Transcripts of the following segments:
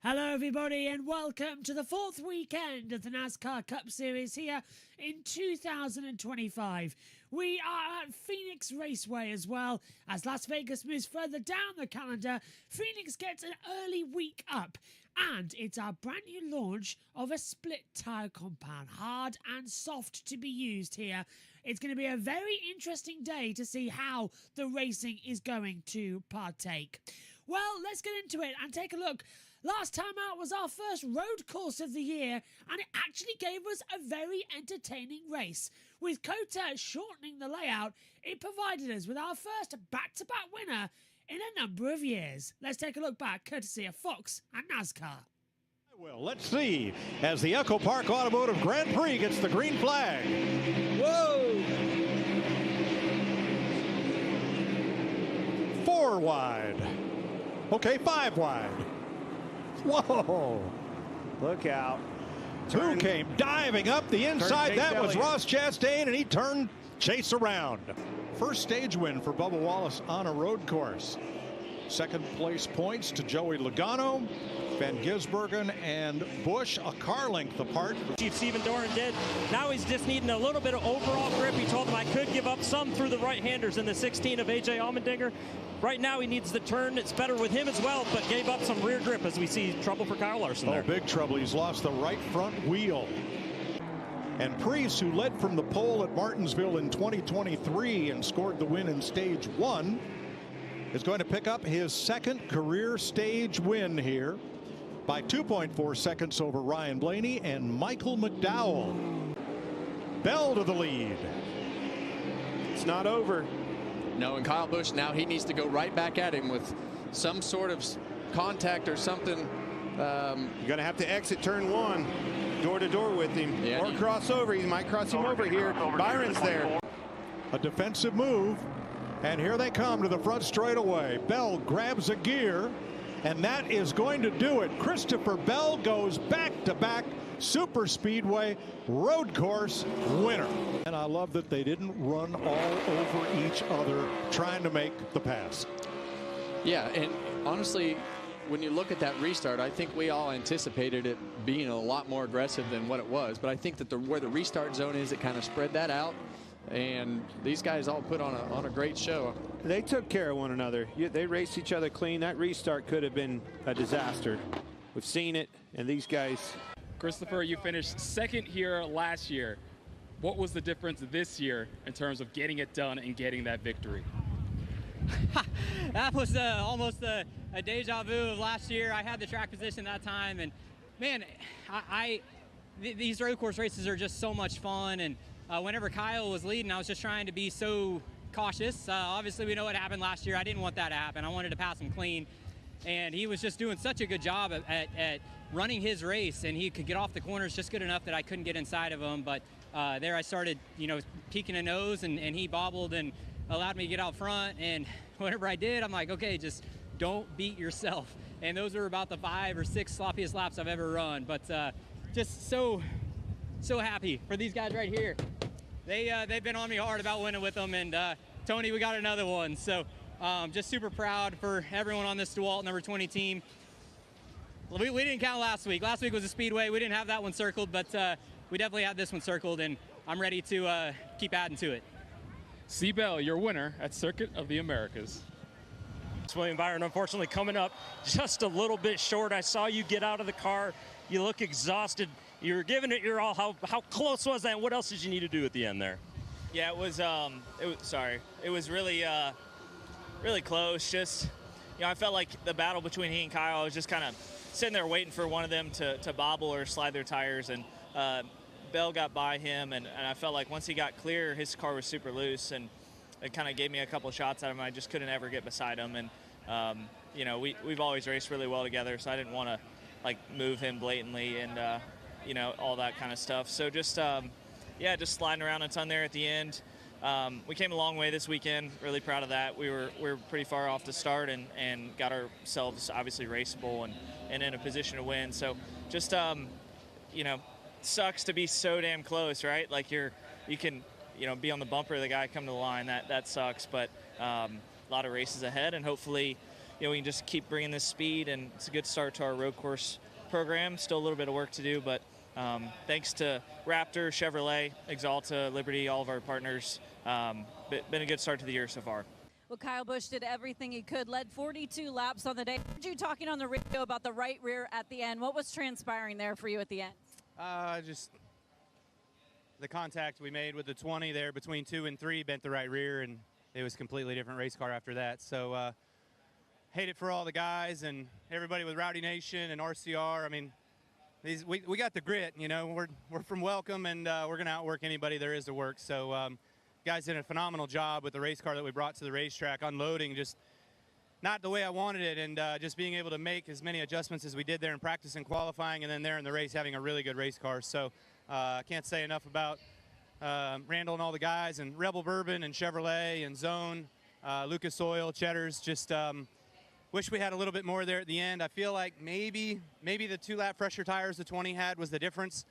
Hello everybody and welcome to the fourth weekend of the NASCAR Cup Series here in 2025. We are at Phoenix Raceway as well. As Las Vegas moves further down the calendar, Phoenix gets an early week up. And it's our brand new launch of a split tyre compound, hard and soft to be used here. It's going to be a very interesting day to see how the racing is going to partake. Well, let's get into it and take a look. Last time out was our first road course of the year, and it actually gave us a very entertaining race. With COTA shortening the layout, it provided us with our first back-to-back winner in a number of years. Let's take a look back, courtesy of Fox and NASCAR. Well, let's see as the Echo Park Automotive Grand Prix gets the green flag. Whoa! 4 wide. Okay, 5 wide. Whoa! Look out. Who came diving up the inside? That was Ross Chastain, and he turned Chase around. First stage win for Bubba Wallace on a road course. Second place points to Joey Logano, Van Gisbergen, and Busch, a car length apart. Chief Stephen Doran did. Now he's just needing a little bit of overall grip. He told him I could give up some through the right-handers in the 16 of A.J. Allmendinger. Right now he needs the turn. It's better with him as well, but gave up some rear grip as we see trouble for Kyle Larson there. Oh, big trouble. He's lost the right front wheel. And Preece, who led from the pole at Martinsville in 2023 and scored the win in stage 1, is going to pick up his second career stage win here by 2.4 seconds over Ryan Blaney and Michael McDowell. Bell to the lead. It's not over. No, and Kyle Busch, now he needs to go right back at him with some sort of contact or something. You're going to have to exit turn 1, door to door with him, yeah, or cross over. He might cross him over here. Byron's there. A defensive move, and here they come to the front straightaway. Bell grabs a gear, and that is going to do it. Christopher Bell goes back-to-back super speedway road course winner. And I love that they didn't run all over each other trying to make the pass. Yeah, and honestly, when you look at that restart, I think we all anticipated it being a lot more aggressive than what it was. But I think that where the restart zone is, it kind of spread that out. And these guys all put on a great show. They took care of one another. They raced each other clean. That restart could have been a disaster. We've seen it, and these guys. Christopher, you finished second here last year. What was the difference this year in terms of getting it done and getting that victory? That was almost a deja vu of last year. I had the track position that time, and man, these road course races are just so much fun. And whenever Kyle was leading, I was just trying to be so cautious. Obviously, we know what happened last year. I didn't want that to happen. I wanted to pass him clean. And he was just doing such a good job at running his race, and he could get off the corners just good enough that I couldn't get inside of him. But there I started, peeking a nose, and he bobbled and allowed me to get out front. And whenever I did, I'm like, okay, just don't beat yourself. And those were about the 5 or 6 sloppiest laps I've ever run. But just so happy for these guys right here. They've been on me hard about winning with them, and Tony, we got another one. So just super proud for everyone on this DeWalt number 20 team. We didn't count last week. Last week was a speedway. We didn't have that one circled, but we definitely have this one circled, and I'm ready to keep adding to it. C. Bell, your winner at Circuit of the Americas. William Byron, unfortunately, coming up just a little bit short. I saw you get out of the car. You look exhausted. You were giving it your all. How close was that, and what else did you need to do at the end there? Yeah, it was really really close. Just, I felt like the battle between he and Kyle, I was just kind of sitting there waiting for one of them to bobble or slide their tires, and Bell got by him, and I felt like once he got clear, his car was super loose, and it kind of gave me a couple shots at him. I just couldn't ever get beside him, and we've always raced really well together, so I didn't want to move him blatantly and all that kind of stuff. So just just sliding around a ton there at the end. We came a long way this weekend. Really proud of that. We were pretty far off to start and got ourselves obviously raceable and in a position to win. So just sucks to be so damn close, right? Like you can be on the bumper of the guy come to the line. That sucks, but a lot of races ahead, and hopefully we can just keep bringing this speed, and it's a good start to our road course program. Still a little bit of work to do, but thanks to Raptor, Chevrolet, Exalta, Liberty, all of our partners, been a good start to the year so far. Well, Kyle Busch did everything he could, led 42 laps on the day. Heard you talking on the radio about the right rear at the end. What was transpiring there for you at the end? Just the contact we made with the 20 there between 2 and 3 bent the right rear, and it was a completely different race car after that. So hate it for all the guys and everybody with Rowdy Nation and RCR. I mean, we got the grit, we're from Welcome, and we're going to outwork anybody there is to work. So guys did a phenomenal job with the race car that we brought to the racetrack, unloading just not the way I wanted it, and just being able to make as many adjustments as we did there in practice and qualifying, and then there in the race having a really good race car. So I can't say enough about Randall and all the guys, and Rebel Bourbon and Chevrolet and Zone, Lucas Oil, Cheddar's. Just wish we had a little bit more there at the end. I feel like maybe the 2-lap pressure tires the 20 had was the difference.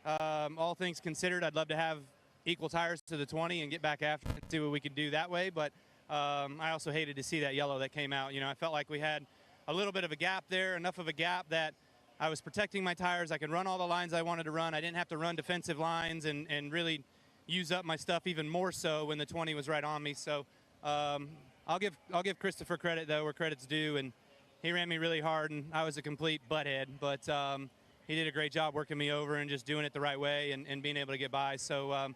All things considered, I'd love to have equal tires to the 20 and get back after and see what we could do that way. But I also hated to see that yellow that came out. I felt like we had a little bit of a gap there, enough of a gap that I was protecting my tires. I could run all the lines I wanted to run. I didn't have to run defensive lines and really use up my stuff even more so when the 20 was right on me. So I'll give Christopher credit, though, where credit's due, and he ran me really hard, and I was a complete butthead. But he did a great job working me over and just doing it the right way and being able to get by. So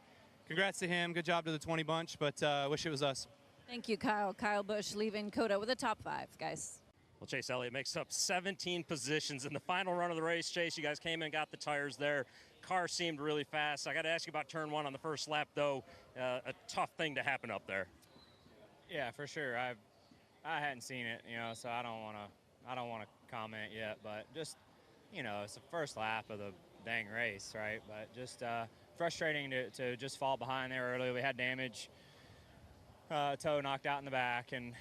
congrats to him. Good job to the 20 bunch, but wish it was us. Thank you, Kyle. Kyle Busch leaving COTA with a top 5, guys. Well, Chase Elliott makes up 17 positions in the final run of the race. Chase, you guys came in and got the tires there. Car seemed really fast. I got to ask you about turn 1 on the first lap, though. A tough thing to happen up there. Yeah, for sure. I hadn't seen it, so I don't want to comment yet. But just, it's the first lap of the dang race, right? But just frustrating to just fall behind there early. We had damage, toe knocked out in the back, and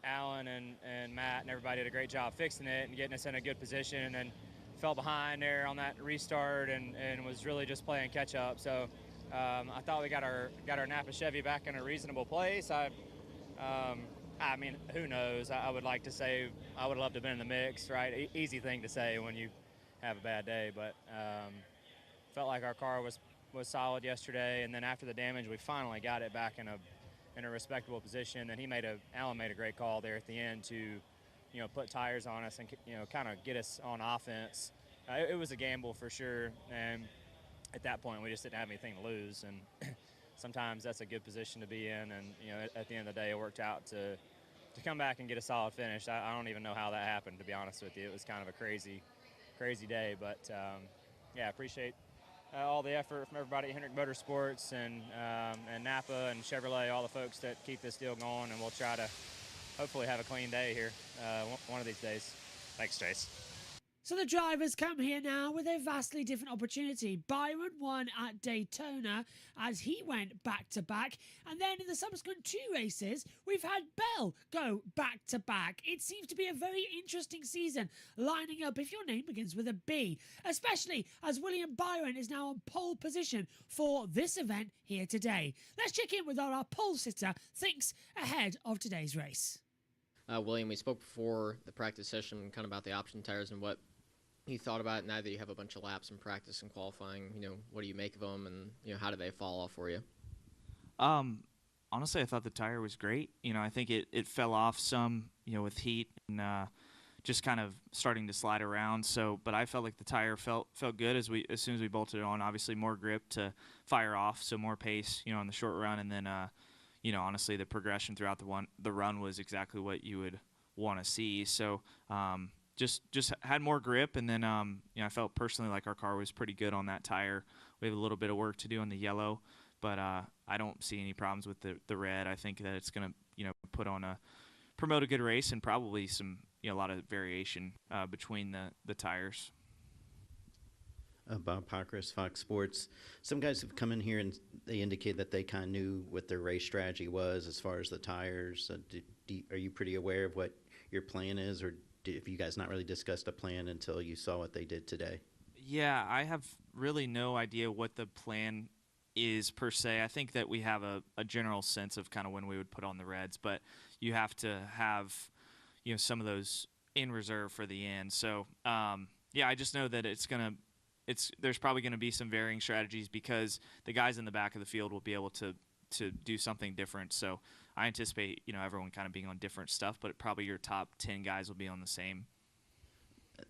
Alan and Matt and everybody did a great job fixing it and getting us in a good position, and then fell behind there on that restart and was really just playing catch up. So I thought we got our Napa Chevy back in a reasonable place. I mean, who knows? I would like to say I would love to have been in the mix, right? Easy thing to say when you have a bad day, but felt like our car was solid yesterday, and then after the damage, we finally got it back in a respectable position. And Alan made a great call there at the end to, put tires on us and kind of get us on offense. It was a gamble for sure, and at that point, we just didn't have anything to lose. And sometimes that's a good position to be in. And at the end of the day, it worked out to come back and get a solid finish. I don't even know how that happened, to be honest with you. It was kind of a crazy day, but yeah, appreciate all the effort from everybody at Hendrick Motorsports and Napa and Chevrolet, all the folks that keep this deal going, and we'll try to hopefully have a clean day here one of these days. Thanks, Chase. So the drivers come here now with a vastly different opportunity. Byron won at Daytona as he went back-to-back. And then in the subsequent 2 races, we've had Bell go back-to-back. It seems to be a very interesting season, lining up if your name begins with a B, especially as William Byron is now on pole position for this event here today. Let's check in with what our pole sitter thinks ahead of today's race. William, we spoke before the practice session kind of about the option tires and what you thought about it. Now that you have a bunch of laps in practice and qualifying, what do you make of them, and how do they fall off for you? Honestly, I thought the tire was great. I think it fell off some, with heat and just kind of starting to slide around. So, but I felt like the tire felt good as soon as we bolted it on. Obviously, more grip to fire off, so more pace, on the short run, and then honestly, the progression throughout the run was exactly what you would want to see. So. Just had more grip, and then I felt personally like our car was pretty good on that tire. We have a little bit of work to do on the yellow, but I don't see any problems with the red. I think that it's going to promote a good race and probably some a lot of variation between the tires. Bob Pockris, Fox Sports. Some guys have come in here and they indicate that they kind of knew what their race strategy was as far as the tires. Are you pretty aware of what your plan is, or if you guys not really discussed a plan until you saw what they did today? Yeah, I have really no idea what the plan is per se. I think that we have a general sense of kind of when we would put on the reds, but you have to have, you know, some of those in reserve for the end. So, yeah, I just know that there's probably going to be some varying strategies because the guys in the back of the field will be able to do something different. So I anticipate, you know, everyone kind of being on different stuff, but probably your top 10 guys will be on the same.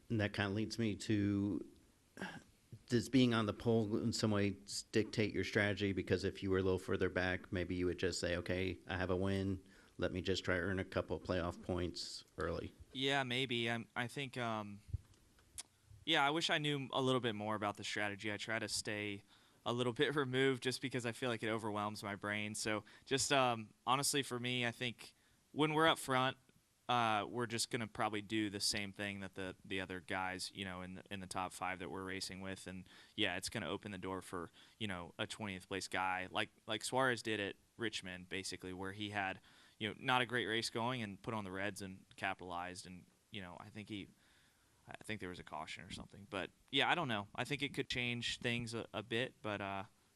And that kind of leads me to, does being on the pole in some way dictate your strategy? Because if you were a little further back, maybe you would just say, okay, I have a win. Let me just try to earn a couple of playoff points early. Yeah, maybe. I think, yeah, I wish I knew a little bit more about the strategy. I try to stay a little bit removed just because I feel like it overwhelms my brain. So just honestly for me, I think when we're up front, we're just going to probably do the same thing that the other guys, you know, in the top 5 that we're racing with. And, yeah, it's going to open the door for, you know, a 20th place guy like Suarez did at Richmond, basically, where he had, you know, not a great race going and put on the reds and capitalized. And, you know, I think there was a caution or something. But, yeah, I don't know. I think it could change things a bit. But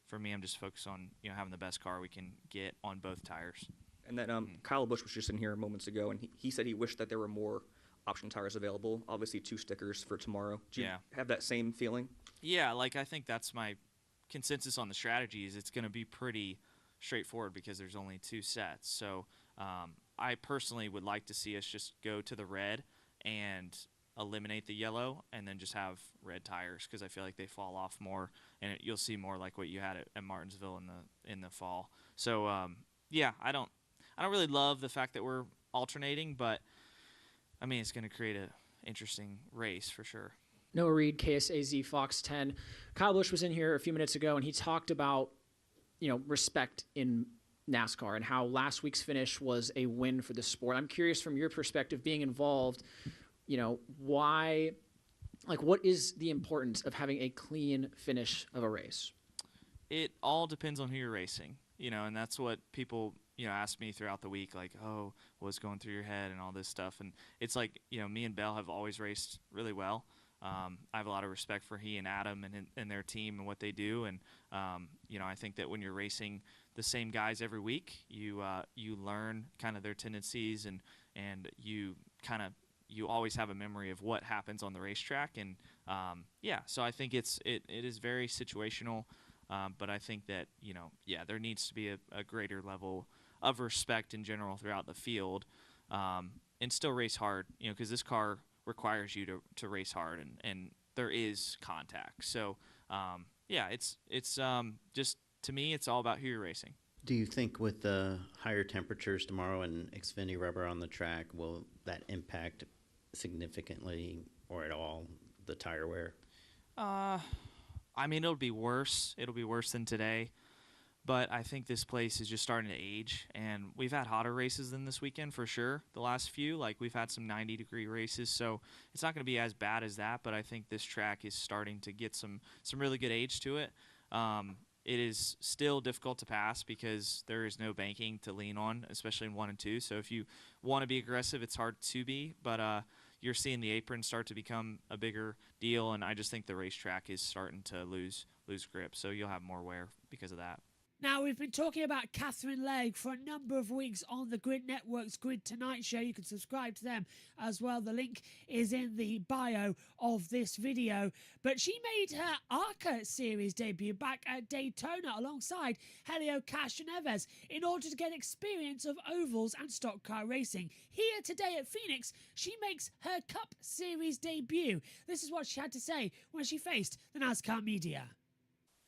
for me, I'm just focused on, you know, having the best car we can get on both tires. And then Kyle Busch was just in here moments ago, and he said he wished that there were more option tires available. Obviously, 2 stickers for tomorrow. Do you have that same feeling? Yeah, like I think that's my consensus on the strategy is it's going to be pretty straightforward because there's only 2 sets. So I personally would like to see us just go to the red and eliminate the yellow and then just have red tires because I feel like they fall off more, and you'll see more like what you had at Martinsville in the fall. So, yeah, I don't really love the fact that we're alternating, but, I mean, it's going to create an interesting race for sure. Noah Reed, KSAZ Fox 10. Kyle Busch was in here a few minutes ago, and he talked about, you know, respect in NASCAR and how last week's finish was a win for the sport. I'm curious from your perspective, being involved, you know, why, like, what is the importance of having a clean finish of a race? It all depends on who you're racing, you know, and that's what people, you know, ask me throughout the week, like, oh, what's going through your head and all this stuff. And it's like, you know, me and Bell have always raced really well. I have a lot of respect for he and Adam and their team and what they do. And, you know, I think that when you're racing the same guys every week, you learn kind of their tendencies and you always have a memory of what happens on the racetrack. And, yeah, so I think it is very situational. But I think that, you know, yeah, there needs to be a greater level of respect in general throughout the field and still race hard, you know, because this car requires you to race hard and there is contact. So, yeah, it's just, to me, it's all about who you're racing. Do you think with the higher temperatures tomorrow and Xfinity rubber on the track, will that impact significantly or at all the tire wear? I mean, it'll be worse. It'll be worse than today. But I think this place is just starting to age. And we've had hotter races than this weekend for sure, the last few. Like, we've had some 90-degree races. So it's not going to be as bad as that. But I think this track is starting to get some really good age to it. It is still difficult to pass because there is no banking to lean on, especially in 1 and 2. So if you want to be aggressive, it's hard to be. But you're seeing the apron start to become a bigger deal, and I just think the racetrack is starting to lose grip. So you'll have more wear because of that. Now, we've been talking about Katherine Legge for a number of weeks on the Grid Network's Grid Tonight show. You can subscribe to them as well. The link is in the bio of this video. But she made her ARCA series debut back at Daytona alongside Helio Castroneves in order to get experience of ovals and stock car racing. Here today at Phoenix, she makes her Cup Series debut. This is what she had to say when she faced the NASCAR media.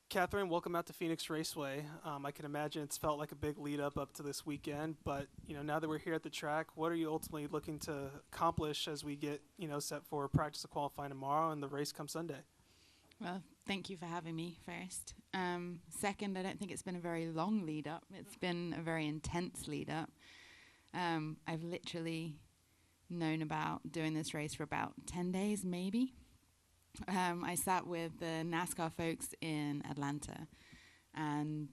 Katherine, welcome out to Phoenix Raceway. I can imagine it's felt like a big lead up to this weekend, but now that we're here at the track, what are you ultimately looking to accomplish as we get set for practice and qualifying tomorrow and the race come Sunday? Well, thank you for having me first. Second, I don't think it's been a very long lead up. It's been a very intense lead up. I've literally known about doing this race for about 10 days, maybe. I sat with the NASCAR folks in Atlanta and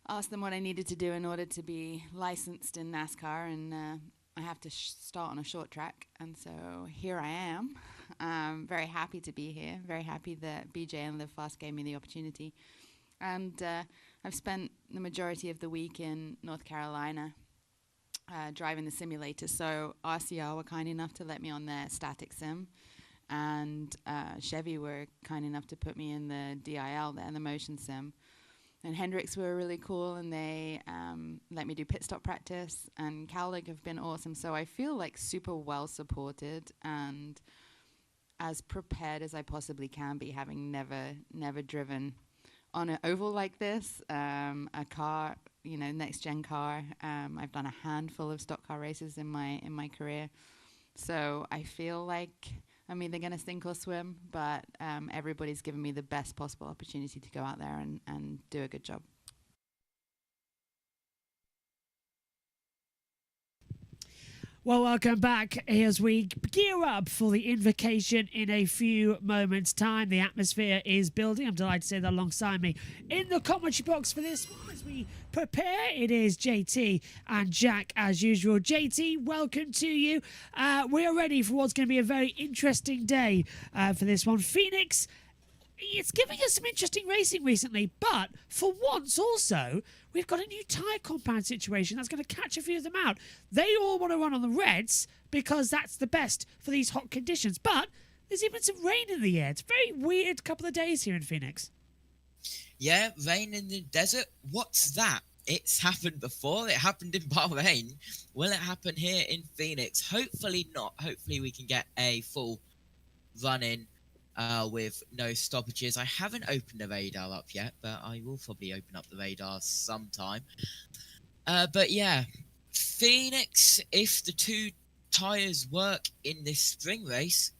asked them what I needed to do in order to be licensed in NASCAR, and I have to start on a short track, and so here I am. I'm very happy to be here, very happy that BJ and Live Fast gave me the opportunity. And I've spent the majority of the week in North Carolina driving the simulator. So RCR were kind enough to let me on their static sim, and Chevy were kind enough to put me in the DIL there, the motion sim. And Hendricks were really cool, and they let me do pit stop practice, and Cowlick have been awesome. So I feel like super well supported and as prepared as I possibly can be, having never driven on an oval like this, a car, you know, next gen car. I've done a handful of stock car races in my career, so I feel like I'm either going to sink or swim, but everybody's given me the best possible opportunity to go out there and do a good job. Well, welcome back as we gear up for the invocation in a few moments' time. The atmosphere is building. I'm delighted to say that alongside me in the commentary box for this one as we prepare, it is JT and Jack as usual. JT, welcome to you. We are ready for what's going to be a very interesting day for this one. Phoenix, it's giving us some interesting racing recently, but for once also, we've got a new tyre compound situation that's going to catch a few of them out. They all want to run on the reds because that's the best for these hot conditions, but there's even some rain in the air. It's a very weird couple of days here in Phoenix. Yeah, rain in the desert. What's that? It's happened before. It happened in Bahrain. Will it happen here in Phoenix? Hopefully not. Hopefully we can get a full run-in with no stoppages. I haven't opened the radar up yet, but I will probably open up the radar sometime. But yeah, Phoenix, if the two tyres work in this spring race,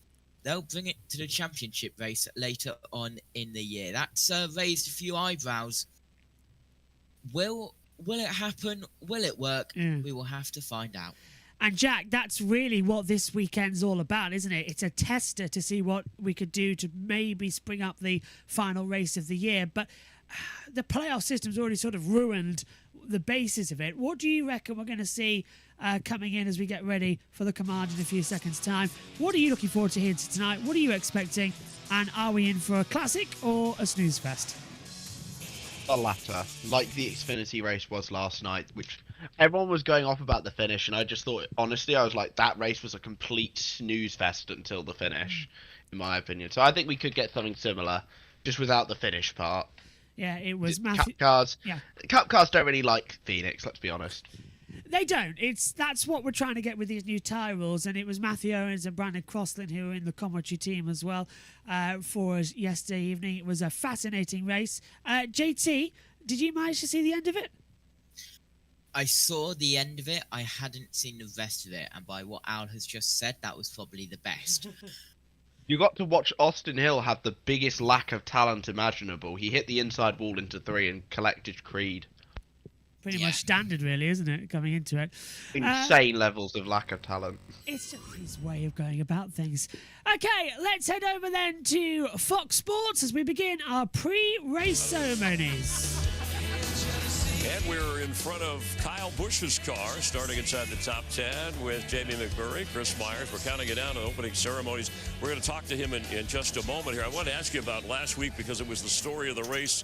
they'll bring it to the championship race later on in the year. That's raised a few eyebrows. Will it happen? Will it work? We will have to find out. And Jack, that's really what this weekend's all about, isn't it? It's a tester to see what we could do to maybe spring up the final race of the year. But the playoff system's already sort of ruined the basis of it. What do you reckon we're going to see coming in as we get ready for the command in a few seconds' time? What are you looking forward to hearing tonight? What are you expecting? And are we in for a classic or a snooze fest? The latter, like the Xfinity race was last night, which everyone was going off about the finish, and I just thought, honestly, I was like, that race was a complete snooze fest until the finish, in my opinion. So I think we could get something similar, just without the finish part. Yeah, it was Cup cars. Yeah, Cup cars don't really like Phoenix, let's be honest. They don't. That's what we're trying to get with these new tyre rules, and it was Matthew Owens and Brandon Crosslin who were in the commentary team as well for us yesterday evening. It was a fascinating race. JT, did you manage to see the end of it? I saw the end of it. I hadn't seen the rest of it, and by what Al has just said, that was probably the best. You got to watch Austin Hill have the biggest lack of talent imaginable. He hit the inside wall into 3 and collected Creed. Pretty much standard, really, isn't it, coming into it? Insane levels of lack of talent. It's just his way of going about things. Okay, let's head over then to Fox Sports as we begin our pre-race ceremonies. And we're in front of Kyle Busch's car, starting inside the top 10 with Jamie McMurray, Chris Myers. We're counting it down to opening ceremonies. We're going to talk to him in just a moment here. I wanted to ask you about last week because it was the story of the race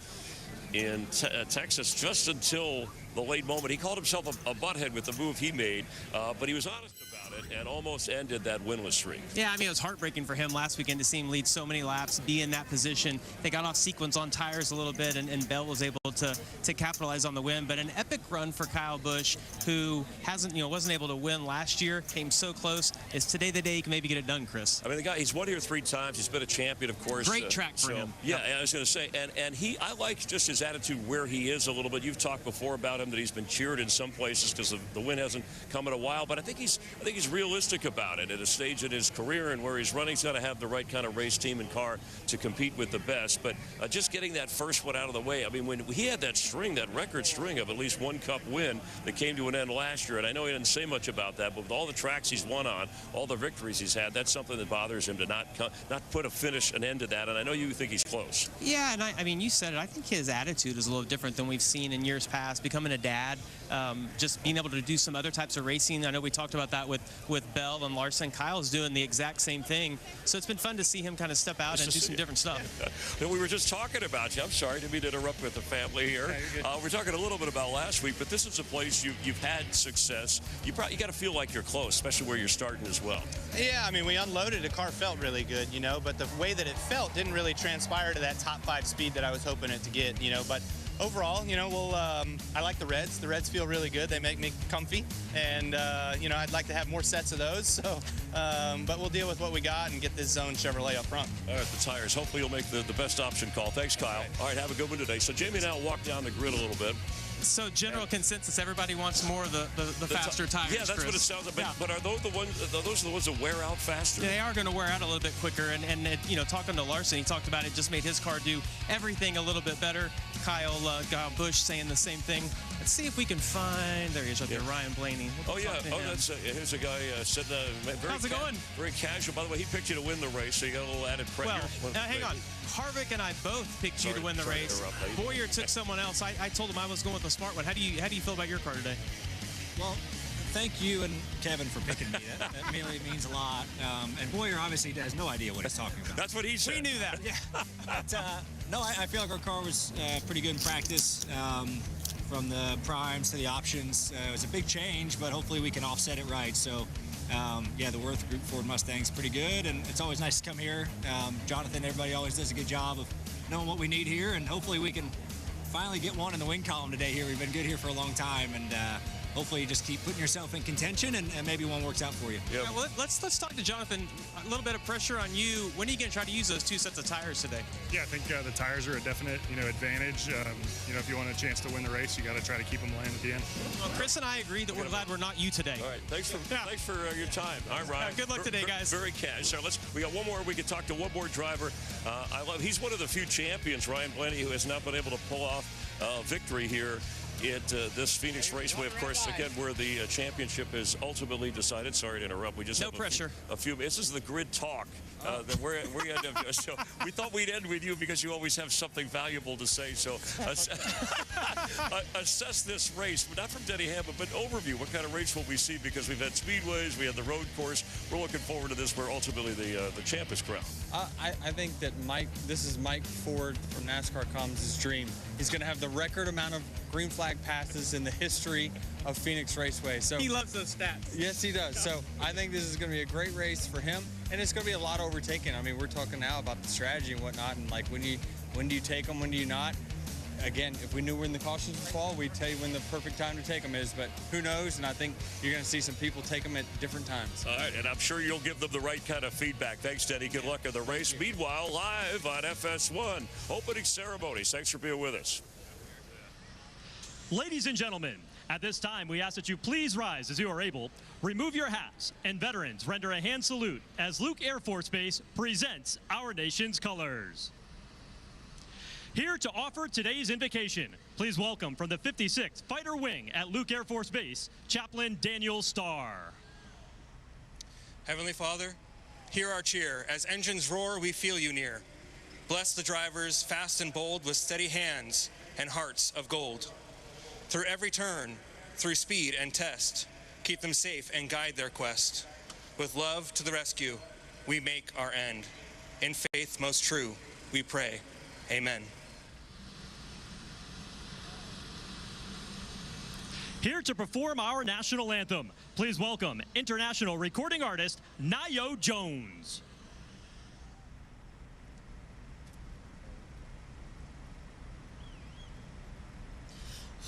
in Texas just until the late moment. He called himself a butthead with the move he made, but he was honest about it and almost ended that winless streak. Yeah, I mean, it was heartbreaking for him last weekend to see him lead so many laps, be in that position. They got off sequence on tires a little bit, and Bell was able to capitalize on the win. But an epic run for Kyle Busch, who wasn't able to win last year, came so close. Is today the day he can maybe get it done, Chris? I mean, the guy, he's won here 3 times. He's been a champion, of course. Great track for him. Yeah, I was going to say, and I like just his attitude where he is a little bit. You've talked before about him that he's been cheered in some places because the win hasn't come in a while, but I think he's realistic about it at a stage in his career and where he's running. He's got to have the right kind of race team and car to compete with the best. But just getting that first one out of the way. I mean, when he had that record string of at least one Cup win that came to an end last year, and I know he didn't say much about that, but with all the tracks he's won on, all the victories he's had, that's something that bothers him to not put an end to that. And I know you think he's close. Yeah, and I mean, you said it. I think his attitude is a little different than we've seen in years past. Becoming a dad, just being able to do some other types of racing. I know we talked about that with with Bell and Larson. Kyle's doing the exact same thing. So it's been fun to see him kind of step out and do some different stuff. We were just talking about you. I'm sorry to be to interrupt with the family here. We're talking a little bit about last week, but this is a place you've had success. You got to feel like you're close, especially where you're starting as well. Yeah, I mean, we unloaded. The car felt really good, you know, but the way that it felt didn't really transpire to that top 5 speed that I was hoping it to get, you know. But overall, you know, I like the Reds. The Reds feel really good. They make me comfy, and you know, I'd like to have more sets of those. So, but we'll deal with what we got and get this Zone Chevrolet up front. All right, the tires. Hopefully, you'll make the best option call. Thanks, Kyle. All right, have a good one today. So, Jamie and I will walk down the grid a little bit. So general consensus, everybody wants more of the faster tires. Yeah, that's what it sounds like. But are those the ones that wear out faster? They are going to wear out a little bit quicker. And it, you know, talking to Larson, he talked about it just made his car do everything a little bit better. Kyle Busch saying the same thing. Let's see if we can find. There he is, right there, Ryan Blaney. Oh yeah. Oh, that's here's a guy said very. How's it going? Very casual. By the way, he picked you to win the race, so you got a little added pressure. Well, hang on. Harvick and I both picked you to win the race. Boyer took someone else. I told him I was going with the smart one. How do you feel about your car today? Well, thank you and Kevin for picking me. That really means a lot. And Boyer obviously has no idea what he's talking about. That's what he said. We knew that. Yeah. But, no, I feel like our car was pretty good in practice. From the primes to the options, it was a big change, but hopefully we can offset it right. So, yeah, the Worth Group Ford Mustang's pretty good, and it's always nice to come here. Jonathan, everybody always does a good job of knowing what we need here, and hopefully we can finally get one in the win column today here. We've been good here for a long time, and hopefully you just keep putting yourself in contention, and maybe one works out for you. Yeah. Well, let's talk to Jonathan. A little bit of pressure on you. When are you going to try to use those 2 sets of tires today? Yeah, I think the tires are a definite, advantage. You know, if you want a chance to win the race, you got to try to keep them laying at the end. Well, Chris and I agree that we're glad we're not you today. All right, thanks for your time. All right, Ryan. Good luck today, guys. Very cash. So we got one more. We can talk to one more driver. He's one of the few champions, Ryan Blaney, who has not been able to pull off victory here at this Phoenix Raceway, of course, again, where the championship is ultimately decided. Sorry to interrupt. We just have a few minutes. This is the grid talk that we're end up. So we thought we'd end with you because you always have something valuable to say. So assess this race, but not from Denny Hamlin, but overview. What kind of race will we see? Because we've had speedways, we had the road course. We're looking forward to this, where ultimately the champ is crowned. I think that this is Mike Ford from NASCAR Commons' dream. He's going to have the record amount of green flag passes in the history of Phoenix Raceway. So he loves those stats. Yes, he does. So I think this is going to be a great race for him, and it's going to be a lot overtaken. I mean, we're talking now about the strategy and whatnot, and like when do you take them, when do you not? Again, if we knew when the cautions would fall, we'd tell you when the perfect time to take them is, but who knows? And I think you're going to see some people take them at different times. All right, and I'm sure you'll give them the right kind of feedback. Thanks, Denny. Good luck in the race. Meanwhile, live on FS1, opening ceremonies. Thanks for being with us. Ladies and gentlemen, at this time, we ask that you please rise as you are able, remove your hats, and veterans render a hand salute as Luke Air Force Base presents our nation's colors. Here to offer today's invocation, please welcome from the 56th Fighter Wing at Luke Air Force Base, Chaplain Daniel Starr. Heavenly Father, hear our cheer. As engines roar, we feel you near. Bless the drivers, fast and bold, with steady hands and hearts of gold. Through every turn, through speed and test, keep them safe and guide their quest. With love to the rescue, we make our end. In faith most true, we pray. Amen. Here to perform our national anthem, please welcome international recording artist Nayo Jones.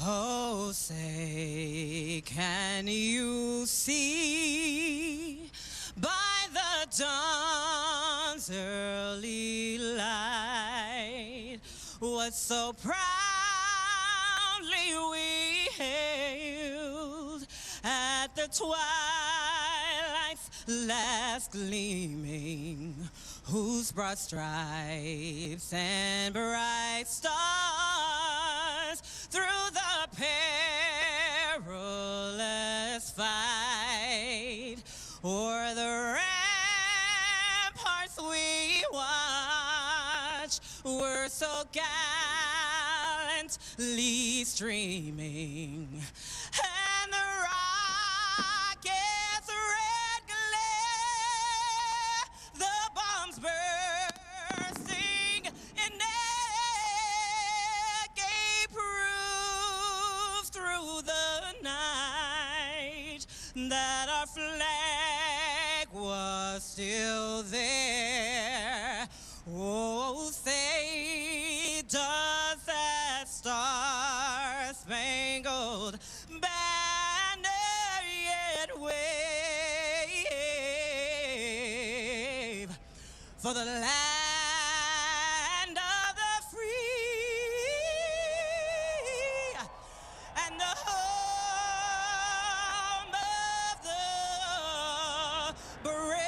Oh, say, can you see by the dawn's early light what so proudly we hailed at the twilight's last gleaming, whose broad stripes and bright stars through the perilous fight o'er the ramparts we watched were so gallantly streaming, and the rockets red that our flag was still there. Oh, say does that star-spangled banner yet wave for the land of the free and the home of the brave.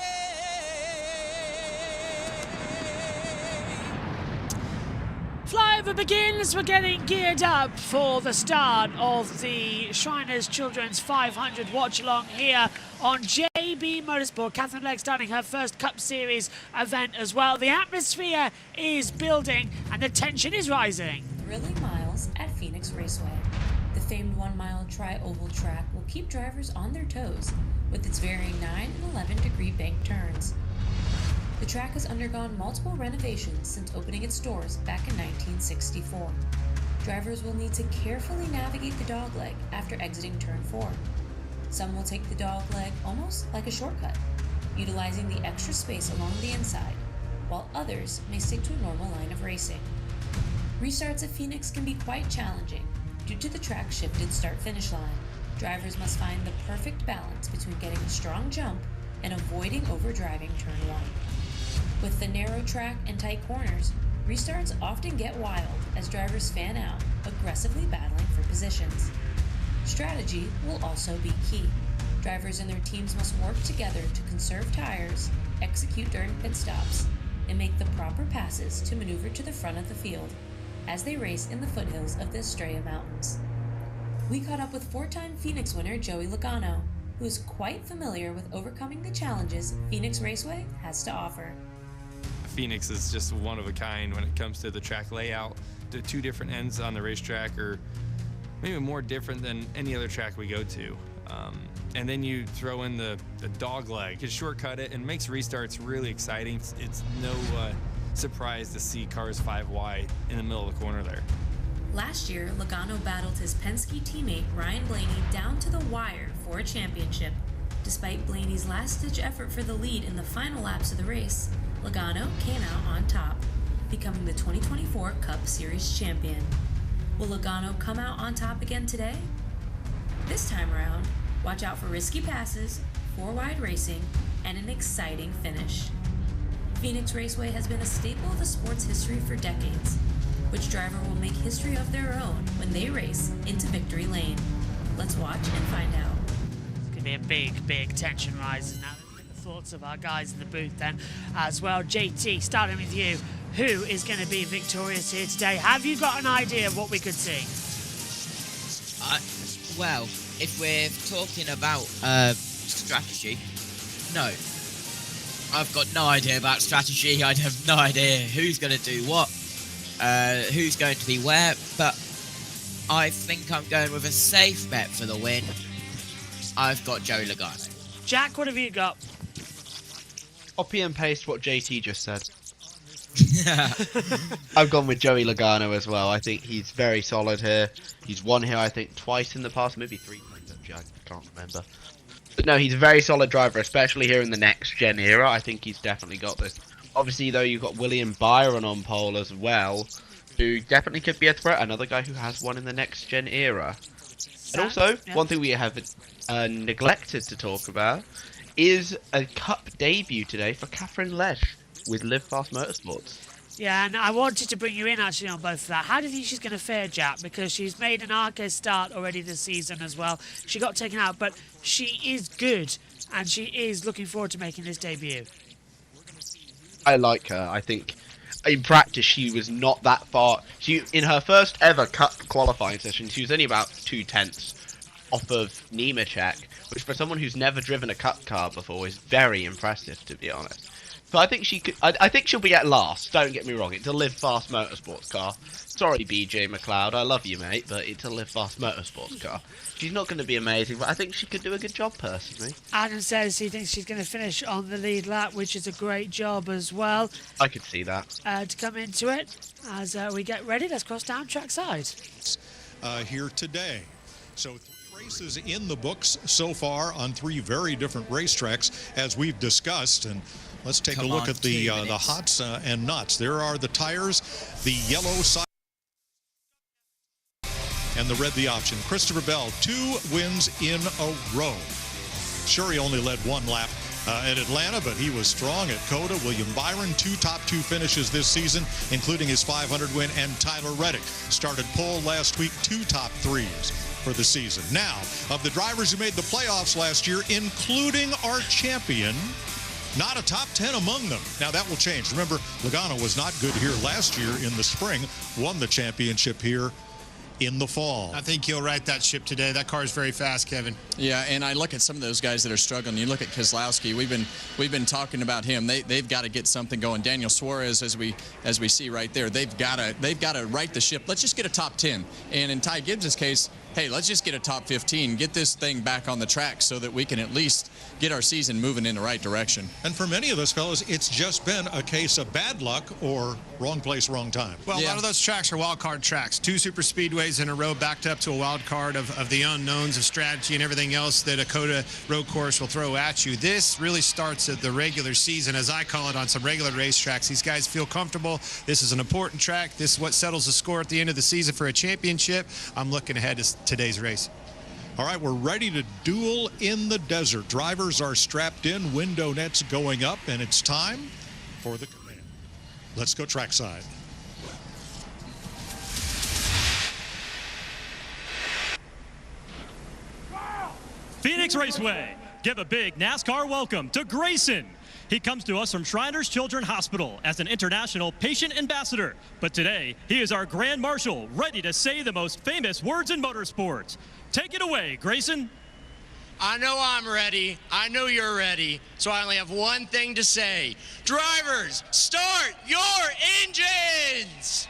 Flyover begins. We're getting geared up for the start of the Shriners Children's 500 watch along here on JB Motorsport. Katherine Legge starting her first Cup Series event as well. The atmosphere is building and the tension is rising. Thrilling miles at Phoenix Raceway. The famed 1 mile tri-oval track will keep drivers on their toes with its varying 9 and 11 degree bank turns. The track has undergone multiple renovations since opening its doors back in 1964. Drivers will need to carefully navigate the dogleg after exiting turn 4. Some will take the dogleg almost like a shortcut, utilizing the extra space along the inside, while others may stick to a normal line of racing. Restarts at Phoenix can be quite challenging due to the track's shifted start-finish line. Drivers must find the perfect balance between getting a strong jump and avoiding overdriving turn 1. With the narrow track and tight corners, restarts often get wild as drivers fan out, aggressively battling for positions. Strategy will also be key. Drivers and their teams must work together to conserve tires, execute during pit stops, and make the proper passes to maneuver to the front of the field as they race in the foothills of the Estrella Mountains. We caught up with 4-time Phoenix winner Joey Logano, who is quite familiar with overcoming the challenges Phoenix Raceway has to offer. Phoenix is just one of a kind when it comes to the track layout. The 2 different ends on the racetrack are maybe more different than any other track we go to. And then you throw in the dog leg, you shortcut it, and makes restarts really exciting. It's no surprise to see cars 5 wide in the middle of the corner there. Last year, Logano battled his Penske teammate Ryan Blaney down to the wire for a championship. Despite Blaney's last-ditch effort for the lead in the final laps of the race, Logano came out on top, becoming the 2024 Cup Series champion. Will Logano come out on top again today? This time around, watch out for risky passes, 4-wide racing, and an exciting finish. Phoenix Raceway has been a staple of the sport's history for decades. Which driver will make history of their own when they race into victory lane? Let's watch and find out. It's going to be a big, big tension rise now. The thoughts of our guys in the booth then as well. JT, starting with you. Who is going to be victorious here today? Have you got an idea of what we could see? Well, if we're talking about strategy, no. I've got no idea about strategy. I have no idea who's going to do what, who's going to be where, but I think I'm going with a safe bet for the win. I've got Joe Logano. Jack, what have you got? Copy and paste what JT just said. I've gone with Joey Logano as well. I think he's very solid here. He's won here, I think, twice in the past, maybe 3 times actually, I can't remember. But no, he's a very solid driver, especially here in the next-gen era. I think he's definitely got this. Obviously, though, you've got William Byron on pole as well, who definitely could be a threat. Another guy who has won in the next-gen era. And also, one thing we have neglected to talk about is a Cup debut today for Katherine Legge with Live Fast Motorsports. Yeah, and I wanted to bring you in actually on both of that. How do you think she's going to fare, Jack? Because she's made an arcade start already this season as well. She got taken out, but she is good, and she is looking forward to making this debut. I like her. I think in practice she was not that far. She in her first ever Cup qualifying session, she was only about 2/10 off of Nemechek, which for someone who's never driven a Cup car before is very impressive, to be honest. So I think she could. I think she'll be at last. Don't get me wrong. It's a Live Fast Motorsports car. Sorry, BJ McLeod. I love you, mate, but it's a Live Fast Motorsports car. She's not going to be amazing, but I think she could do a good job personally. Adam says he thinks she's going to finish on the lead lap, which is a great job as well. I could see that. To come into it as we get ready, let's cross down trackside. Here today. So 3 races in the books so far on 3 very different racetracks, as we've discussed. And let's take a look at the hots and nuts. There are the tires, the yellow side and the red the option. Christopher Bell, 2 wins in a row. Sure, he only led 1 lap at Atlanta, but he was strong at COTA. William Byron, 2 top 2 finishes this season, including his 500 win, and Tyler Reddick started pole last week, 2 top 3s for the season. Now, of the drivers who made the playoffs last year, including our champion, not a top 10 among them. Now, that will change. Remember, Logano was not good here last year in the spring, won the championship here in the fall. I think he'll right that ship today. That car is very fast, Kevin. Yeah, and I look at some of those guys that are struggling. You look at Keselowski. We've been talking about him. They've got to get something going. Daniel Suarez, as we see right there, they've got to right the ship. Let's just get a top 10. And in Ty Gibbs' case, hey, let's just get a top 15, get this thing back on the track so that we can at least get our season moving in the right direction. And for many of those fellas, it's just been a case of bad luck or wrong place, wrong time. Well, a lot of those tracks are wild card tracks. 2 super speedways in a row backed up to a wild card of the unknowns of strategy and everything else that a COTA road course will throw at you. This really starts at the regular season, as I call it, on some regular racetracks. These guys feel comfortable. This is an important track. This is what settles the score at the end of the season for a championship. I'm looking ahead to today's race. All right, we're ready to duel in the desert. Drivers are strapped in, window nets going up, and it's time for the command. Let's go trackside. Phoenix Raceway, give a big NASCAR welcome to Grayson. He comes to us from Shriners Children's Hospital as an international patient ambassador. But today, he is our Grand Marshal, ready to say the most famous words in motorsports. Take it away, Grayson. I know I'm ready. I know you're ready. So I only have one thing to say. Drivers, start your engines!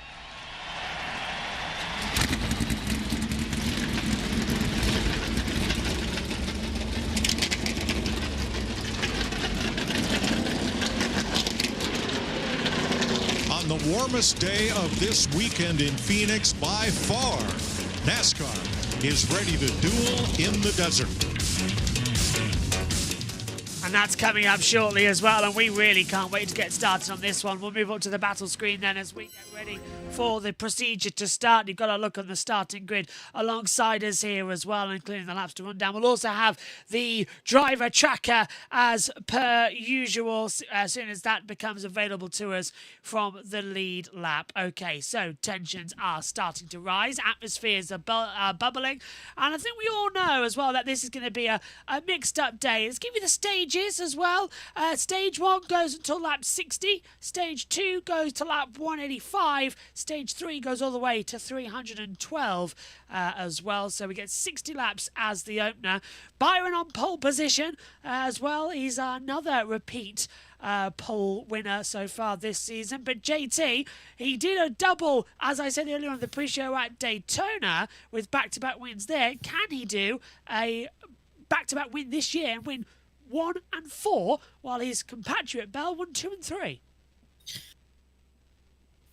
On the warmest day of this weekend in Phoenix by far, NASCAR is ready to duel in the desert. And that's coming up shortly as well, and we really can't wait to get started on this one. We'll move up to the battle screen then as we get ready for the procedure to start. You've got to look on the starting grid alongside us here as well, including the laps to run down. We'll also have the driver tracker as per usual as soon as that becomes available to us from the lead lap. Okay, so tensions are starting to rise. Atmospheres are bubbling. And I think we all know as well that this is going to be a mixed up day. Let's give you the stages as well. Stage 1 goes until lap 60. Stage 2 goes to lap 185. Stage 3 goes all the way to 312 as well. So we get 60 laps as the opener. Byron on pole position as well. He's another repeat pole winner so far this season. But JT, he did a double, as I said earlier on the pre-show at Daytona, with back-to-back wins there. Can he do a back-to-back win this year and win 1 and 4 while his compatriot Bell won 2 and 3?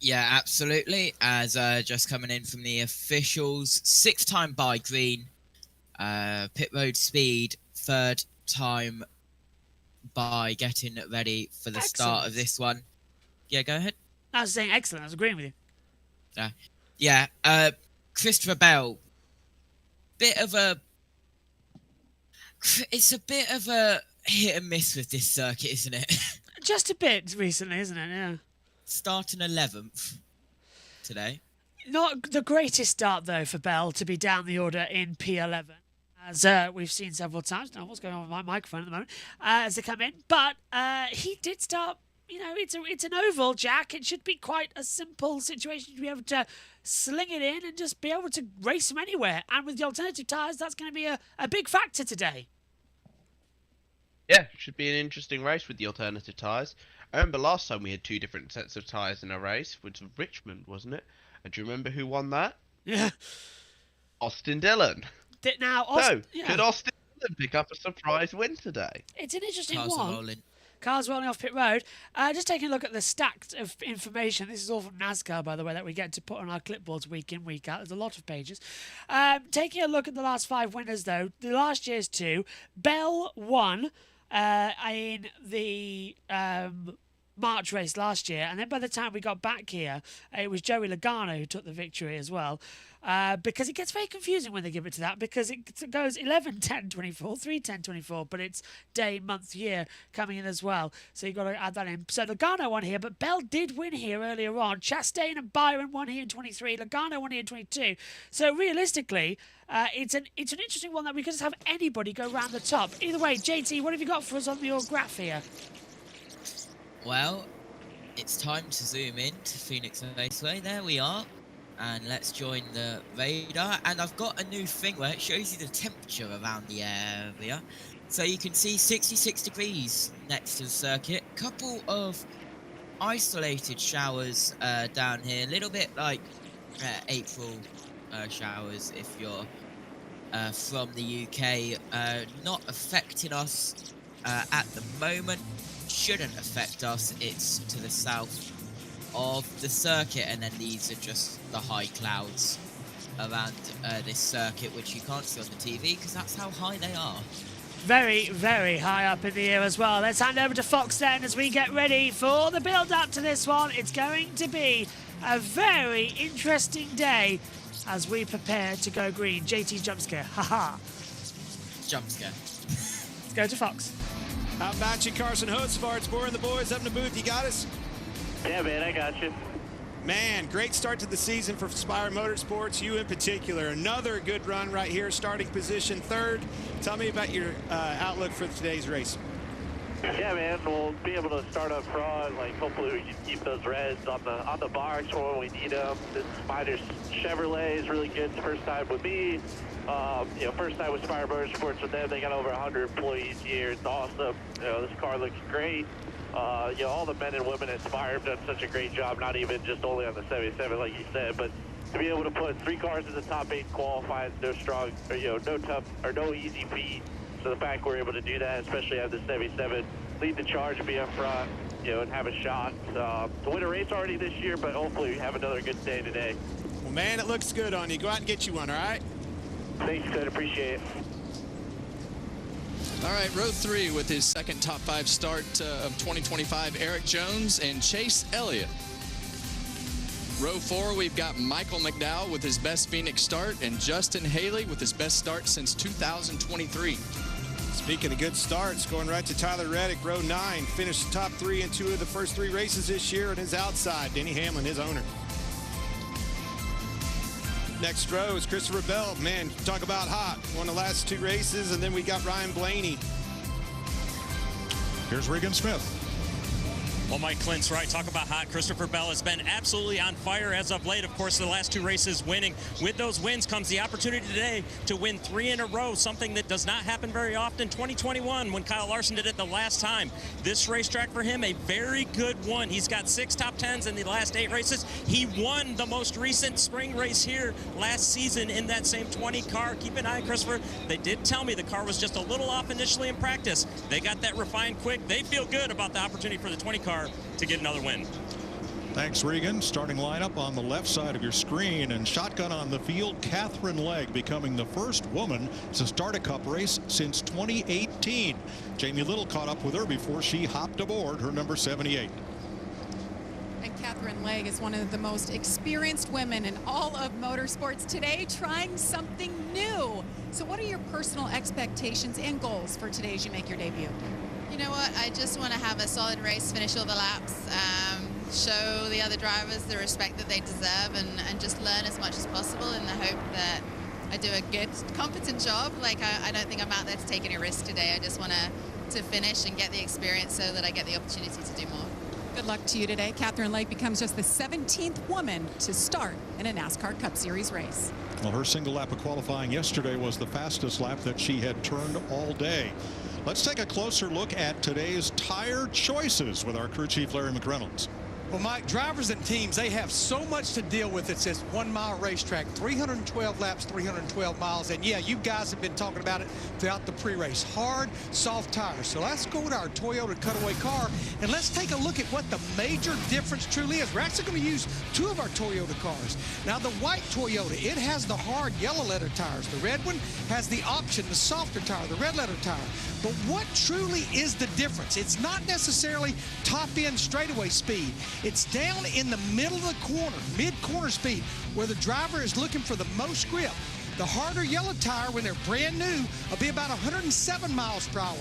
Yeah, absolutely. As just coming in from the officials, 6th time by Green, pit road speed, 3rd time by getting ready for the start of this one. Yeah, go ahead. I was saying excellent. I was agreeing with you. Yeah, Christopher Bell, it's a bit of a hit and miss with this circuit, isn't it? Just a bit recently, isn't it? Yeah. Starting 11th today. Not the greatest start, though, for Bell to be down the order in P11, as we've seen several times. Now, what's going on with my microphone at the moment as they come in? But he did start, you know, it's an oval, Jack. It should be quite a simple situation to be able to sling it in and just be able to race from anywhere. And with the alternative tyres, that's going to be a big factor today. Yeah, should be an interesting race with the alternative tyres. I remember last time we had 2 different sets of tyres in a race, which was Richmond, wasn't it? And do you remember who won that? Yeah. Austin Dillon. Now, could Austin Dillon pick up a surprise win today? It's an interesting one. Cars rolling off pit road. Just taking a look at the stacks of information. This is all from NASCAR, by the way, that we get to put on our clipboards week in, week out. There's a lot of pages. Taking a look at the last 5 winners, though. The last year's 2. Bell won in the March race last year, and then by the time we got back here, it was Joey Logano who took the victory as well, because it gets very confusing when they give it to that, because it goes 11, 10, 24, 3, 10, 24, but it's day, month, year coming in as well, so you've got to add that in. So Logano won here, but Bell did win here earlier on. Chastain and Byron won here in 23, Logano won here in 22, so realistically it's an interesting one that we could just have anybody go round the top. Either way, JT, what have you got for us on your graph here? Well, it's time to zoom in to Phoenix Raceway. There we are. And let's join the radar. And I've got a new thing where it shows you the temperature around the area. So you can see 66 degrees next to the circuit. Couple of isolated showers down here. A little bit like April showers if you're from the UK. Not affecting us at the moment. Shouldn't affect us. It's to the south of the circuit, and then these are just the high clouds around this circuit, which you can't see on the TV because that's how high they are. Very, very high up in the air as well. Let's hand over to Fox then as we get ready for the build-up to this one. It's going to be a very interesting day as we prepare to go green. JT jump scare. Haha. Jump scare. Let's go to Fox. How about you, Carson Hosefarts? Boring the boys up in the booth. You got us? Yeah, man, I got you. Man, great start to the season for Spire Motorsports. You in particular. Another good run right here, starting position 3rd. Tell me about your outlook for today's race. Yeah, man, we'll be able to start up front. Like, hopefully we can keep those reds on the box for when we need them. This Spider's Chevrolet is really good. It's the first time with me. You know, first time with Spire Motorsports with them. They got over 100 employees here. It's awesome. You know, this car looks great. You know, all the men and women at Spire have done such a great job, not even just only on the 77, like you said, but to be able to put 3 cars in the top 8 qualifying, no strong, or, you know, no tough, or no easy feat. So the fact we're able to do that, especially have the 77, lead the charge and be up front, you know, and have a shot to win a race already this year, but hopefully we have another good day today. Well, man, it looks good on you. Go out and get you one, all right? Thanks, good. Appreciate it. All right, row 3 with his second top 5 start of 2025, Eric Jones and Chase Elliott. Row 4, we've got Michael McDowell with his best Phoenix start and Justin Haley with his best start since 2023. Speaking of good starts, going right to Tyler Reddick, row 9, finished top 3 in 2 of the first 3 races this year, and his outside, Denny Hamlin, his owner. Next row is Christopher Bell. Man, talk about hot. Won the last 2 races, and then we got Ryan Blaney. Here's Regan Smith. Well, Mike Clint's right. Talk about hot. Christopher Bell has been absolutely on fire as of late. Of course, the last 2 races winning. With those wins comes the opportunity today to win 3 in a row, something that does not happen very often. 2021, when Kyle Larson did it the last time. This racetrack for him, a very good one. He's got 6 top 10s in the last 8 races. He won the most recent spring race here last season in that same 20 car. Keep an eye, Christopher. They did tell me the car was just a little off initially in practice. They got that refined quick. They feel good about the opportunity for the 20 car to get another win. Thanks, Regan. Starting lineup on the left side of your screen, and shotgun on the field, Katherine Legge becoming the first woman to start a Cup race since 2018. Jamie Little caught up with her before she hopped aboard her number 78. And Katherine Legge is one of the most experienced women in all of motorsports today, trying something new. So what are your personal expectations and goals for today as you make your debut? You know what, I just want to have a solid race, finish all the laps, show the other drivers the respect that they deserve, and just learn as much as possible in the hope that I do a good, competent job. Like, I don't think I'm out there to take any risk today. I just want to finish and get the experience so that I get the opportunity to do more. Good luck to you today. Katherine Legge becomes just the 17th woman to start in a NASCAR Cup Series race. Well, her single lap of qualifying yesterday was the fastest lap that she had turned all day. Let's take a closer look at today's tire choices with our crew chief, Larry McReynolds. Well, Mike, drivers and teams, they have so much to deal with. It's this 1 mile racetrack, 312 laps, 312 miles. And yeah, you guys have been talking about it throughout the pre-race. Hard, soft tires. So let's go to our Toyota cutaway car and let's take a look at what the major difference truly is. We're actually going to use 2 of our Toyota cars. Now, the white Toyota, it has the hard yellow letter tires. The red one has the option, the softer tire, the red letter tire. But what truly is the difference? It's not necessarily top-end straightaway speed. It's down in the middle of the corner, mid-corner speed, where the driver is looking for the most grip. The harder yellow tire, when they're brand new, will be about 107 miles per hour.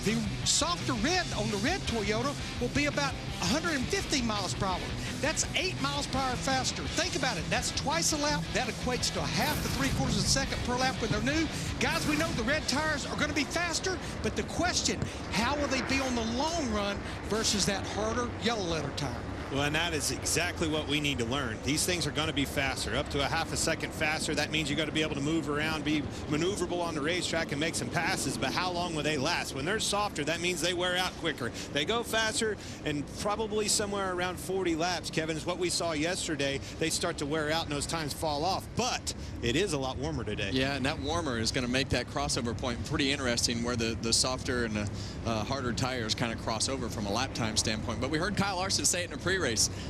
The softer red on the red Toyota will be about 150 miles per hour. That's 8 miles per hour faster. Think about it. That's twice a lap. That equates to a half to 3/4 of a second per lap when they're new. Guys, we know the red tires are going to be faster, but the question, how will they be on the long run versus that harder yellow letter tire? Well, and that is exactly what we need to learn. These things are going to be faster, up to a half a second faster. That means you got to be able to move around, be maneuverable on the racetrack and make some passes, but how long will they last? When they're softer, that means they wear out quicker. They go faster, and probably somewhere around 40 laps, Kevin, is what we saw yesterday. They start to wear out and those times fall off, but it is a lot warmer today. Yeah, and that warmer is going to make that crossover point pretty interesting, where the softer and the harder tires kind of cross over from a lap time standpoint. But we heard Kyle Larson say it in a pre-race.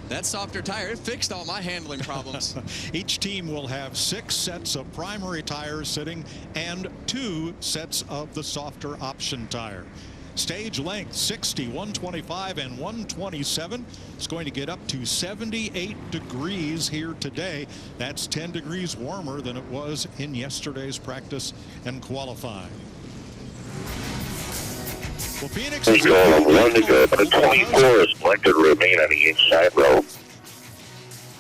That softer tire, it fixed all my handling problems. Each team will have 6 sets of primary tires sitting and 2 sets of the softer option tire. Stage length 60, 125, and 127. It's going to get up to 78 degrees here today. That's 10 degrees warmer than it was in yesterday's practice and qualifying. Well, Phoenix is 1 to go, but 24 is collected remain on the inside row.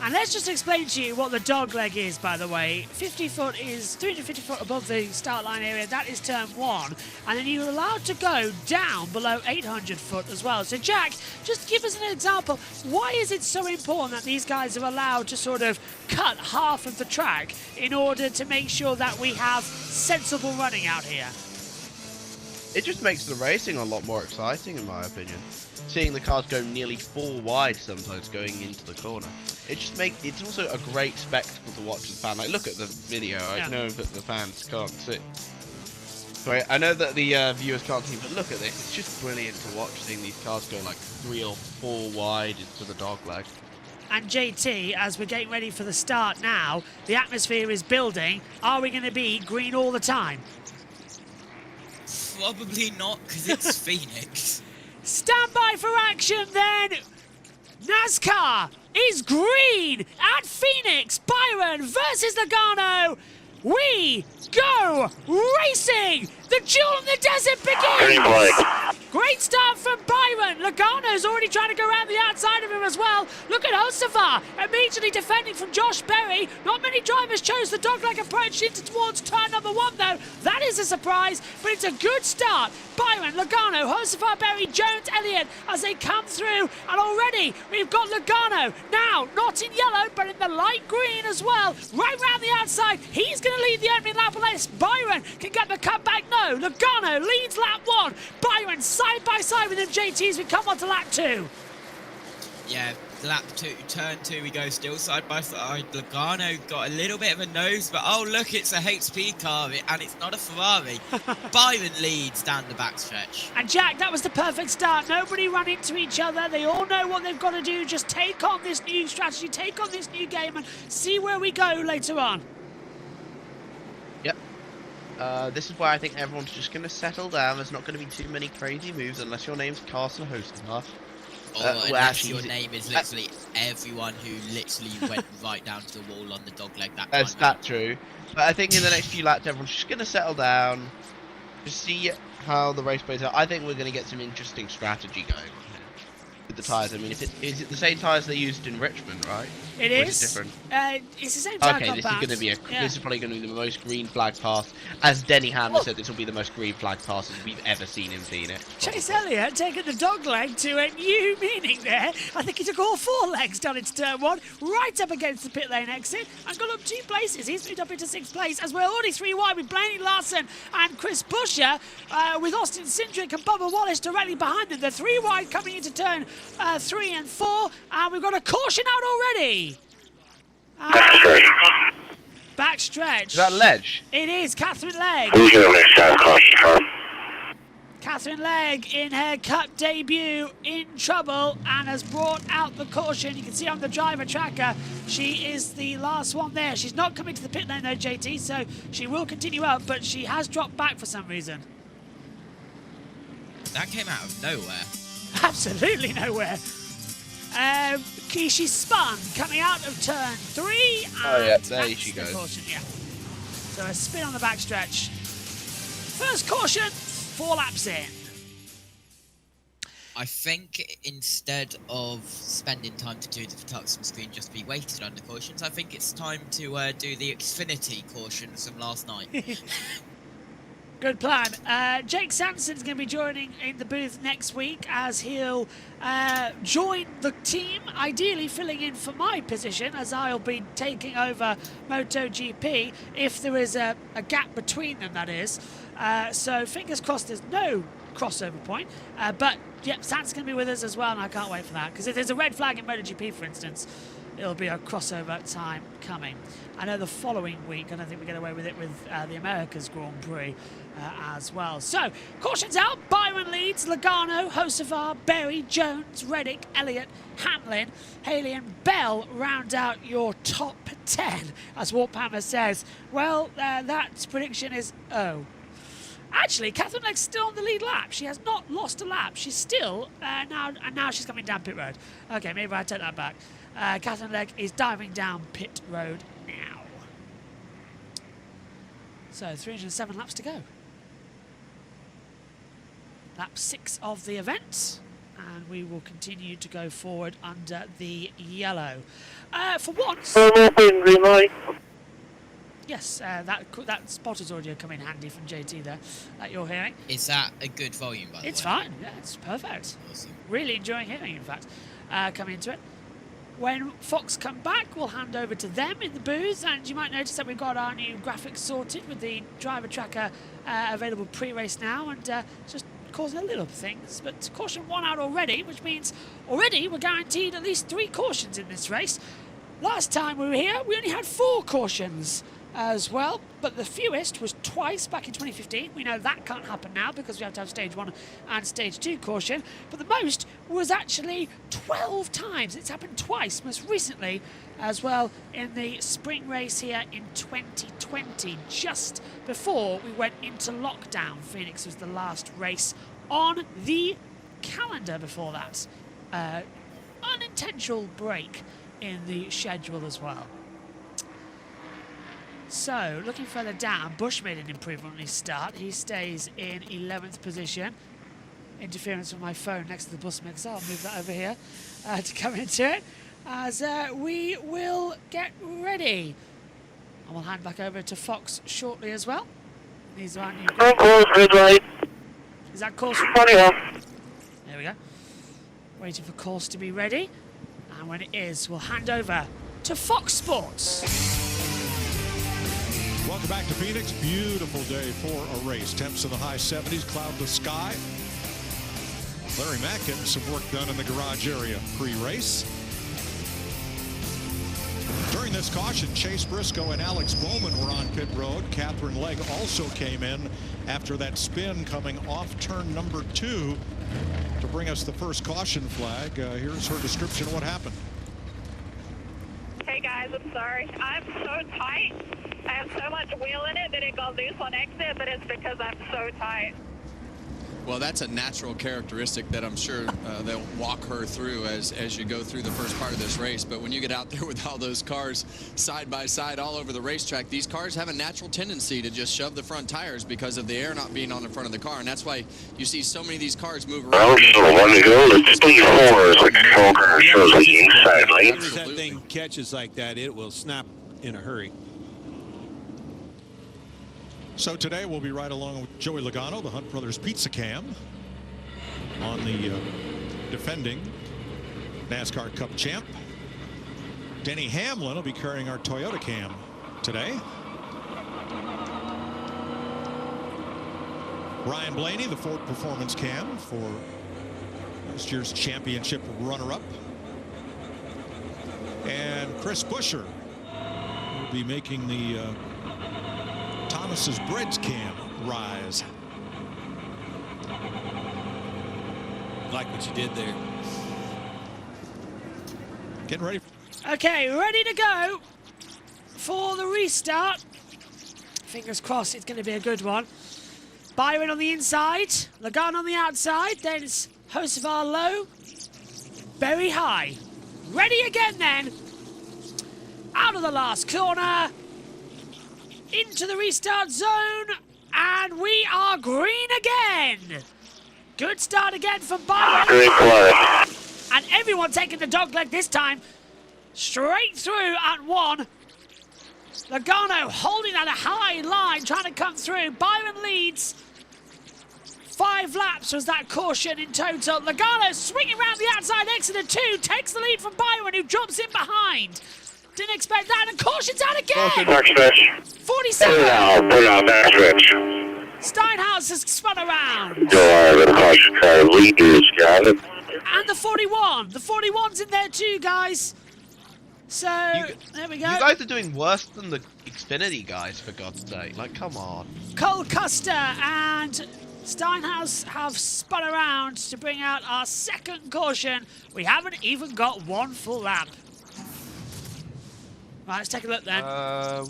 And let's just explain to you what the dog leg is, by the way. 50 foot is 350 foot above the start line area. That is turn 1. And then you're allowed to go down below 800 foot as well. So, Jack, just give us an example. Why is it so important that these guys are allowed to sort of cut half of the track in order to make sure that we have sensible running out here? It just makes the racing a lot more exciting, in my opinion. Seeing the cars go nearly 4 wide sometimes going into the corner. It's also a great spectacle to watch as a fan. Like, look at the video. I know that the fans can't see. Sorry, I know that the viewers can't see, but look at this. It's just brilliant to watch, seeing these cars go like 3 or 4 wide into the dog leg. And JT, as we're getting ready for the start now, the atmosphere is building. Are we going to be green all the time? Probably not, because it's Phoenix. Stand by for action then! NASCAR is green at Phoenix. Byron versus Logano. We go racing! The duel in the desert begins! Great start from Byron. Logano's already trying to go around the outside of him as well. Look at Hocevar immediately defending from Josh Berry. Not many drivers chose the dogleg approach towards turn number 1 though. That is a surprise, but it's a good start. Byron, Logano, Hocevar, Berry, Jones, Elliott as they come through. And already we've got Logano now, not in yellow, but in the light green as well. Right round the outside. He's going to lead the opening lap unless Byron can get the comeback. No, Logano leads lap 1. Byron side by side with him, JT, as we come on to lap 2. Yeah, lap 2, turn 2, we go still side by side. Logano got a little bit of a nose, but oh look, it's a HP car and it's not a Ferrari. Byron leads down the backstretch. And Jack, that was the perfect start. Nobody ran into each other. They all know what they've got to do. Just take on this new strategy, take on this new game, and see where we go later on. Yep. This is why I think everyone's just going to settle down. There's not going to be too many crazy moves unless your name's Carson Hocevar. Unless your name is literally everyone who literally went right down to the wall on the dog leg that time. That's not true. But I think in the next few laps, everyone's just going to settle down, just see how the race plays out. I think we're going to get some interesting strategy going on here with the tyres. I mean, is it the same tyres they used in Richmond, right? It Or is. is it different? It's the same type Okay, this is compound. going to be Yeah. this is probably going to be the most green flag pass. As Denny Hammer said, this will be the most green flag passes we've ever seen in Phoenix. Chase Elliott taking the dog leg to a new meaning there. I think he took all 4 legs down into turn 1, right up against the pit lane exit, and got up 2 places. He's moved up into 6th place as we're already 3 wide with Blaney Larson and Chris Buescher, with Austin Cindric and Bubba Wallace directly behind them. They're 3 wide coming into turn 3 and 4, and we've got a caution out already. Backstretch. Is that Legge? It is Katherine Legge. Who's going to make that caution? Katherine Legge in her Cup debut in trouble and has brought out the caution. You can see on the driver tracker, she is the last one there. She's not coming to the pit lane though, JT, so she will continue up, but she has dropped back for some reason. That came out of nowhere. Absolutely nowhere. She spun coming out of turn 3. Oh yeah, there that's she the goes. Caution, yeah. So a spin on the backstretch. First caution, 4 laps in. I think instead of spending time to do the protection screen just to be weighted under cautions, I think it's time to do the Xfinity cautions from last night. Good plan. Jake Sampson's going to be joining in the booth next week as he'll join the team, ideally filling in for my position as I'll be taking over MotoGP if there is a gap between them, that is. So fingers crossed there's no crossover point. But, yep, Sam's going to be with us as well, and I can't wait for that. Because if there's a red flag in MotoGP, for instance, it'll be a crossover time coming. I know the following week, I don't think we get away with it with the America's Grand Prix as well. So, cautions out. Byron leads. Logano, Hocevar, Berry, Jones, Reddick, Elliott, Hamlin, Haley and Bell round out your top 10, as Warphammer says. Well, that prediction is O. Actually, Katherine Legge's still on the lead lap. She has not lost a lap. She's still, now she's coming down pit road. Okay, maybe I take that back. Katherine Legge is diving down pit road now. So 307 laps to go. Lap 6 of the event, and we will continue to go forward under the yellow. For once, yes, that spotter's audio come in handy from JT there that you're hearing. Is that a good volume, by the way? It's fine. Yeah, it's perfect. Awesome. Really enjoying hearing, in fact, coming into it. When Fox come back, we'll hand over to them in the booth, and you might notice that we've got our new graphics sorted with the driver tracker available pre-race now, and just causing a little things. But caution 1 out already, which means already we're guaranteed at least 3 cautions in this race. Last time we were here, we only had 4 cautions as well, but the fewest was twice back in 2015. We know that can't happen now because we have to have stage 1 and stage 2 caution, but the most was actually 12 times. It's happened twice, most recently as well in the spring race here in 2020, just before we went into lockdown. Phoenix was the last race on the calendar before that. Unintentional break in the schedule as well. So, looking further down, Busch made an improvement on his start. He stays in 11th position. Interference with my phone next to the bus mixer. I'll move that over here to come into it as we will get ready. And we'll hand back over to Fox shortly as well. These are our new... Is that course? There we go. Waiting for course to be ready. And when it is, we'll hand over to Fox Sports. Welcome back to Phoenix. Beautiful day for a race. Temps in the high 70s, cloudless sky. Larry Mack getting some work done in the garage area pre-race. During this caution, Chase Briscoe and Alex Bowman were on pit road. Katherine Legge also came in after that spin coming off turn number 2 to bring us the first caution flag. Here's her description of what happened. Hey guys, I'm sorry. I'm so tight. I have so much wheel in it that it got loose on exit, but it's because I'm so tight. Well, that's a natural characteristic that I'm sure they'll walk her through as you go through the first part of this race. But when you get out there with all those cars side by side all over the racetrack, these cars have a natural tendency to just shove the front tires because of the air not being on the front of the car. And that's why you see so many of these cars move around. Well, just a 1 to go. The T4 is the controller shows the inside lane. As that thing catches like that, it will snap in a hurry. So today we'll be right along with Joey Logano, the Hunt Brothers Pizza Cam, on the defending NASCAR Cup champ. Denny Hamlin will be carrying our Toyota Cam today. Ryan Blaney, the Ford Performance Cam for last year's championship runner-up. And Chris Buescher will be making the Thomas's Breads Cam rise. Like what you did there. Getting ready. Okay, ready to go for the restart. Fingers crossed it's going to be a good one. Byron on the inside, Logano on the outside, then it's Hocevar low, very high. Ready again then. Out of the last corner. Into the restart zone, and we are green again. Good start again for Byron. And everyone taking the dogleg this time. Straight through at 1. Logano holding at a high line, trying to come through. Byron leads. 5 laps was that caution in total. Logano swinging around the outside exit of 2, takes the lead from Byron, who drops in behind. Didn't expect that, and caution's out again! 47! Put out backstretch. Steinhaus has spun around. The caution car leaders got it. And the 41. The 41's in there too, guys. So, there we go. You guys are doing worse than the Xfinity guys, for God's sake. Like, come on. Cole Custer and Steinhaus have spun around to bring out our second caution. We haven't even got 1 full lap. Right, let's take a look then.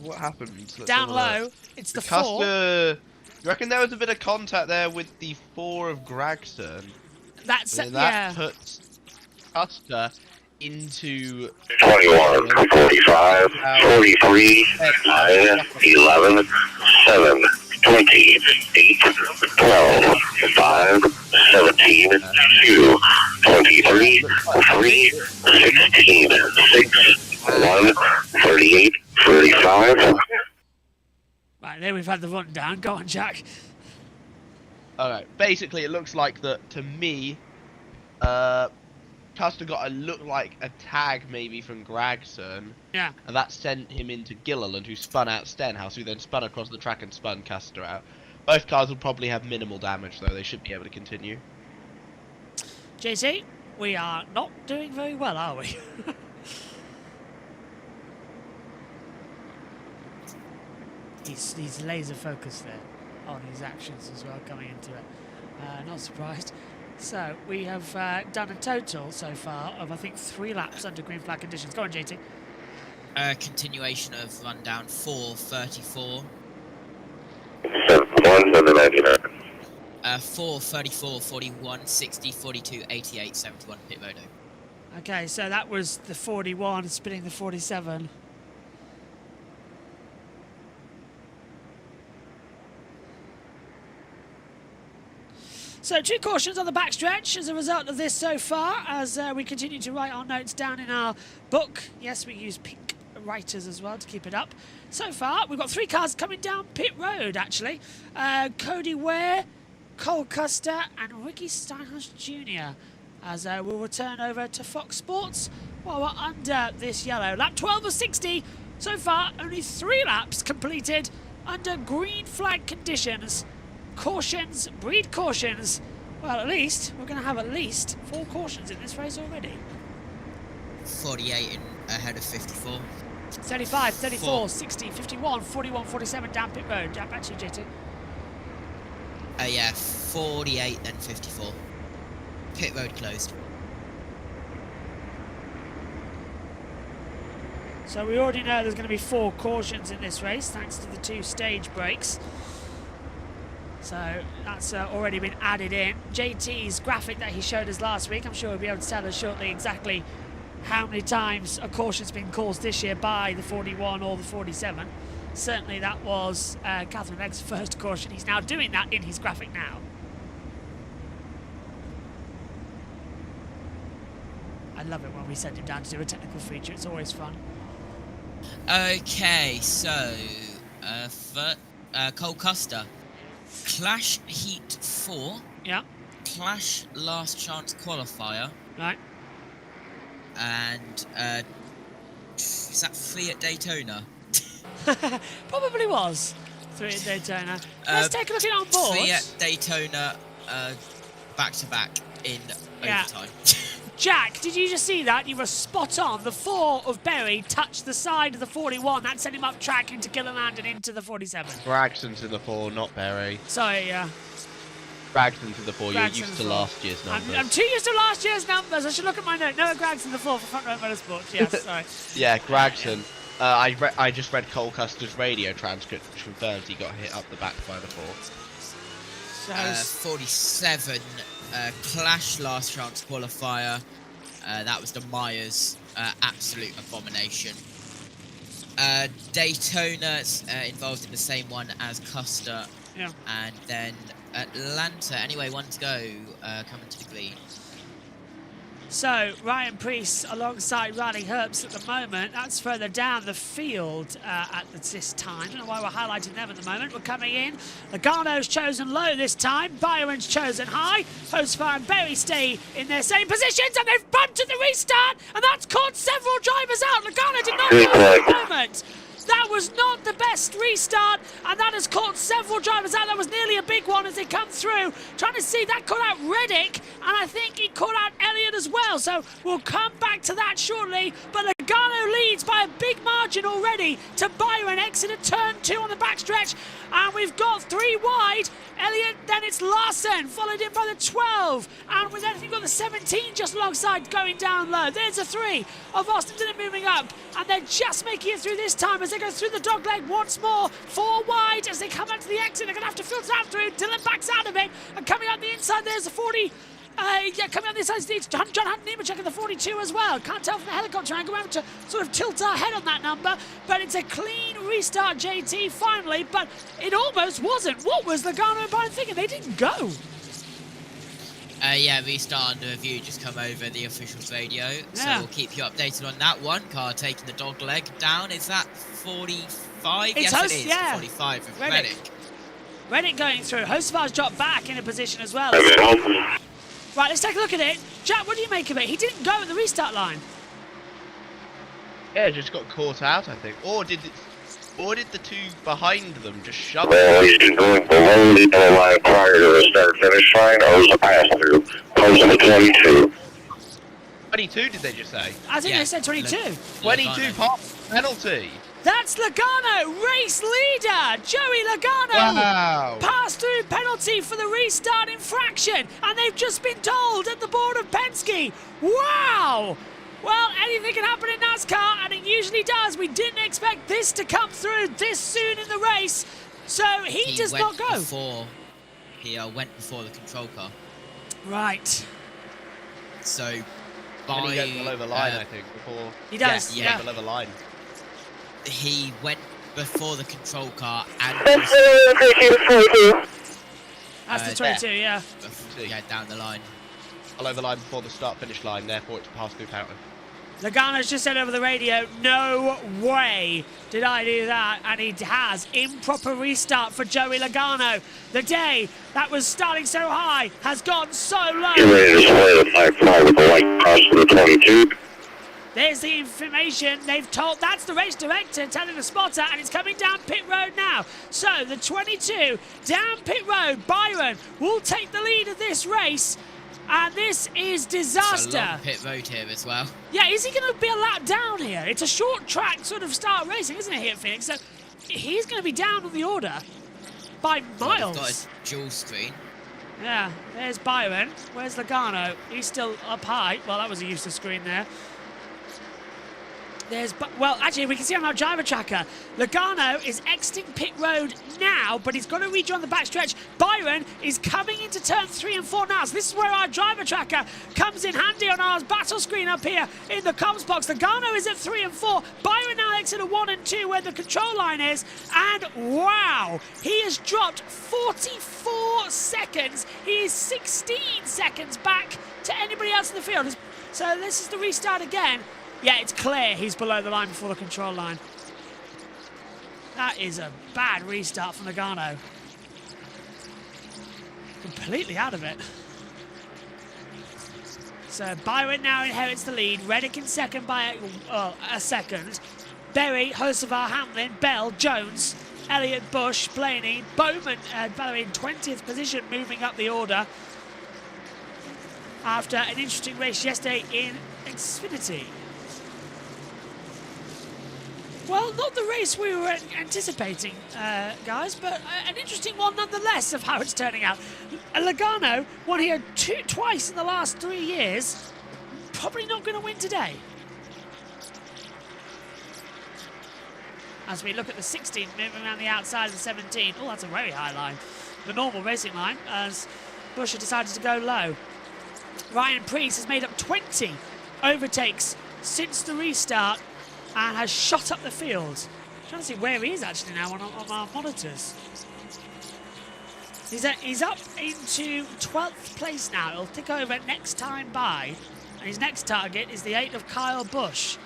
What happened? Down low, it's the 4. Custer, you reckon there was a bit of contact there with the 4 of Gragson? That's that puts Custer into 21, 45, 43, 9, 11, 7, 20, 8, 12, 5, 17, 2, 23, 3, 16, 6, 1, 38, 35. Right, there we've had the run down. Go on, Jack. Alright, basically it looks like that to me, Custer got look like a tag maybe from Gragson. Yeah. And that sent him into Gilliland, who spun out Stenhouse, who then spun across the track and spun Custer out. Both cars will probably have minimal damage, though. They should be able to continue. JC, we are not doing very well, are we? He's laser focused there on his actions as well coming into it. Not surprised. So we have done a total so far of I think 3 laps under green flag conditions. Go on, JT. Continuation of rundown 4, 34. 1 to the 99. 4, 34, 41, 60, 42, 88, 71 pit road. Okay, so that was the 41 spinning the 47. So 2 cautions on the backstretch as a result of this so far, as we continue to write our notes down in our book. Yes, we use pink writers as well to keep it up. So far, we've got 3 cars coming down pit road, actually. Cody Ware, Cole Custer, and Ricky Steinhaus Jr. As we'll return over to Fox Sports while we're under this yellow. Lap 12 of 60. So far, only 3 laps completed under green flag conditions. Cautions, breed cautions. Well, at least, we're going to have at least 4 cautions in this race already. 48 ahead of 54. 35, 34, 60, 51, 41, 47 down pit road. Back to you, JT. Yeah, 48 then 54. Pit road closed. So we already know there's going to be 4 cautions in this race, thanks to the 2 stage breaks. So that's already been added in. JT's graphic that he showed us last week, I'm sure he'll be able to tell us shortly exactly how many times a caution's been caused this year by the 41 or the 47. Certainly that was Katherine Legge's first caution. He's now doing that in his graphic now. I love it when we send him down to do a technical feature. It's always fun. Okay, so Cole Custer, Clash Heat 4. Yeah. Clash Last Chance Qualifier. Right. And is that 3 at Daytona? Probably was 3 at Daytona. Let's take a look at it on board. 3 at Daytona, back to back in overtime. Jack, did you just see that? You were spot on. The 4 of Berry touched the side of the 41. That sent him up track into Gilliland and into the 47. Bragston to the 4, not Berry. Sorry, yeah. Bragston to the 4. You're Bragston used to to last year's numbers. I'm too used to last year's numbers. I should look at my note. Noah Gragson the 4 for Front Row Motorsports. Yes, sorry. Yeah, Gragson. I just read Cole Custer's radio transcript, which confirms he got hit up the back by the 4. 47, Clash Last Chance Qualifier. That was the Myers, absolute abomination. Daytona's involved in the same one as Custer. Yeah. And then Atlanta, anyway, 1 to go, coming to the green. So, Ryan Preece alongside Riley Herbst at the moment. That's further down the field at this time. I don't know why we're highlighting them at the moment. We're coming in. Logano's chosen low this time. Byron's chosen high. Hostfire and Berry stay in their same positions, and they've bunted the restart, and that's caught several drivers out. Logano did not go at the moment. That was not the best restart, and that has caught several drivers out. That was nearly a big one as they come through. Trying to see, that caught out Reddick, and I think he caught out Elliott as well. So we'll come back to that shortly. But Logano leads by a big margin already to Byron. Exit at turn 2 on the backstretch, and we've got 3 wide. Elliott, then it's Larson, followed in by the 12, and with anything got the 17 just alongside going down low. There's a 3 of Austin Dillon moving up, and they're just making it through this time as they go through the dog leg once more. 4 wide as they come out to the exit. They're going to have to filter out through. Dillon backs out of it, and coming out the inside there's the 40. Coming out the inside, it's John Hunt Nemechek in the 42 as well. Can't tell from the helicopter angle. We're having to sort of tilt our head on that number, but it's a clean restart, JT, finally, but it almost wasn't. What was Logano and Byron thinking? They didn't go. Yeah, restart under review just come over the officials radio, so we'll keep you updated on that one. Car taking the dog leg down. Is that 45? It's yes, it is. Yeah. 45 of Reddick. Reddick going through. Hostvar's dropped back in a position as well. Right, let's take a look at it. Jack, what do you make of it? He didn't go at the restart line. Yeah, just got caught out, I think. Or did the 2 behind them just shove Well, he's going below the yellow line prior to the start-finish line, or was a pass-through? Close to the 22. 22, did they just say? I think they said 22. 22 penalty. That's Logano, race leader, Joey Logano. Wow. Pass-through penalty for the restart infraction, and they've just been told at the board of Penske. Wow. Well, anything can happen in NASCAR, and it usually does. We didn't expect this to come through this soon in the race, so he does not go. He went before the control car. Right. So, He goes below the line, I think, before. He does, yeah. Below the line. He went before the control car and... That's the 22, yeah. Yeah, down the line. Below the line before the start-finish line, therefore it's a pass-through penalty. Logano's just said over the radio, no way did I do that. And he has. Improper restart for Joey Logano. The day that was starting so high has gone so low. You're ready to sway the 5-5 with the light cross to the 22. There's the information they've told. That's the race director telling the spotter, and it's coming down pit road now. So the 22 down pit road. Byron will take the lead of this race, and this is disaster. It's a long pit road here as well. Yeah, is he going to be a lap down here? It's a short track sort of start racing, isn't it, here at Phoenix? So he's going to be down on the order by miles. He's got a dual screen. Yeah, there's Byron. Where's Logano? He's still up high. Well, that was a useless screen there. Well, actually, we can see on our driver tracker, Logano is exiting pit road now, but he's got to rejoin the backstretch. Byron is coming into turn 3 and 4 now. So this is where our driver tracker comes in handy on our battle screen up here in the comms box. Logano is at 3 and 4. Byron now exiting at 1 and 2 where the control line is. And wow, he has dropped 44 seconds. He is 16 seconds back to anybody else in the field. So this is the restart again. Yeah, it's clear he's below the line before the control line. That is a bad restart from Logano. Completely out of it. So Byron now inherits the lead. Reddick in second by a second. Berry, Hocevar, Hamlin, Bell, Jones, Elliott, Busch, Blaney, Bowman, by the way, in 20th position, moving up the order. After an interesting race yesterday in Xfinity. Well, not the race we were anticipating, guys, but an interesting one nonetheless of how it's turning out. Logano won here twice in the last 3 years. Probably not going to win today. As we look at the 16 moving around the outside of the 17. Oh, that's a very high line. The normal racing line, as Busch decided to go low. Ryan Preece has made up 20 overtakes since the restart and has shot up the field. I'm trying to see where he is actually now on our monitors. He's up into 12th place now. He'll tick over next time by. And his next target is the 8 of Kyle Busch.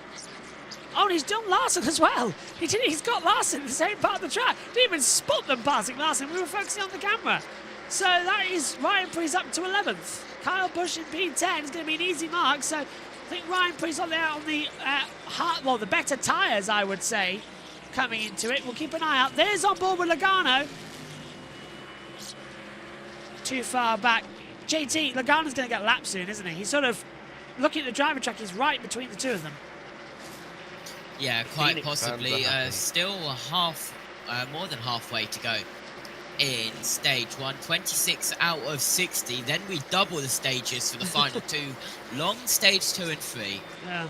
Oh, and he's done Larson as well. He's got Larson in the same part of the track. Didn't even spot them passing Larson. We were focusing on the camera. So that is Ryan Preece up to 11th. Kyle Busch in P10 is going to be an easy mark. So I think Ryan Preece on there on the the better tyres, I would say, coming into it. We'll keep an eye out. There's on board with Logano. Too far back. JT, Logano's going to get lapped soon, isn't he? He's sort of looking at the driver track. He's right between the two of them. Yeah, quite possibly. Still more than halfway to go in stage 1. 26 out of 60. Then we double the stages for the final 2. Long stage 2 and 3. Yeah.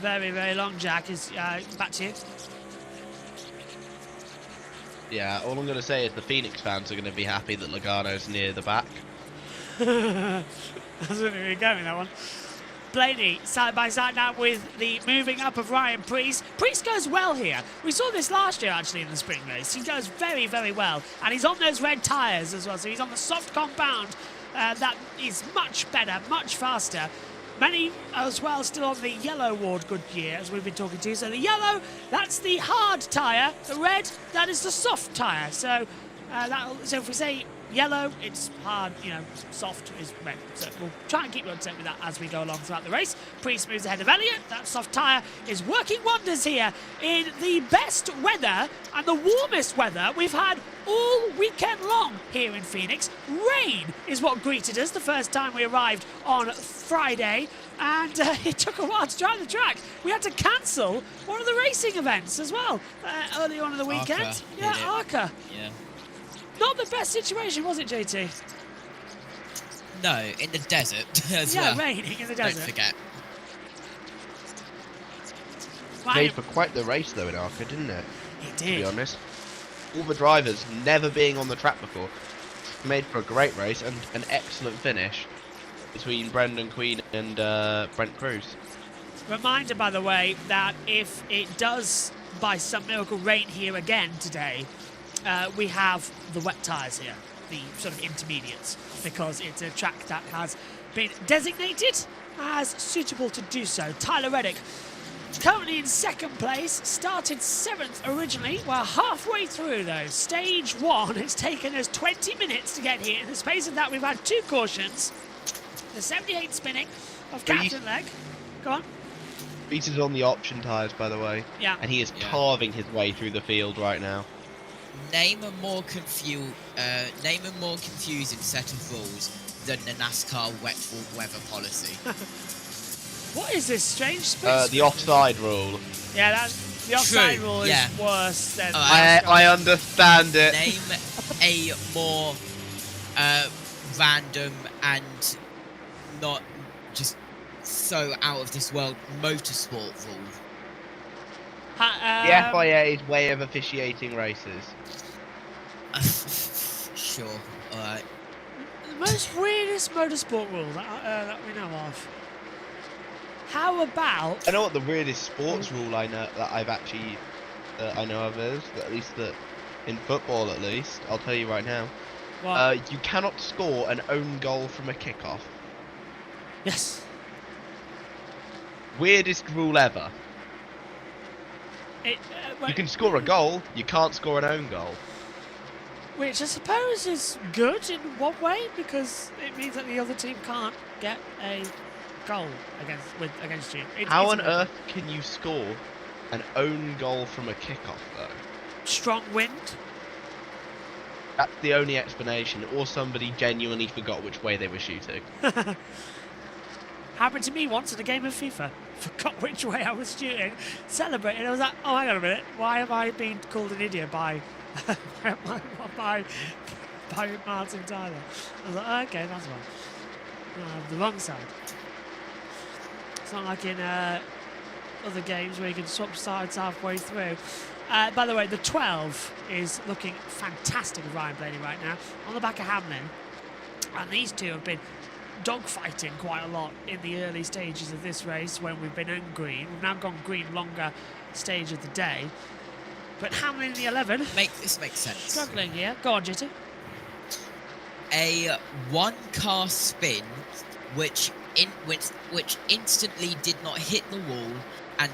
Very, very long, Jack. Is back to you. Yeah, all I'm going to say is the Phoenix fans are going to be happy that Logano's near the back. That's where we're going, that one. Blaney side by side now with the moving up of Ryan Preece. Preece goes well here. We saw this last year actually in the spring race. He goes very, very well. And he's on those red tyres as well. So he's on the soft compound. That is much better, much faster. Many as well still on the yellow Ward Goodyear as we've been talking to. So the yellow, that's the hard tyre. The red, that is the soft tyre. So so if we say yellow, it's hard, soft is red. So we'll try and keep you on set with that as we go along throughout the race. Preece moves ahead of Elliott. That soft tyre is working wonders here in the best weather and the warmest weather we've had all weekend long here in Phoenix. Rain is what greeted us the first time we arrived on Friday, and it took a while to dry the track. We had to cancel one of the racing events as well early on in the weekend. Arca. Yeah. Not the best situation, was it, JT? No, in the desert as well. Yeah, raining in the desert. Don't forget. Made for quite the race though in Arca, didn't it? It did. To be honest. All the drivers never being on the track before. Made for a great race and an excellent finish between Brendan Queen and Brent Cruz. Reminder, by the way, that if it does, by some miracle, rain here again today, we have the wet tyres here, the sort of intermediates, because it's a track that has been designated as suitable to do so. Tyler Reddick, currently in second place, started 7th originally. We're halfway through though. Stage 1, it's taken us 20 minutes to get here. In the space of that, we've had 2 cautions. The 78 spinning of Katherine Legge. Go on. Beat is on the option tyres, by the way. Yeah. And he is carving his way through the field right now. Name a more confusing set of rules than the NASCAR wet weather policy. What is this strange space? The offside rule. Yeah, the offside rule is worse than I understand it. Name a more random and not just so out of this world motorsport rule. The FIA's way of officiating races. Sure. All right. The most weirdest motorsport rule that we know of. How about? I know what the weirdest sports rule I know that I've actually I know of is, at least that in football at least. I'll tell you right now. What? You cannot score an own goal from a kickoff. Yes. Weirdest rule ever. You can score a goal, you can't score an own goal. Which I suppose is good in one way, because it means that the other team can't get a goal against you. How on earth can you score an own goal from a kickoff, though? Strong wind. That's the only explanation, or somebody genuinely forgot which way they were shooting. Happened to me once in a game of FIFA. Forgot which way I was shooting. Celebrated. I was like, oh, hang on a minute. Why am I being called an idiot by Martin Tyler? I was like, oh, okay, that's one. No, the wrong side. It's not like in other games where you can swap sides halfway through. By the way, the 12 is looking fantastic with Ryan Blaney right now on the back of Hamlin. And these two have been dogfighting quite a lot in the early stages of this race when we've been on green. We've now gone green longer stage of the day. But Hamlin in the 11. This makes sense. Struggling here. Go on, Jitty. A one-car spin which instantly did not hit the wall and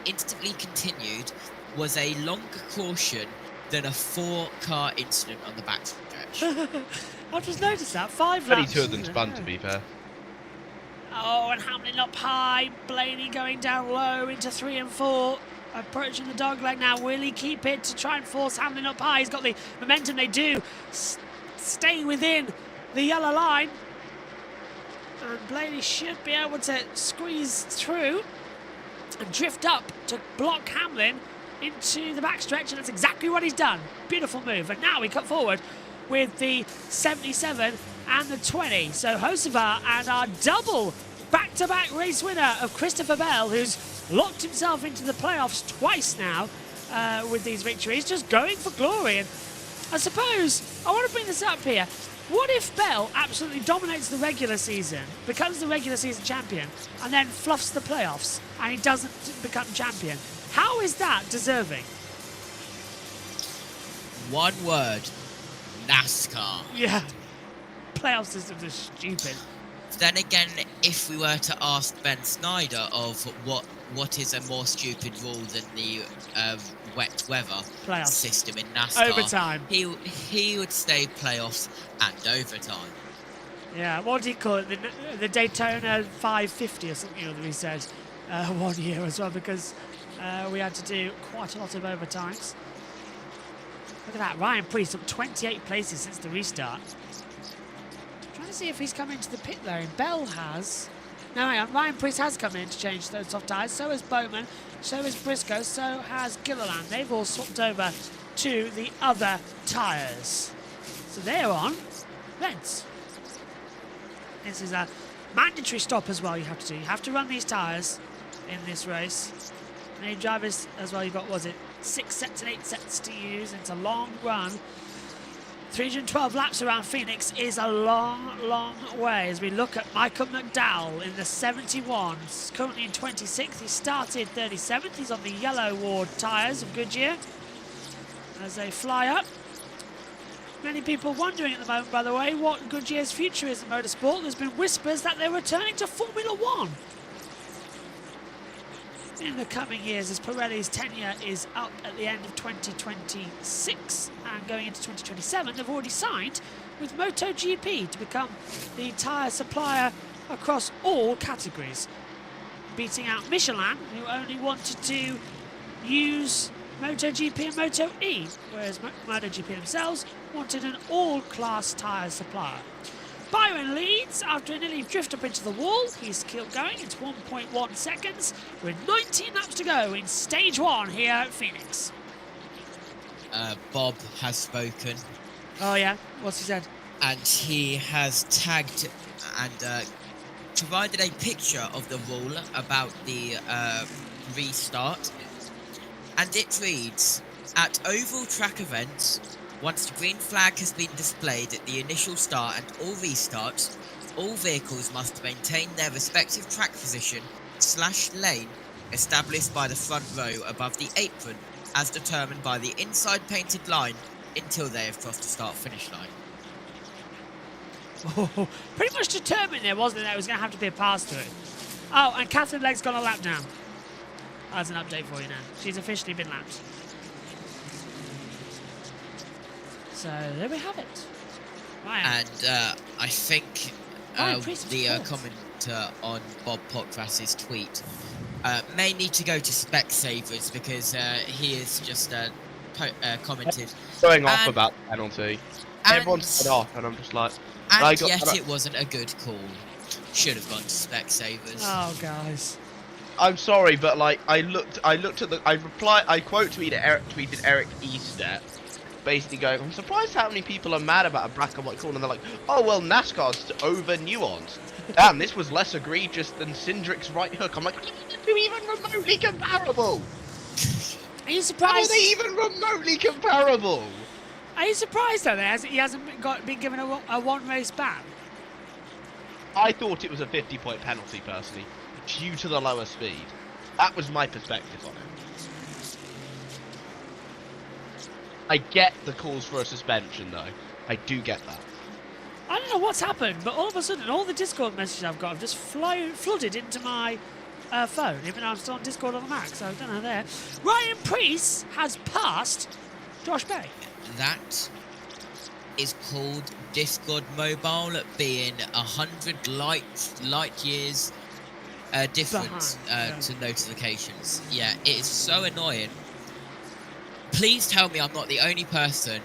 instantly continued was a longer caution than a 4-car incident on the backstretch. I've just noticed that. 5 laps. Only 2 of them spun, to be fair. Oh, and Hamlin up high. Blaney going down low into 3 and 4. Approaching the dog leg now. Will he keep it to try and force Hamlin up high? He's got the momentum. They do. Staying within the yellow line. And Blaney should be able to squeeze through and drift up to block Hamlin into the backstretch, and that's exactly what he's done. Beautiful move. And now we cut forward with the 77 and the 20. So Hocevar and our double back-to-back race winner of Christopher Bell, who's locked himself into the playoffs twice now with these victories, just going for glory. And I suppose I want to bring this up here. What if Bell absolutely dominates the regular season, becomes the regular season champion, and then fluffs the playoffs and he doesn't become champion? How is that deserving? One word. NASCAR. Yeah. Playoff systems are stupid. Then again, if we were to ask Ben Snyder of what is a more stupid rule than the wet weather playoff system in NASCAR, overtime, he would say playoffs and overtime. Yeah, what do you call it? The Daytona 550 or something that we said 1 year as well, because we had to do quite a lot of overtimes. Look at that, Ryan Priest up 28 places since the restart. Trying to see if he's come into the pit lane. Bell has. No, hang on. Ryan Priest has come in to change those soft tyres. So has Bowman. So has Briscoe. So has Gilliland. They've all swapped over to the other tyres. So they're on reds. This is a mandatory stop as well you have to do. You have to run these tyres in this race. Many drivers as well. You've got, was it 6 sets and 8 sets to use? It's a long run. 312 laps around Phoenix is a long, long way as we look at Michael McDowell in the 71. He's currently in 26th. He started 37th. He's on the yellow Ward tyres of Goodyear as they fly up. Many people wondering at the moment, by the way, what Goodyear's future is in motorsport. There's been whispers that they're returning to Formula One in the coming years, as Pirelli's tenure is up at the end of 2026 and going into 2027. They've already signed with MotoGP to become the tyre supplier across all categories, beating out Michelin, who only wanted to use MotoGP and Moto E, whereas MotoGP themselves wanted an all-class tyre supplier. Byron leads after a nearly drift up into the wall. He's still going. It's 1.1 seconds with 19 laps to go in stage 1 here at Phoenix. Bob has spoken. Oh, yeah? What's he said? And he has tagged and provided a picture of the rule about the restart. And it reads, at oval track events, once the green flag has been displayed at the initial start and all restarts, all vehicles must maintain their respective track position / lane established by the front row above the apron as determined by the inside painted line until they have crossed the start-finish line. Oh, pretty much determined there, wasn't it? That it was going to have to be a pass-through. Oh, and Katherine Legge's gone a lap now. That's an update for you now. She's officially been lapped. So, there we have it. Ryan. And I think the commenter on Bob Potgrass's tweet may need to go to Specsavers because he has just commented. Going off about the penalty. Everyone's set off, and I'm just like... And yet it wasn't a good call. Should have gone to Specsavers. Oh, guys. I'm sorry, but like I looked at the I quote tweeted Eric Easter, basically going, I'm surprised how many people are mad about a black and white call, and they're like, oh well, NASCAR's over nuanced. Damn, this was less egregious than Cindric's right hook. I'm like, are you even remotely comparable? Are you surprised? Are they even remotely comparable? Are you surprised though that he hasn't been given a one-race ban? I thought it was a 50-point penalty personally, due to the lower speed. That was my perspective on it. I get the calls for a suspension though. I do get that. I don't know what's happened, but all of a sudden all the Discord messages I've got have just flooded into my phone, even though I'm still on Discord on the Mac, so I don't know there. Ryan Preece has passed Josh Berry. That is called Discord Mobile being 100 light years difference to notifications. Yeah, it is so annoying. Please tell me I'm not the only person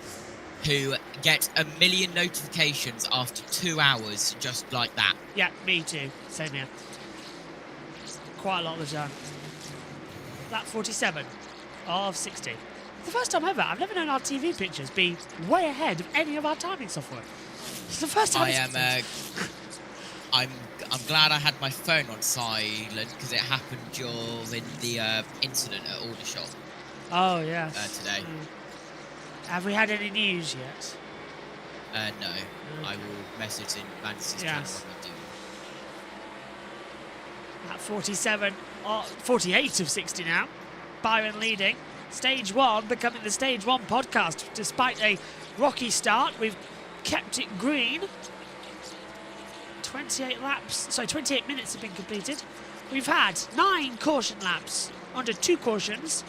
who gets a million notifications after 2 hours just like that. Yeah, me too. Same here. Quite a lot of the time. Lap 47 of 60. The first time ever. I've never known our TV pictures be way ahead of any of our timing software. It's the first time. I'm glad I had my phone on silent because it happened during the incident at Aldershot. Oh yeah. Today. Have we had any news yet? No. I will message in Manchester's channel when we do. At 47, 48 of 60 now. Byron leading. Stage 1 becoming the Stage 1 podcast. Despite a rocky start, we've kept it green. 28 minutes have been completed. We've had 9 caution laps under 2 cautions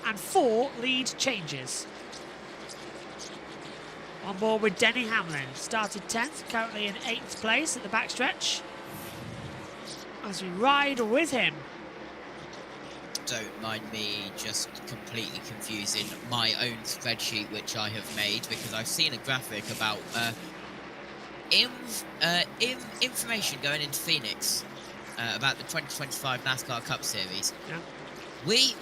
and 4 lead changes. On board with Denny Hamlin. Started 10th, currently in 8th place at the backstretch. As we ride with him. Don't mind me just completely confusing my own spreadsheet which I have made because I've seen a graphic about information going into Phoenix about the 2025 NASCAR Cup Series. Yeah.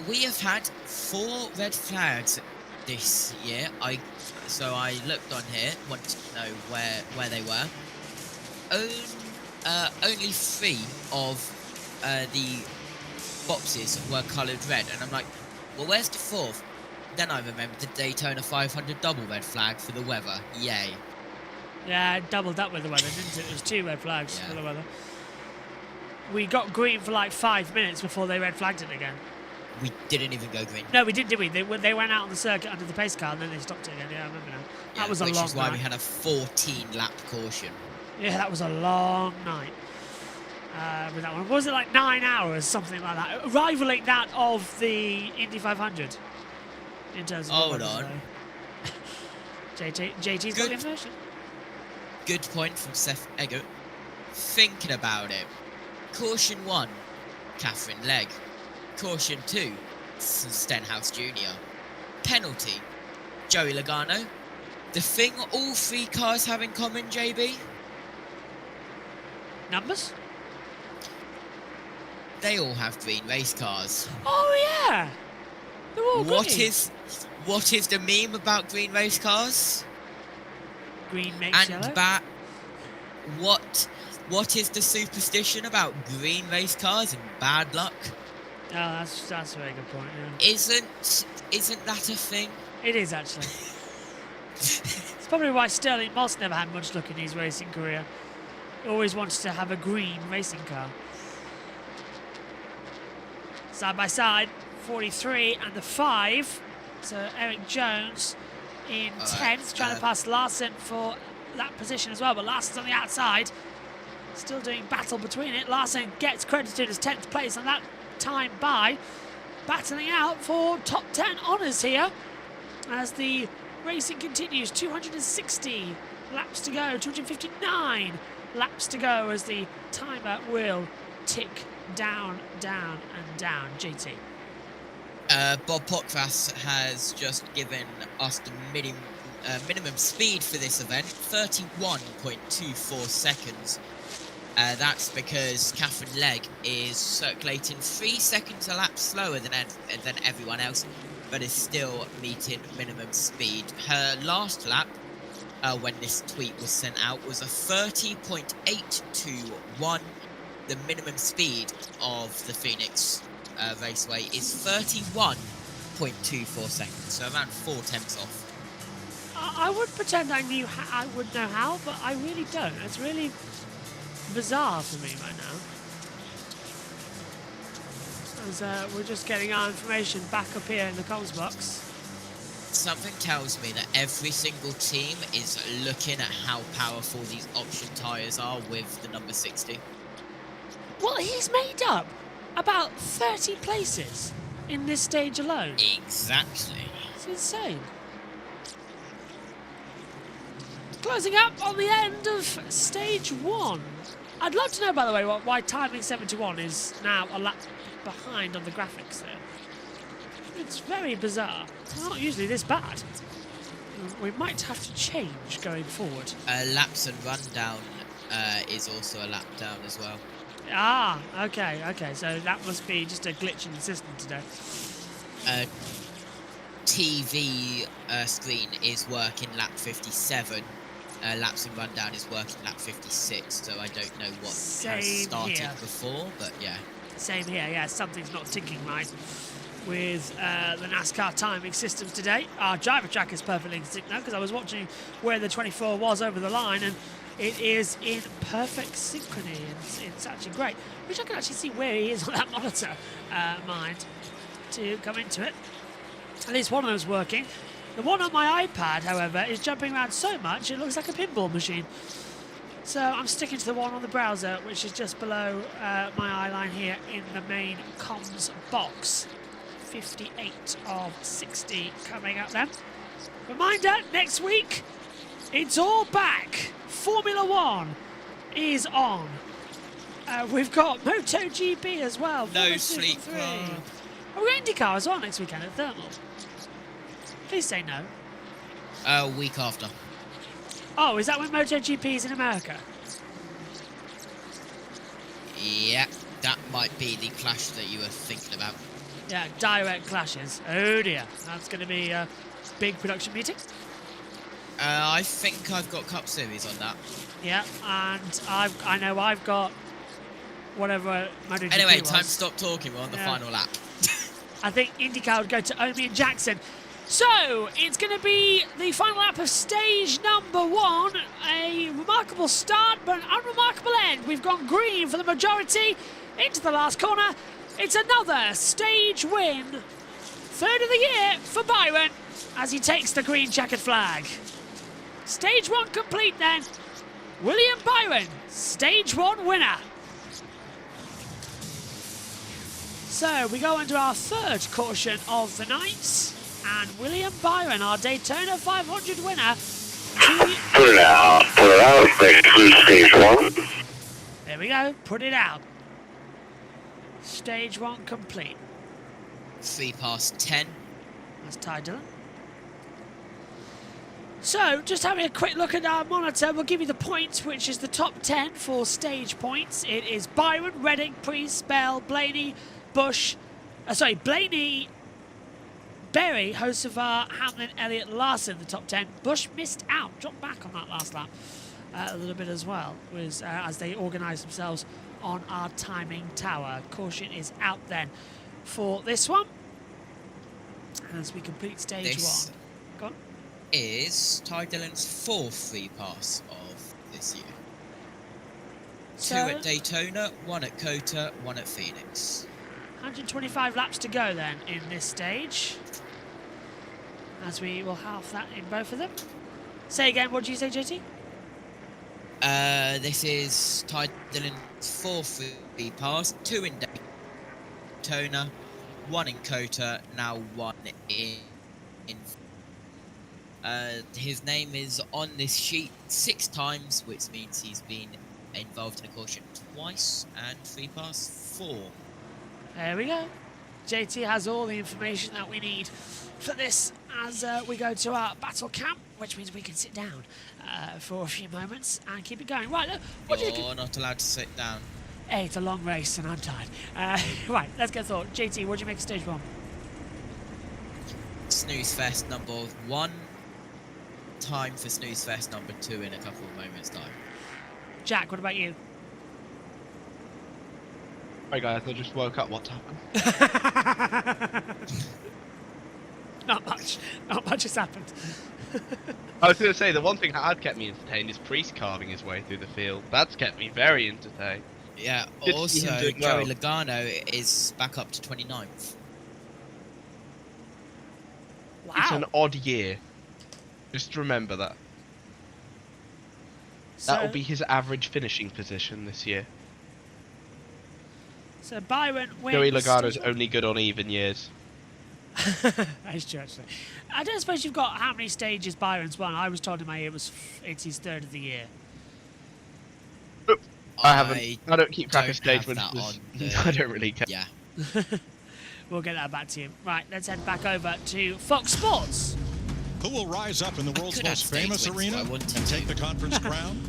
We have had 4 red flags this year. So I looked on here, wanted to know where they were. Only 3 of the boxes were coloured red, and I'm like, well, where's the 4th? Then I remembered the Daytona 500 double red flag for the weather. Yay. Yeah, it doubled up with the weather, didn't it? It was 2 red flags for the weather. We got green for like 5 minutes before they red flagged it again. We didn't even go green. No, we didn't, did we? They went out on the circuit under the pace car and then they stopped it again. Yeah, I remember now. Yeah, that was a long night. Which is why we had a 14-lap caution. Yeah, that was a long night. With that one. Was it like 9 hours, something like that? Rivaling that of the Indy 500. In terms of hold on. JT's got the information. Good point from Seth Eggert. Thinking about it. Caution 1, Katherine Legge. Caution 2, Stenhouse Jr. Penalty, Joey Logano. The thing all 3 cars have in common, JB? Numbers? They all have green race cars. Oh yeah! They're all green. What is the meme about green race cars? Green makes yellow? What is the superstition about green race cars and bad luck? that's a very good point. Yeah. Isn't that a thing? It is actually. It's probably why Sterling Moss never had much luck in his racing career. He always wanted to have a green racing car. Side by side, 43 and the 5. So Eric Jones in 10th, trying to pass Larson for that position as well, but Larson's on the outside. Still doing battle between it. Larson gets credited as 10th place on that time by. Battling out for top 10 honours here as the racing continues. 260 laps to go, 259 laps to go as the timer will tick down, down and down. JT. Bob Pockfass has just given us the minimum speed for this event, 31.24 seconds. That's because Katherine Legge is circulating 3 seconds a lap slower than everyone else, but is still meeting minimum speed. Her last lap, when this tweet was sent out, was a 30.821. The minimum speed of the Phoenix Raceway is 31.24 seconds, so around 4 tenths off. I would pretend I would know how, but I really don't. It's really bizarre for me right now. As we're just getting our information back up here in the comms box. Something tells me that every single team is looking at how powerful these option tyres are with the number 60. Well, he's made up about 30 places in this stage alone. Exactly. It's insane. Closing up on the end of stage 1. I'd love to know, by the way, why timing 71 is now a lap behind on the graphics there. It's very bizarre. It's not usually this bad. We might have to change going forward. Laps and rundown is also a lap down as well. Ah, okay. So that must be just a glitch in the system today. TV screen is working lap 57. Laps and rundown is working lap 56, so I don't know what has started before, but yeah. Same here, yeah, something's not ticking right with the NASCAR timing systems today. Our driver track is perfectly in sync now, because I was watching where the 24 was over the line, and it is in perfect synchrony. It's actually great. I wish I could actually see where he is on that monitor, mind, to come into it. At least one of them's working. The one on my iPad, however, is jumping around so much it looks like a pinball machine. So I'm sticking to the one on the browser, which is just below my eye line here in the main comms box. 58 of 60 coming up then. Reminder, next week, it's all back. Formula One is on. We've got MotoGP as well. No sleep. Oh, we're IndyCar as well next weekend at Thermal. Please say no. Week after. Oh, is that when MotoGP is in America? Yeah, that might be the clash that you were thinking about. Yeah, direct clashes. Oh dear, that's going to be a big production meeting. I think I've got Cup Series on that. Yeah, and I know I've got whatever MotoGP Anyway, was. time to stop talking. We're on the final lap. I think IndyCar would go to Omi and Jackson. So, it's going to be the final lap of stage number 1. A remarkable start, but an unremarkable end. We've gone green for the majority into the last corner. It's another stage win. 3rd of the year for Byron as he takes the green checkered flag. Stage 1 complete then. William Byron, stage 1 winner. So, we go into our 3rd caution of the night. And William Byron, our Daytona 500 winner. Put it out, stage 1. There we go, put it out. Stage 1 complete. 3 past 10. That's Ty Dillon. So, just having a quick look at our monitor, we'll give you the points, which is the top 10 for stage points. It is Byron, Reddick, Priest, Bell, Blaney, Busch, Blaney, Berry, Hocevar, Hamlin, Elliott, Larson, the top 10. Busch missed out, dropped back on that last lap a little bit as well, as they organise themselves on our timing tower. Caution is out then. for this one as we complete stage This 1. Go on. is Ty Dillon's 4th free pass of this year. So, 2 at Daytona, 1 at COTA, 1 at Phoenix. 125 laps to go then in this stage, as we will half that in both of them. Say again, what did you say, JT? This is Ty Dillon's 4th free pass, 2 in Daytona, 1 in COTA, now 1 in his name is on this sheet 6 times, which means he's been involved in a caution twice and free pass 4. There we go. JT has all the information that we need for this as we go to our battle camp, which means we can sit down for a few moments and keep it going. Right, look, what do you think? You're not allowed to sit down. Hey, it's a long race and I'm tired. Right, let's get thought. JT, what do you make of stage 1? Snooze Fest number 1. Time for Snooze Fest number 2 in a couple of moments' time. Jack, what about you? Hi guys, I just woke up. What's happened? Not much. Not much has happened. I was going to say, the one thing that had kept me entertained is Priest carving his way through the field. That's kept me very entertained. Yeah, Good to also, see him doing Joey well. Logano is back up to 29th. Wow. It's an odd year. Just remember that. So, That'll be his average finishing position this year. So Byron wins. Joey Logano's only good on even years. That's true, actually. I don't suppose you've got how many stages Byron's won. I was told in my ear it's his 3rd of the year. I haven't. I don't keep track of stage have wins. that on I don't really care. Yeah. We'll get that back to you. Right, let's head back over to Fox Sports. Who will rise up in the world's could have most stage famous wins, arena so I wouldn't and take do. the conference crown?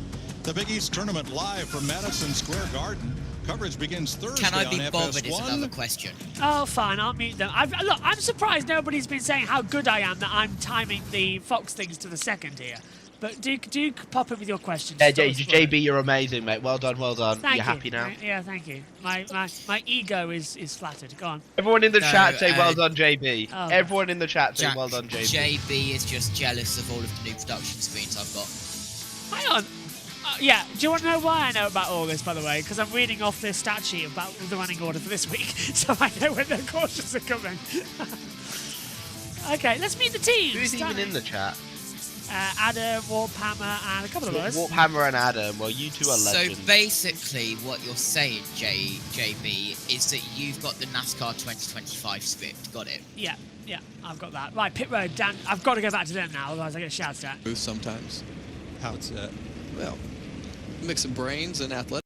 The Big East Tournament live from Madison Square Garden. Coverage begins Thursday Can I on be FS1. bothered is another question. Oh, fine, I'll mute them. Look, I'm surprised nobody's been saying how good I am that I'm timing the Fox things to the second here. But do pop in with your questions. Yeah, JB, you're amazing, mate. Well done, well done. Thank You're you. happy now. Yeah, thank you. My ego is flattered. Go on. Everyone in the No, chat say well done, JB. Oh, Everyone in the chat say Jack, well done, JB. JB is just jealous of all of the new production screens I've got. Hang on. Yeah, do you want to know why I know about all this, by the way? Because I'm reading off this stat sheet about the running order for this week, so I know when the cautions are coming. Okay, let's meet the team. Who's even in the chat? Adam, Warphammer, and a couple of others. Warphammer and Adam. Well, you two are legends. So basically, what you're saying, JB, is that you've got the NASCAR 2025 script. Got it? Yeah, I've got that. Right, pit road, Dan. I've got to go back to them now, otherwise I get shouted at. Booth sometimes. How it's well, mix of brains and athletic.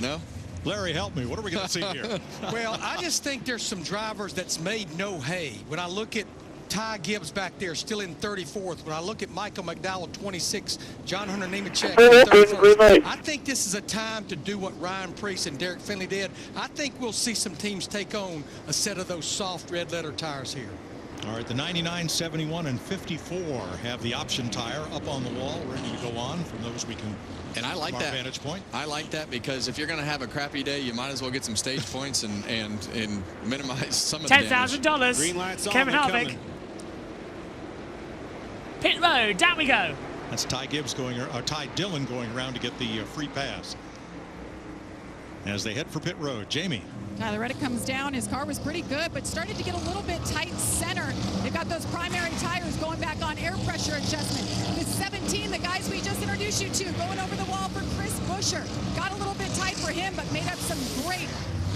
No. Larry, help me. What are we going to see here? Well, I just think there's some drivers that's made no hay. When I look at Ty Gibbs back there, still in 34th. When I look at Michael McDowell, 26, John Hunter Nemechek, 31st. I think this is a time to do what Ryan Preece and Derek Finley did. I think we'll see some teams take on a set of those soft red letter tires here. All right, the 99, 71, and 54 have the option tire up on the wall, ready to go on. From those we can, and I like from our that vantage point. I like that because if you're going to have a crappy day, you might as well get some stage points and minimize some of the damage. $10,000. Green lights on, Kevin they're Harvick. coming. Pit road, down we go. That's Ty Gibbs going, or Ty Dillon going around to get the free pass. As they head for pit road, Jamie. Tyler Reddick comes down. His car was pretty good, but started to get a little bit tight center. They've got those primary tires going back on air pressure adjustment. The 17, the guys we just introduced you to, going over the wall for Chris Buescher. Got a little bit tight for him, but made up some great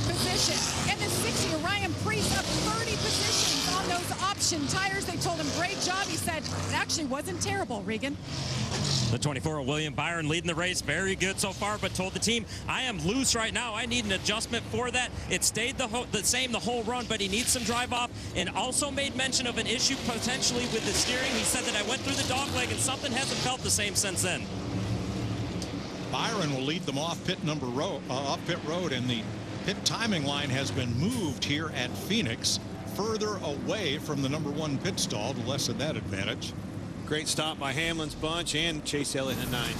position. And the 60, Ryan Preece up 30 positions on those option tires. They told him, great job. He said, it actually wasn't terrible, Regan. The 24 William Byron leading the race, very good so far, but told the team, I am loose right now. I need an adjustment for that. It stayed the same the whole run, but he needs some drive off, and also made mention of an issue potentially with the steering. He said that I went through the dog leg and something hasn't felt the same since then. Byron will lead them off pit road, and the pit timing line has been moved here at Phoenix, further away from the #1 pit stall to lessen that advantage. Great stop by Hamlin's bunch and Chase Elliott at 9.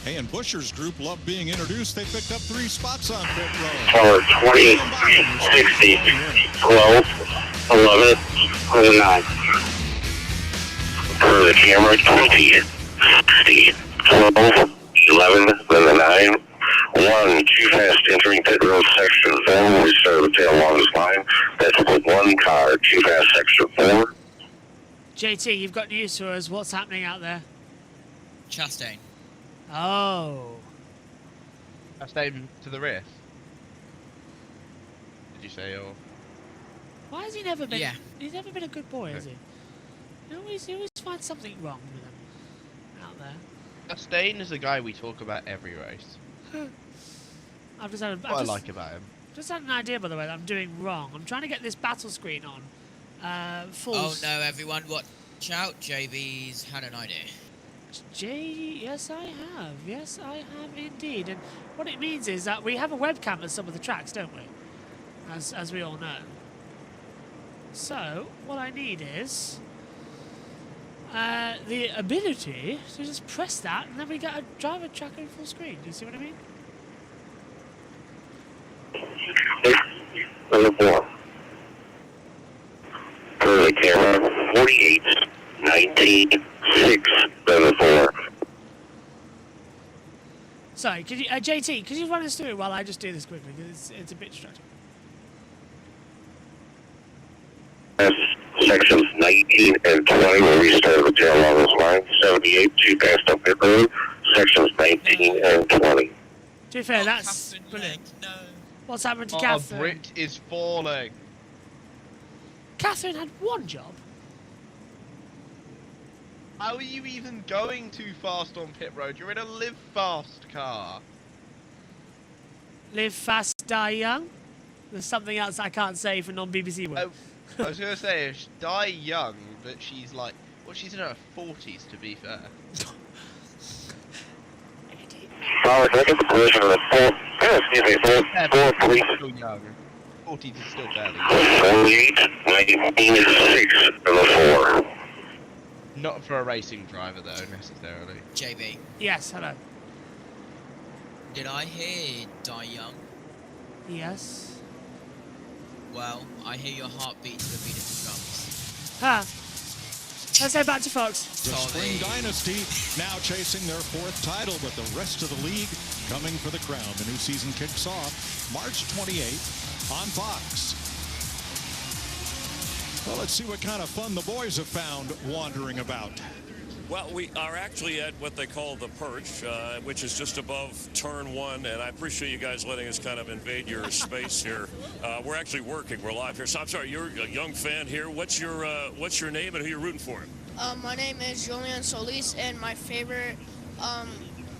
Hey, and Buscher's group loved being introduced. They picked up 3 spots on pit road. Power 20, 60, 12, 11, 9. For the camera, 20, 60, 12, 11, then the 9. 1, too fast entering pit road section 4. We start the tail along this line. That's with 1 car, too fast section 4. JT, you've got news for us. What's happening out there? Chastain. Oh. Chastain to the race. Did you say, or? Why has he never been? Yeah. He's never been a good boy, has he? He always finds something wrong with him out there. Chastain is the guy we talk about every race. I've just had What I like about him. Just had an idea, by the way, that I'm doing wrong. I'm trying to get this battle screen on. Full. Oh no, everyone, watch out! JB's had an idea. Yes, I have. Yes, I have indeed. And what it means is that we have a webcam at some of the tracks, don't we? As we all know. So what I need is the ability to just press that, and then we get a driver tracker in full screen. Do you see what I mean? Number 4. For the camera, 48, 19, 6, number 4. Sorry, could you, JT, could you run us through it while I just do this quickly? Because it's a bit distracting. Sections 19 and 20 will restart the tail along this line. 78, too fast up pit road. Sections 19 and 20. To be fair, that's brilliant. No. What's happened to Our Katherine? Brit is falling. Katherine had 1 job. How are you even going too fast on pit road? You're in a live fast car. Live fast, die young. There's something else I can't say for non-BBC words. I was going to say, die young, but she's like, well, she's in her 40s, to be fair. Power, look at the position of the 4 police. Still young. 40s is still fairly 48, 19, 6, number 4. Not for a racing driver, though, necessarily. JB. Yes, hello. Did I hear die young? Yes. Well, I hear your heartbeat to the beat of the drums. Huh. Let's head back to Fox. The Spring Dynasty now chasing their 4th title, but the rest of the league coming for the crown. The new season kicks off March 28th on Fox. Well, let's see what kind of fun the boys have found wandering about. Well, we are actually at what they call the perch, which is just above turn 1, and I appreciate you guys letting us kind of invade your space here. We're actually working. We're live here. So I'm sorry, you're a young fan here. What's your name and who you're rooting for? My name is Julian Solis, and my favorite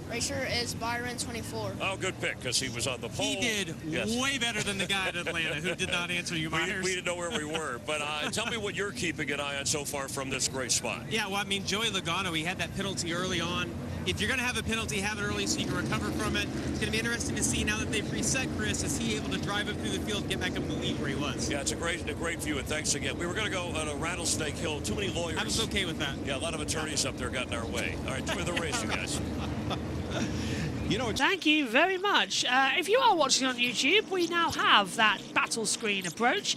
racer is Byron 24. Oh, good pick, because he was on the pole. He did way better than the guy at Atlanta who did not answer you, Myers. We didn't know where we were. But tell me what you're keeping an eye on so far from this great spot. Yeah, well, I mean, Joey Logano, he had that penalty early on. If you're going to have a penalty, have it early so you can recover from it. It's going to be interesting to see now that they've reset Chris. Is he able to drive up through the field and get back up the lead where he was? Yeah, it's a great view, and thanks again. We were going to go on a Rattlesnake Hill. Too many lawyers. I was okay with that. Yeah, a lot of attorneys up there got in our way. All right, enjoy the race, you guys. You know, thank you very much. If you are watching on YouTube, we now have that battle screen approach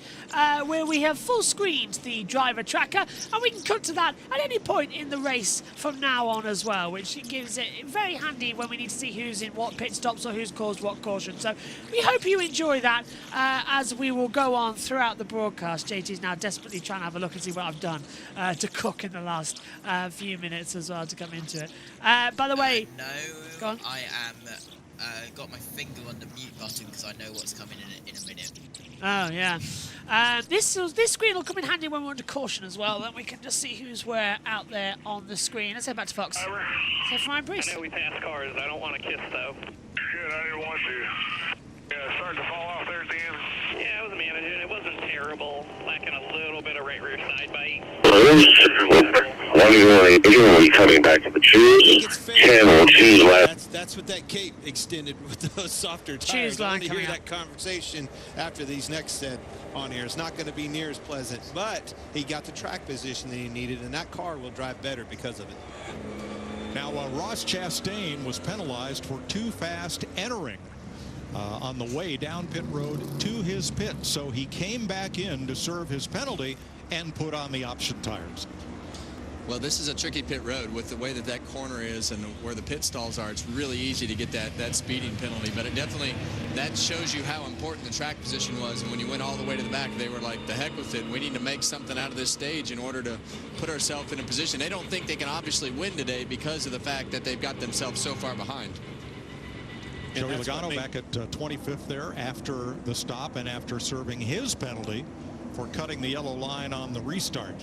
where we have full screened the driver tracker, and we can cut to that at any point in the race from now on as well, which gives it very handy when we need to see who's in what pit stops or who's caused what caution. So we hope you enjoy that as we will go on throughout the broadcast. JT's now desperately trying to have a look and see what I've done to cook in the last few minutes as well to come into it. By the way, no, go on. I am got my finger on the mute button because I know what's coming in a minute. Oh, yeah. This screen will come in handy when we're under caution as well. Then we can just see who's where out there on the screen. Let's head back to Fox. So for Bruce. I know we pass cars. I don't want to kiss, though. Good, I didn't want to. Yeah, starting to fall off there at the end. Yeah, I was managing. It wasn't terrible. Lacking a little bit of right rear side bite. One will be coming back to the choose. 10 will choose left. That's what that cape extended with those softer tires. Choose line I want to hear coming that conversation after these next set on here. It's not going to be near as pleasant, but he got the track position that he needed, and that car will drive better because of it. Now, Ross Chastain was penalized for too fast entering on the way down pit road to his pit. So he came back in to serve his penalty and put on the option tires. Well, this is a tricky pit road with the way that that corner is and where the pit stalls are. It's really easy to get that speeding penalty, but it definitely, that shows you how important the track position was. And when you went all the way to the back, they were like, the heck with it. We need to make something out of this stage in order to put ourselves in a position. They don't think they can obviously win today because of the fact that they've got themselves so far behind. Joey Logano back at 25th there after the stop and after serving his penalty for cutting the yellow line on the restart.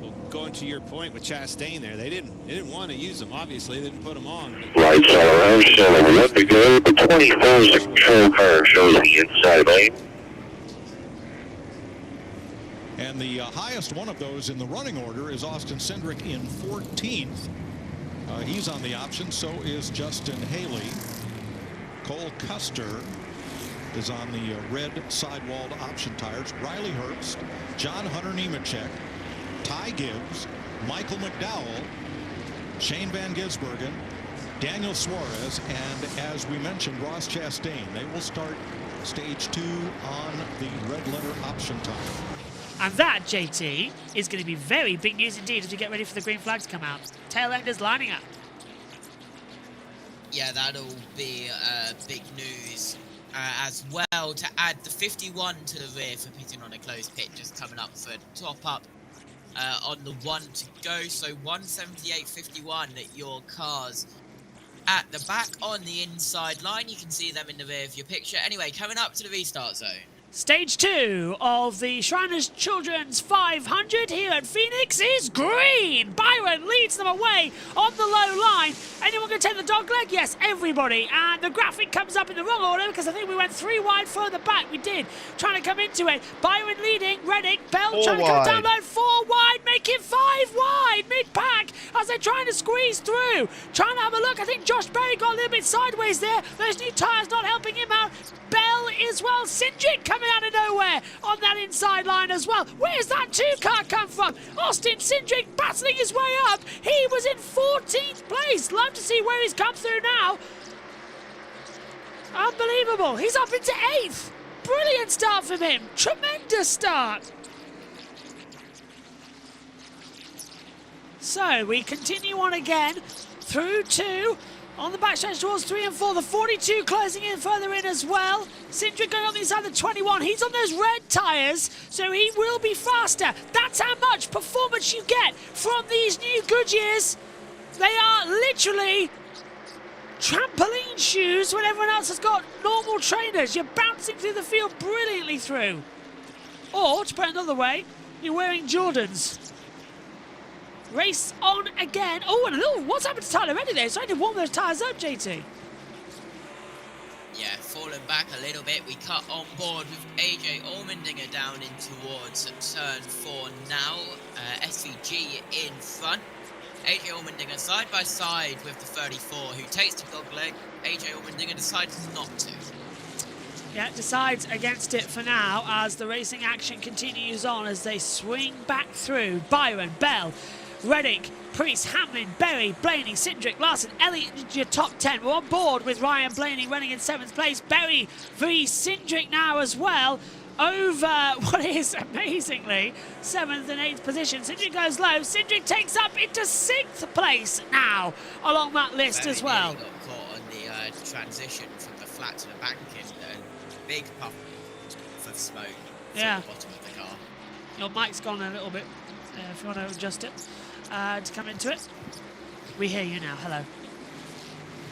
Well, going to your point with Chastain there, they didn't want to use them. Obviously, they didn't put them on. Lights all around, so let me go. The 24th control car shows the inside lane. And the highest one of those in the running order is Austin Cindric in 14th. He's on the option, so is Justin Haley. Cole Custer is on the red sidewalled option tires. Riley Herbst, John Hunter Nemechek, Ty Gibbs, Michael McDowell, Shane Van Gisbergen, Daniel Suarez, and as we mentioned, Ross Chastain. They will start stage 2 on the red letter option tire. And that, JT, is going to be very big news indeed as we get ready for the green flag to come out. Tail enders lining up. Yeah, that'll be big news as well, to add the 51 to the rear for pitting on a closed pit, just coming up for top up on the 1 to go. So 178.51 at your cars at the back on the inside line. You can see them in the rear of your picture. Anyway, coming up to the restart zone. Stage 2 of the Shriners Children's 500 here at Phoenix is green. Byron leads them away on the low line. Anyone going to take the dog leg? Yes, everybody. And the graphic comes up in the wrong order because I think we went 3 wide further back. We did. Trying to come into it. Byron leading. Reddick, Bell trying to come down low. 4 wide, make it 5 wide. Mid-pack as they're trying to squeeze through. Trying to have a look. I think Josh Berry got a little bit sideways there. Those new tyres not helping him out. Bell as well. Cindric coming out of nowhere on that inside line as well. Where's that 2 car come from? Austin Cindric battling his way up. He was in 14th place. Love to see where he's come through now. Unbelievable. He's up into 8th. Brilliant start from him. Tremendous start. So we continue on again through 2. On the backstretch towards 3 and 4, the 42 closing in further in as well. Cindric going on the inside of the 21. He's on those red tyres, so he will be faster. That's how much performance you get from these new Goodyears. They are literally trampoline shoes when everyone else has got normal trainers. You're bouncing through the field brilliantly through. Or, to put it another way, you're wearing Jordans. Race on again. Oh, and a little, what's happened to Tyler Reddick there? He's trying to warm those tyres up, JT. Yeah, falling back a little bit. We cut on board with AJ Allmendinger down in towards turn 4 now. SVG in front. AJ Allmendinger side by side with the 34 who takes the dog leg. AJ Allmendinger decides not to. Yeah, decides against it for now as the racing action continues on as they swing back through. Byron, Bell, Reddick, Priest, Hamlin, Berry, Blaney, Cindric, Larson, Elliott into your top 10. We're on board with Ryan Blaney running in 7th place. Berry v Cindric now as well over what is amazingly 7th and 8th position. Cindric goes low. Cindric takes up into 6th place now along that list as well. Got caught on the transition from the flat to the bank in big puff of smoke. Yeah. The bottom of the car. Your mic's gone a little bit if you want to adjust it. To come into it. We hear you now. Hello.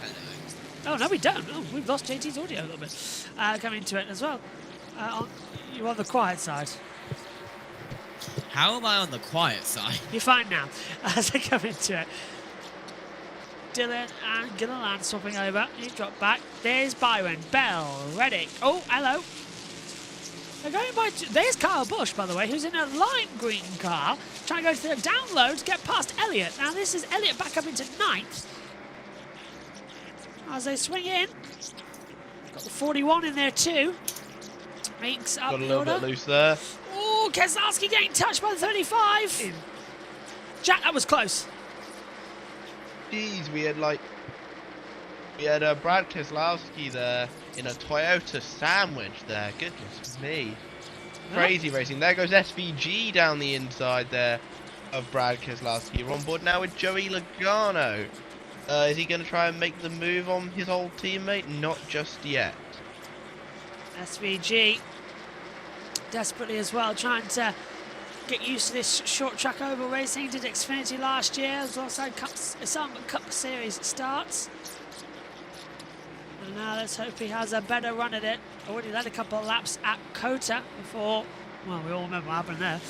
Hello. Oh, no, we don't. Oh, we've lost JT's audio a little bit. Coming into it as well. You're on the quiet side. How am I on the quiet side? You're fine now. As I come into it. Dylan and Gilliland swapping over. He dropped back. There's Byron, Bell, Reddick. Oh, hello. They're going by. There's Kyle Busch, by the way, who's in a lime green car, trying to go to the download to get past Elliott. Now this is Elliott back up into 9th. As they swing in, got the 41 in there too. Makes up got a the little order. bit loose there. Oh, Keselowski getting touched by the 35. Jack, that was close. Jeez, we had Brad Keselowski there in a Toyota sandwich there. Goodness me. Crazy racing. There goes SVG down the inside there of Brad Keselowski. We're on board now with Joey Logano. Is he going to try and make the move on his old teammate? Not just yet. SVG desperately as well, trying to get used to this short track oval racing. He did Xfinity last year. There's also some Cup Series starts. And now let's hope he has a better run at it. Already led a couple of laps at COTA before, well, we all remember what happened there.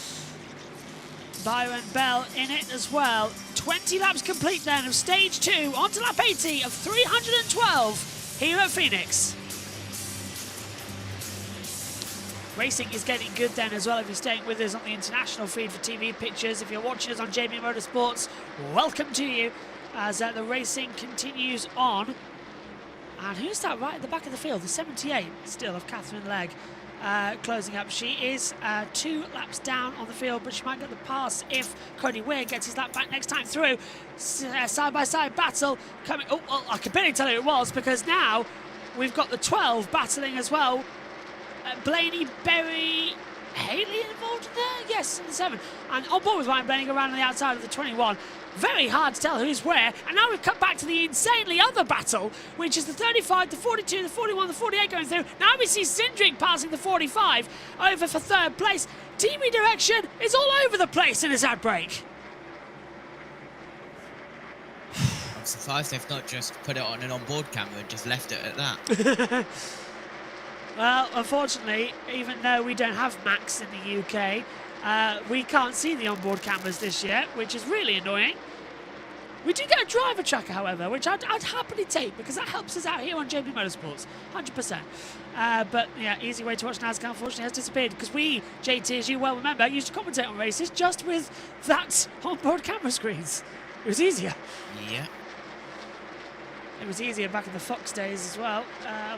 Byron Bell in it as well. 20 laps complete then of stage 2, on to lap 80 of 312 here at Phoenix. Racing is getting good then as well if you're staying with us on the international feed for TV pictures. If you're watching us on JB Motorsports, welcome to you as the racing continues on. And who's that right at the back of the field? The 78 still of Katherine Legge closing up. She is 2 laps down on the field, but she might get the pass if Cody Weir gets his lap back next time through. Side-by-side battle coming. Oh, well, I can barely tell you who it was because now we've got the 12 battling as well. Blaney, Berry, Haley involved in there? Yes, in the 7. And on board with Ryan Blaney around on the outside of the 21. Very hard to tell who's where. And now we've cut back to the insanely other battle, which is the 35, the 42, the 41, the 48 going through. Now we see Cindric passing the 45 over for 3rd place. TV direction is all over the place in his ad break. I'm surprised they've not just put it on an onboard camera and just left it at that. Well, unfortunately, even though we don't have Max in the UK, we can't see the onboard cameras this year, which is really annoying. We do get a driver tracker, however, which I'd happily take because that helps us out here on JB Motorsports, 100%. But yeah, easy way to watch NASCAR unfortunately has disappeared because we, JT, as you well remember, used to commentate on races just with that onboard camera screens. It was easier. Yeah. It was easier back in the Fox days as well.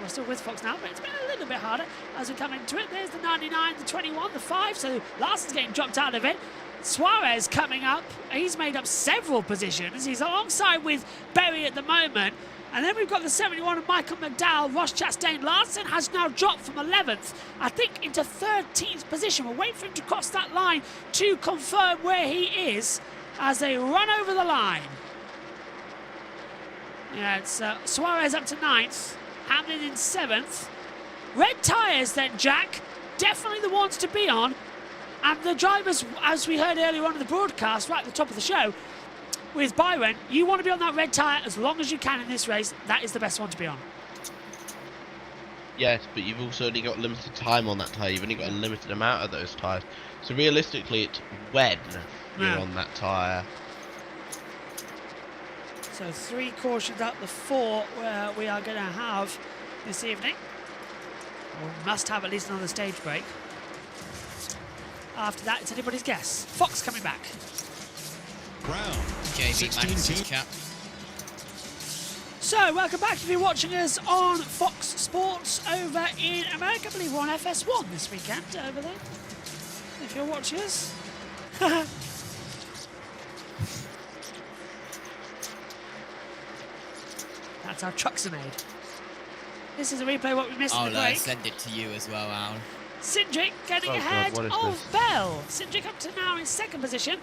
We're still with Fox now, but it's been a little bit harder as we come into it. There's the 99, the 21, the 5, so Larson's getting dropped out of it. Suarez coming up. He's made up several positions. He's alongside with Berry at the moment. And then we've got the 71 of Michael McDowell. Ross Chastain. Larson has now dropped from 11th, I think, into 13th position. We'll wait for him to cross that line to confirm where he is as they run over the line. Yeah, it's Suarez up to 9th, Hamlin in 7th. Red tyres then, Jack, definitely the ones to be on. And the drivers, as we heard earlier on in the broadcast, right at the top of the show, with Byron, you want to be on that red tyre as long as you can in this race. That is the best one to be on. Yes, but you've also only got limited time on that tyre. You've only got a limited amount of those tyres. So realistically, it's when you're on that tyre. So 3 cautions out the 4 we are going to have this evening. We must have at least another stage break. After that, it's anybody's guess. Fox coming back. Brown, JB cap. So, welcome back if you're watching us on Fox Sports over in America. I believe we're on FS1 this weekend over there. If you're watching us. That's how trucks are made. This is a replay of what we missed in the break. I'll send it to you as well, Al. Cindric getting ahead of Bell. Cindric up to now in 2nd position.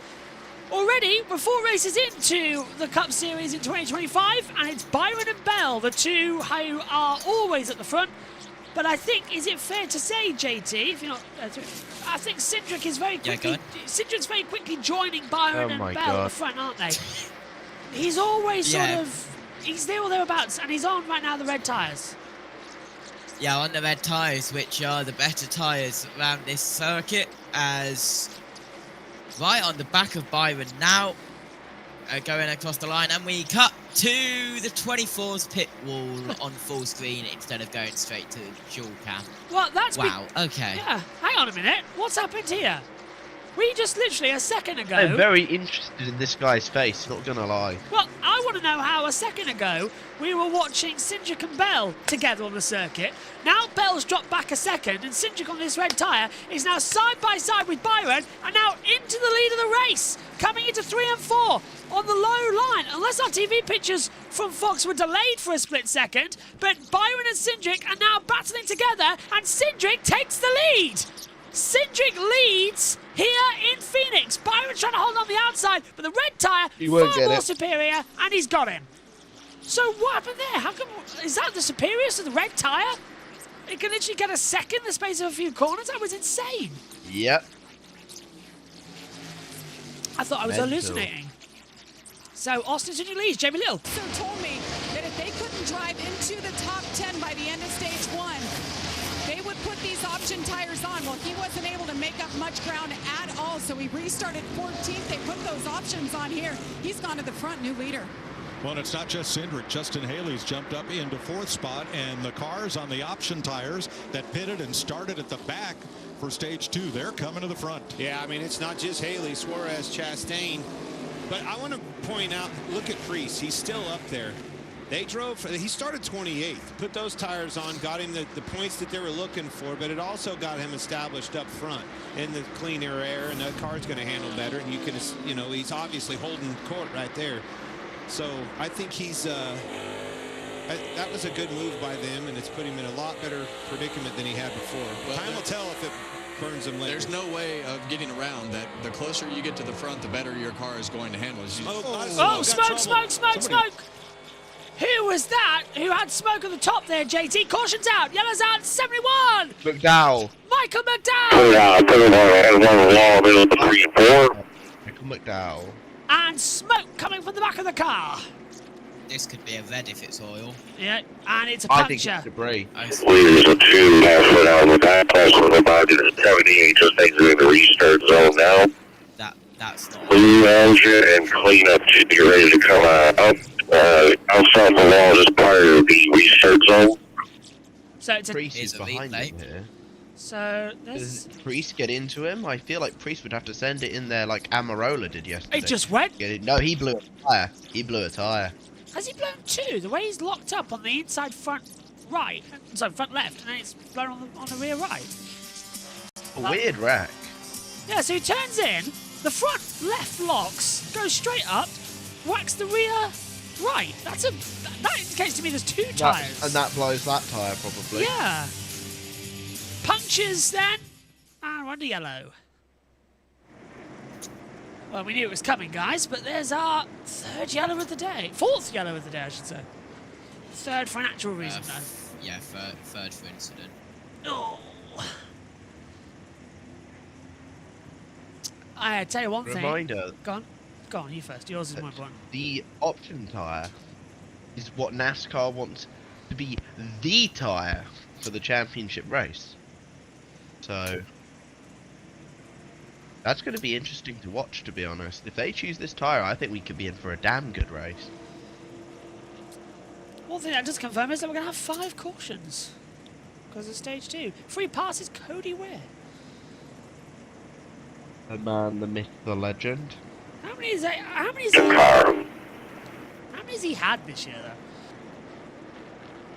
Already, we're 4 races into the Cup Series in 2025, and it's Byron and Bell, the 2 who are always at the front. But I think, is it fair to say, JT, if you're not, I think Cindric is very quickly, Cindric's very quickly joining Byron and Bell at the front, aren't they? He's always sort of, he's there or thereabouts, and he's on right now the red tyres. Yeah, on the red tyres, which are the better tyres around this circuit, as right on the back of Byron now, going across the line, and we cut to the 24's pit wall on full screen instead of going straight to the dual cam. Well, that's okay. Yeah, hang on a minute. What's happened here? We just literally a second ago. I'm very interested in this guy's face, not gonna lie. Well, I want to know how a second ago we were watching Cindric and Bell together on the circuit. Now Bell's dropped back a second, and Cindric on this red tyre is now side by side with Byron, and now into the lead of the race, coming into 3 and 4 on the low line. Unless our TV pictures from Fox were delayed for a split second, but Byron and Cindric are now battling together, and Cindric takes the lead. Cindric leads here in Phoenix. Byron's trying to hold on the outside, but the red tyre far more superior, and he's got him. So what happened there? How come, is that the superiors to the red tyre? It can literally get a second in the space of a few corners. That was insane. Yep. I thought I was hallucinating. So Austin's in your lead, JB Little. So told me that if they couldn't drive into the top 10 by the end of stage 1, they would put these option tires on. Well, he wasn't able to make up much ground at all, so he restarted 14th. They put those options on here. He's gone to the front, new leader. Well, and it's not just Cindric. Justin Haley's jumped up into 4th spot, and the cars on the option tires that pitted and started at the back for stage 2, they're coming to the front. Yeah, I mean, it's not just Haley, Suarez, Chastain. But I want to point out, look at Priest. He's still up there. They drove, he started 28th, put those tires on, got him the points that they were looking for, but it also got him established up front in the cleaner air, and the car's going to handle better. And you can, you know, he's obviously holding court right there. So I think he's, that was a good move by them, and it's put him in a lot better predicament than he had before. Well, time will tell if it burns him later. There's no way of getting around that. The closer you get to the front, the better your car is going to handle. Oh, smoke! Who was that? Who had smoke at the top there, JT? Caution's out. Yellow's out. 71. McDowell. Michael McDowell. Michael McDowell. And smoke coming from the back of the car. This could be a red if it's oil. Yeah, and it's a puncture. I think it's debris. Leaders of 2 halfway down the back, also the body to 78, just exiting the restart zone now. That's not. Blue engine and cleanup should be ready to come out. Outside the wall just prior to the restart zone. So it's Priest is behind him here. So does Priest get into him? I feel like Priest would have to send it in there like Amarola did yesterday. It just went? No, he blew a tire. He blew a tire. Has he blown 2? The way he's locked up on the inside front right, so front left, and then it's blown on the rear right. A weird wreck. Yeah, so he turns in, the front left locks, goes straight up, whacks the rear right. That indicates to me there's 2 tires. And that blows that tire probably. Yeah. Punctures then, and under yellow. Well, we knew it was coming, guys, but there's our 3rd yellow of the day. 4th yellow of the day, I should say. 3rd for a natural reason, though. Yeah, third for incident. Oh. I tell you one thing. Reminder. Go on, you first. Yours is my one. The option tyre is what NASCAR wants to be the tyre for the championship race. So that's going to be interesting to watch, to be honest. If they choose this tyre, I think we could be in for a damn good race. One thing that does confirm is that we're going to have 5 cautions because of stage 2. 3 passes, Cody Ware. The man, the myth, the legend. How many has he had this year,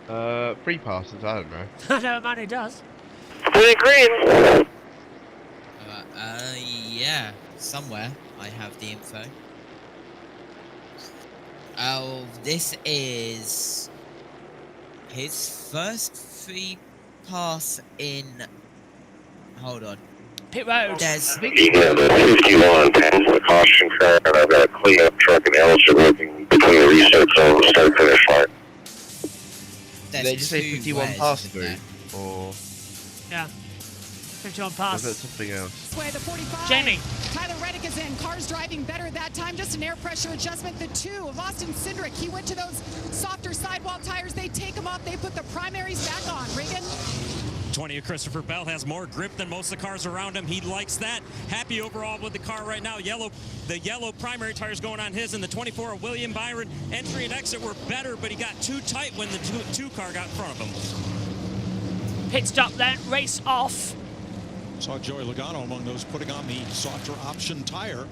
though? 3 passes, I don't know. I know a man who does. Green. Yeah, somewhere I have the info. Oh, this is his first free pass in. Hold on. Pit road. There's. He had a 51 past the caution car, and I've got a cleanup truck and Elliott working between the restart zone and the start finish line. Did they just say 51 pass through? Or. Yeah. 51 pass. Was that something else? Way the 45. Jamie. Tyler Reddick is in. Car's driving better that time. Just an air pressure adjustment. The 2 of Austin Cindric. He went to those softer sidewall tires. They take them off. They put the primaries back on. Regan. 20 of Christopher Bell has more grip than most of the cars around him. He likes that. Happy overall with the car right now. The yellow primary tires going on his, and the 24 of William Byron. Entry and exit were better, but he got too tight when the 2 car got in front of him. Pit stop then. Race off. Saw Joey Logano among those putting on the softer option tire.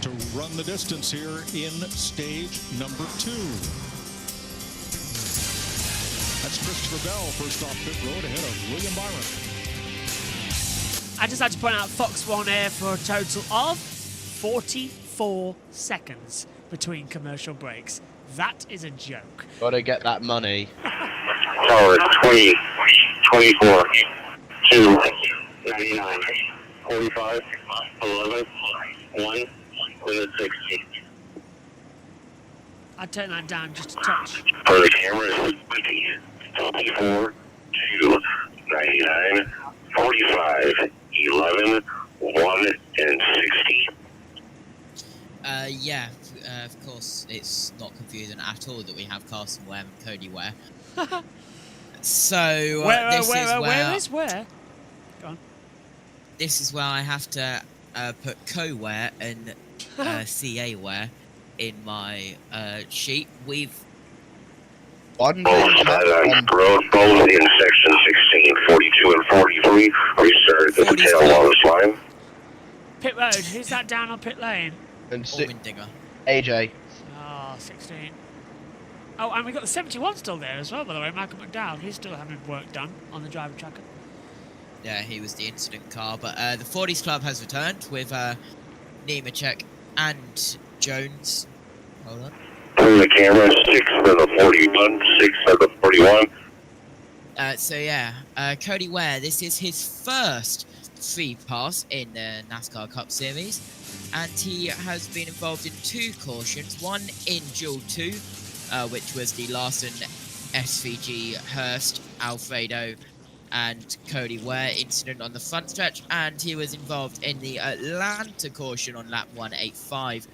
to run the distance here in stage number 2. That's Christopher Bell first off pit road ahead of William Byron. I just had to point out Fox won here for a total of 44 seconds between commercial breaks. That is a joke. Gotta get that money. So it's 20, 24, 2, 99, 45, 11, 1, and then 60. I'd turn that down just a touch. For the cameras, 24, 2, 99, 45, 11, 1, and 60. Yeah, of course, it's not confusing at all that we have Carson Ware and Cody Ware. So, where? Go on. This is where I have to put Co-Ware and CA Ware in my sheet. We've... Both sidelines road, both in section 16, 42 and 43, restarted at the tail on this line. Pit road, who's that down on pit lane? And Windinger. AJ. Oh, 16. Oh, and we've got the 71 still there as well, by the way, Michael McDowell. He's still having work done on the driver tracker. Yeah, he was the incident car, but the 40s Club has returned with Nemechek and Jones. Hold on. Through the camera, 6 for the 41, 6 for the 41. So yeah, Cody Ware, this is his first free pass in the NASCAR Cup Series, and he has been involved in 2 cautions, one in Duel 2, which was the Larson, SVG, Hurst, Alfredo, and Cody Ware incident on the front stretch, and he was involved in the Atlanta caution on lap 185,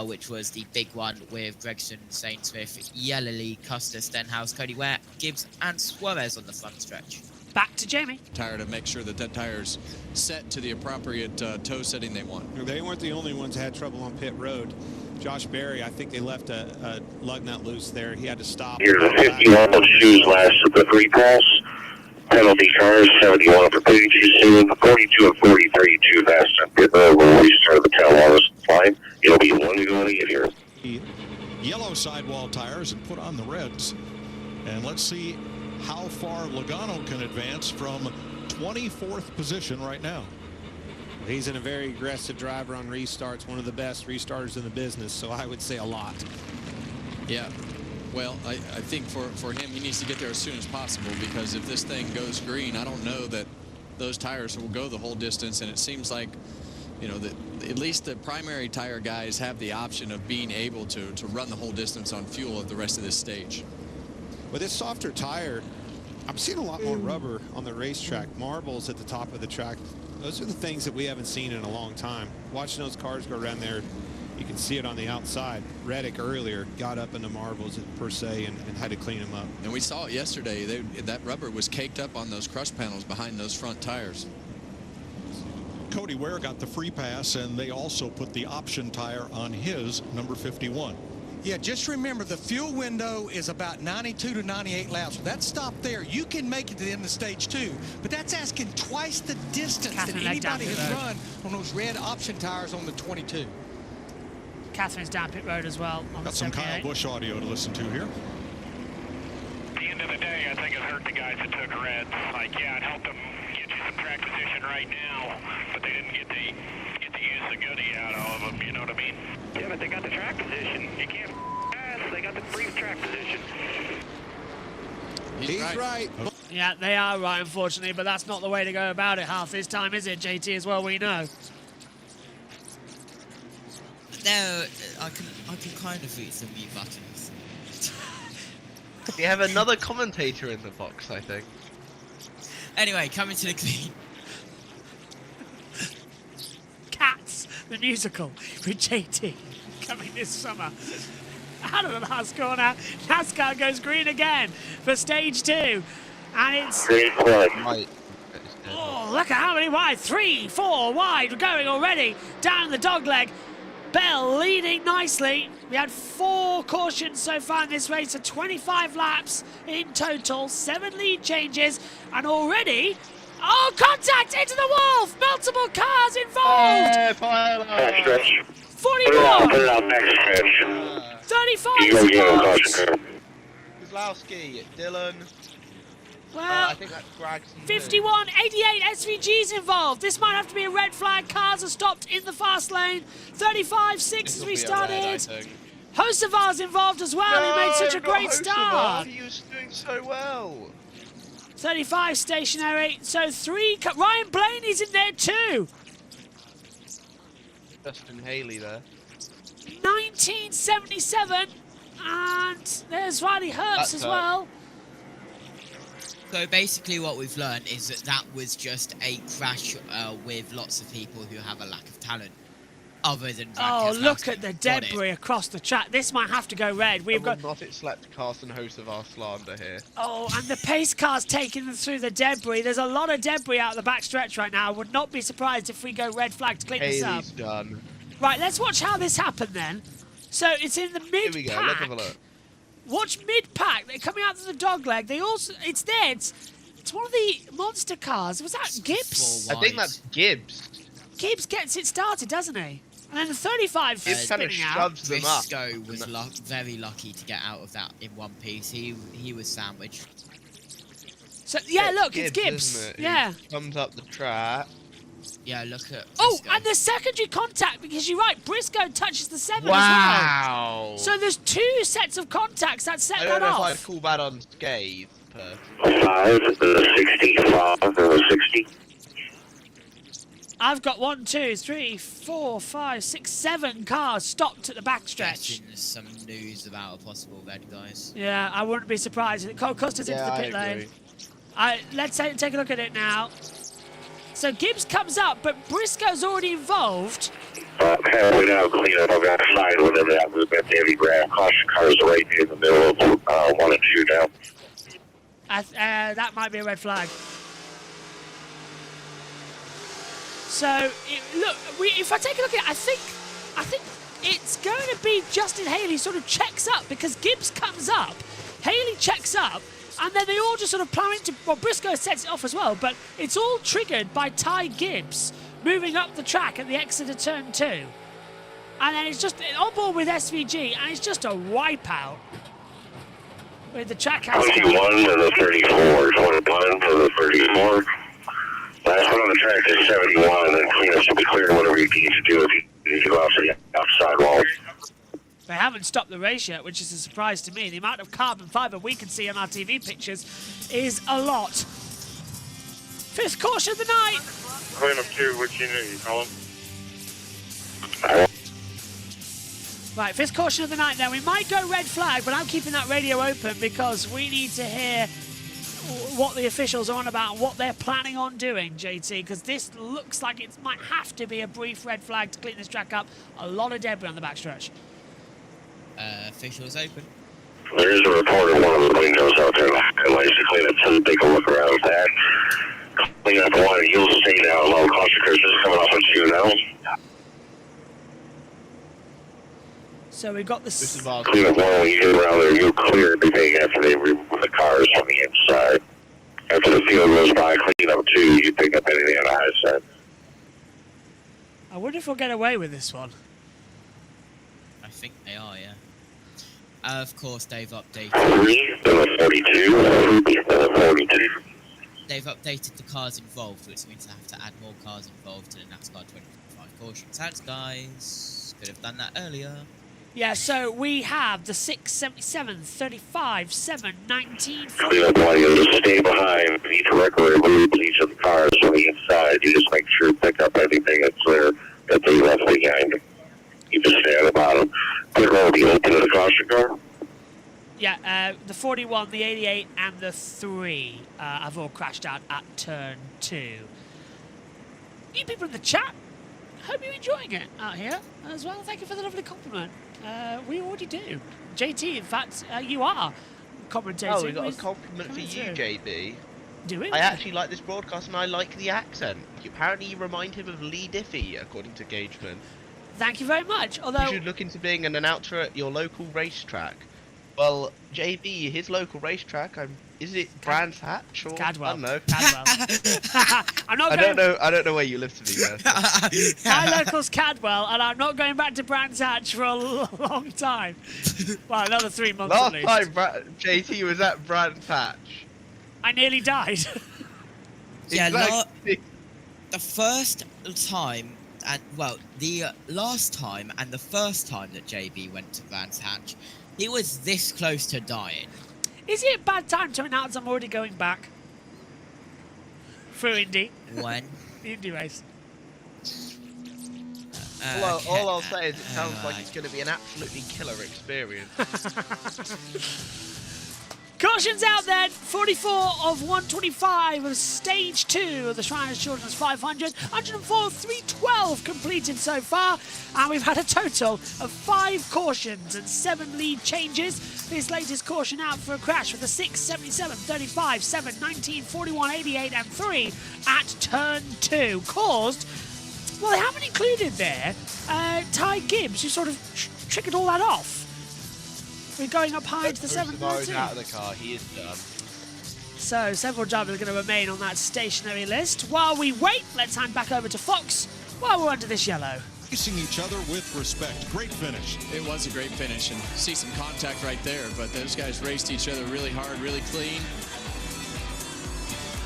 which was the big one with Gregson, Sainsmith, Yellowly, Custer, Stenhouse, Cody Ware, Gibbs, and Suarez on the front stretch. Back to Jamie. Tire to make sure that that tire's set to the appropriate toe setting they want. They weren't the only ones that had trouble on pit road. Josh Berry, I think they left a lug nut loose there. He had to stop. Here's a 51 on shoes last of the 3 pass. Penalty cars, 71 for putting too soon, 42 and 43 too fast on pit road. We'll restart the tail on this line. It'll be 1 to go to get here. Yellow sidewall tires and put on the reds. And let's see how far Logano can advance from 24th position right now. He's in a very aggressive driver on restarts, one of the best restarters in the business, so I would say a lot. Yeah. Well, I think for him, he needs to get there as soon as possible, because if this thing goes green, I don't know that those tires will go the whole distance, and it seems like, you know, that at least the primary tire guys have the option of being able to run the whole distance on fuel of the rest of this stage. With this softer tire, I'm seeing a lot more rubber on the racetrack, marbles at the top of the track. Those are the things that we haven't seen in a long time. Watching those cars go around there, you can see it on the outside. Reddick earlier got up in the marbles per se and had to clean them up. And we saw it yesterday. That rubber was caked up on those crush panels behind those front tires. Cody Ware got the free pass, and they also put the option tire on his number 51. Yeah, just remember the fuel window is about 92 to 98 laps. With that stop there, you can make it to the end of stage 2, but that's asking twice the distance that anybody has run on those red option tires on the 22. Catherine's down pit road as well. On Got the some 78. Kyle Busch audio to listen to here. At the end of the day, I think it hurt the guys that took reds. Like, yeah, it helped them get you some track position right now, but they didn't get to use the goodie out of them, you know what I mean? Yeah, but they got the track position. You can't pass. They got the brief track position. He's right. Yeah, they are right, unfortunately, but that's not the way to go about it half this time, is it, JT, as well we know? No, I can kind of reach the mute buttons. We have another commentator in the box, I think. Anyway, coming to the clean. Cats, the musical with JT, coming this summer. Out of the last corner, NASCAR goes green again for stage 2. And it's... Oh, look at how many wide. 3, 4 wide going already down the dogleg. Bell leading nicely. We had 4 cautions so far in this race, so 25 laps in total, 7 lead changes, and already, oh, contact into the wall! Multiple cars involved! 41. Put it out next stretch. 35 You is go get a involved. caution car. Kozlowski, Dylan. Well, I think that's Gregson. 51, 88 SVGs involved. This might have to be a red flag. Cars are stopped in the fast lane. 35, 6 as we started. Hosevar's involved as well. He made such a great start. He was doing so well. 35 stationary. So 3. Ryan Blaney's in there too. Justin Haley there. 1977. And there's Riley Herbst as well. So basically what we've learned is that was just a crash with lots of people who have a lack of talent. Other than Oh, look at the debris across the track. This might have to go red. We've got not it slept Carson Hosevar slander here. Oh, and the pace car's taking them through the debris. There's a lot of debris out the back stretch right now. I would not be surprised if we go red flag to clean this up. Haley's done. Right, let's watch how this happened then. So it's in the mid-pack. Here we go, let's have a look. Watch mid-pack. They're coming out to the dog leg. They also, it's there. It's one of the monster cars. Was that Gibbs? I think that's Gibbs. Gibbs gets it started, doesn't he? And then the 35 spinning out. Briscoe was very lucky to get out of that in one piece. He was sandwiched. So yeah, look, Gibbs, it's Gibbs. isn't it? Yeah. He comes up the track. Yeah, look at. Oh, and the secondary contact, because you're right, Briscoe touches the 7 Wow. as well. So there's 2 sets of contacts that set I that don't know off. if I'd call that unscathed. 5, 65, 60. I've got 1, 2, 3, 4, 5, 6, 7 cars stopped at the backstretch. Getting some news about a possible red, guys. Yeah, I wouldn't be surprised. Cole Custer's into the pit lane. Let's take a look at it now. So Gibbs comes up, but Briscoe's already involved. Halfway down cleanup, I've got a side with that movement. Heavy grab. Caution cars right in the middle of 1 and 2 now. That might be a red flag. So look, if I take a look at it, I think it's going to be Justin Haley sort of checks up because Gibbs comes up, Haley checks up, and then they all just sort of plow into. Well, Briscoe sets it off as well, but it's all triggered by Ty Gibbs moving up the track at the exit of turn 2, and then it's just on board with SVG, and it's just a wipeout with the track house. 21 to the 34, 21 to the 34. Last one on the track is 71, and then cleanup should be clear whatever you need to do if you need to go off the outside wall. They haven't stopped the race yet, which is a surprise to me. The amount of carbon fibre we can see on our TV pictures is a lot. 5th caution of the night. Cleanup 2, what you need, Colin? Right, 5th caution of the night now. We might go red flag, but I'm keeping that radio open because we need to hear what the officials are on about, what they're planning on doing, JT, because this looks like it might have to be a brief red flag to clean this track up. A lot of debris on the backstretch. Officials open. There is a report of one of the windows out there. I'd like to clean up, so take a look around that. Clean up 1, you'll stay down low. Caution cars is coming off on 2 now. So we've got this. Clean up 1, when you get around there, you'll clear everything after they remove the cars from the inside. After the field goes by, clean up 2, you pick up anything on the high side. I wonder if we'll get away with this one. I think they are, yeah. Of course, they've updated. 3 to the 42, 3 to the 42. They've updated the cars involved, which means they have to add more cars involved to the NASCAR 25 caution. Thanks, guys. Could have done that earlier. Yeah, so we have the 6, 77, 35, 7, 19, 40. Clean up 1, you'll just stay behind. You need to regularly remove each of the cars from the inside. You just make sure to pick up anything that's there that they left behind. You just stay at the bottom. Pit roll will be open to the caution car. Yeah, the 41, the 88, and the 3 have all crashed out at turn 2. You people in the chat, hope you're enjoying it out here as well. Thank you for the lovely compliment. We already do. JT, in fact, you are commentating. Oh, we got a compliment for you, JB. Do we? I actually like this broadcast and I like the accent. Apparently you remind him of Lee Diffie, according to Gageman. Thank you very much. Although you should look into being an announcer at your local racetrack. Well, JB, his local racetrack, is it Brands Hatch or Cadwell. I don't know. Cadwell. I don't know where you live, to be fair. My local's Cadwell, and I'm not going back to Brands Hatch for a long time. Well, another 3 months at least. Last time JT was at Brands Hatch. I nearly died. Yeah, Exactly. the first time, the last time and the first time that JB went to Brands Hatch, he was this close to dying. Is it a bad time to announce I'm already going back? Through Indy. When? The Indy race. Well, all I'll say is it sounds like it's going to be an absolutely killer experience. Cautions out then, 44 of 125 of stage 2 of the Shriners Children's 500, 104 of 312 completed so far, and we've had a total of 5 cautions and 7 lead changes. This latest caution out for a crash with a 6, 77, 35, 7, 19, 41, 88 and 3 at turn 2, caused, well, they haven't included there, Ty Gibbs, who sort of triggered all that off. We're going up high into the 7th Bruce out of the car, he is done. So, several drivers are going to remain on that stationary list. While we wait, let's hand back over to Fox while we're under this yellow. Facing each other with respect. Great finish. It was a great finish, and see some contact right there, but those guys raced each other really hard, really clean.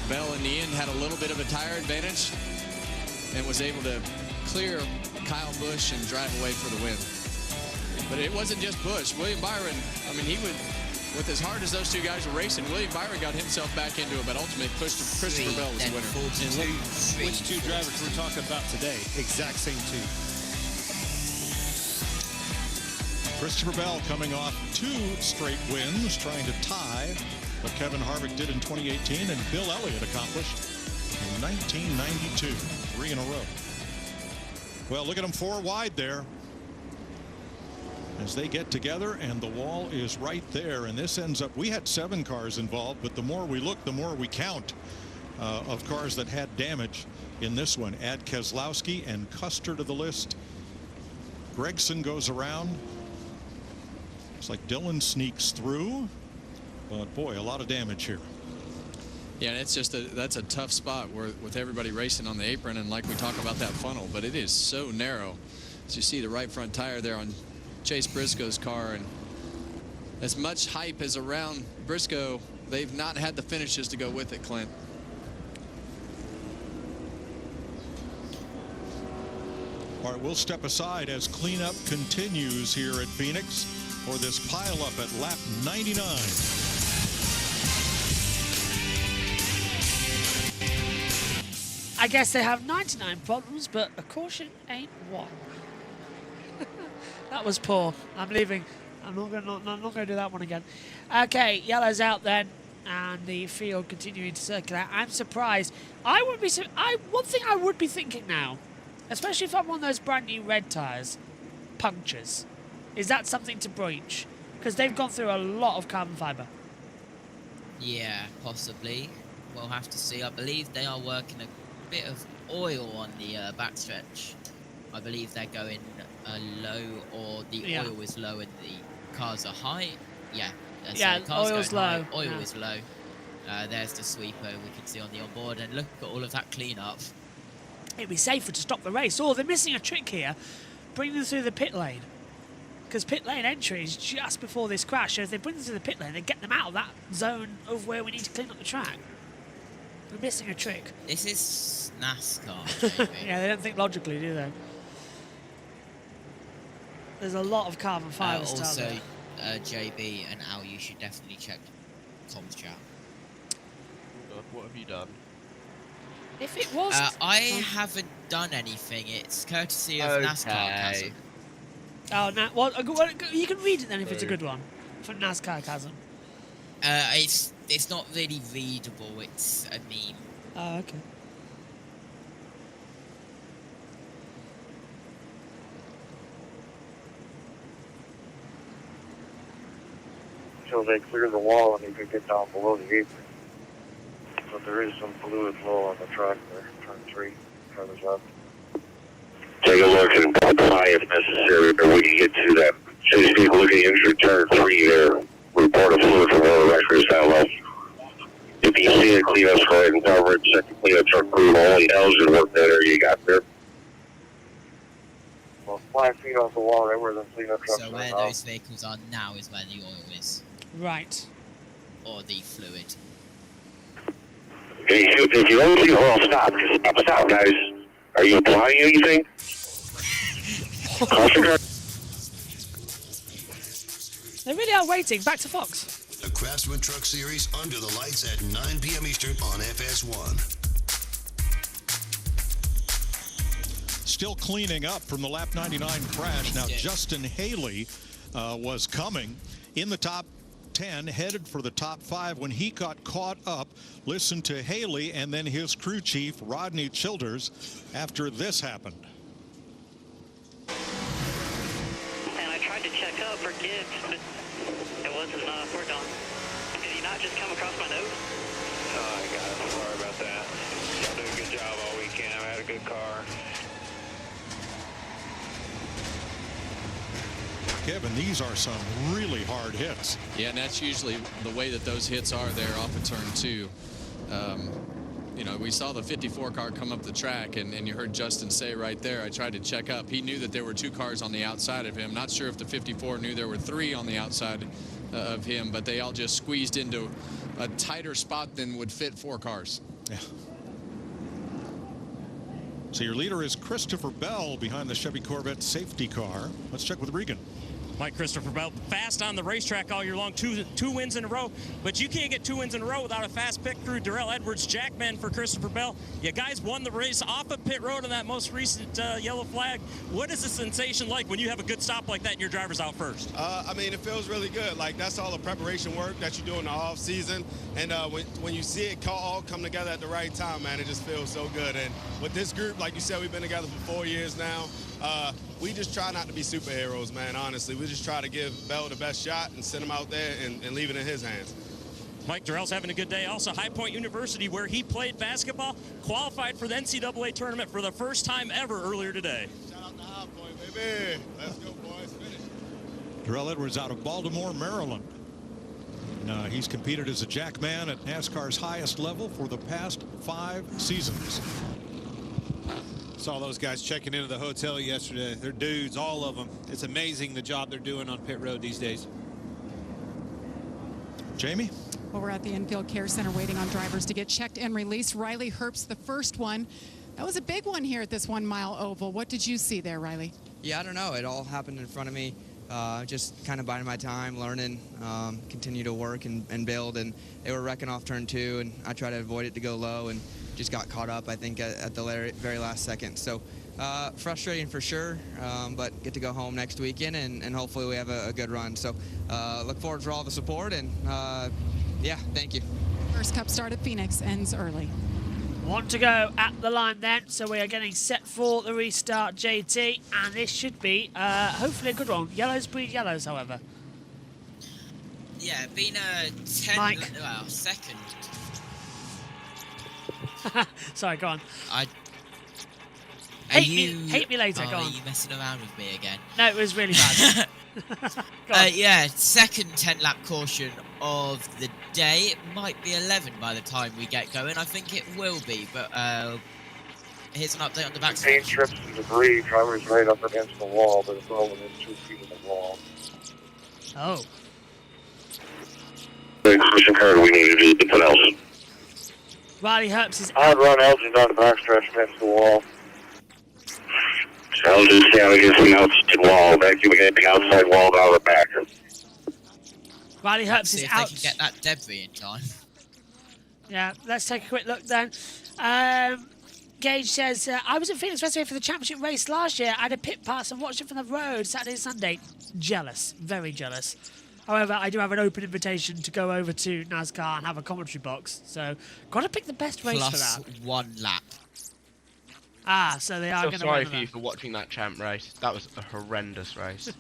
Bell in the end had a little bit of a tire advantage and was able to clear Kyle Busch and drive away for the win. But it wasn't just Busch. William Byron, I mean, he would, with as hard as those two guys were racing, William Byron got himself back into it, but ultimately Christopher Bell was the winner. And look, which 2 drivers we're talking about today? Exact same 2. Christopher Bell coming off 2 straight wins, trying to tie what Kevin Harvick did in 2018 and Bill Elliott accomplished in 1992. 3 in a row. Well, look at them 4 wide there as they get together, and the wall is right there, and this ends up, we had 7 cars involved, but the more we look, the more we count of cars that had damage in this one. Add Keselowski and Custer to the list. Gregson goes around. It's like Dillon sneaks through, but boy, a lot of damage here. Yeah, and it's just that's a tough spot where with everybody racing on the apron, and like we talk about that funnel, but it is so narrow. As you see the right front tire there on Chase Briscoe's car, and as much hype as around Briscoe, they've not had the finishes to go with it, Clint. All right, we'll step aside as cleanup continues here at Phoenix for this pileup at lap 99. I guess they have 99 problems, but a caution ain't one. That was poor. I'm leaving. I'm not going to do that one again. Okay, yellow's out then, and the field continuing to circulate. I'm surprised. One thing I would be thinking now, especially if I'm on those brand new red tyres, punctures. Is that something to breach? Because they've gone through a lot of carbon fibre. Yeah, possibly. We'll have to see. I believe they are working a bit of oil on the backstretch. I believe they're going low, or the oil is low and the cars are high. Yeah. Yeah, oil's low. Oil is low. There's the sweeper we can see on the onboard, and look at all of that cleanup. It'd be safer to stop the race. Oh, they're missing a trick here. Bring them through the pit lane. Because pit lane entry is just before this crash. So if they bring them through the pit lane, they get them out of that zone of where we need to clean up the track. We're missing a trick. This is NASCAR. Yeah, they don't think logically, do they? There's a lot of carbon fibre still also, there. JB and Al, you should definitely check Tom's chat. What have you done? If it was... I haven't done anything. It's courtesy of NASCAR Chasm. Oh, well, you can read it then if it's a good one. From NASCAR Chasm. It's not really readable. It's a meme. Oh, okay. Until they clear the wall and you can get down below the apron. But there is some fluid flow on the track there. Turn 3, driver's left. Take a look and pump high if necessary, or we can get to that. 6 people looking into turn 3 there. report a fluid from one of the records down low. If you see a cleanup, go ahead and cover it. Check the cleanup truck crew. Only Elgin work that area you got there. Well, 5 feet off the wall, right where the cleanup trucks So where those vehicles are now is where the oil is. Right. Or the fluid. If you don't see oil, stop. Stop, guys. Are you applying anything? They really are waiting. Back to Fox. The Craftsman Truck Series under the lights at 9 p.m. Eastern on FS1. Still cleaning up from the lap 99 crash. Now, Justin Haley was coming in the top 10, headed for the top 5 when he got caught up. Listen to Haley and then his crew chief, Rodney Childers, after this happened. And I tried to check up for kids, but it wasn't worked on. Did he not just come across my nose? Oh, I got it. Sorry about that. Y'all do a good job all weekend. I had a good car. Kevin, these are some really hard hits. Yeah, and that's usually the way that those hits are there off of turn 2. You know, we saw the 54 car come up the track, and you heard Justin say right there, I tried to check up. He knew that there were 2 cars on the outside of him. Not sure if the 54 knew there were 3 on the outside of him, but they all just squeezed into a tighter spot than would fit 4 cars. Yeah. So your leader is Christopher Bell behind the Chevy Corvette safety car. Let's check with Regan. Mike Christopher Bell, fast on the racetrack all year long, two wins in a row, but you can't get 2 wins in a row without a fast pick through Darrell Edwards, Jackman for Christopher Bell. You guys won the race off of pit road on that most recent yellow flag. What is the sensation like when you have a good stop like that and your driver's out first? I mean, it feels really good. Like, that's all the preparation work that you do in the off season, and when you see it all come together at the right time, man, it just feels so good. And with this group, like you said, we've been together for 4 years now. We just try not to be superheroes, man, honestly. We just try to give Bell the best shot and send him out there and leave it in his hands. Mike Darrell's having a good day. Also, High Point University, where he played basketball, qualified for the NCAA tournament for the first time ever earlier today. Shout out to High Point, baby. Let's go, boys. Finish. Darrell Edwards out of Baltimore, Maryland. He's competed as a jackman at NASCAR's highest level for the past 5 seasons. Saw those guys checking into the hotel yesterday. They're dudes, all of them. It's amazing the job they're doing on pit road these days. Jamie? Well, we're at the Infield Care Center waiting on drivers to get checked and released. Riley Herbst, the first one. That was a big one here at this 1 mile oval. What did you see there, Riley? Yeah, I don't know. It all happened in front of me. Just kind of biding my time, learning, continue to work and build. And they were wrecking off turn 2, and I tried to avoid it to go low and just got caught up, I think, at the very last second. So frustrating for sure, but get to go home next weekend, and hopefully we have a good run. So look forward for all the support, and yeah, thank you. First Cup start at Phoenix ends early. Want to go at the line then, so we are getting set for the restart, JT, and this should be hopefully a good one. Yellows breed yellows, however. Yeah, been a 10, Mike. well, second. Sorry, go on. Hate me later, oh, go on. Are you messing around with me again? No, it was really bad. Yeah, second 10-lap caution of the day. It might be 11 by the time we get going. I think it will be, but here's an update on the back. Paint trips and debris. Driver's right up against the wall, but it's all within 2 feet of the wall. Oh. The caution card we need to do something else. Riley Herbst is I'd run Elgin down the backstretch against the wall. Elgin's down against the outside wall. Vacuuming the outside wall down the back. Riley Herbst See is if out. they can get that debris in time. Yeah, let's take a quick look then. Gage says, I was at Phoenix Raceway for the championship race last year. I had a pit pass and watched it from the road Saturday and Sunday. Jealous, very jealous. However, I do have an open invitation to go over to NASCAR and have a commentary box. So, got to pick the best race for that. Plus 1 lap. Ah, so they are going to sorry for you for watching that champ race. That was a horrendous race.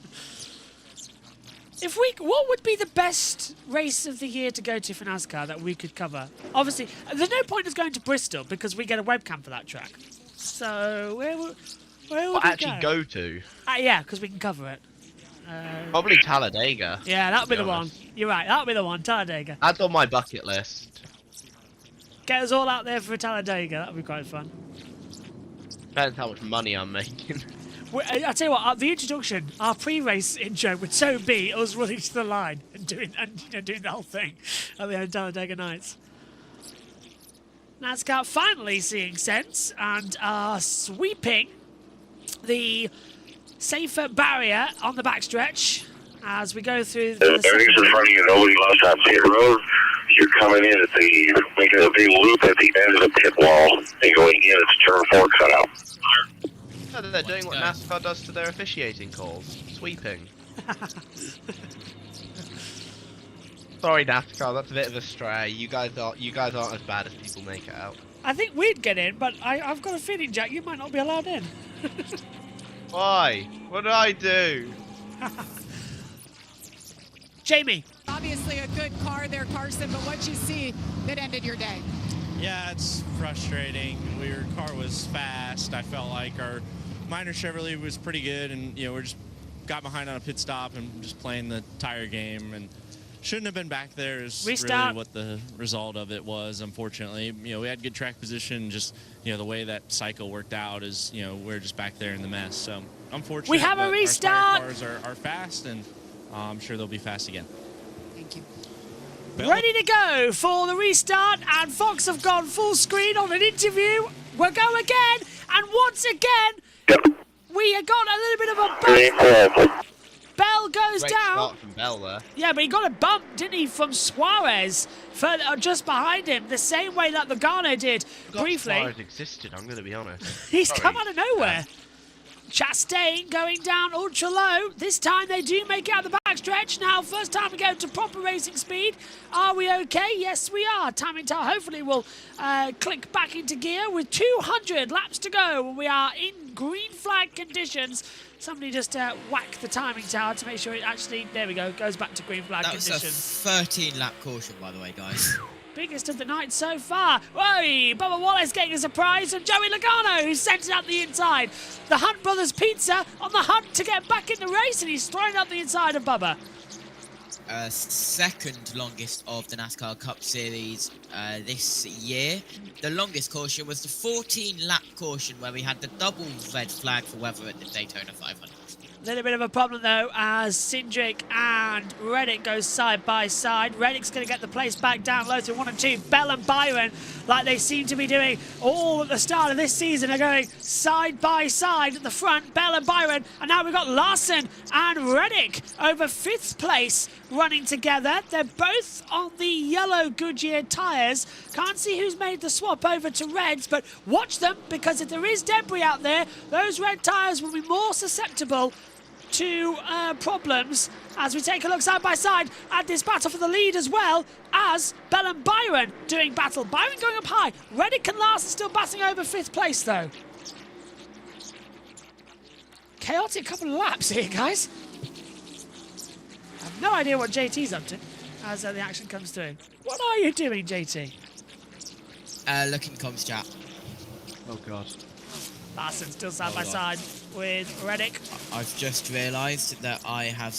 What would be the best race of the year to go to for NASCAR that we could cover? Obviously, there's no point in us going to Bristol because we get a webcam for that track. So where would we actually go to? Yeah, because we can cover it. Probably Talladega. Yeah, that would be the one. You're right, that'll be the one, Talladega. That's on my bucket list. Get us all out there for a Talladega, that'll be quite fun. Depends how much money I'm making. I'll tell you what, the introduction, our pre-race intro would so be us running to the line and doing the whole thing at the Talladega Nights. NASCAR finally seeing sense and are sweeping the safer barrier on the backstretch as we go through the There's in front of you, nobody lost on pit road. You're coming in at making a big loop at the end of the pit wall and going in, it's turn 4 cutout. No, they're doing what NASCAR does to their officiating calls. Sweeping. Sorry, NASCAR, that's a bit of a stray. You guys aren't as bad as people make it out. I think we'd get in, but I've got a feeling, Jack, you might not be allowed in. Why? What did I do? Jamie. Obviously a good car there, Carson, but what you see that ended your day? Yeah, it's frustrating. Our car was fast. I felt like our minor Chevrolet was pretty good, and we just got behind on a pit stop and just playing the tire game, and shouldn't have been back there is really what the result of it was, unfortunately. We had good track position, just the way that cycle worked out is we're just back there in the mess. So unfortunately, we have a restart. Our cars are fast, and I'm sure they'll be fast again. Thank you. Ready to go for the restart, and Fox have gone full screen on an interview. We'll go again, and once again, we have got a little bit of a bump. Bell goes Great down. Start from Bell there. Yeah, but he got a bump, didn't he, from Suarez, just behind him, the same way that Logano did briefly. Suarez existed, I'm going to be honest. He's come out of nowhere. Chastain going down ultra low. This time they do make it out the backstretch. Now, first time we go to proper racing speed. Are we okay? Yes, we are. Timing tower hopefully will click back into gear with 200 laps to go. We are in green flag conditions. Somebody just whack the timing tower to make sure it actually, there we go, goes back to green flag conditions. That was a 13-lap caution, by the way, guys. Biggest of the night so far. Whoa, Bubba Wallace getting a surprise from Joey Logano, who sent it up the inside. The Hunt Brothers Pizza on the hunt to get back in the race, and he's throwing up the inside of Bubba. Second longest of the NASCAR Cup Series this year. The longest caution was the 14-lap caution where we had the double red flag for weather at the Daytona 500. Little bit of a problem though as Cindric and Reddick go side by side. Reddick's going to get the place back down low to 1 and 2. Bell and Byron, like they seem to be doing all at the start of this season, are going side by side at the front. Bell and Byron, and now we've got Larson and Reddick over 5th place running together. They're both on the yellow Goodyear tyres. Can't see who's made the swap over to reds, but watch them, because if there is debris out there, those red tyres will be more susceptible to problems as we take a look side by side at this battle for the lead, as well as Bell and Byron doing battle. Byron going up high. Reddick and Larson still batting over 5th place though. Chaotic couple of laps here, guys. I have no idea what JT's up to as the action comes through. What are you doing, JT? Looking comms chat. Oh god. Larson still side by side with Reddick. I've just realised that I have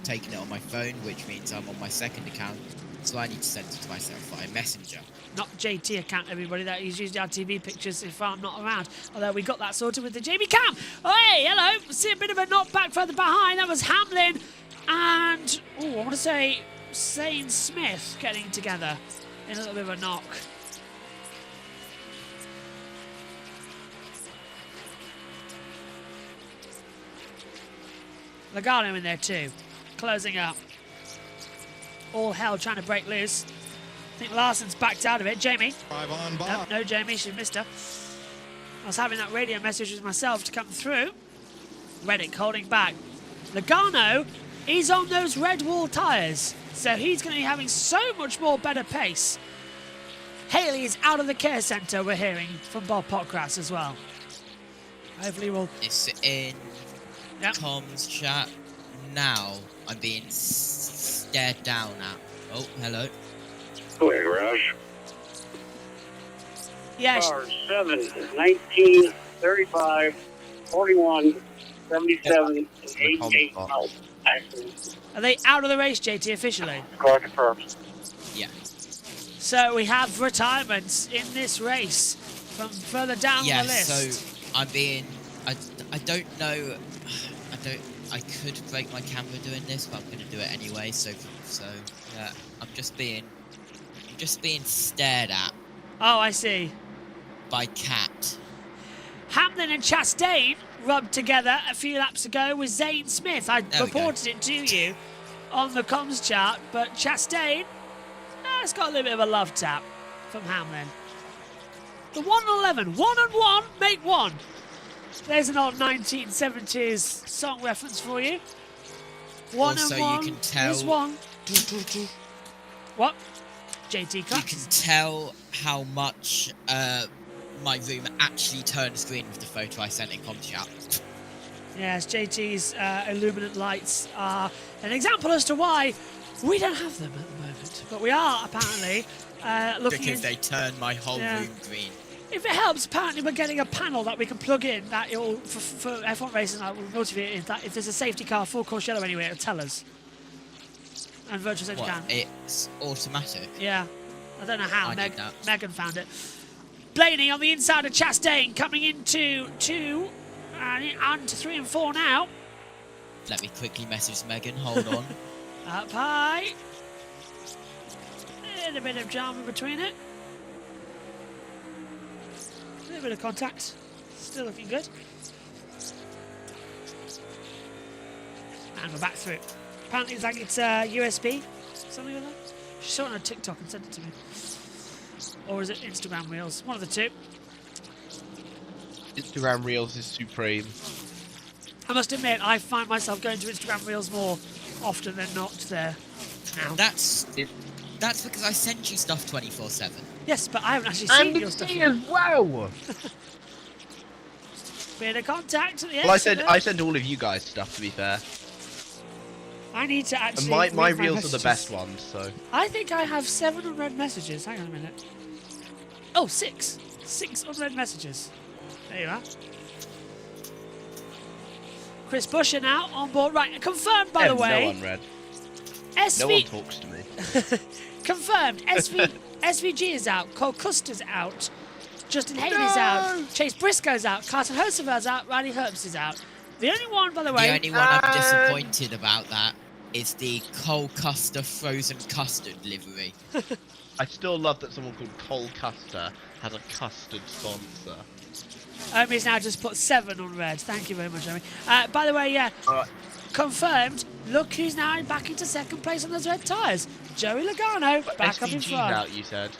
taken it on my phone, which means I'm on my second account, so I need to send it to myself via Messenger. Not JT account, everybody. That he's used our TV pictures if I'm not around. Although we got that sorted with the JB cam. Oh, hey, hello. See a bit of a knockback further behind. That was Hamlin and I want to say Zane Smith getting together in a little bit of a knock. Logano in there too, closing up. All hell trying to break loose. I think Larson's backed out of it. Jamie. Nope, no Jamie, she missed her. I was having that radio message with myself to come through. Reddick holding back. Logano is on those red wall tyres, so he's going to be having so much more better pace. Haley is out of the care centre, we're hearing from Bob Potgrass as well. Hopefully we'll... It's in comms chat now. I'm being stared down at. Oh, hello. Wait, Garage. Yeah. 7, 19, 35, 41, 77, and 88. Are they out of the race, JT, officially? Score confirmed. Yeah. So we have retirements in this race from further down the list. So I'm being... I don't know... I could break my camera doing this, but I'm going to do it anyway. So yeah, I'm just being stared at. Oh, I see. By Cat. Hamlin and Chastain rubbed together a few laps ago with Zane Smith. I reported it to you on the comms chart, but Chastain has got a little bit of a love tap from Hamlin. The 1-11, 1-1, make one. There's an old 1970s song reference for you. One also, and one you can tell is one. What? JT Cox. You can tell how much my room actually turns green with the photo I sent in comms chat. Yes, JT's illuminant lights are an example as to why we don't have them at the moment. But we are apparently looking because they turn my whole room green. If it helps, apparently we're getting a panel that we can plug in that it'll, for F1 racing, that will motivate if there's a safety car full course yellow anyway, it'll tell us. And virtual safety can. It's automatic? Yeah. I don't know how. I did that. Megan found it. Blaney on the inside of Chastain coming into 2 and to 3 and 4 now. Let me quickly message Megan. Hold on. Up high. And a bit of drama between it. A little bit of contact. Still looking good. And we're back through. Apparently it's like it's USB. Something like that. She saw it on TikTok and sent it to me. Or is it Instagram Reels? One of the two. Instagram Reels is supreme. I must admit, I find myself going to Instagram Reels more often than not there now. That's because I send you stuff 24/7. Yes, but I haven't actually seen your stuff yet. as well. Bit of contact at the end. Well, I send all of you guys stuff, to be fair. I need to actually. And my read reels are the messages. best ones, so. I think I have 7 unread messages. Hang on a minute. Oh, 6. 6 unread messages. There you are. Chris Busch now on board. Right, confirmed by the way. No unread. SV... No one talks to me. Confirmed. SVG is out. Cole Custer's out. Justin Haley's out. Chase Briscoe's out. Carson Hoceval's out. Riley Herbst is out. The only one, by the way... The only one I'm disappointed about that is the Cole Custer frozen custard livery. I still love that someone called Cole Custer has a custard sponsor. Omi's now just put 7 on red. Thank you very much, Omi. By the way, yeah, confirmed. Look who's now back into second place on those red tyres. Joey Logano back up in SVG's front. out, you said.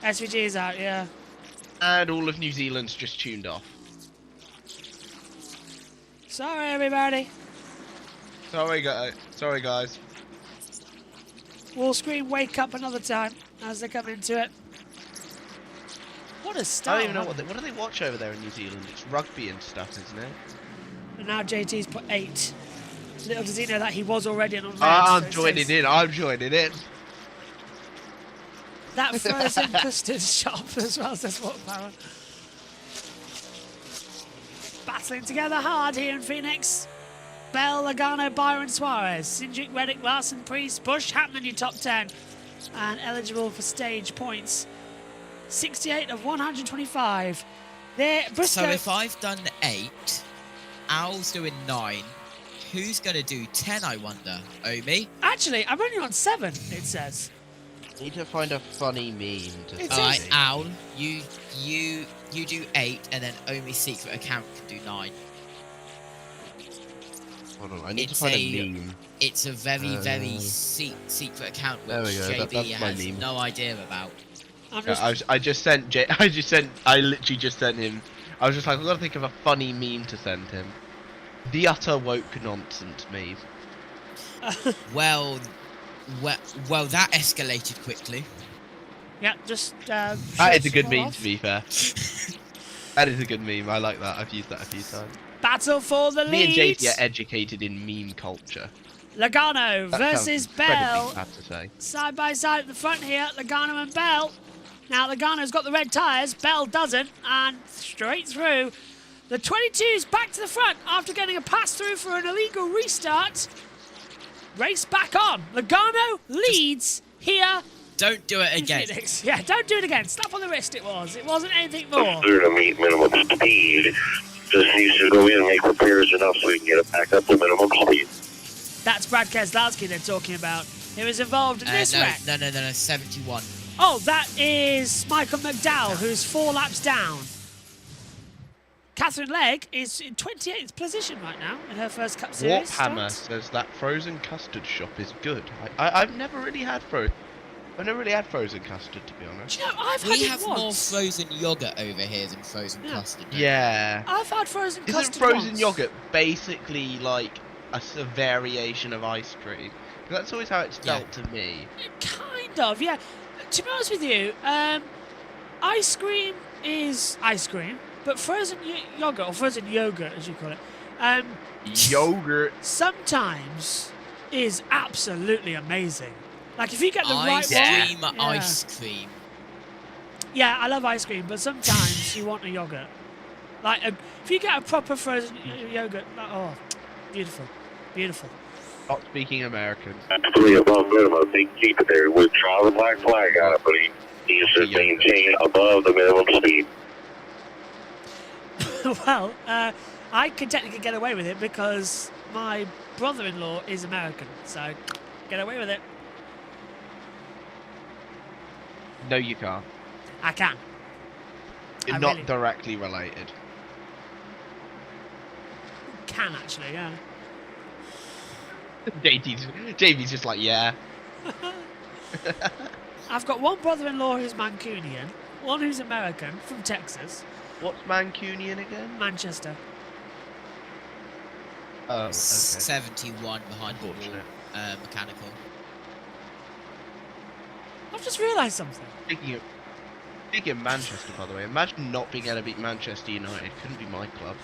SVG is out, yeah. And all of New Zealand's just tuned off. Sorry, everybody. Sorry, guys. We'll scream wake up another time as they come into it. What a start. I don't even know what do they watch over there in New Zealand? It's rugby and stuff, isn't it? And now JT's put 8. Little does he know that he was already on red. I'm joining in. I'm joining in. That frozen custard shop as well, says What Power. Battling together hard here in Phoenix. Bell, Logano, Byron, Suarez, Cindric, Reddick, Larson, Priest, Busch, Hamlin, your top 10. And eligible for stage points. 68 of 125. There, Briscoe. So if I've done 8, Al's doing 9. Who's going to do 10, I wonder? Omi? Actually, I'm only on 7, it says. Need to find a funny meme to Alright, Al, you do 8, and then Omi's secret account can do 9. Hold on, I need to find a meme. It's a very secret account which there we go. JB That's my has meme. no idea about. I literally just sent him. I was just like, I've got to think of a funny meme to send him. The utter woke nonsense meme. well, that escalated quickly. Yeah, just. That is a good meme, to be fair. That is a good meme. I like that. I've used that a few times. Battle for the lead. Me and JT are educated in meme culture. Logano versus Bell. Bad to say. Side by side at the front here, Logano and Bell. Now Logano's got the red tyres, Bell doesn't, and straight through. The 22's back to the front after getting a pass through for an illegal restart. Race back on. Logano leads here. Don't do it again. Phoenix. Yeah, don't do it again. Slap on the wrist it was. It wasn't anything more. Clear to meet minimum speed. Just needs to go in and make repairs enough so we can get it back up to minimum speed. That's Brad Keselowski they're talking about. He was involved in this wreck. No, 71. Oh, that is Michael McDowell, who's 4 laps down. Katherine Legge is in 28th position right now in her first Cup Series. Warphammer says that frozen custard shop is good. I've never really had frozen custard, to be honest. Do you know, I've had We it have once. more frozen yogurt over here than frozen custard. Yeah. I've had frozen custard Isn't frozen once. yogurt basically like a variation of ice cream? That's always how it's felt to me. Kind of, yeah. To be honest with you, ice cream is ice cream, but frozen yogurt, or frozen yogurt as you call it, yogurt sometimes is absolutely amazing. Like if you get the right one. Ice cream. Yeah, I love ice cream, but sometimes you want a yogurt. Like if you get a proper frozen yogurt, oh, beautiful, beautiful. Not speaking American. Absolutely above minimum. They can keep it there with the black flag on it, but he needs to maintain above the minimum speed. Well, I can technically get away with it because my brother-in-law is American, so get away with it. No, you can't. I can. You're not directly related. Can actually, yeah. JB's just like, yeah. I've got one brother-in-law who's Mancunian, one who's American from Texas. What's Mancunian again? Manchester. Oh, okay. 71 behind the wall, mechanical. I've just realised something. Speaking of Manchester, by the way, imagine not being able to beat Manchester United. Couldn't be my club.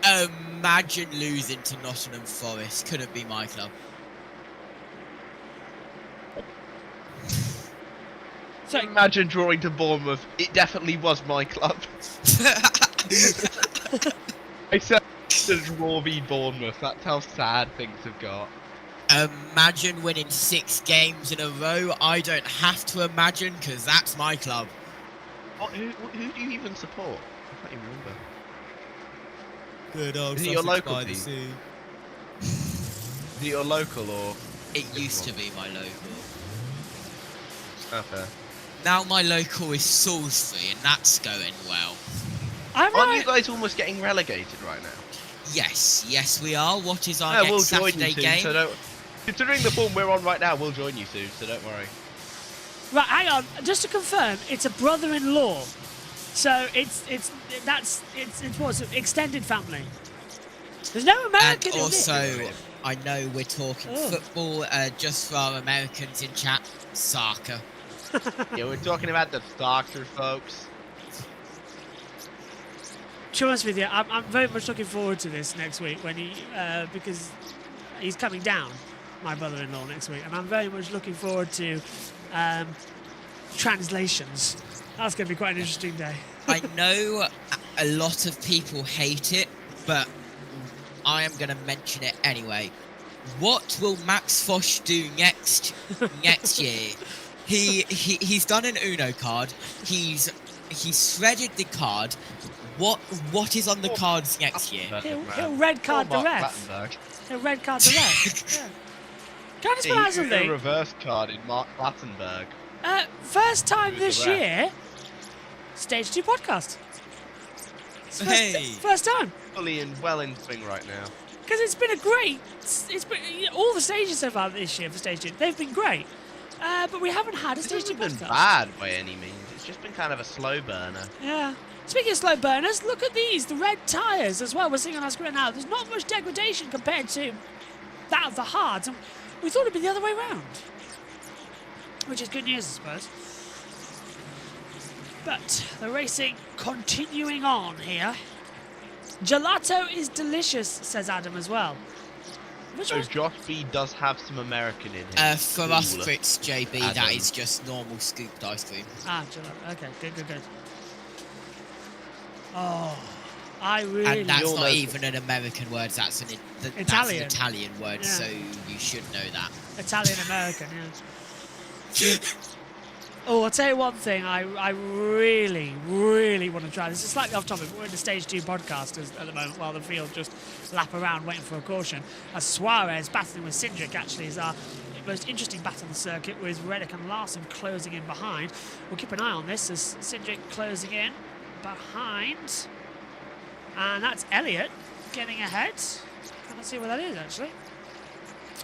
Imagine losing to Nottingham Forest. Couldn't be my club. So imagine drawing to Bournemouth. It definitely was my club. I said to draw v Bournemouth. That's how sad things have got. Imagine winning 6 games in a row. I don't have to imagine, because that's my club. Who do you even support? I can't even remember. Good old Is it your local by the team? sea. Is it your local or? It used to be my local. Okay. Now my local is Salisbury, and that's going well. Aren't you guys almost getting relegated right now? Yes, we are. What is our we'll next join Saturday you soon, game? so don't, considering the form we're on right now, we'll join you soon, so don't worry. Right, hang on. Just to confirm, it's a brother-in-law. So it's what? Extended family. There's no American And in also, it. I know we're talking football, just for our Americans in chat, soccer. Yeah, we're talking about the soccer, folks. To be honest with you, I'm very much looking forward to this next week when because he's coming down, my brother-in-law, next week, and I'm very much looking forward to translations. That's going to be quite an interesting day. I know a lot of people hate it, but I am going to mention it anyway. What will Max Fosh do next year? He's done an Uno card. He's shredded the card. What is on the cards next year? He'll red card the ref. He'll red card the ref. Yeah. Can I just ask something? A reverse card in Mark Plattenberg. First time this year, Stage 2 podcast. First time. Fully and well in swing right now. Because it's been all the stages so far this year for Stage 2. They've been great. But we haven't had a Stage 2 podcast. It's been bad by any means. It's just been kind of a slow burner. Yeah. Speaking of slow burners, look at these, the red tyres as well. We're seeing on our screen now. There's not much degradation compared to that of the hards. And we thought it'd be the other way around. Which is good news, I suppose. But the racing continuing on here. Gelato is delicious, says Adam as well. So Josh B does have some American in here. For us Brits, JB, Adam. That is just normal scooped ice cream. Ah, gelato. Okay, good. Oh, And that's really... not even an American word, that's an Italian word, Yeah. so you should know that. Italian-American, yeah. Oh, I'll tell you one thing, I really, really want to try. This is slightly off topic, but we're in the Stage 2 podcast at the moment while the field just lap around waiting for a caution. As Suarez battling with Cindric actually is our most interesting battle on the circuit, with Reddick and Larson closing in behind. We'll keep an eye on this as Cindric closing in behind. And that's Elliott getting ahead. Can't see what that is actually.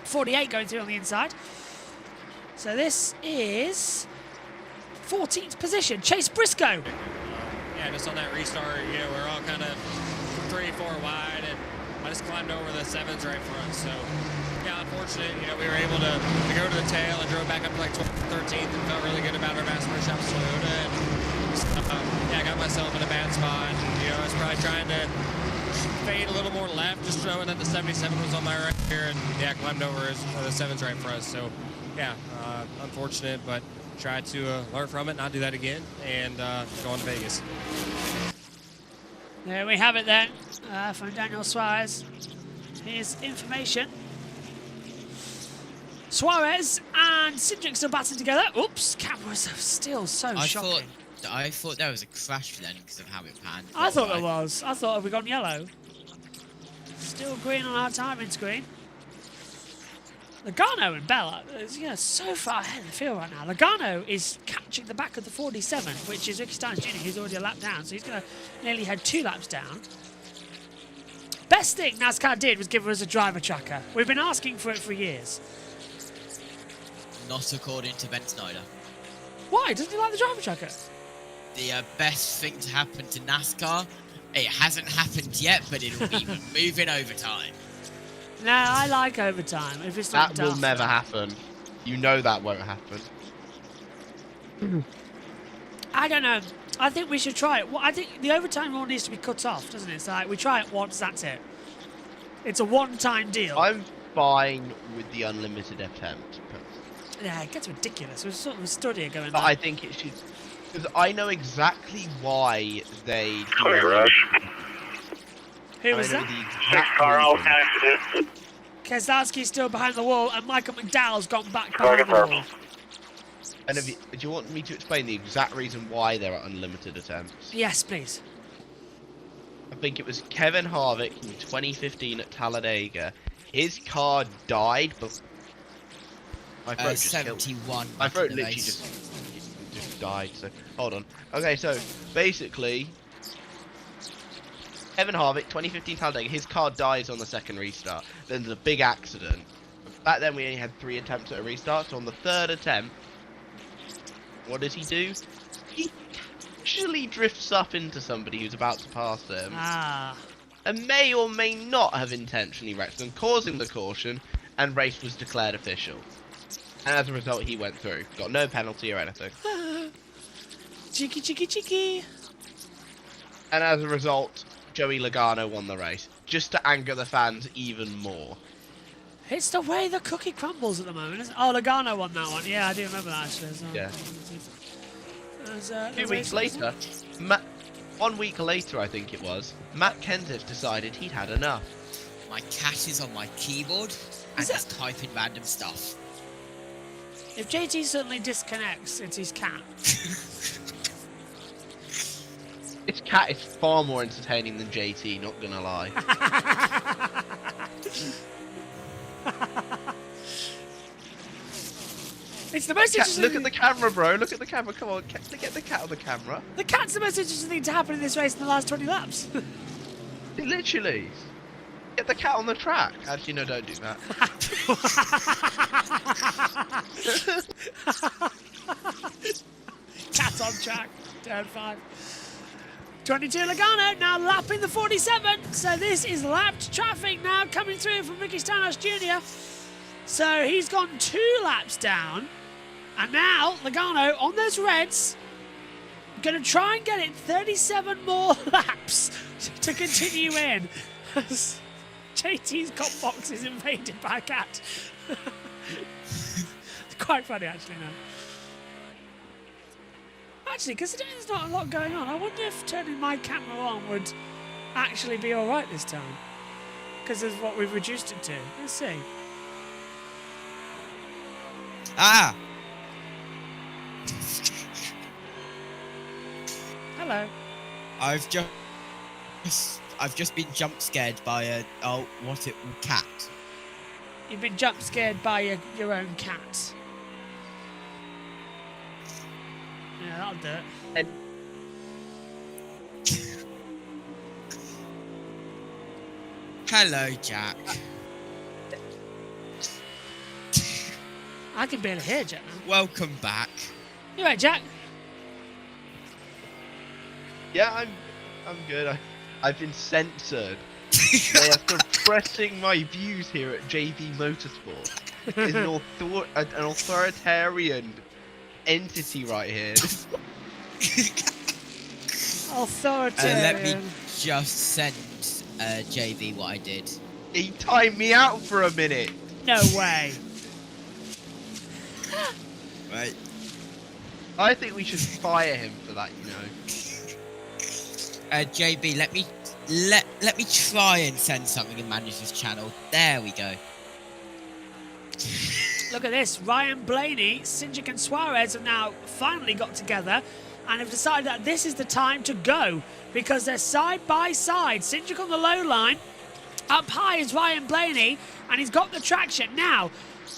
48 going through on the inside. So this is 14th position, Chase Briscoe. Yeah, just on that restart, you know, we're all kind of 3, 4 wide, and I just climbed over the 7s right front. So, yeah, unfortunate, you know, we were able to go to the tail and drove back up to like 12th, 13th, and felt really good about our mass push up Toyota. And yeah, I got myself in a bad spot. You know, I was probably trying to fade a little more left, just showing that the 77 was on my right here, and yeah, climbed over the 7s right front. So, yeah, unfortunate, but try to learn from it, not do that again, and go on to Vegas. There we have it then, from Daniel Suarez. Here's information. Suarez and Cindric still battling together. Oops, cameras are still so shocking. I thought there was a crash then because of how it panned. I thought there was. I thought we gone yellow. Still green on our timing screen. Logano and Bella is, you know, so far ahead of the field right now. Logano is catching the back of the 47, which is Ricky Stynes Jr., who's already a lap down, so he's going to nearly head 2 laps down. Best thing NASCAR did was give us a driver tracker. We've been asking for it for years. Not according to Ben Snyder. Why? Doesn't he like the driver tracker? The best thing to happen to NASCAR, it hasn't happened yet, but it'll be moving over time. No, I like overtime. If it's not that will never happen. You know that won't happen. I don't know. I think we should try it. Well, I think the overtime rule needs to be cut off, doesn't it? It's like we try it once, that's it. It's a one-time deal. I'm fine with the unlimited attempt. Yeah, it gets ridiculous. We're sort of a study going But on. I think it should, because I know exactly why they. Who was that? Keselowski's still behind the wall, and Michael McDowell's gone back behind the wall. And do you want me to explain the exact reason why there are unlimited attempts? Yes, please. I think it was Kevin Harvick in 2015 at Talladega. His car died, but my throat just 71. My throat literally just died. So hold on. Okay, so basically, Kevin Harvick, 2015 Talladega, his car dies on the second restart. Then there's a big accident. Back then we only had 3 attempts at a restart, so on the 3rd attempt, what does he do? He casually drifts up into somebody who's about to pass him. And may or may not have intentionally wrecked them, causing the caution, and race was declared official. And as a result, he went through. Got no penalty or anything. Cheeky, cheeky, cheeky. And as a result, Joey Logano won the race, just to anger the fans even more. It's the way the cookie crumbles at the moment, isn't it? Oh, Logano won that one. Yeah, I do remember that actually. Yeah. 2 weeks later, 1 week later, I think it was, Matt Kenseth decided he'd had enough. My cat is on my keyboard and he's typing random stuff. If JT suddenly disconnects, it's his cat. His cat is far more entertaining than JT, not gonna lie. It's the most interesting. Look at the camera, bro. Look at the camera. Come on, get the cat on the camera. The cat's the most interesting thing to happen in this race in the last 20 laps. Literally. Get the cat on the track. Actually, no, don't do that. Cat on track. Turn 5. 22 Logano now lapping the 47. So this is lapped traffic now coming through from Ricky Stynes Jr. So he's gone 2 laps down. And now Logano on those reds, going to try and get it 37 more laps to continue in. JT's cop box is invaded by a cat. It's quite funny actually now. Actually, considering there's not a lot going on, I wonder if turning my camera on would actually be all right this time. Because of what we've reduced it to. Let's see. Ah! Hello. I've just been jump scared by a cat. You've been jump scared by your own cat. Yeah, that'll do it. Hello, Jack. I can barely hear Jack now. Welcome back. You right, Jack? Yeah, I'm good. I've been censored. They are suppressing my views here at JB Motorsports. It's an authoritarian entity right here. Authoritarian. Let me just send JB what I did. He timed me out for a minute. No way. Right. I think we should fire him for that, you know. JB, let me try and send something in manager's channel. There we go. Look at this. Ryan Blaney, Cindric and Suarez have now finally got together and have decided that this is the time to go because they're side by side. Cindric on the low line. Up high is Ryan Blaney and he's got the traction. Now,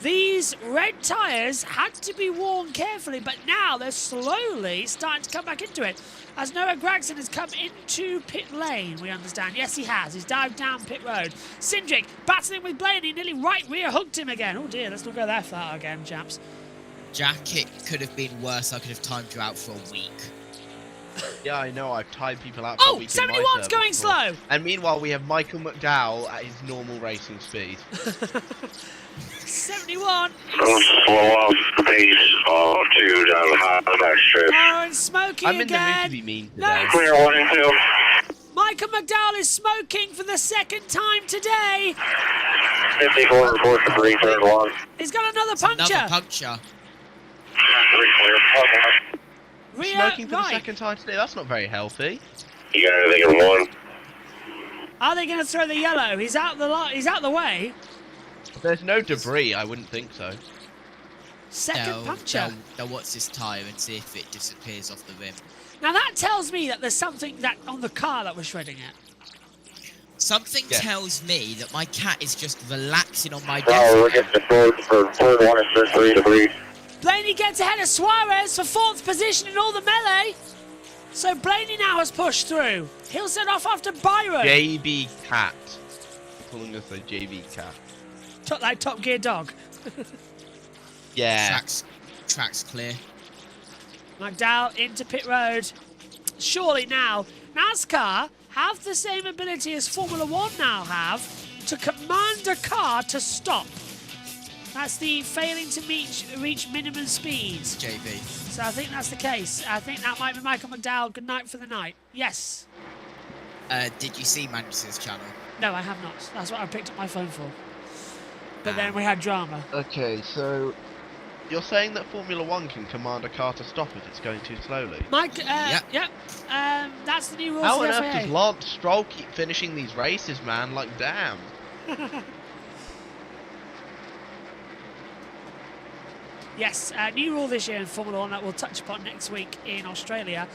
these red tyres had to be worn carefully, but now they're slowly starting to come back into it. As Noah Gragson has come into pit lane, we understand. Yes, he has. He's dived down pit road. Cindric battling with Blaney, nearly right rear hooked him again. Oh dear, let's not go that far again, chaps. Jack, it could have been worse. I could have timed you out for a week. Yeah, I know. I've timed people out for a week. 71's going slow. And meanwhile, we have Michael McDowell at his normal racing speed. 71. Slow off the pace of 2 down high backstretch. Oh, and smoking I'm in the mood again. to be mean today. No, Clear 1 and 2. Michael McDowell is smoking for the second time today. 54 and 4 for 3, third 1. He's got another puncture. Another puncture. 3 clear. Rear, Smoking for the right. second time today, that's not very healthy. You got anything in 1? Are they going to throw the yellow? He's out the way. There's no debris, I wouldn't think so. Second puncture. They'll watch this tyre and see if it disappears off the rim. Now that tells me that there's something that on the car that we're shredding it. Something tells me that my cat is just relaxing on my Oh, we're desk. getting the for third 1 and 3 debris. Blaney gets ahead of Suarez for 4th position in all the melee. So Blaney now has pushed through. He'll set off after Byron. JB Cat. Calling us a JB Cat. Like Top Gear dog. Yeah. Track's clear. McDowell into pit road. Surely now, NASCAR have the same ability as Formula 1 now have to command a car to stop. That's the failing to reach minimum speeds. JB. So I think that's the case. I think that might be Michael McDowell. Good night for the night. Yes. Did you see Manchester's channel? No, I have not. That's what I picked up my phone for. But then we had drama. Okay, so you're saying that Formula 1 can command a car to stop if it's going too slowly? Mike, yep. That's the new rules How for on the earth FIA. does Lance Stroll keep finishing these races, man? Like, damn. Yes, new rule this year in Formula 1 that we'll touch upon next week in Australia.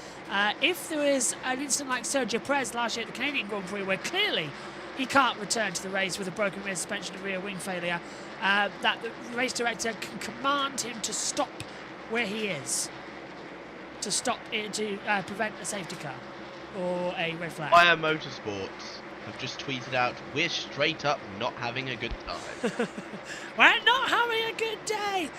If there is an incident like Sergio Perez last year at the Canadian Grand Prix where clearly he can't return to the race with a broken rear suspension and rear wing failure, that the race director can command him to stop where he is, to stop it, to prevent a safety car or a red flag. JBMotorsports have just tweeted out, "We're straight up not having a good time." We're not having a good day.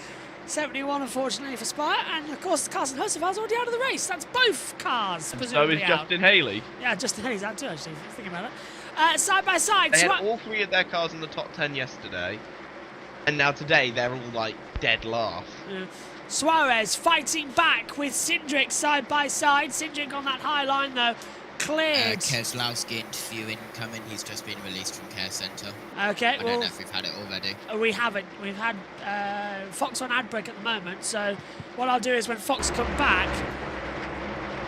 71, unfortunately, for Spire, and of course, Carson Hocevar's already out of the race. That's both cars, So presumably is out. Justin Haley. Yeah, Justin Haley's out too, actually, thinking about it. Side by side. They had all 3 of their cars in the top 10 yesterday, and now today they're all like dead last. Yeah. Suarez fighting back with Cindric side by side. Cindric on that high line though, cleared. Keselowski interview incoming. He's just been released from care centre. Okay, I don't know if we've had it already. We haven't. We've had Fox on ad break at the moment. So what I'll do is when Fox come back,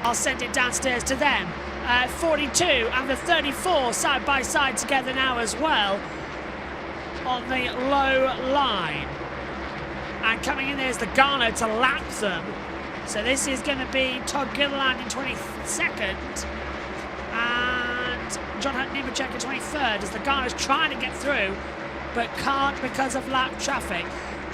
I'll send it downstairs to them. 42 and the 34 side by side together now as well on the low line. And coming in there is Logano to lap them. So this is going to be Todd Gilliland in 22nd and John Hunt Nemechek in 23rd as Logano's trying to get through but can't because of lap traffic.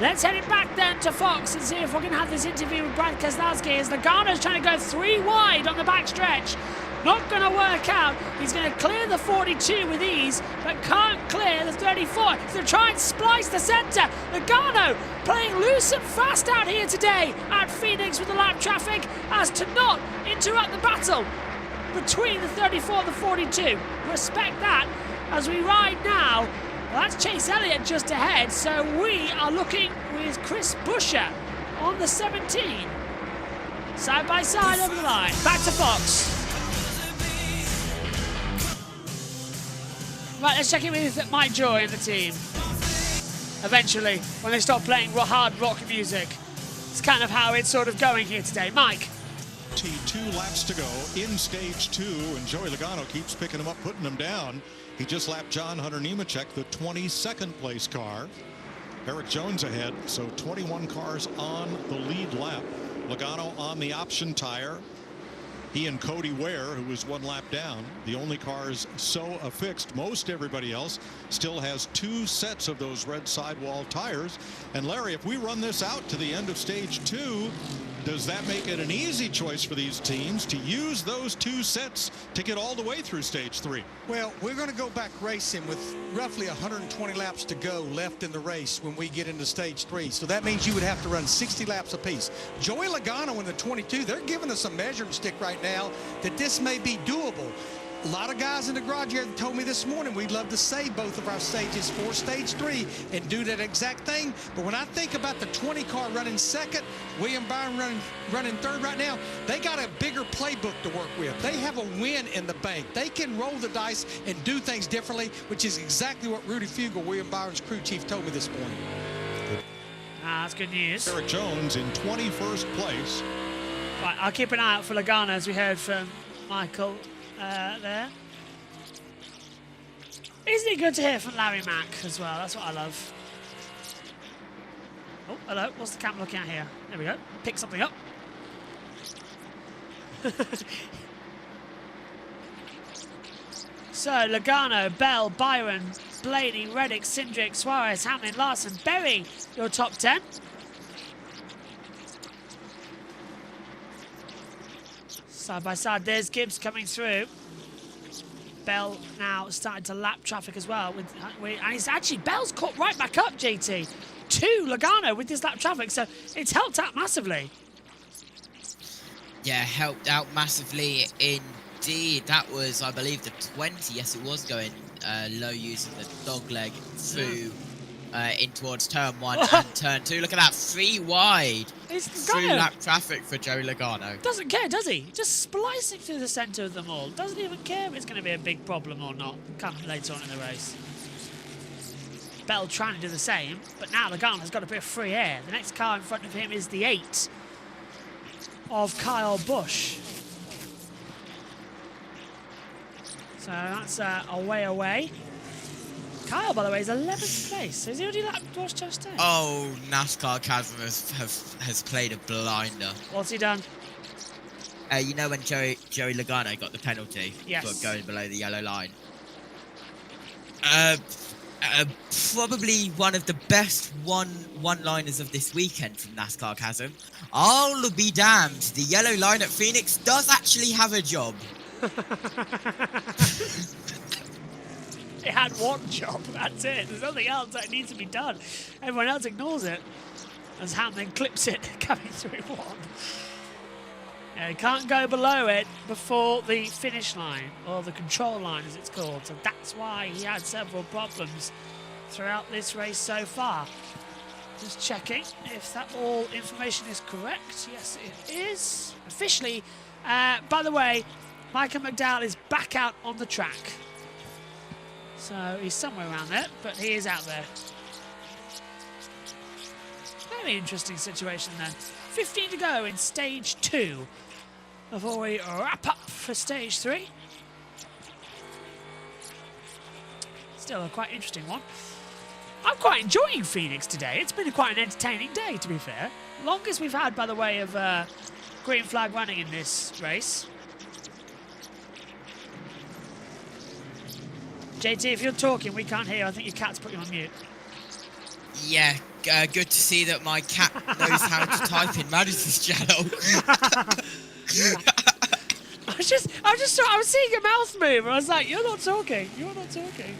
Let's head it back then to Fox and see if we can have this interview with Brad Keselowski as Logano's trying to go 3 wide on the back stretch. Not going to work out. He's going to clear the 42 with ease, but can't clear the 34. He's going to try and splice the centre. Logano playing loose and fast out here today at Phoenix with the lap traffic as to not interrupt the battle between the 34 and the 42. Respect that as we ride now. Well, that's Chase Elliott just ahead, so we are looking with Chris Buescher on the 17. Side by side over the line. Back to Fox. Right, let's check in with Mike Joy and the team. Eventually, when they stop playing hard rock music. It's kind of how it's sort of going here today. Mike. 2 laps to go in stage 2, and Joey Logano keeps picking him up, putting him down. He just lapped John Hunter Nemechek, the 22nd place car. Eric Jones ahead, so 21 cars on the lead lap. Logano on the option tire. He and Cody Ware, who was 1 lap down, the only cars so affixed. Most everybody else still has 2 sets of those red sidewall tires. And Larry, if we run this out to the end of stage 2, does that make it an easy choice for these teams to use those 2 sets to get all the way through stage 3? Well, we're going to go back racing with roughly 120 laps to go left in the race when we get into stage 3. So that means you would have to run 60 laps apiece. Joey Logano in the 22, they're giving us a measuring stick right now that this may be doable. A lot of guys in the garage here told me this morning we'd love to save both of our stages for stage 3 and do that exact thing. But when I think about the 20 car running second, William Byron running third right now, they got a bigger playbook to work with. They have a win in the bank. They can roll the dice and do things differently, which is exactly what Rudy Fugel, William Byron's crew chief, told me this morning. That's good news. Eric Jones in 21st place. Right, I'll keep an eye out for Logano as we heard from Michael there. Isn't it good to hear from Larry Mack as well? That's what I love. Oh, hello. What's the camera looking at here? There we go. Pick something up. So, Logano, Bell, Byron, Blaney, Reddick, Cindric, Suarez, Hamlin, Larson, Berry, your top 10. Side by side, there's Gibbs coming through. Bell now starting to lap traffic as well. And it's actually, Bell's caught right back up, JT, to Logano with this lap traffic. So it's helped out massively. Yeah, helped out massively indeed. That was, I believe, the 20. Yes, it was going low using the dog leg through in towards turn 1 and turn 2. Look at that, 3 wide. Through lap traffic for Joey Logano. Doesn't care, does he? Just splicing through the centre of them all. Doesn't even care if it's going to be a big problem or not. Come later on in the race. Bell trying to do the same, but now Logano's got a bit of free air. The next car in front of him is the 8 of Kyle Busch. So that's away. Kyle, by the way, is 11th place. Has he already lapped Busch just there? Oh, NASCAR Katherine has played a blinder. What's he done? You know when Joey Logano got the penalty Yes. for going below the yellow line? Probably one of the best one-liners of this weekend from NASCAR Chasm. I'll be damned, the yellow line at Phoenix does actually have a job. It had one job, that's it. There's nothing else that needs to be done. Everyone else ignores it as Hamlin clips it coming through 1. Yeah, he can't go below it before the finish line, or the control line as it's called. So that's why he had several problems throughout this race so far. Just checking if that all information is correct. Yes, it is. Officially, by the way, Michael McDowell is back out on the track. So he's somewhere around there, but he is out there. Very interesting situation then. 15 to go in stage 2 before we wrap up for stage 3. still a quite interesting one. I'm quite enjoying Phoenix today. It's been quite an entertaining day, to be fair. Longest we've had by the way of green flag running in this race. JT, if you're talking, we can't hear you. I think your cat's put you on mute. Yeah, good to see that my cat knows how to type in Madison's channel. I was seeing your mouth move, and I was like, "You're not talking. You're not talking."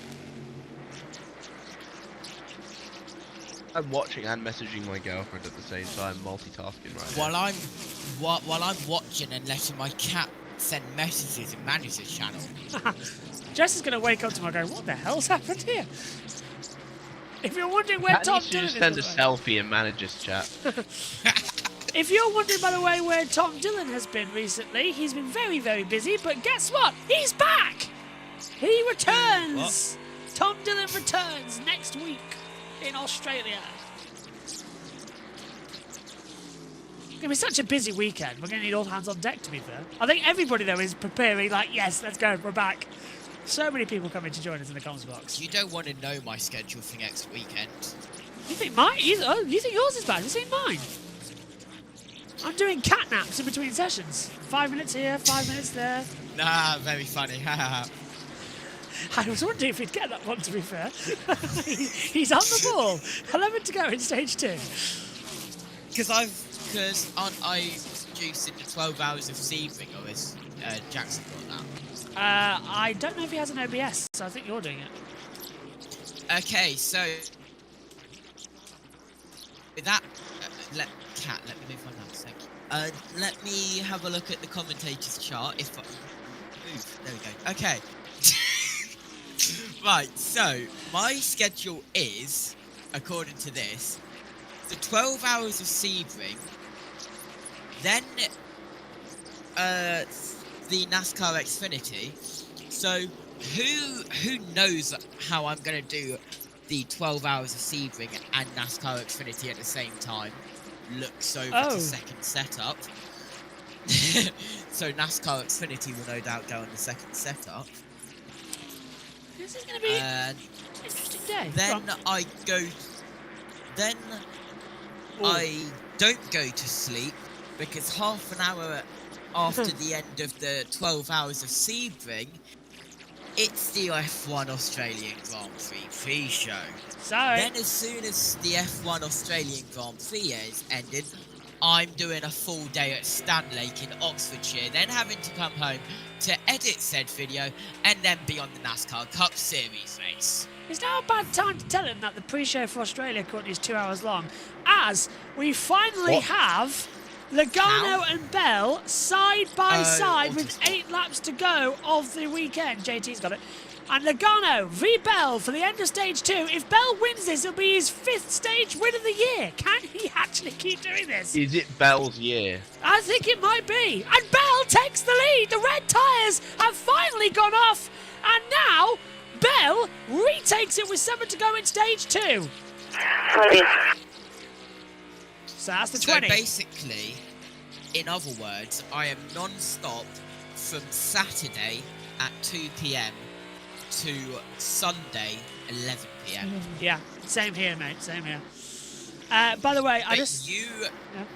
I'm watching and messaging my girlfriend at the same time, multitasking right now. While I'm watching and letting my cat send messages in Madison's channel. Jess is going to wake up tomorrow going, "What the hell's happened here?" If you're wondering where Tom Dillon is... just send a selfie in manager's chat. If you're wondering, by the way, where Tom Dillon has been recently, he's been very, very busy, but guess what? He's back! He returns! What? Tom Dillon returns next week in Australia. It's going to be such a busy weekend. We're going to need all hands on deck, to be fair. I think everybody, though, is preparing, like, yes, let's go, we're back. So many people coming to join us in the comments box. You don't want to know my schedule for next weekend. You think mine? You think yours is bad? You think mine? I'm doing cat naps in between sessions. 5 minutes here, 5 minutes there. Nah, very funny. I was wondering if he'd get that one, to be fair. He's on the ball. 11 to go in stage 2. Because aren't I juicing the 12 hours of Sebring, or is Jackson got that? I don't know if he has an OBS, so I think you're doing it. Okay, so with that, let me move on now a sec. Let me have a look at the commentators chart. If I move, there we go. Okay. Right, so my schedule is, according to this, the 12 hours of Sebring, then the NASCAR Xfinity. So who knows how I'm going to do the 12 hours of Sebring and NASCAR Xfinity at the same time. Looks over to second setup. So NASCAR Xfinity will no doubt go on the second setup. This is going to be an interesting day. Then I don't go to sleep because half an hour after the end of the 12 hours of Sebring, it's the F1 Australian Grand Prix pre-show. Sorry. Then as soon as the F1 Australian Grand Prix is ended, I'm doing a full day at Stanlake in Oxfordshire, then having to come home to edit said video and then be on the NASCAR Cup Series race. It's now a bad time to tell him that the pre-show for Australia currently is 2 hours long, as we finally have Logano and Bell side by side with 8 laps to go of the weekend. JT's got it. And Logano v Bell for the end of stage 2. If Bell wins this, it'll be his 5th stage win of the year. Can he actually keep doing this? Is it Bell's year? I think it might be. And Bell takes the lead. The red tyres have finally gone off. And now Bell retakes it with 7 to go in stage 2. So that's the 20. So basically, in other words, I am non-stop from Saturday at 2 p.m. to Sunday 11 p.m. Yeah, same here, mate. Same here. By the way,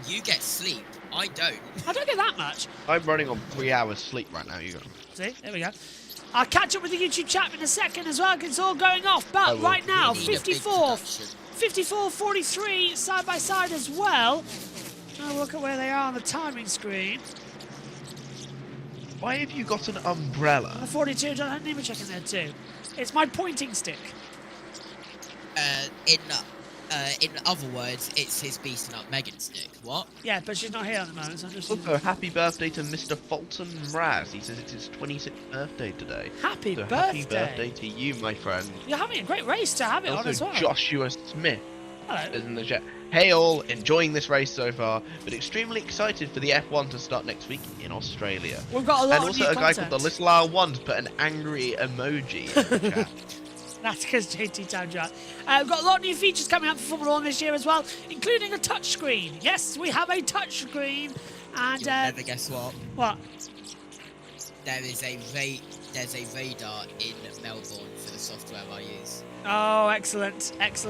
you get sleep. I don't. I don't get that much. I'm running on 3 hours sleep right now, you guys. See, there we go. I'll catch up with the YouTube chat in a second as well, because it's all going off. But right now, 54-43 side by side as well. Now look at where they are on the timing screen. Why have you got an umbrella? The 42, I didn't even check in there too. It's my pointing stick. In other words, it's his beating up Megan stick. What? Yeah, but she's not here at the moment, so I'm just... Also, happy birthday to Mr. Fulton Mraz. He says it's his 26th birthday today. Happy birthday. Happy birthday to you, my friend. You're having a great race to have it on as well. Joshua Smith. Hello. Is in the chat. Hey all, enjoying this race so far, but extremely excited for the F1 to start next week in Australia. We've got a lot and of also new a guy content. called the Little R1 to put an angry emoji in the chat. That's because JT timed you out. We've got a lot of new features coming up for Formula 1 this year as well, including a touchscreen. Yes, we have a touchscreen. And you'll never guess what. What? There is a there's a radar in Melbourne for the software I use. Oh, excellent. It's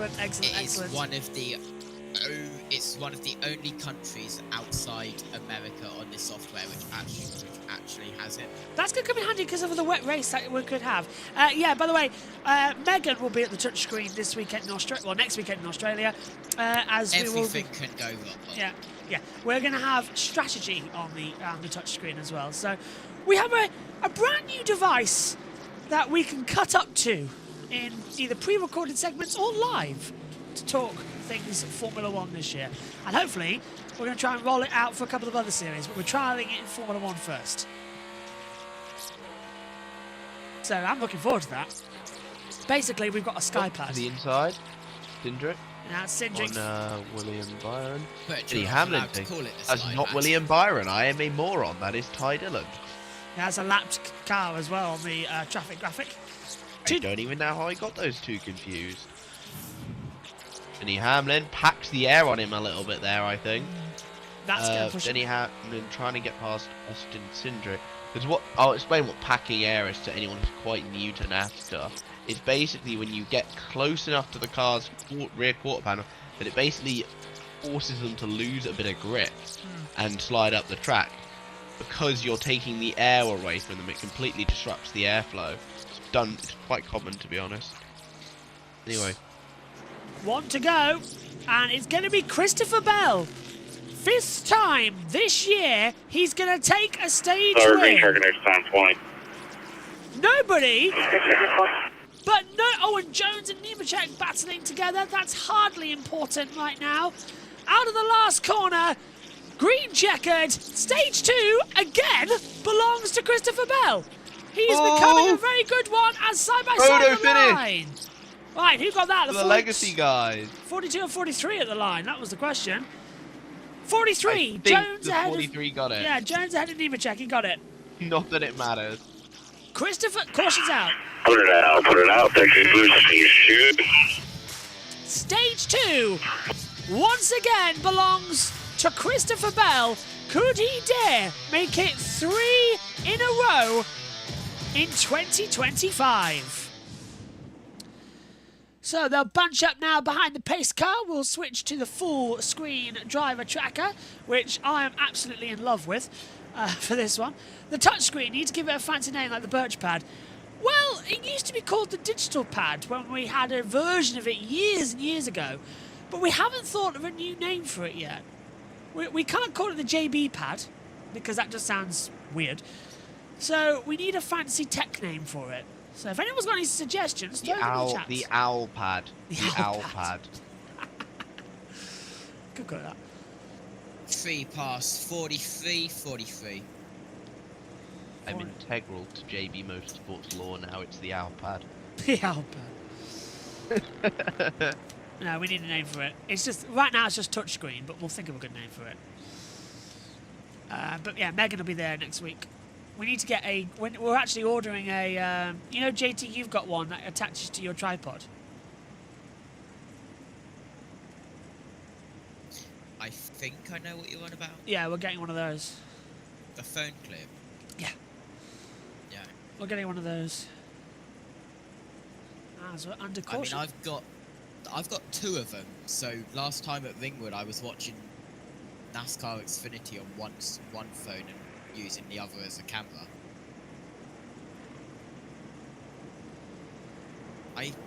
one of the only countries outside America on this software which actually has it. That's going to come in handy because of the wet race that we could have. Yeah, by the way, Megan will be at the touchscreen this weekend in Australia, well, next weekend in Australia. Everything can go wrong. Yeah. We're going to have strategy on the touchscreen as well. So we have a brand new device that we can cut up to in either pre-recorded segments or live to talk things Formula 1 this year. And hopefully we're going to try and roll it out for a couple of other series, but we're trialling it in Formula 1 first. So I'm looking forward to that. Basically, we've got a SkyPad. The inside, Cindric. Yeah, Cindric. On William Byron. But Eddie Hamlin thing. That's not William Byron. I am a moron. That is Ty Dillon. That's a lapped car as well on the traffic graphic. I don't even know how I got those two confused. Denny Hamlin packs the air on him a little bit there, I think. That's going to push Denny Hamlin trying to get past Austin Cindric. Because I'll explain what packing air is to anyone who's quite new to NASCAR. It's basically when you get close enough to the car's rear quarter panel that it basically forces them to lose a bit of grip and slide up the track. Because you're taking the air away from them, it completely disrupts the airflow. It's quite common, to be honest. Anyway. One to go, and it's going to be Christopher Bell. 5th time this year, he's going to take a stage win. Nobody, but no. Oh, and Jones and Nemechek battling together. That's hardly important right now. Out of the last corner, green checkered. Stage 2 again belongs to Christopher Bell. He's becoming a very good one as side by side on the line. Right, who got that? The legacy guys. 42 or 43 at the line. That was the question. 43. Jones ahead. 43 got it. Yeah, Jones ahead of Nemechek. He got it. Not that it matters. Christopher, caution's out. Put it out. Take a boost, shoot. Stage 2 once again belongs to Christopher Bell. Could he dare make it 3 in a row in 2025? So they'll bunch up now behind the pace car. We'll switch to the full screen driver tracker, which I am absolutely in love with for this one. The touchscreen, you need to give it a fancy name like the Birch Pad. Well, it used to be called the Digital Pad when we had a version of it years and years ago, but we haven't thought of a new name for it yet. We can't call it the JB Pad because that just sounds weird. So we need a fancy tech name for it. So if anyone's got any suggestions, throw them in the chat. The Owl Pad. The Owl Pad. Good call that. 3 past 43. I'm integral to JB Motorsports lore now. It's the Owl Pad. The Owl Pad. No, we need a name for it. It's just right now it's just touchscreen, but we'll think of a good name for it. But yeah, Megan will be there next week. We need to get we're actually ordering a, you know, JT, you've got one that attaches to your tripod. I think I know what you're on about. Yeah, we're getting one of those. The phone clip. Yeah. Yeah. We're getting one of those. So we're under caution. I mean, I've got 2 of them. So last time at Ringwood, I was watching NASCAR Xfinity on one phone and using the other as a camera.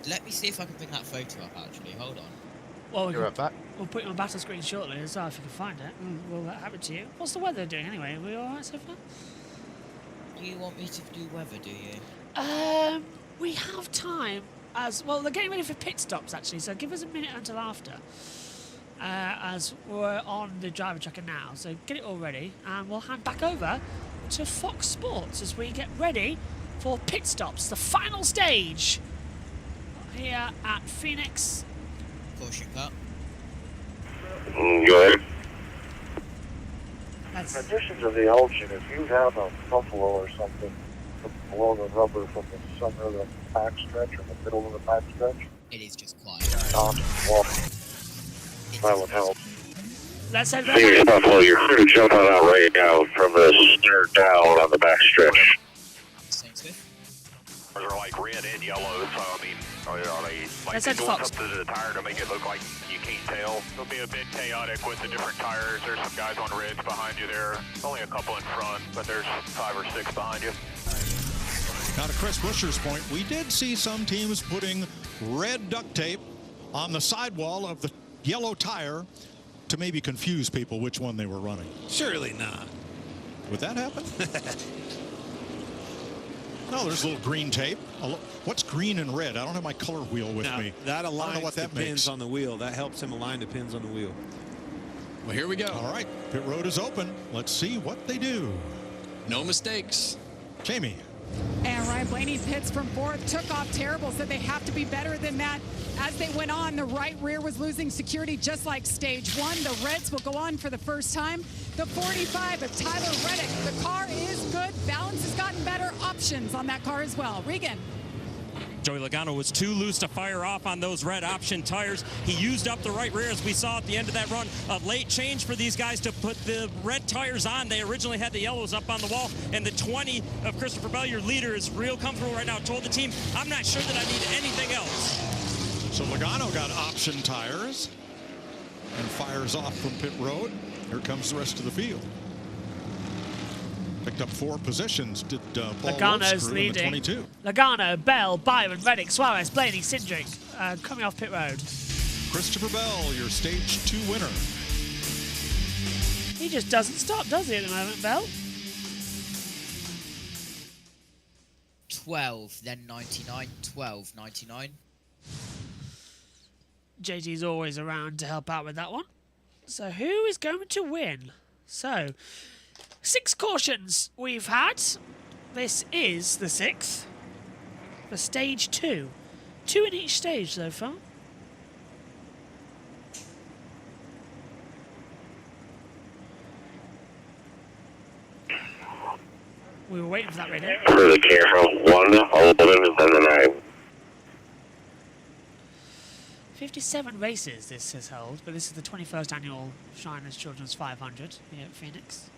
Let me see if I can bring that photo up. Actually, hold on. Well, You're right back. We'll put it on battle screen shortly as well if you can find it. We'll have it to you. What's the weather doing anyway? Are we all right so far? Do you want me to do weather? Do you? We have time as well. They're getting ready for pit stops actually, so give us a minute until after. As we're on the driver tracker now, so get it all ready and we'll hand back over to Fox Sports as we get ready for pit stops, the final stage here at Phoenix. Caution car. Go ahead. In addition to the ocean, if you have a buffalo or something below the rubber from the center of the back stretch or the middle of the back stretch, it is just quiet. That would help. Let's head back. Your crew jumping out right now from the center down on the back stretch. Are like red and yellow, so I mean, are they like doing something to the tire to make it look like you can't tell? It'll be a bit chaotic with the different tires. There's some guys on reds behind you there. Only a couple in front, but there's 5 or 6 behind you. Now to Chris Buescher's point, we did see some teams putting red duct tape on the sidewall of the yellow tire to maybe confuse people which one they were running. Surely not. Would that happen? No, there's a little green tape. What's green and red? I don't have my color wheel with me. That I don't know aligns what the that pins makes. on the wheel. That helps him align the pins on the wheel. Well, here we go. All right, pit road is open. Let's see what they do. No mistakes. Jamie. And Ryan Blaney pits from 4th, took off terrible, said they have to be better than that. As they went on, the right rear was losing security just like stage 1. The Reds will go on for the first time. The 45 of Tyler Reddick. The car is good. Balance has gotten better. Options on that car as well. Regan. Joey Logano was too loose to fire off on those red option tires. He used up the right rear, as we saw at the end of that run. A late change for these guys to put the red tires on. They originally had the yellows up on the wall, and the 20 of Christopher Bell, your leader, is real comfortable right now. Told the team, I'm not sure that I need anything else. So Logano got option tires and fires off from pit road. Here comes the rest of the field. Picked up 4 positions. Did Paul Logano's Wolfscrew leading. in the 22. Logano, Bell, Byron, Reddick, Suarez, Blaney, Cindric coming off pit road. Christopher Bell, your stage 2 winner. He just doesn't stop, does he, at the moment, Bell? 12, then 99, 12, 99. JT's always around to help out with that one. So who is going to win? So 6 cautions we've had. This is the 6th for stage 2. 2 in each stage so far. We were waiting for that radio. Really careful. 1, 11, then the 9. 57 races this has held, but this is the 21st annual Shriners Children's 500 here at Phoenix.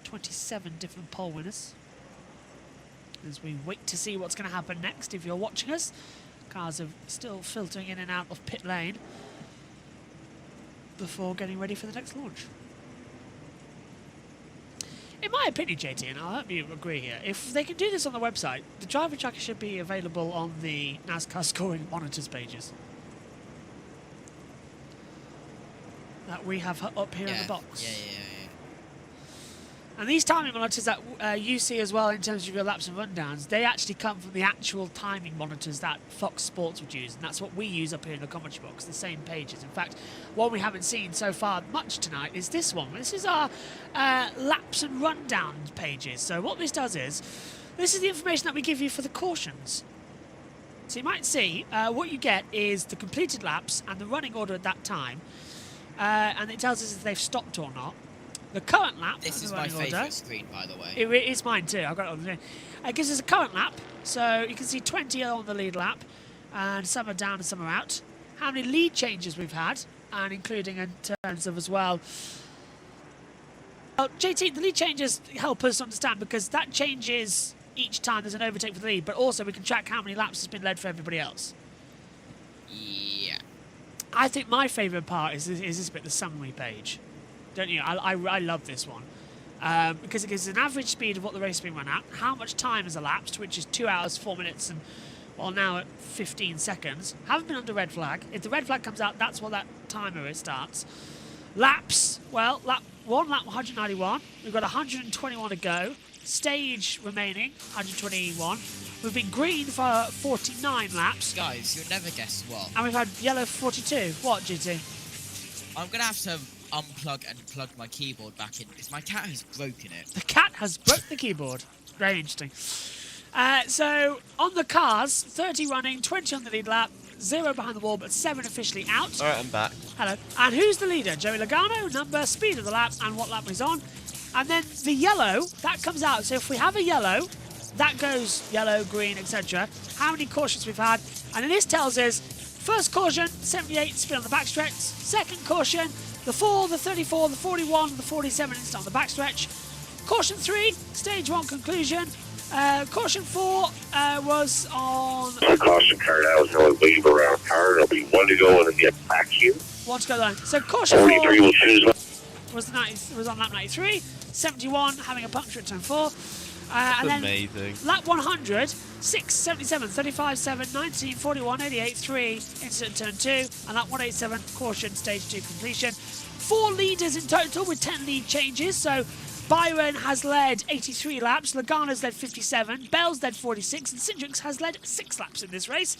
27 different pole winners. As we wait to see what's going to happen next, if you're watching us, cars are still filtering in and out of pit lane before getting ready for the next launch. In my opinion, JT, and I hope you agree here, if they can do this on the website, the driver tracker should be available on the NASCAR scoring monitors pages that we have up here in the box. Yeah. And these timing monitors that you see as well in terms of your laps and rundowns, they actually come from the actual timing monitors that Fox Sports would use, and that's what we use up here in the commentary box, the same pages. In fact, one we haven't seen so far much tonight is this one. This is our laps and rundown pages. So what this does is, this is the information that we give you for the cautions. So you might see what you get is the completed laps and the running order at that time, and it tells us if they've stopped or not. The current lap. This is my favourite screen, by the way. It's mine too. I've got it on the screen. It gives us a current lap, so you can see 20 on the lead lap, and some are down and some are out. How many lead changes we've had, and including in terms of as well. Well, JT, the lead changes help us understand because that changes each time there's an overtake for the lead, but also we can track how many laps has been led for everybody else. Yeah. I think my favourite part is this bit, the summary page. Don't you? I love this one because it gives an average speed of what the race has been run at, how much time has elapsed, which is 2 hours, 4 minutes, and well now at 15 seconds. Haven't been under red flag. If the red flag comes out, that's what that timer starts. Laps, well, lap 191. We've got 121 to go. Stage remaining, 121. We've been green for 49 laps. Guys, you'll never guess what. And we've had yellow for 42. What, GT? I'm going to have to unplug and plug my keyboard back in because my cat has broken it. The cat has broke the keyboard. Very interesting. So, on the cars, 30 running, 20 on the lead lap, 0 behind the wall, but 7 officially out. All right, I'm back. Hello. And who's the leader? Joey Logano, number, speed of the lap, and what lap he's on. And then the yellow, that comes out. So if we have a yellow, that goes yellow, green, etc. How many cautions we've had. And then this tells us, first caution, 78, spin on the backstretch. Second caution, the 4, the 34, the 41, the 47 instant on the backstretch. Caution 3, stage 1 conclusion. Caution 4 was on... The caution car now is going to leave around car. There'll be 1 to go and then get back here. 1 to go then. So caution 43 will choose was on lap 93. 71 having a puncture at turn 4. And then amazing. Lap 100, 6, 77, 35, 7, 19, 41, 88, 3 into turn 2. And lap 187, caution, stage 2 completion. 4 leaders in total with 10 lead changes. So Byron has led 83 laps, Logano's led 57, Bell's led 46, and Cindrix has led 6 laps in this race.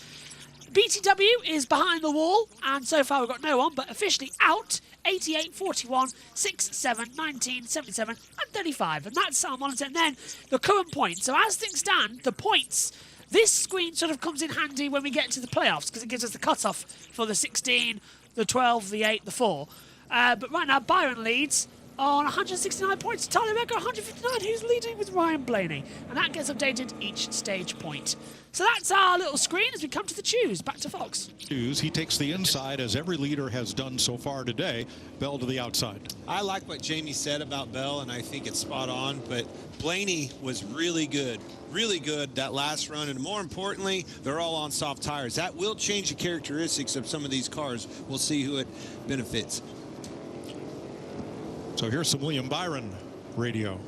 BTW is behind the wall, and so far we've got no one, but officially out. 88, 41, 6, 7, 19, 77, and 35. And that's our monitor. And then the current points. So as things stand, the points, this screen sort of comes in handy when we get to the playoffs, because it gives us the cutoff for the 16, the 12, the 8, the 4. But right now, Byron leads on 169 points. Tyler Legge 159, who's leading with Ryan Blaney. And that gets updated each stage point. So that's our little screen as we come to the choose. Back to Fox. Choose. He takes the inside, as every leader has done so far today. Bell to the outside. I like what Jamie said about Bell, and I think it's spot on. But Blaney was really good that last run. And more importantly, they're all on soft tires. That will change the characteristics of some of these cars. We'll see who it benefits. So here's some William Byron radio.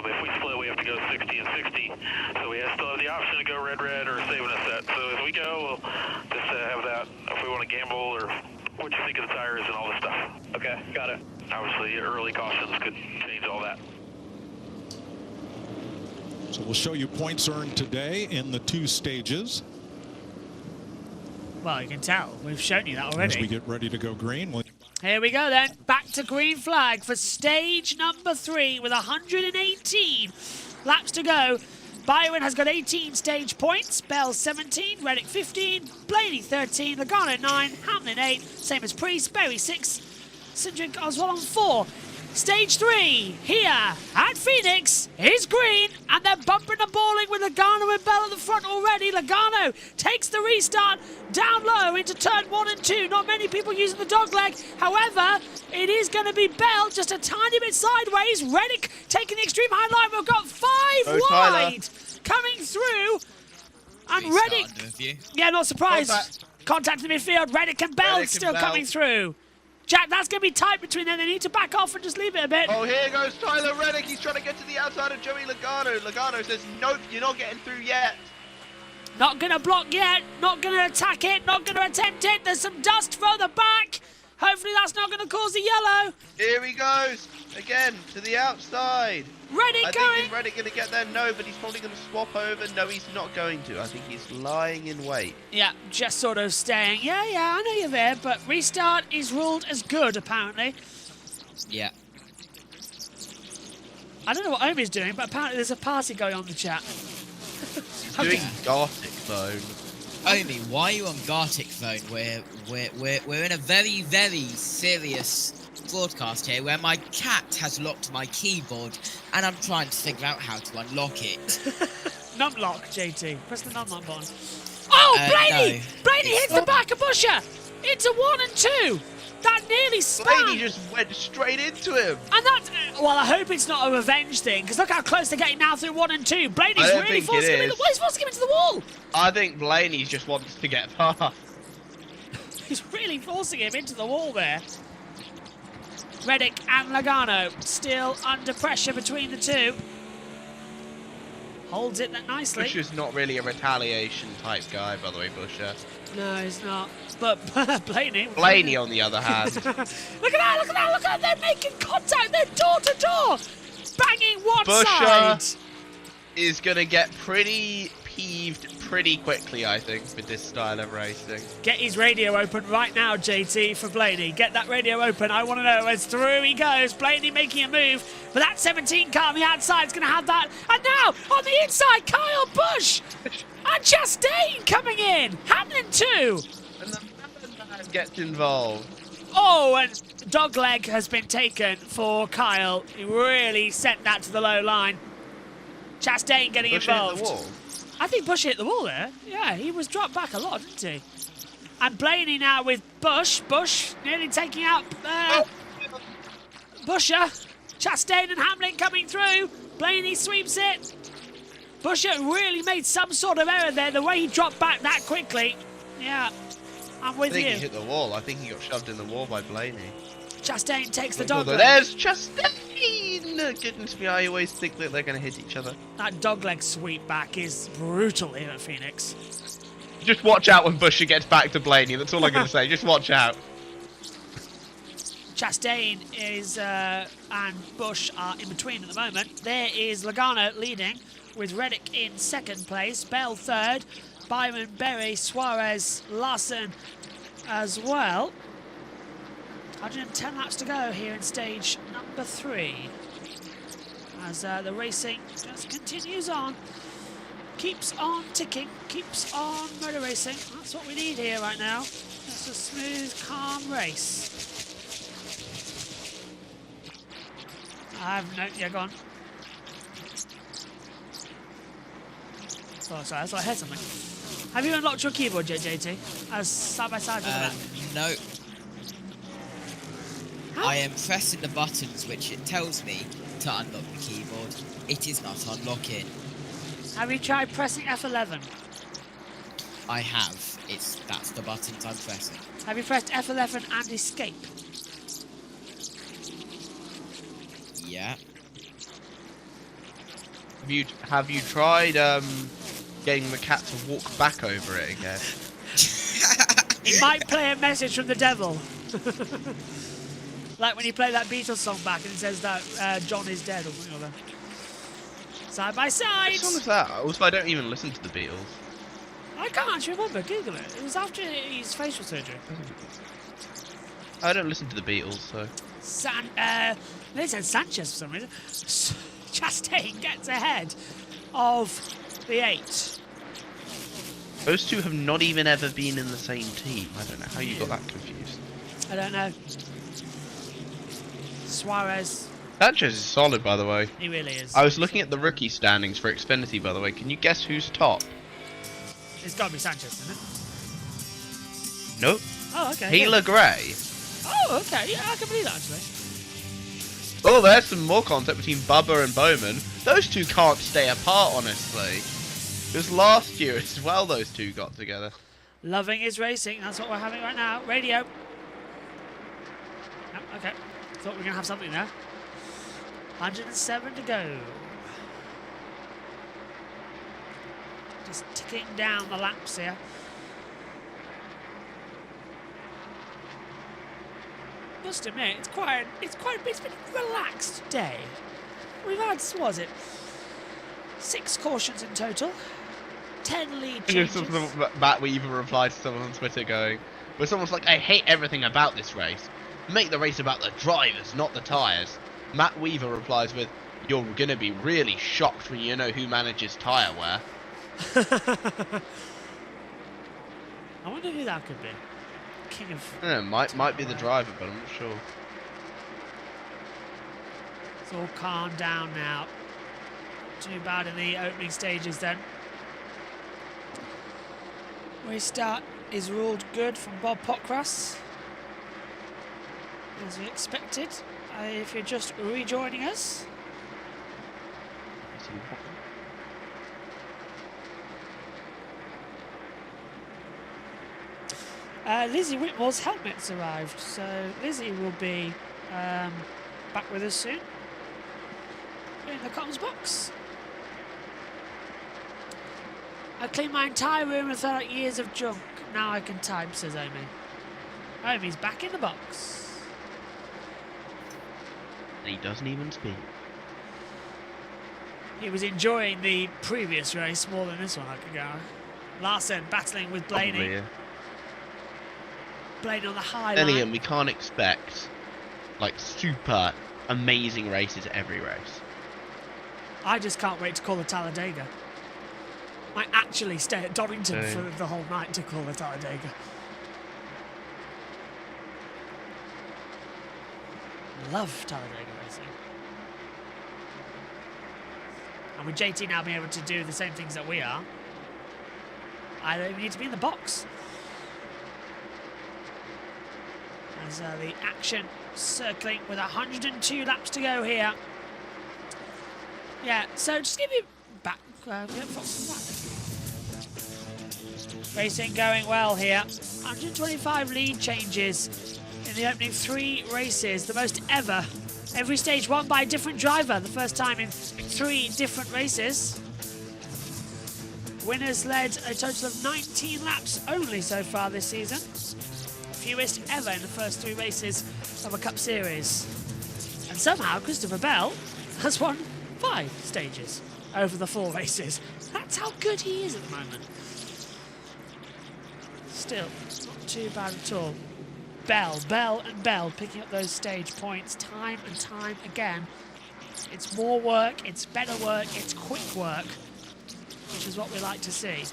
If we split, we have to go 60 and 60. So we still have the option to go red or saving a set. So as we go, we'll just have that if we want to gamble or what you think of the tires and all this stuff. Okay, got it. Obviously, early cautions could change all that. So we'll show you points earned today in the 2 stages. Well, you can tell. We've shown you that already. As we get ready to go green. Here we go then. Back to green flag for stage number 3 with 118 laps to go. Byron has got 18 stage points. Bell 17, Reddick 15, Blaney 13, Logano 9, Hamlin 8, same as Priest, Berry 6, Cindric Oswald on 4. Stage 3 here at Phoenix is green, and they're bumping and balling with Logano and Bell at the front already. Logano takes the restart down low into turn 1 and 2. Not many people using the dog leg. However, it is going to be Bell just a tiny bit sideways. Reddick taking the extreme high line. We've got 5 wide coming through. And Reddick, yeah, not surprised. Contact in the midfield. Reddick and Bell still coming through. Jack, that's going to be tight between them. They need to back off and just leave it a bit. Oh, here goes Tyler Reddick. He's trying to get to the outside of Joey Logano. Logano says, nope, you're not getting through yet. Not going to block yet. Not going to attack it. Not going to attempt it. There's some dust further back. Hopefully that's not going to cause a yellow. Here he goes. Again, to the outside. Reddick going. Is Reddick going to get there? No, but he's probably going to swap over. No, he's not going to. I think he's lying in wait. Yeah, just sort of staying. Yeah, I know you're there, but restart is ruled as good, apparently. Yeah. I don't know what Omi's doing, but apparently there's a party going on in the chat. He's doing Gartic phone. Omi, why are you on Gartic phone? We're in a very, very serious broadcast here where my cat has locked my keyboard and I'm trying to figure out how to unlock it. Numlock, JT. Press the numlock button. Oh, Blaney! No. Blaney hits the back of Buscher into 1 and 2. That nearly spun. Blaney just went straight into him. And that, well, I hope it's not a revenge thing, because look how close they're getting now through 1 and 2. Blaney's really forcing him into the wall. He's forcing him into the wall. I think Blaney just wants to get past. He's really forcing him into the wall there. Reddick and Logano still under pressure between the two. Holds it nicely. Buscher's not really a retaliation type guy, by the way, Buscher. No, he's not. But Blaney. Blaney, on the other hand. Look at that, look at that, look at that. They're making contact. They're door to door. Banging one side. Buscher is going to get pretty peeved pretty quickly, I think, with this style of racing. Get his radio open right now, JT, for Blaney. Get that radio open. I want to know. As through he goes. Blaney making a move. But that 17 car on the outside is going to have that. And now, on the inside, Kyle Busch. And Chastain coming in. Hamlin too. And the man gets involved. Oh, and dogleg has been taken for Kyle. He really sent that to the low line. Chastain getting Busch involved. hit the wall. I think Busch hit the wall there. Yeah, he was dropped back a lot, didn't he? And Blaney now with Busch. Busch nearly taking out Buscher. Chastain and Hamlin coming through. Blaney sweeps it. Busch really made some sort of error there, the way he dropped back that quickly. Yeah, I'm with I think you. he hit the wall. I think he got shoved in the wall by Blaney. Chastain takes the dog leg. There's Chastain! Goodness me, I always think that they're going to hit each other. That dogleg sweep back is brutal here at Phoenix. Just watch out when Busch gets back to Blaney. That's all I'm going to say. Just watch out. Chastain is and Busch are in between at the moment. There is Logano leading with Reddick in second place, Bell third, Byron, Berry, Suarez, Larson as well. 110 laps to go here in stage number 3 as the racing just continues on. Keeps on ticking, keeps on motor racing. That's what we need here right now. Just a smooth, calm race. Yeah, go on. Oh, sorry, I thought I heard something. Have you unlocked your keyboard yet, JT? As side by side with that? No. I am pressing the buttons, which it tells me to unlock the keyboard. It is not unlocking. Have you tried pressing F11? I have. That's the buttons I'm pressing. Have you pressed F11 and escape? Yeah. Have you tried getting the cat to walk back over it again? It might play a message from the devil. Like when you play that Beatles song back and it says that John is dead or something like that. Side by side. What song is that? Also, I don't even listen to the Beatles. I can't actually remember. Google it. It was after his facial surgery. I don't listen to the Beatles, so. They said Sanchez for some reason. Chastain gets ahead of the 8. Those two have not even ever been in the same team. I don't know how you got that confused. I don't know. Suarez. Sanchez is solid, by the way. He really is. I was looking at the rookie standings for Xfinity, by the way. Can you guess who's top? It's got to be Sanchez, isn't it? Nope. Oh, okay. Taylor Gray. Oh, okay. Yeah, I can believe that, actually. Oh, there's some more contact between Bubba and Bowman. Those two can't stay apart, honestly. It was last year as well those two got together. Loving his racing. That's what we're having right now. Radio. Oh, okay. Thought we were going to have something there. 107 to go. Just ticking down the laps here. Must admit, it's been a relaxed day. We've had, what was it, 6 cautions in total, 10 lead changes. Matt Weaver replied to someone on Twitter going, where someone's like, I hate everything about this race. Make the race about the drivers, not the tyres. Matt Weaver replies with, you're going to be really shocked when you know who manages tyre wear. I wonder who that could be. King of... Yeah, might be the driver, but I'm not sure. It's all calmed down now. Too bad in the opening stages then. Restart is ruled good from Bob Potcross. As we expected. If you're just rejoining us. Lizzie Whitmore's helmet's arrived, so Lizzie will be back with us soon in the comms box. I cleaned my entire room and thrown out years of junk. Now I can type, says Omi. Omi's back in the box. He doesn't even speak. He was enjoying the previous race more than this one, I could go. Larson battling with Blaney. Probably, yeah. Blaney on the high Then line. again, we can't expect like super amazing races every race. I just can't wait to call the Talladega. Might actually stay at Donington for the whole night to call the Talladega. Love Talladega racing. And with JT now being able to do the same things that we are, I don't even need to be in the box. As the action circling with 102 laps to go here Yeah, so just give me back. Racing going well here. 125 lead changes in the opening 3 races, the most ever. Every stage won by a different driver, the first time in 3 different races. Winners led a total of 19 laps only so far this season. Fewest ever in the first 3 races of a Cup Series. And somehow Christopher Bell has won 5 stages over the 4 races. That's how good he is at the moment. Still, not too bad at all. Bell picking up those stage points time and time again. It's more work, it's better work, it's quick work, which is what we like to see.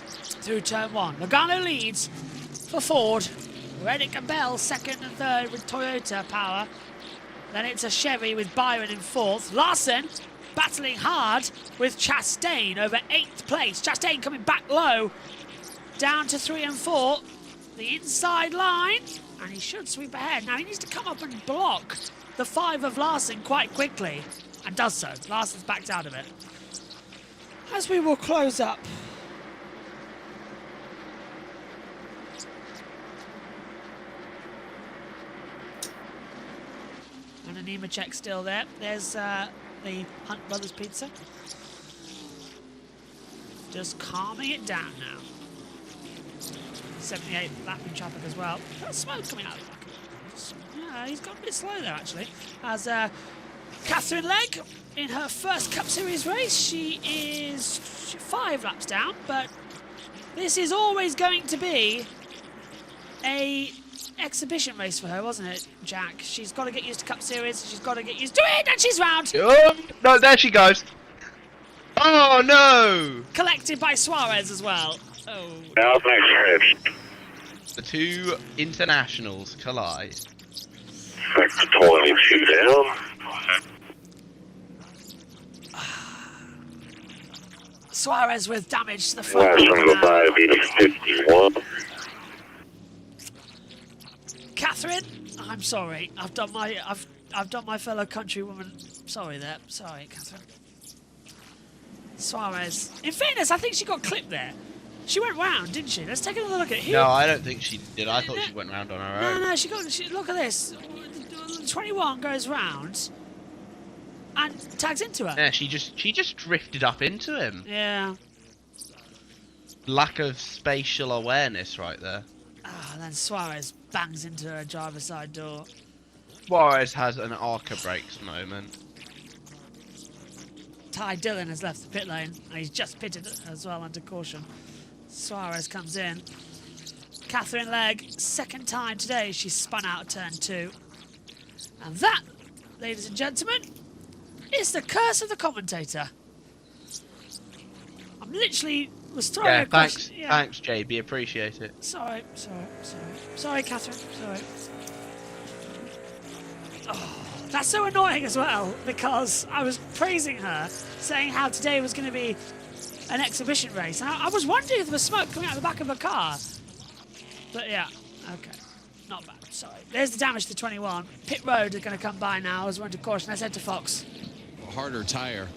Through turn 1, Logano leads for Ford. Reddick and Bell second and third with Toyota power. Then it's a Chevy with Byron in 4th. Larson battling hard with Chastain over 8th place. Chastain coming back low, down to 3 and 4. The inside line, and he should sweep ahead. Now he needs to come up and block the 5 of Larson quite quickly, and does so. Larson's backed out of it. As we will close up. And a Nemechek still there. There's the Hunt Brothers Pizza. Just calming it down now. 78 lap in traffic as well. There's smoke coming out of the back. Yeah, he's gone a bit slow there actually. As Katherine Legge in her first Cup Series race, she is 5 laps down, but this is always going to be a exhibition race for her, wasn't it, Jack? She's got to get used to Cup Series, she's got to get used to it, and she's round! Oh, no, there she goes. Oh, no! Collected by Suarez as well. Oh. Now next The 2 internationals collide. Sector 22 down. Suarez with damage to the front. Last one goodbye, beat 51. Catherine, I'm sorry. I've done my fellow countrywoman. Sorry there. Sorry, Catherine. Suarez. In fairness, I think she got clipped there. She went round, didn't she? Let's take another look at it. No, I don't think she did. I thought she went round on her own. No, she look at this. 21 goes round and tags into her. Yeah, she just drifted up into him. Yeah. Lack of spatial awareness right there. And then Suarez bangs into her driver's side door. Suarez has an Arca brakes moment. Ty Dillon has left the pit lane, and he's just pitted as well under caution. Suarez comes in. Katherine Legge, second time today she's spun out of turn 2. And that, ladies and gentlemen, is the curse of the commentator. I'm literally was throwing a thanks, question. thanks, JB, appreciate it. Sorry, Katherine, sorry. Oh, that's so annoying as well, because I was praising her, saying how today was going to be an exhibition race. And I was wondering if there was smoke coming out of the back of her car. But yeah, okay. Not bad, sorry. There's the damage to 21. Pit road are going to come by now as we're into caution. Let's head to Fox. A harder tire.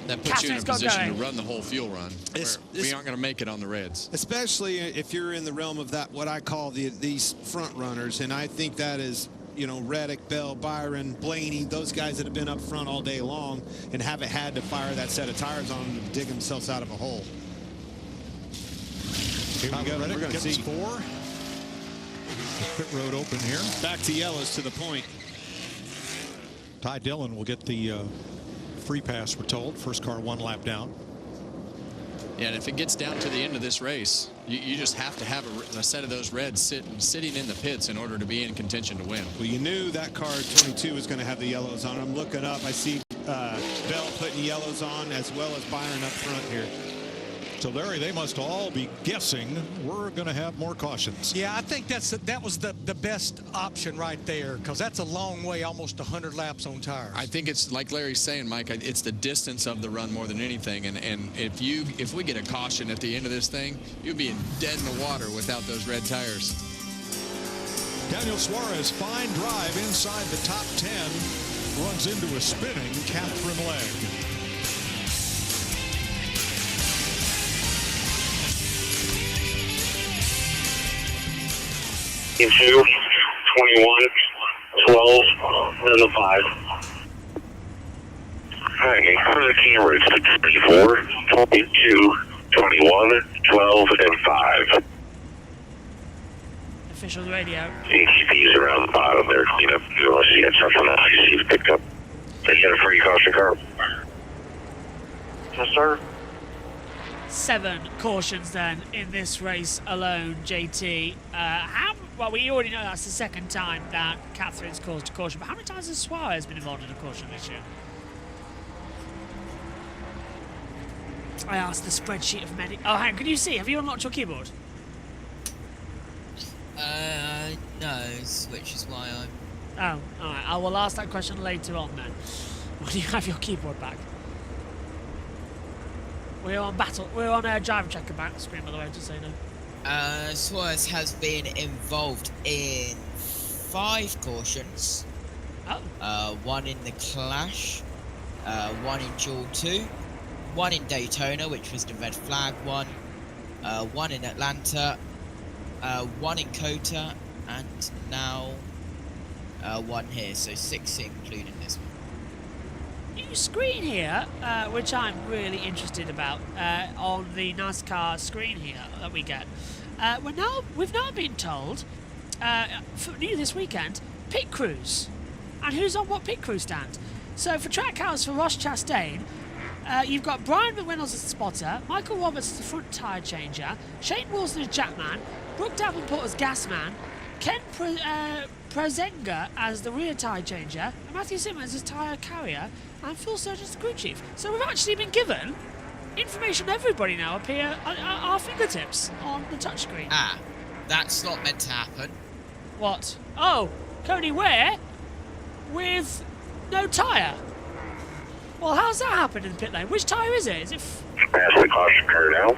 That puts you in a position to run the whole fuel run. We aren't going to make it on the reds. Especially if you're in the realm of that, what I call these front runners. And I think that is, you know, Reddick, Bell, Byron, Blaney, those guys that have been up front all day long and haven't had to fire that set of tires on them to dig themselves out of a hole. Here we go. We're going to see 4. Pit road open here. Back to yellows to the point. Ty Dillon will get the free pass, we're told. First car 1 lap down. Yeah, and if it gets down to the end of this race, you just have to have a set of those reds sitting in the pits in order to be in contention to win. Well, you knew that car 22 was going to have the yellows on. I'm looking up. I see Bell putting yellows on as well as Byron up front here. So, Larry, they must all be guessing we're going to have more cautions. Yeah, I think that was the best option right there, because that's a long way, almost 100 laps on tires. I think it's like Larry's saying, Mike, it's the distance of the run more than anything. And if we get a caution at the end of this thing, you'll be dead in the water without those red tires. Daniel Suarez, fine drive inside the top 10, runs into a spinning Katherine Legge. 22, 21, 12, and the 5. Alright, for the camera, it's 24, 22, 21, 12, and 5. Official radio. ATP's around the bottom there, clean up. You want to see it, something that I see picked up. They get a free caution car. Yes, sir. 7 cautions then in this race alone, JT. Well, we already know that's the second time that Catherine's caused a caution, but how many times has Suarez been involved in a caution this year? I asked the spreadsheet of many. Oh, hang on, can you see? Have you unlocked your keyboard? No, which is why I'm... Oh, alright. I will ask that question later on then. When you have your keyboard back. We're on driver checker back screen, by the way, just so you know. Suarez has been involved in 5 cautions. Oh. 1 in the Clash, 1 in Duel 2, 1 in Daytona, which was the red flag one, 1 in Atlanta, 1 in COTA, and now 1 here, so 6 including this one. New screen here, which I'm really interested about, on the NASCAR screen here that we get. We've now been told, for new this weekend, pit crews, and who's on what pit crew stand. So for Trackhouse for Ross Chastain, you've got Brian McReynolds as the spotter, Michael Roberts as the front tyre changer, Shane Wilson as jackman, Brooke Davenport as gasman, Ken Prezenga as the rear tyre changer, and Matthew Simmons as tyre carrier, and Phil Sturgeon as the crew chief. So we've actually been given information everybody now up here at our fingertips on the touchscreen. Ah, that's not meant to happen. What? Oh, Coney Ware with no tyre. Well, how's that happened in the pit lane? Which tyre is it? Is it... Pass the caution car now.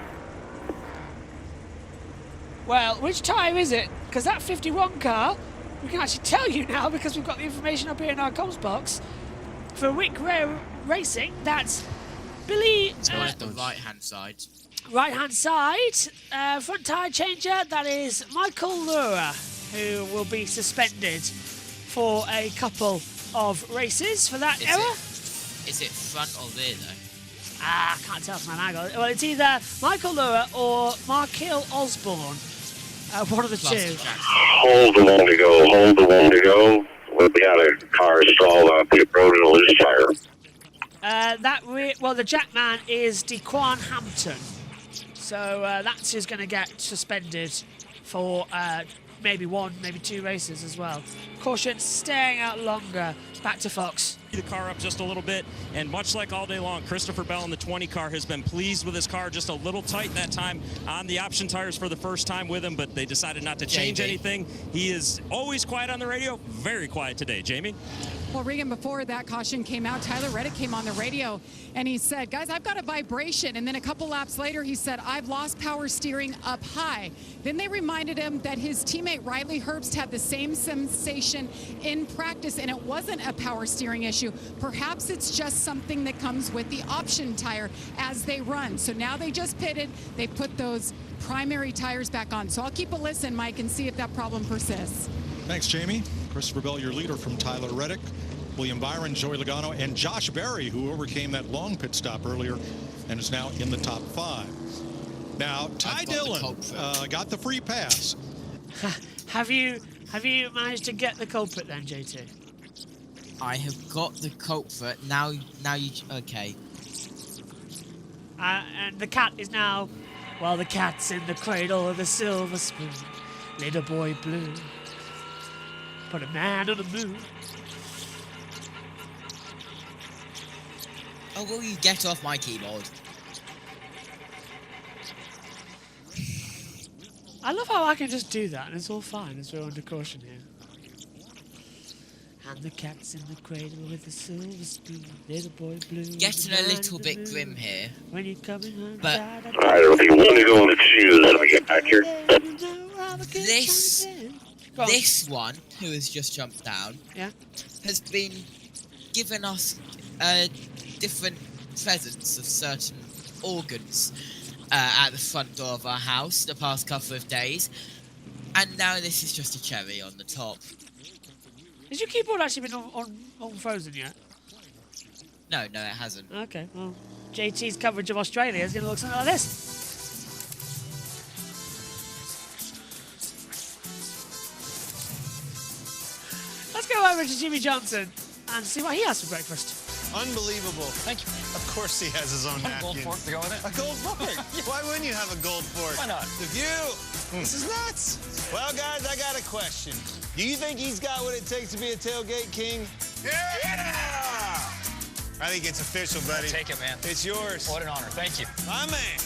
Well, which tyre is it? Because that 51 car, we can actually tell you now because we've got the information up here in our comms box. For Wick Racing, that's Billy... It's on the right-hand side. Right-hand side, front tyre changer, that is Michael Lura, who will be suspended for a couple of races for that error. Is it front or rear, though? I can't tell from an angle. Well, it's either Michael Lura or Markil Osborne. One of the two. Hold the one to go, hold the one to go. We got a car stalled on pit road and a loose tire. The jackman is DeQuan Hampton. So that's who's going to get suspended for maybe 1, maybe 2 races as well. Caution staying out longer. Back to Fox. The car up just a little bit, and much like all day long, Christopher Bell in the 20 car has been pleased with his car, just a little tight that time on the option tires for the first time with him, but they decided not to change anything. He is always quiet on the radio, very quiet today. Jamie? Well, Regan, before that caution came out, Tyler Reddick came on the radio and he said, guys, I've got a vibration. And then a couple laps later, he said, I've lost power steering up high. Then they reminded him that his teammate Riley Herbst had the same sensation in practice, and it wasn't a power steering issue. Perhaps it's just something that comes with the option tire as they run. So now they just pitted, they put those primary tires back on. So I'll keep a listen, Mike, and see if that problem persists. Thanks, Jamie. Christopher Bell, your leader from Tyler Reddick, William Byron, Joey Logano, and Josh Berry, who overcame that long pit stop earlier and is now in the top 5. Now, Ty Dillon got the free pass. Have you managed to get the culprit then, JT? I have got the culprit. Now you... Okay. And the cat is now... Well, the cat's in the cradle of the silver spoon. Little boy blue. Put a man on the moon. Oh, will you get off my keyboard? I love how I can just do that and it's all fine as we're under caution here. And the cat's in the cradle with the silver spoon, little boy blue. Getting a little bit grim here. When you're coming home, but alright, it'll be 1 to go in the 2. Let me get back here. This one, who has just jumped down, has been giving us different presents of certain organs at the front door of our house the past couple of days. And now this is just a cherry on the top. Has your keyboard actually been on frozen yet? No, it hasn't. Okay, well, JT's coverage of Australia is going to look something like this. Let's go over to Jimmy Johnson and see what he has for breakfast. Unbelievable. Thank you. Of course he has his own A gold napkin. fork to go with it? A gold fork. Why wouldn't you have a gold fork? Why not? The view. This is nuts. Well, guys, I got a question. Do you think he's got what it takes to be a tailgate king? Yeah! I think it's official, buddy. I'll take it, man. It's yours. What an honor. Thank you. My man.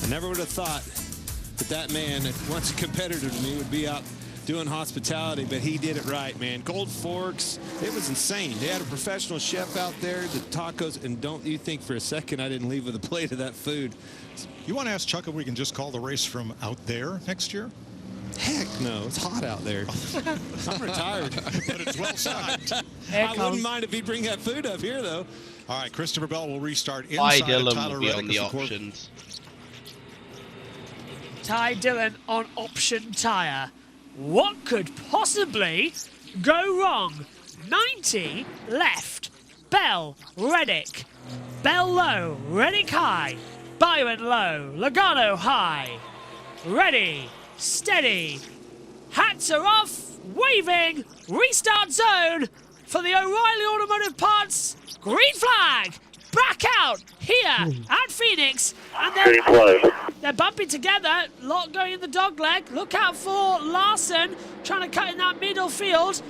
I never would have thought that man, once a competitor to me, would be out doing hospitality, but he did it right, man. Gold forks, it was insane. They had a professional chef out there, the tacos, and don't you think for a second I didn't leave with a plate of that food. You want to ask Chuck if we can just call the race from out there next year? Heck no, it's hot out there. I'm retired. But it's well timed. I wouldn't mind if he'd bring that food up here, though. All right, Christopher Bell will restart inside of Dillon Tyler will be Reddick on the as the options. Ty Dillon on option tyre. What could possibly go wrong? 90 left. Bell, Reddick. Bell low, Reddick high. Byron low, Logano high. Ready, steady. Hats are off, waving. Restart zone for the O'Reilly Automotive Parts. Green flag. Back out here at Phoenix. And they're bumping together. Lot going in the dog leg. Look out for Larson trying to cut in that middle field.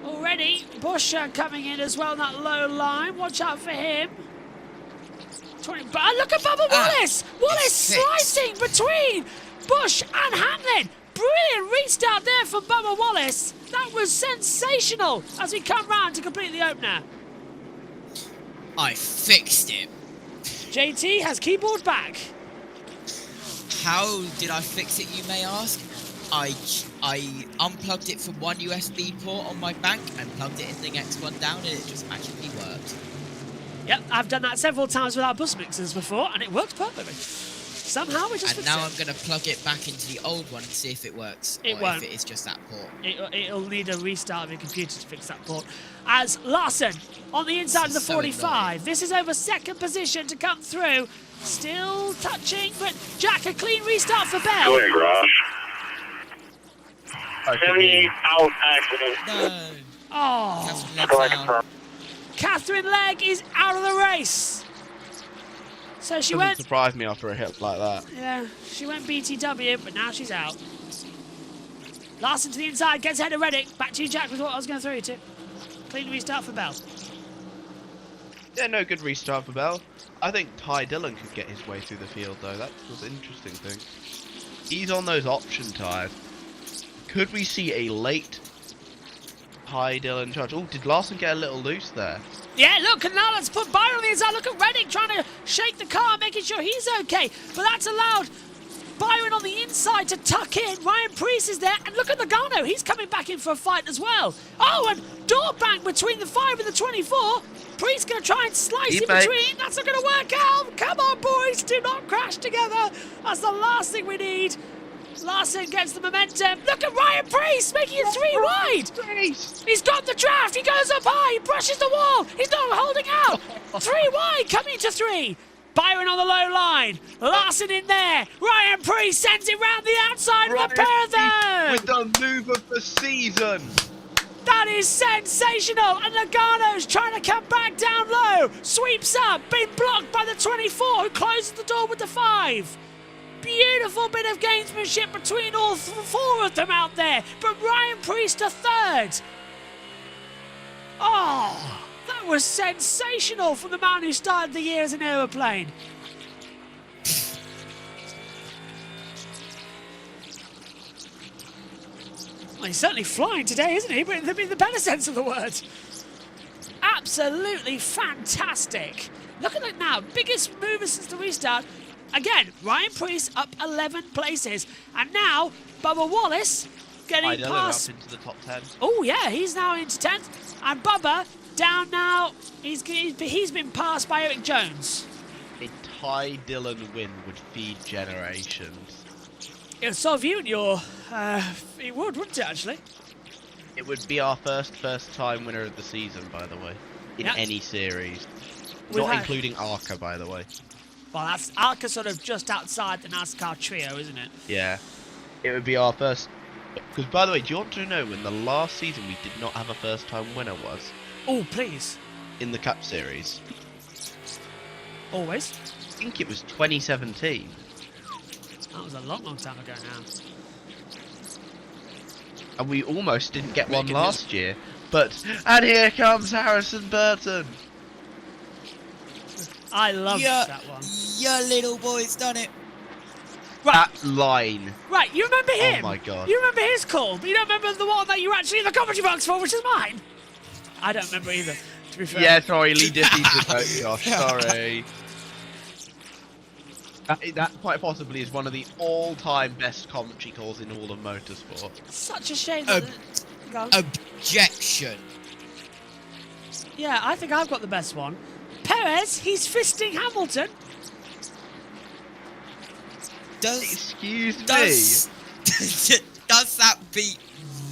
Already, Busch coming in as well in that low line. Watch out for him. Look at Bubba Wallace. Wallace slicing between Busch and Hamlin. Brilliant restart there for Bubba Wallace. That was sensational as we come round to complete the opener. I fixed it. JT has keyboard back. How did I fix it, you may ask? I unplugged it from one USB port on my bank and plugged it in the next one down, and it just magically worked. Yep, I've done that several times with our bus mixers before, and it worked perfectly. Somehow we just And now I'm going to plug it back into the old one and see if it works. It or won't. if it is just that port. It'll need a restart of your computer to fix that port. As Larson on the inside of the 45. This is over second position to come through. Still touching, but Jack, a clean restart for Bell. Go ahead, Ross. 78 out accident. No. Oh. Katherine Legge is out of the race. So she Doesn't went. surprise me after a hit like that. Yeah, she went BTW, but now she's out. Larson to the inside, gets ahead of Reddick. Back to you, Jack, with what I was going to throw you to. Clean restart for Bell. Yeah, no good restart for Bell. I think Ty Dillon could get his way through the field, though. That was an interesting thing. He's on those option tyres. Could we see a late Ty Dillon charge? Oh, did Larson get a little loose there? Yeah, look, and now let's put Byron on the inside. Look at Reddick trying to shake the car, making sure he's okay. But that's allowed Byron on the inside to tuck in. Ryan Preece is there. And look at Logano. He's coming back in for a fight as well. Oh, and Dorbank between the 5 and the 24. Preece going to try and slice in between. That's not going to work out. Come on, boys. Do not crash together. That's the last thing we need. Larson gets the momentum. Look at Ryan Preece making it 3 wide. He's got the draft. He goes up high. He brushes the wall. He's not holding out. 3 wide, coming to 3. Byron on the low line. Larson in there. Ryan Preece sends it round the outside of the pair of them. With the move of the season. That is sensational. And Logano's trying to come back down low. Sweeps up. Been blocked by the 24 who closes the door with the 5. Beautiful bit of gamesmanship between all 4 of them out there. But Ryan Preece to 3rd. Oh, that was sensational from the man who started the year as an aeroplane. Well, he's certainly flying today, isn't he? But in the better sense of the word. Absolutely fantastic. Look at it now. Biggest mover since the restart. Again, Ryan Preece up 11 places. And now, Bubba Wallace getting past. Up into the top 10. Oh, yeah, he's now into 10th. And Bubba down now. He's been passed by Eric Jones. A Ty Dillon win would feed generations. It would solve you and your... it would, wouldn't it, actually? It would be our first time winner of the season, by the way, in any series. Not including ARCA, by the way. Well, that's ARCA sort of just outside the NASCAR trio, isn't it? Yeah. It would be our first... Because, by the way, do you want to know when the last season we did not have a first-time winner was? Oh, please. In the Cup Series. Always? I think it was 2017. That was a long, long time ago now. And we almost didn't get one last year. But... And here comes Harrison Burton! I love that one. Your little boy's done it. Right. That line. Right, you remember him? Oh my god. You remember his call, but you don't remember the one that you were actually in the commentary box for, which is mine. I don't remember either, to be fair. Yeah, sorry, Lee Diffie's the coach, Josh. Sorry. That quite possibly is one of the all-time best commentary calls in all of motorsport. Such a shame that... Objection. Yeah, I think I've got the best one. Perez, he's fisting Hamilton. Excuse me. Does that beat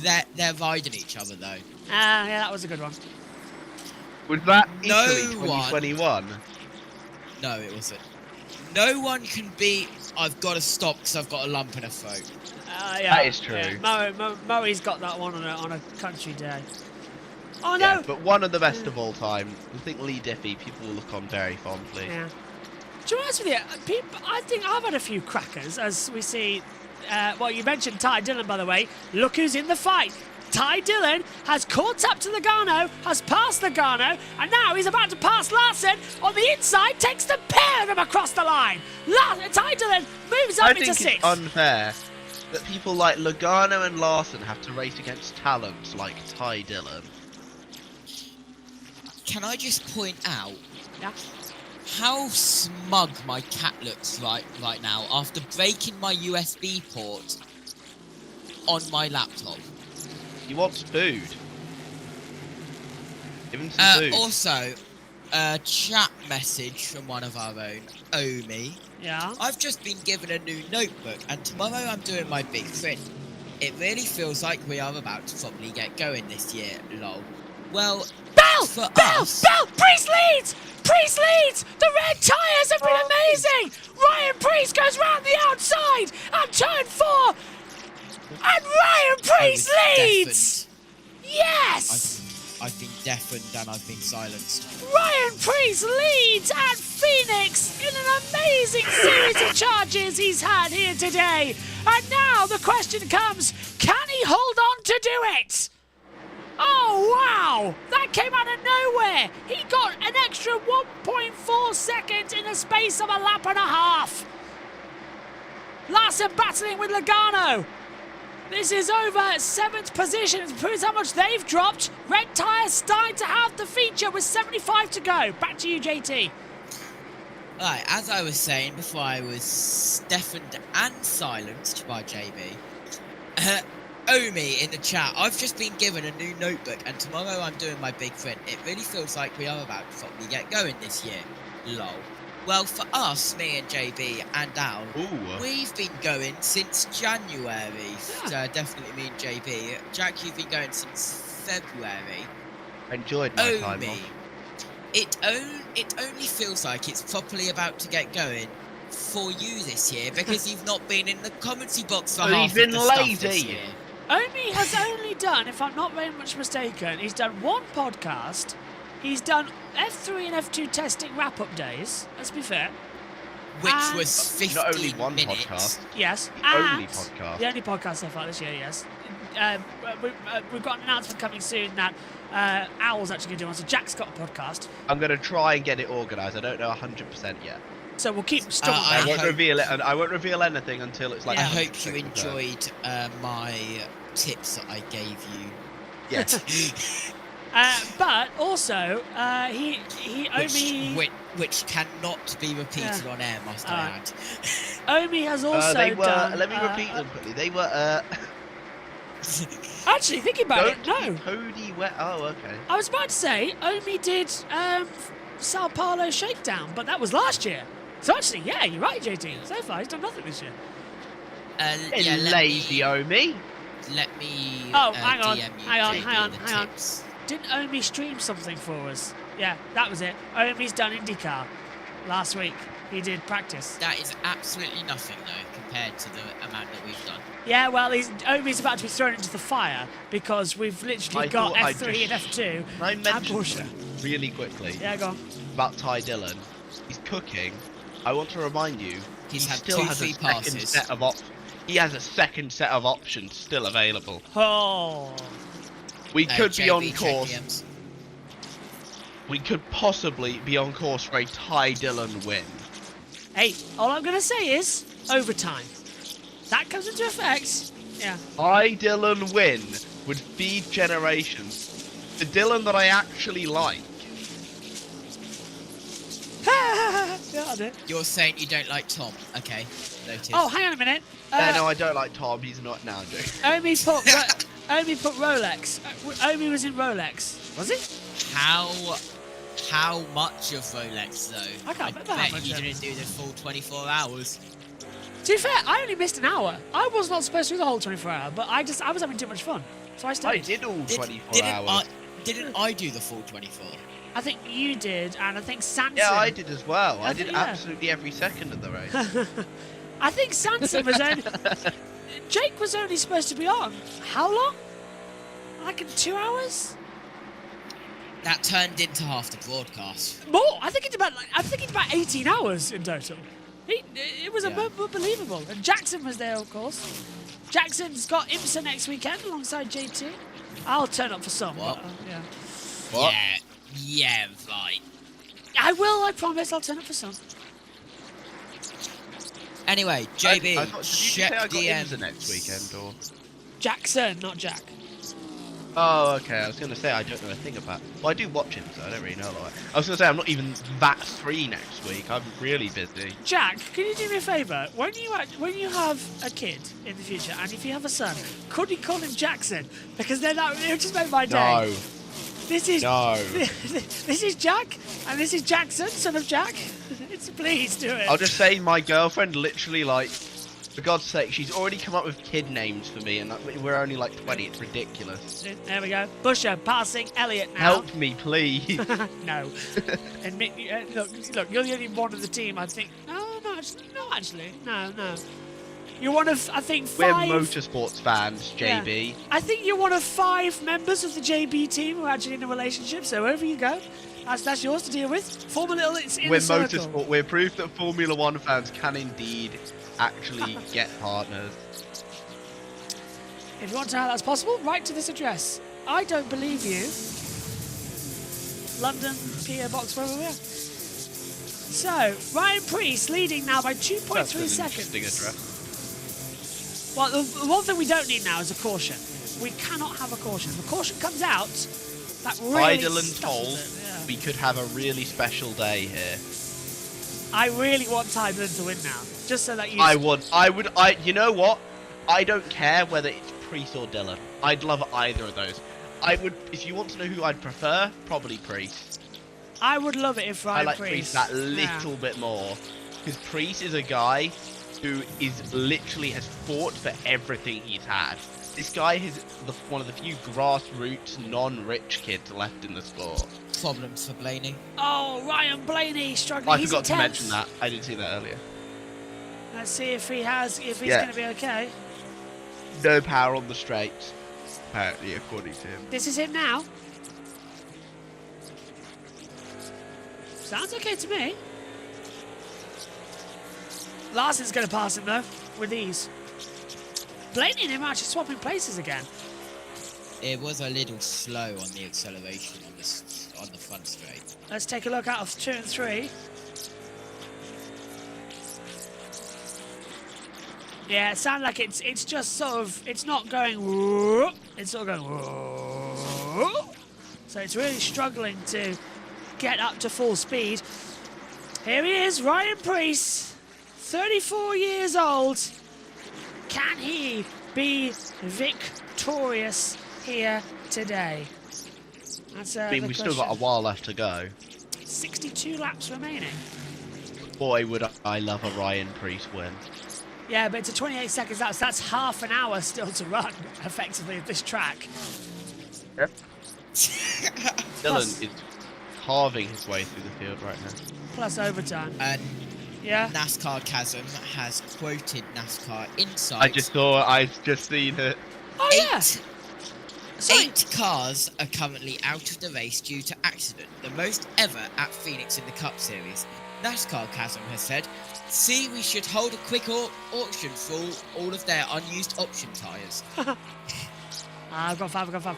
they're riding each other though? Yeah, that was a good one. Was that No Italy 2021? No, it wasn't. No one can beat. I've got to stop because I've got a lump in a throat. Yeah, that is true. Yeah. Murray's got that one on a country day. Oh yeah, no! But one of the best of all time. I think Lee Diffie, people will look on very fondly. Yeah. To be honest with you, I think I've had a few crackers as we see. Well, you mentioned Ty Dillon, by the way. Look who's in the fight. Ty Dillon has caught up to Logano, has passed Logano, and now he's about to pass Larson on the inside, takes the pair of them across the line. Ty Dillon moves up into 6th. I think it's unfair that people like Logano and Larson have to race against talents like Ty Dillon. Can I just point out how smug my cat looks right now after breaking my USB port on my laptop? He wants food. Give him some food. Also, a chat message from one of our own, Omi. Yeah? I've just been given a new notebook, and tomorrow I'm doing my big print. It really feels like we are about to probably get going this year, lol. Well, Bell! us... Bell! Priest leads! Priest leads! The red tyres have been amazing! Ryan Priest goes round the outside at turn 4! And Ryan Priest leads! Yes! I've been deafened and I've been silenced. Ryan Priest leads at Phoenix in an amazing series of charges he's had here today. And now the question comes, can he hold on to do it? Oh, wow! That came out of nowhere! He got an extra 1.4 seconds in the space of a lap and a half! Larson battling with Logano! This is over 7th position. It proves how much they've dropped. Red tyres starting to have the feature with 75 to go. Back to you, JT. Alright, as I was saying before I was deafened and silenced by JB, Omi in the chat, I've just been given a new notebook and tomorrow I'm doing my big print. It really feels like we are about to probably get going this year. Lol. Well, for us, me and JB and Al, we've been going since January. Definitely me and JB. Jack, you've been going since February. Enjoyed my time off. It only feels like it's properly about to get going for you this year because you've not been in the commentary box for half of the stuff this year. Omi has only done, if I'm not very much mistaken, he's done one podcast. He's done F3 and F2 testing wrap-up days, let's be fair. Which was 15 Not only one minutes. podcast. Yes. The only podcast. The only podcast so far this year, yes. We've got an announcement coming soon that Owl's actually going to do one, so Jack's got a podcast. I'm going to try and get it organised. I don't know 100% yet. So we'll keep strong. I won't reveal it, and I won't reveal anything until it's like. I hope you enjoyed my tips that I gave you. Yes. But also, which cannot be repeated on air, must I add. Omi has also done. Let me repeat them quickly. They were. Actually, thinking about it, no. Cody wet. Oh, okay. I was about to say Omi did Sao Paulo Shakedown, but that was last year. So actually, yeah, you're right, JT. So far, he's done nothing this year. Yeah, lazy Omi. Let me. Oh, hang on. hang on. Didn't Omi stream something for us? Yeah, that was it. Omi's done IndyCar last week. He did practice. That is absolutely nothing, though, compared to the amount that we've done. Yeah, well, Omi's about to be thrown into the fire because we've literally got F3 and F2. I mentioned really quickly. Yeah, go on. About Ty Dillon. He's cooking. I want to remind you, he still has a second set of options. He has a second set of options still available. Oh. We could be on course. We could possibly be on course for a Ty Dillon win. Hey, all I'm going to say is overtime. That comes into effect. Yeah. Ty Dillon win would feed generations. The Dillon that I actually like. Yeah, I do. You're saying you don't like Tom. Okay, noted. Oh, hang on a minute. No, I don't like Tom. He's not now, Jake. Omi put Rolex. Omi was in Rolex. Was it? How much of Rolex though? I can't remember how much. You didn't do the full 24 hours. To be fair, I only missed an hour. I was not supposed to do the whole 24 hour, but I was having too much fun, so I stayed. I did all 24 hours. Didn't I do the full 24? I think you did, and I think Sanson. Yeah, I did as well. I did absolutely every second of the race. I think Sanson was only... Jake was only supposed to be on. How long? Like in 2 hours? That turned into half the broadcast. More? I'm thinking about 18 hours in total. It was unbelievable. And Jackson was there, of course. Jackson's got IMSA next weekend alongside JT. I'll turn up for some. What? Yeah. What? Yeah, right. I will, I promise. I'll turn up for some. Anyway, JB, I thought, did you say I got DM IMSA next weekend, or? Jackson, not Jack. Oh, okay. I was going to say I don't know a thing about. Well, I do watch him, so I don't really know a lot. I was going to say I'm not even that free next week. I'm really busy. Jack, can you do me a favour? When you have a kid in the future, and if you have a son, could you call him Jackson? Because then it would just make my day. No. This is Jack, and this is Jackson, son of Jack. Please do it. I'll just say my girlfriend literally, like, for God's sake, she's already come up with kid names for me, and we're only like 20. It's ridiculous. There we go. Busch passing Elliott now. Help me, please. No. Admit, look, you're the only one of the team, I think. No, actually. No. You're one of, I think, 5... We're motorsports fans, JB. Yeah. I think you're one of 5 members of the JB team who are actually in a relationship, so over you go. That's yours to deal with. Form a little... We're motorsport. We're proof that Formula 1 fans can indeed actually get partners. If you want to know how that's possible, write to this address. I don't believe you. London, PO Box, wherever we are. So, Ryan Preece leading now by 2.3 seconds. Interesting address. Well, the one thing we don't need now is a caution. We cannot have a caution. If a caution comes out, that really Idle and told we could have a really special day here. I really want Ty Dillon to win now, just so that you... You know what? I don't care whether it's Preece or Dillon. I'd love either of those. If you want to know who I'd prefer, probably Preece. I would love it if Ryan I like Preece that little bit more. Because Preece is a guy who literally has fought for everything he's had. This guy is one of the few grassroots, non-rich kids left in the sport. Problems for Blaney. Oh, Ryan Blaney struggling. I forgot to mention that. I didn't see that earlier. Let's see if he's going to be okay. No power on the straights, apparently, according to him. This is him now. Sounds okay to me. Larson's going to pass him, though, with ease. Blaney and him are actually swapping places again. It was a little slow on the acceleration on the front straight. Let's take a look out of 2 and 3. Yeah, it sounds like it's just sort of, it's not going whoop, it's sort of going whoop. So it's really struggling to get up to full speed. Here he is, Ryan Preece, 34 years old. Can he be victorious here today? That's, we've still got a while left to go. 62 laps remaining. Boy, would I love a Ryan Preece win. Yeah, but it's a 28 seconds out, so that's half an hour still to run, effectively, at this track. Yep. Dylan is carving his way through the field right now. Plus overtime. And yeah. NASCAR Chasm has quoted NASCAR Insight. I've just seen it. Oh, yeah. 8 cars are currently out of the race due to accident, the most ever at Phoenix in the Cup Series. NASCAR Chasm has said, "See, we should hold a quick auction for all of their unused option tyres." I've got 5,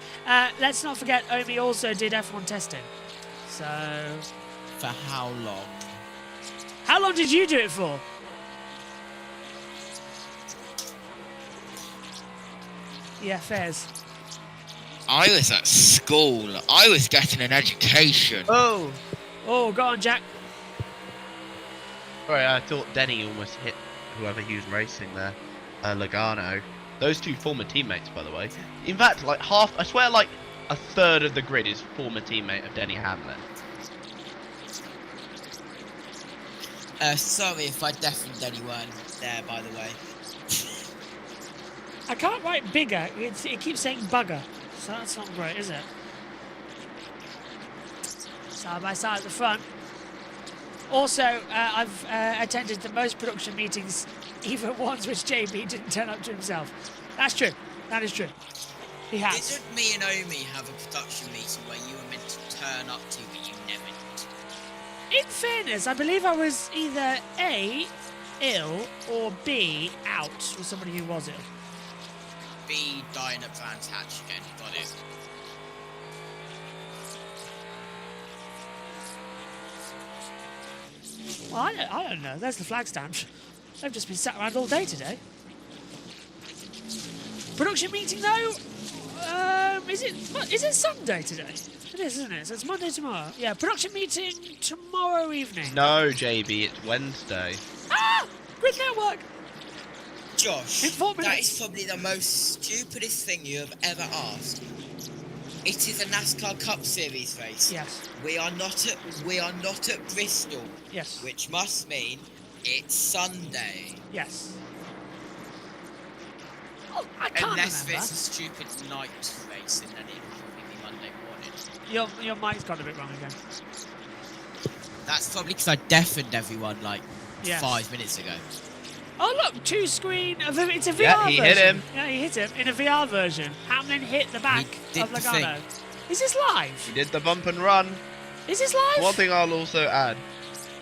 let's not forget, Omi also did F1 testing. So... For how long? How long did you do it for? Yeah, Fairs. I was at school. I was getting an education. Oh, go on, Jack. Sorry, I thought Denny almost hit whoever he was racing there. Logano. Those two former teammates, by the way. In fact, like half, I swear, like a third of the grid is former teammate of Denny Hamlin. Sorry if I deafened anyone there, by the way. I can't write bigger. It keeps saying bugger. So that's not great, is it? Side by side at the front. Also, I've attended the most production meetings, even ones which JB didn't turn up to himself. That's true. That is true. He has. Didn't me and Omi have a production meeting where you were meant to turn up to, but you never did? In fairness, I believe I was either A, ill, or B, out with somebody who was ill. B, dying at Brands Hatch again. Got it. Well, I don't know. There's the flag stamps. They've just been sat around all day today. Production meeting though. Is it Sunday today? It is, isn't it? So it's Monday tomorrow. Yeah, production meeting tomorrow evening. No, JB, it's Wednesday. Ah! Grid Network! Josh, in 4 minutes. That is probably the most stupidest thing you have ever asked. It is a NASCAR Cup Series race. Yes. We are not at Bristol. Yes. Which must mean it's Sunday. Yes. Oh, I can't Unless remember. it's a stupid night race and then it will probably be Monday morning. Your mic's got a bit wrong again. That's probably because I deafened everyone like 5 minutes ago. Oh look, 2-screen. It's a VR Yeah, he version. hit him. Yeah, he hit him in a VR version. Hamlin hit the back of Logano. Is this live? He did the bump and run. Is this live? One thing I'll also add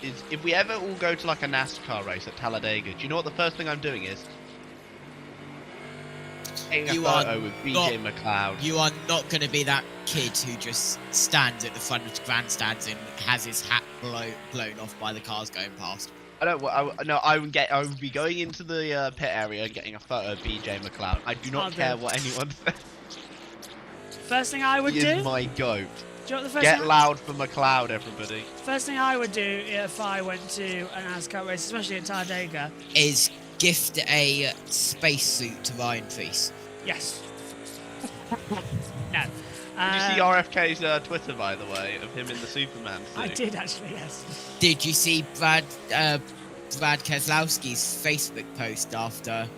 is if we ever all go to like a NASCAR race at Talladega, do you know what the first thing I'm doing is? Taking a photo with BJ McLeod. You are not going to be that kid who just stands at the front of the grandstands and has his hat blown off by the cars going past. I would be going into the pit area and getting a photo of BJ McLeod. I do not care what anyone says. First thing I would He do. is my goat. Do you know what the first Get thing loud for McLeod, everybody. First thing I would do if I went to a NASCAR race, especially at Talladega, is gift a spacesuit to Ryan Preece. Yes. No. Did you see RFK's Twitter, by the way, of him in the Superman suit? I did actually, yes. Did you see Brad Keselowski's Facebook post after?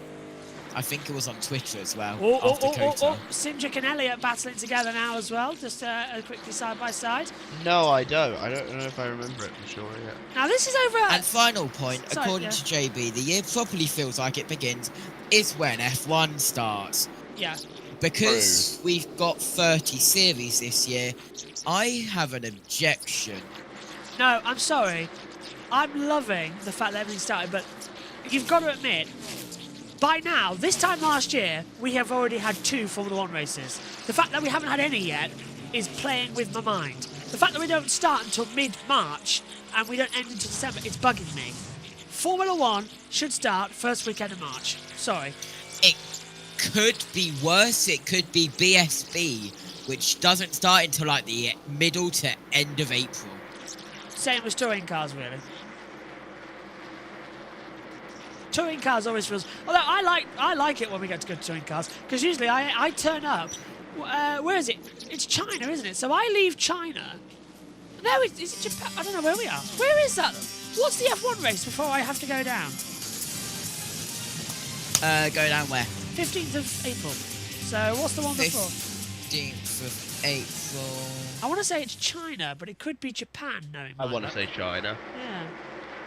I think it was on Twitter as well. After COTA. Simchick and Elliott battling together now as well, just quickly side by side. No, I don't. I don't know if I remember it for sure yet. Now this is over. And final point, according to JB, the year properly feels like it begins is when F1 starts. Yeah. Because we've got 30 series this year, I have an objection. No, I'm sorry. I'm loving the fact that everything started, but you've got to admit, by now, this time last year, we have already had 2 Formula 1 races. The fact that we haven't had any yet is playing with my mind. The fact that we don't start until mid-March and we don't end until December, it's bugging me. Formula 1 should start first weekend of March. Sorry. It could be worse. It could be BSB, which doesn't start until like the middle to end of April. Same as touring cars, really. Touring cars always feels. Although I like it when we get to go to touring cars because usually I turn up. Where is it? It's China, isn't it? So I leave China. No, is it Japan? I don't know where we are. Where is that? What's the F1 race before I have to go down? Go down where? 15th of April. So what's the one before? 15th of April. I want to say it's China, but it could be Japan. Knowing I want to say China. Yeah.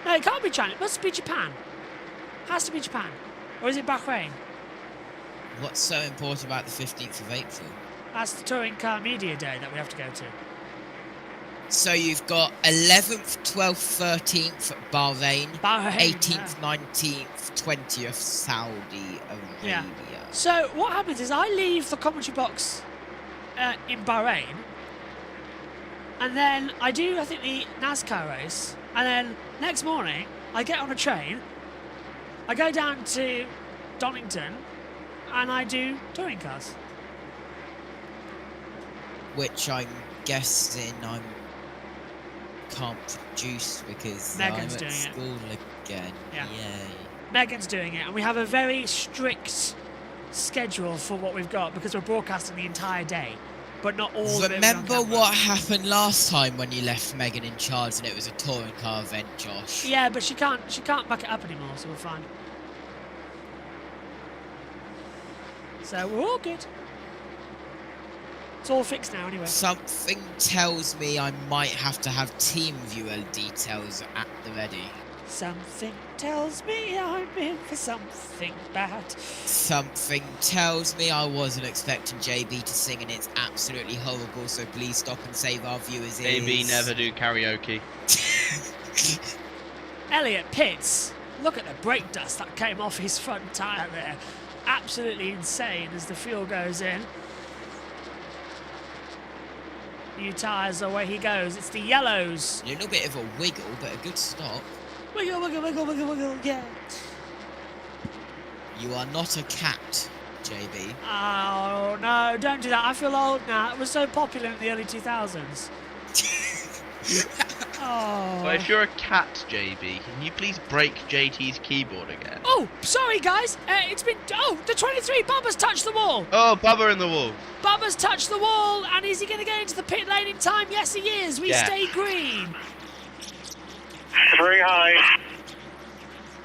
No, it can't be China. It must be Japan. Has to be Japan. Or is it Bahrain? What's so important about the 15th of April? That's the Touring Car Media Day that we have to go to. So you've got 11th, 12th, 13th Bahrain, 18th, 19th, 20th Saudi Arabia. Yeah. So what happens is I leave the commentary box in Bahrain, and then I do, I think, the NASCAR race, and then next morning I get on a train, I go down to Donington, and I do touring cars. Which I'm guessing I can't produce because Megan's I'm doing at it. school again. Yeah. Yay. Megan's doing it, and we have a very strict schedule for what we've got because we're broadcasting the entire day, but not all of it. Remember what happened last time when you left Megan in charge and it was a touring car event, Josh? Yeah, but she can't back it up anymore, so we're fine. So we're all good. It's all fixed now anyway. Something tells me I might have to have team viewer details at the ready. Something tells me I'm in for something bad. Something tells me I wasn't expecting JB to sing and it's absolutely horrible, so please stop and save our viewers' ears. JB never do karaoke. Elliott pits. Look at the brake dust that came off his front tyre there. Absolutely insane as the fuel goes in. New tyres, away he goes. It's the yellows. A little bit of a wiggle, but a good stop. Wiggle, wiggle, wiggle, wiggle, wiggle, yeah. You are not a cat, JB. Oh, no, don't do that. I feel old now. It was so popular in the early 2000s. Oh. Well, if you're a cat, JB, can you please break JT's keyboard again? Oh, sorry, guys. It's been... Oh, the 23. Bubba's touched the wall. Oh, Bubba in the wall. Bubba's touched the wall. And is he going to get into the pit lane in time? Yes, he is. We stay green. 3 high.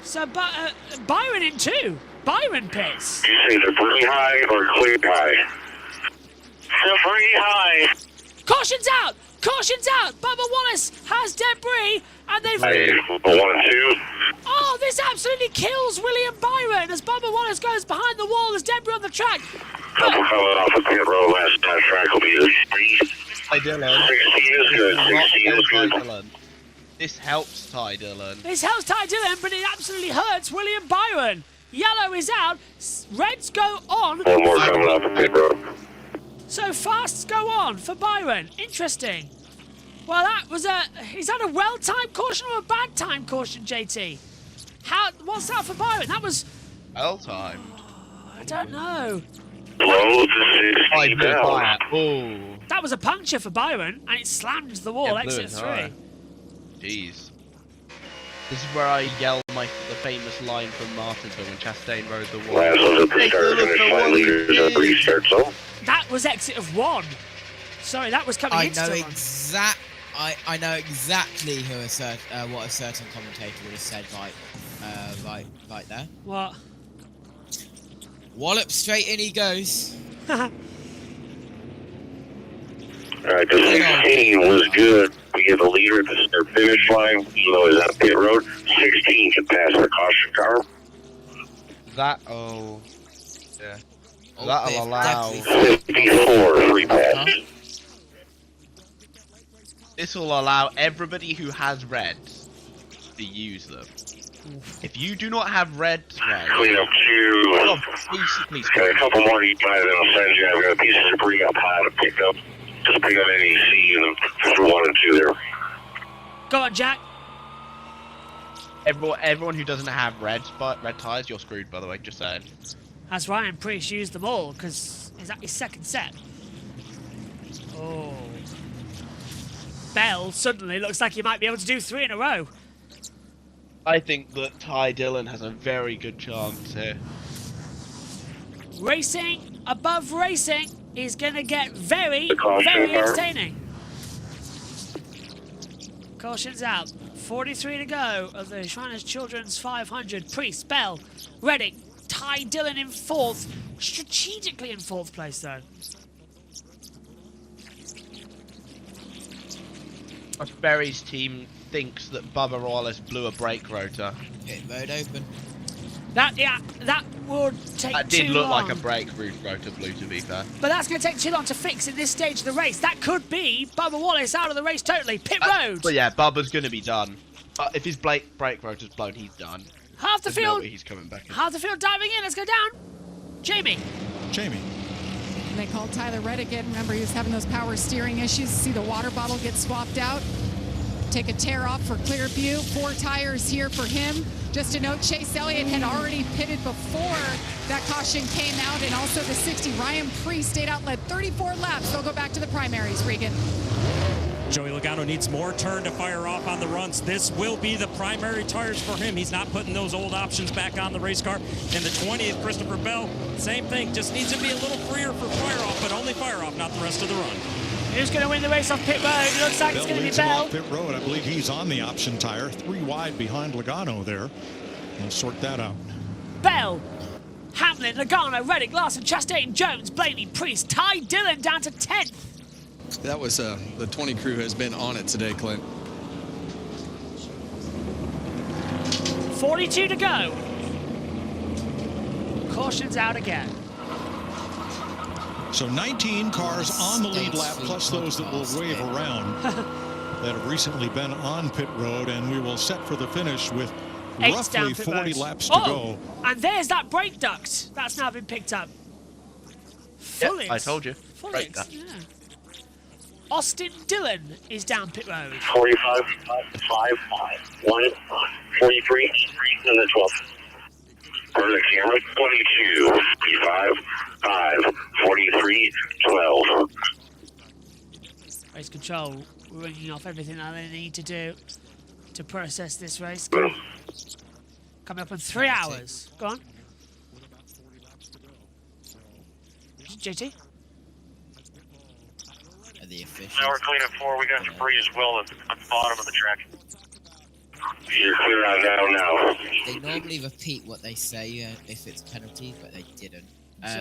So, Byron in 2. Byron pits. You say the 3 high or clear high? The 3 high. Caution's out. Caution's out. Bubba Wallace has debris. And they've... 1 and 2. Oh, this absolutely kills William Byron as Bubba Wallace goes behind the wall. There's debris on the track. Couple coming off the pit road. Last time track will be the 3. Hi, Dylan. 16 is good. 16 is good. Dylan. This helps Ty Dylan. This helps Ty Dillon, but it absolutely hurts William Byron. Yellow is out. Reds go on. One more coming off the pit road. So fasts go on for Byron. Interesting. Well, that was is that a well-timed caution or a bad-timed caution, JT? What's that for Byron? That was... Well-timed. I don't know. Low to 60 down. Oh. That was a puncture for Byron, and it slammed the wall, exit 3. Jeez. This is where I yell the famous line from Martinsville when Chastain rode the wall. Last one's a restart, finish line leaders at restart zone. That was exit of 1. Sorry, that was coming into 1. I know exactly who what a certain commentator would have said right there. What? Wallop straight in he goes. Alright, the 16 was good. We get the leader at the start finish line, even though he's on pit road. 16 can pass the caution car. Yeah. That'll allow 54 free pass. This will allow everybody who has reds to use them. If you do not have reds, Clean up 2. please. Got a couple more you guys that I'll send you. I've got a piece of debris up high to pick up. Just pick up NEC and 1 and 2 there. Go on, Jack. Everyone who doesn't have red tires, you're screwed, by the way, just saying. That's right, and Priest used them all, because is that his second set? Oh. Bell suddenly looks like he might be able to do 3 in a row. I think that Ty Dillon has a very good chance here. Racing above racing is going to get very entertaining. Caution's out. 43 to go of the Shriners Children's 500. Priest, Bell, Redding, Ty Dillon in 4th. Strategically in 4th place, though. Berry's team thinks that Bubba Wallace blew a brake rotor. Pit road open. That would take That too did look long. like a brake rotor blew, to be fair. But that's going to take too long to fix in this stage of the race. That could be Bubba Wallace out of the race totally. Pit road. But yeah, Bubba's going to be done. But if his brake rotor's blown, he's done. Half the There's no field. way he's coming back in. Half the field diving in. Let's go down. Jamie. And they called Tyler Reddick in. Remember, he was having those power steering issues. See the water bottle get swapped out. Take a tear off for Clearview. 4 tires here for him. Just a note, Chase Elliott had already pitted before that caution came out, and also the 60. Ryan Priest stayed out, led 34 laps. They'll go back to the primaries, Regan. Joey Logano needs more turn to fire off on the runs. This will be the primary tires for him. He's not putting those old options back on the race car. And the 20th, Christopher Bell, same thing. Just needs to be a little freer for fire off, but only fire off, not the rest of the run. Who's going to win the race off pit road? It looks like it's going to be Bell. Pit road. I believe he's on the option tire. 3 wide behind Logano there. We'll sort that out. Bell, Hamlin, Logano, Reddick, Larson, Chastain, Jones, Blaney, Priest, Ty Dillon down to 10th. That was the 20 crew has been on it today, Clint. 42 to go. Caution's out again. So 19 cars on the lead lap, plus those that will wave around that have recently been on pit road, and we will set for the finish with roughly 40 laps to go. And there's that brake duct. That's now been picked up. Yep, I told you. Brake duct. Yeah. Austin Dillon is down pit road. 45, 5, 1, 43, and the 12. Over the camera, 22, 55, 5, 43, 12. Race control ringing off everything that they need to do to process this race. Coming up in 3 hours. Go on. JT? The officials. Now we're clean at 4. We got debris as well at the bottom of the track. You're clear on now. They normally repeat what they say if it's penalty, but they didn't.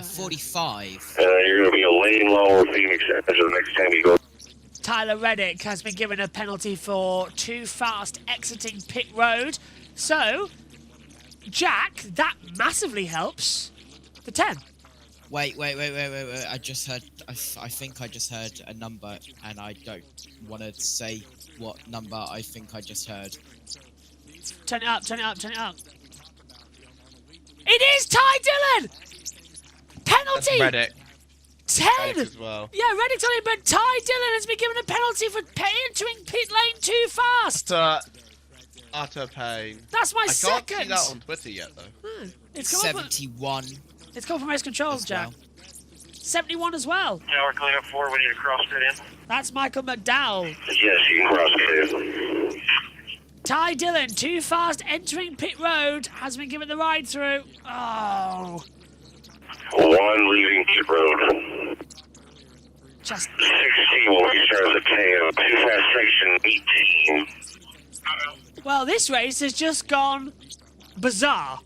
45. You're going to be a lane low Phoenix as the next time you go. Tyler Reddick has been given a penalty for too fast exiting pit road. So, Jack, that massively helps the 10. Wait. I just heard, I think I just heard a number, and I don't want to say what number I think I just heard. Turn it up. It is Ty Dillon! Penalty! That's Reddick. 10! Reddick as well. Yeah, Reddick's on it, but Ty Dillon has been given a penalty for entering pit lane too fast. Utter pain. That's my I can't second. see that on Twitter yet, though. It's come 71. It's come from race control, Jack. 71 as well. Now we're clean at 4. We need to cross pit in. That's Michael McDowell. Yes, you can cross it. Ty Dillon, too fast entering pit road, has been given the ride through. Oh. 1 leaving pit road. Just 16 will restart the tail. Too fast section 18. Well, this race has just gone bizarre.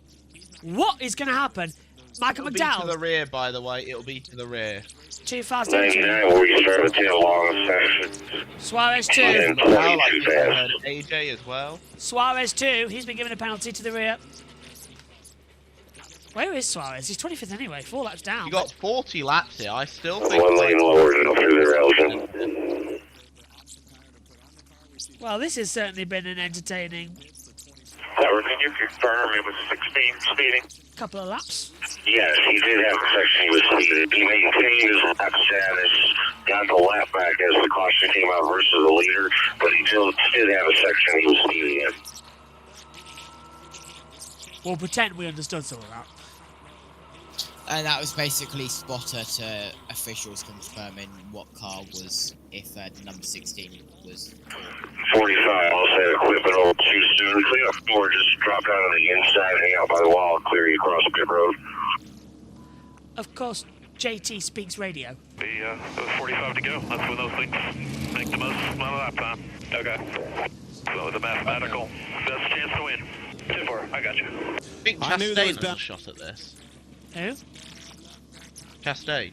What is going to happen? Michael It'll be McDowell. to the rear, by the way. It'll be to the rear. Too fast entry. 99 will restart the tail long section. Suarez 2. And Now, like 22 fast. AJ as well. Suarez 2. He's been given a penalty to the rear. Where is Suarez? He's 25th anyway. 4 laps down. You got 40 laps here. I still think. 1 lane lower than through the rails. Well, this has certainly been an entertaining Can you confirm it was 16 speeding? couple of laps. Yes, he did have a section he was speeding. He maintained his lap status, got the lap back as the caution came out versus the leader, but he still did have a section he was speeding in. We'll pretend we understood some of that. And that was basically spotter to officials confirming what car was, if number 16 was. 45, I'll say equipment all too soon. Clean up 4, just drop down on the inside, hang out by the wall, and clear you across pit road. Of course, JT speaks radio. There was 45 to go. That's when those things make the most amount of lap time. Okay. So the mathematical best chance to win. 2-4, I got you. I think Chastain has a shot at this. Who? Chastain.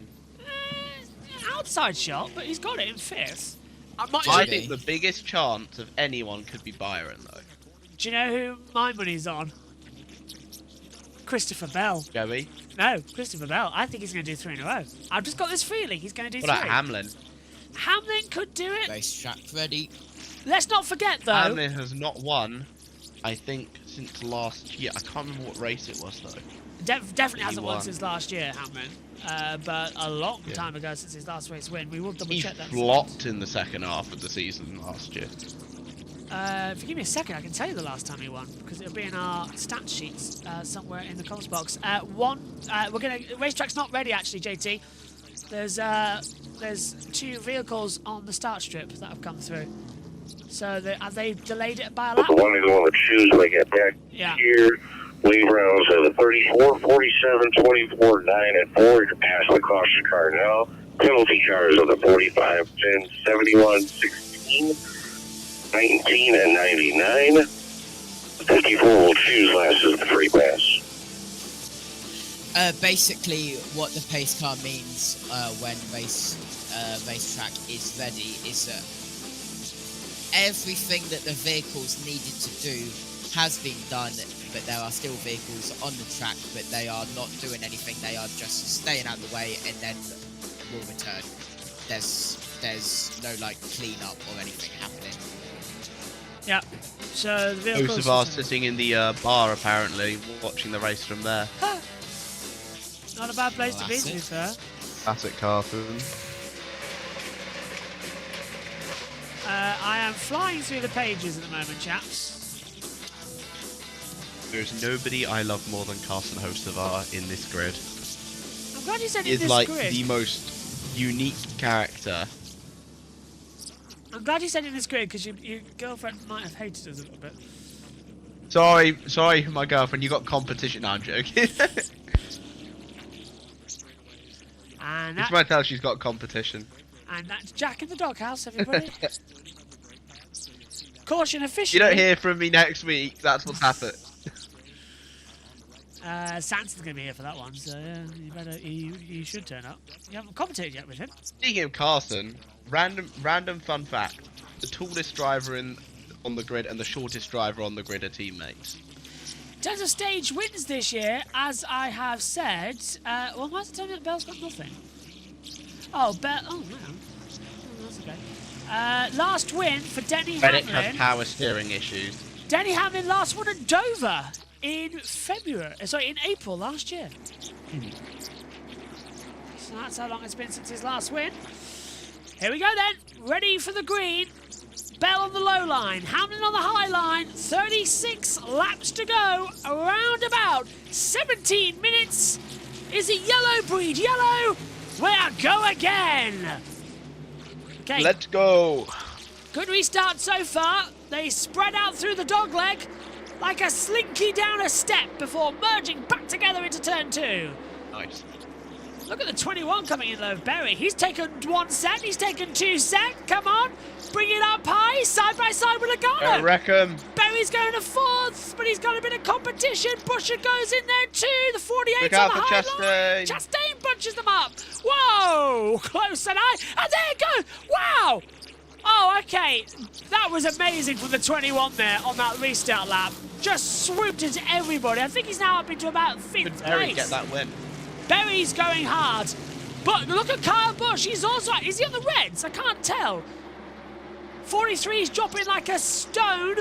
Outside shot, but he's got it in fifth. I think the biggest chance of anyone could be Byron, though. Do you know who my money's on? Christopher Bell. Joey? No, Christopher Bell. I think he's going to do 3 in a row. I've just got this feeling he's going to do What 3. about Hamlin? Hamlin could do it. Racetrack ready. Let's not forget, though. Hamlin has not won, I think, since last year. I can't remember what race it was, though. Definitely hasn't won won. since last year, Hamlin. But a long time ago since his last race win. We will double He check that. flopped in the second half of the season last year. If you give me a second, I can tell you the last time he won, because it'll be in our stat sheets somewhere in the comments box. Racetrack's not ready, actually, JT. There's 2 vehicles on the start strip that have come through. So they delayed it by a lap. The one who's going to choose when they get back here. Lead rounds are the 34, 47, 24, 9, and 4. You're past the caution car now. Penalty cars are the 45, 10, 71, 16, 19, and 99. 54 will choose last as the free pass. Basically, what the pace car means when racetrack is ready is that everything that the vehicles needed to do has been done, but there are still vehicles on the track, but they are not doing anything. They are just staying out of the way and then will return. There's no like clean up or anything happening. Yeah. So the vehicles. Most of us sitting in the bar apparently, watching the race from there. Not a bad place to be fair. Classic Katherine. I am flying through the pages at the moment, chaps. There's nobody I love more than Carson Hocevar in this grid. I'm glad you said in He's this like grid. the most unique character. I'm glad you said in this grid, because your girlfriend might have hated us a little bit. Sorry, my girlfriend. You got competition. No, I'm joking. And It's my tell she's got competition. And that's Jack in the doghouse, everybody. Caution officially. You don't hear from me next week. That's what's happened. Sanson's going to be here for that one, so yeah, you should turn up. You haven't commentated yet with him. Speaking of Carson, random fun fact: the tallest driver on the grid and the shortest driver on the grid are teammates. In terms of stage wins this year, as I have said, well, why is it telling me that Bell's got nothing? Oh, Bell. Oh, no. Oh, that's okay. Last win for Denny Bennett Hamlin. has power steering issues. Denny Hamlin last won at Dover in April last year. So that's how long it's been since his last win. Here we go then. Ready for the green. Bell on the low line, Hamlin on the high line. 36 laps to go. Around about 17 minutes. Is it yellow, Breed? Yellow. We'll go again. Okay. Let's go. Good restart so far. They spread out through the dogleg like a slinky down a step before merging back together into turn 2. Nice. Look at the 21 coming in though, Berry. He's taken 1 set, he's taken 2 set. Come on, bring it up high, side by side with Logano. I reckon. Berry's going to 4th, but he's got a bit of competition. Buscher goes in there too. The 48's Look on out the for high Chastain. line. Chastain bunches them up. Whoa, close and high. And there it goes. Wow. Oh, okay. That was amazing from the 21 there on that restart lap. Just swooped into everybody. I think he's now up into about 5th Could Berry place. get that win? Berry's going hard. But look at Kyle Busch. He's also... Is he on the reds? I can't tell. 43's dropping like a stone.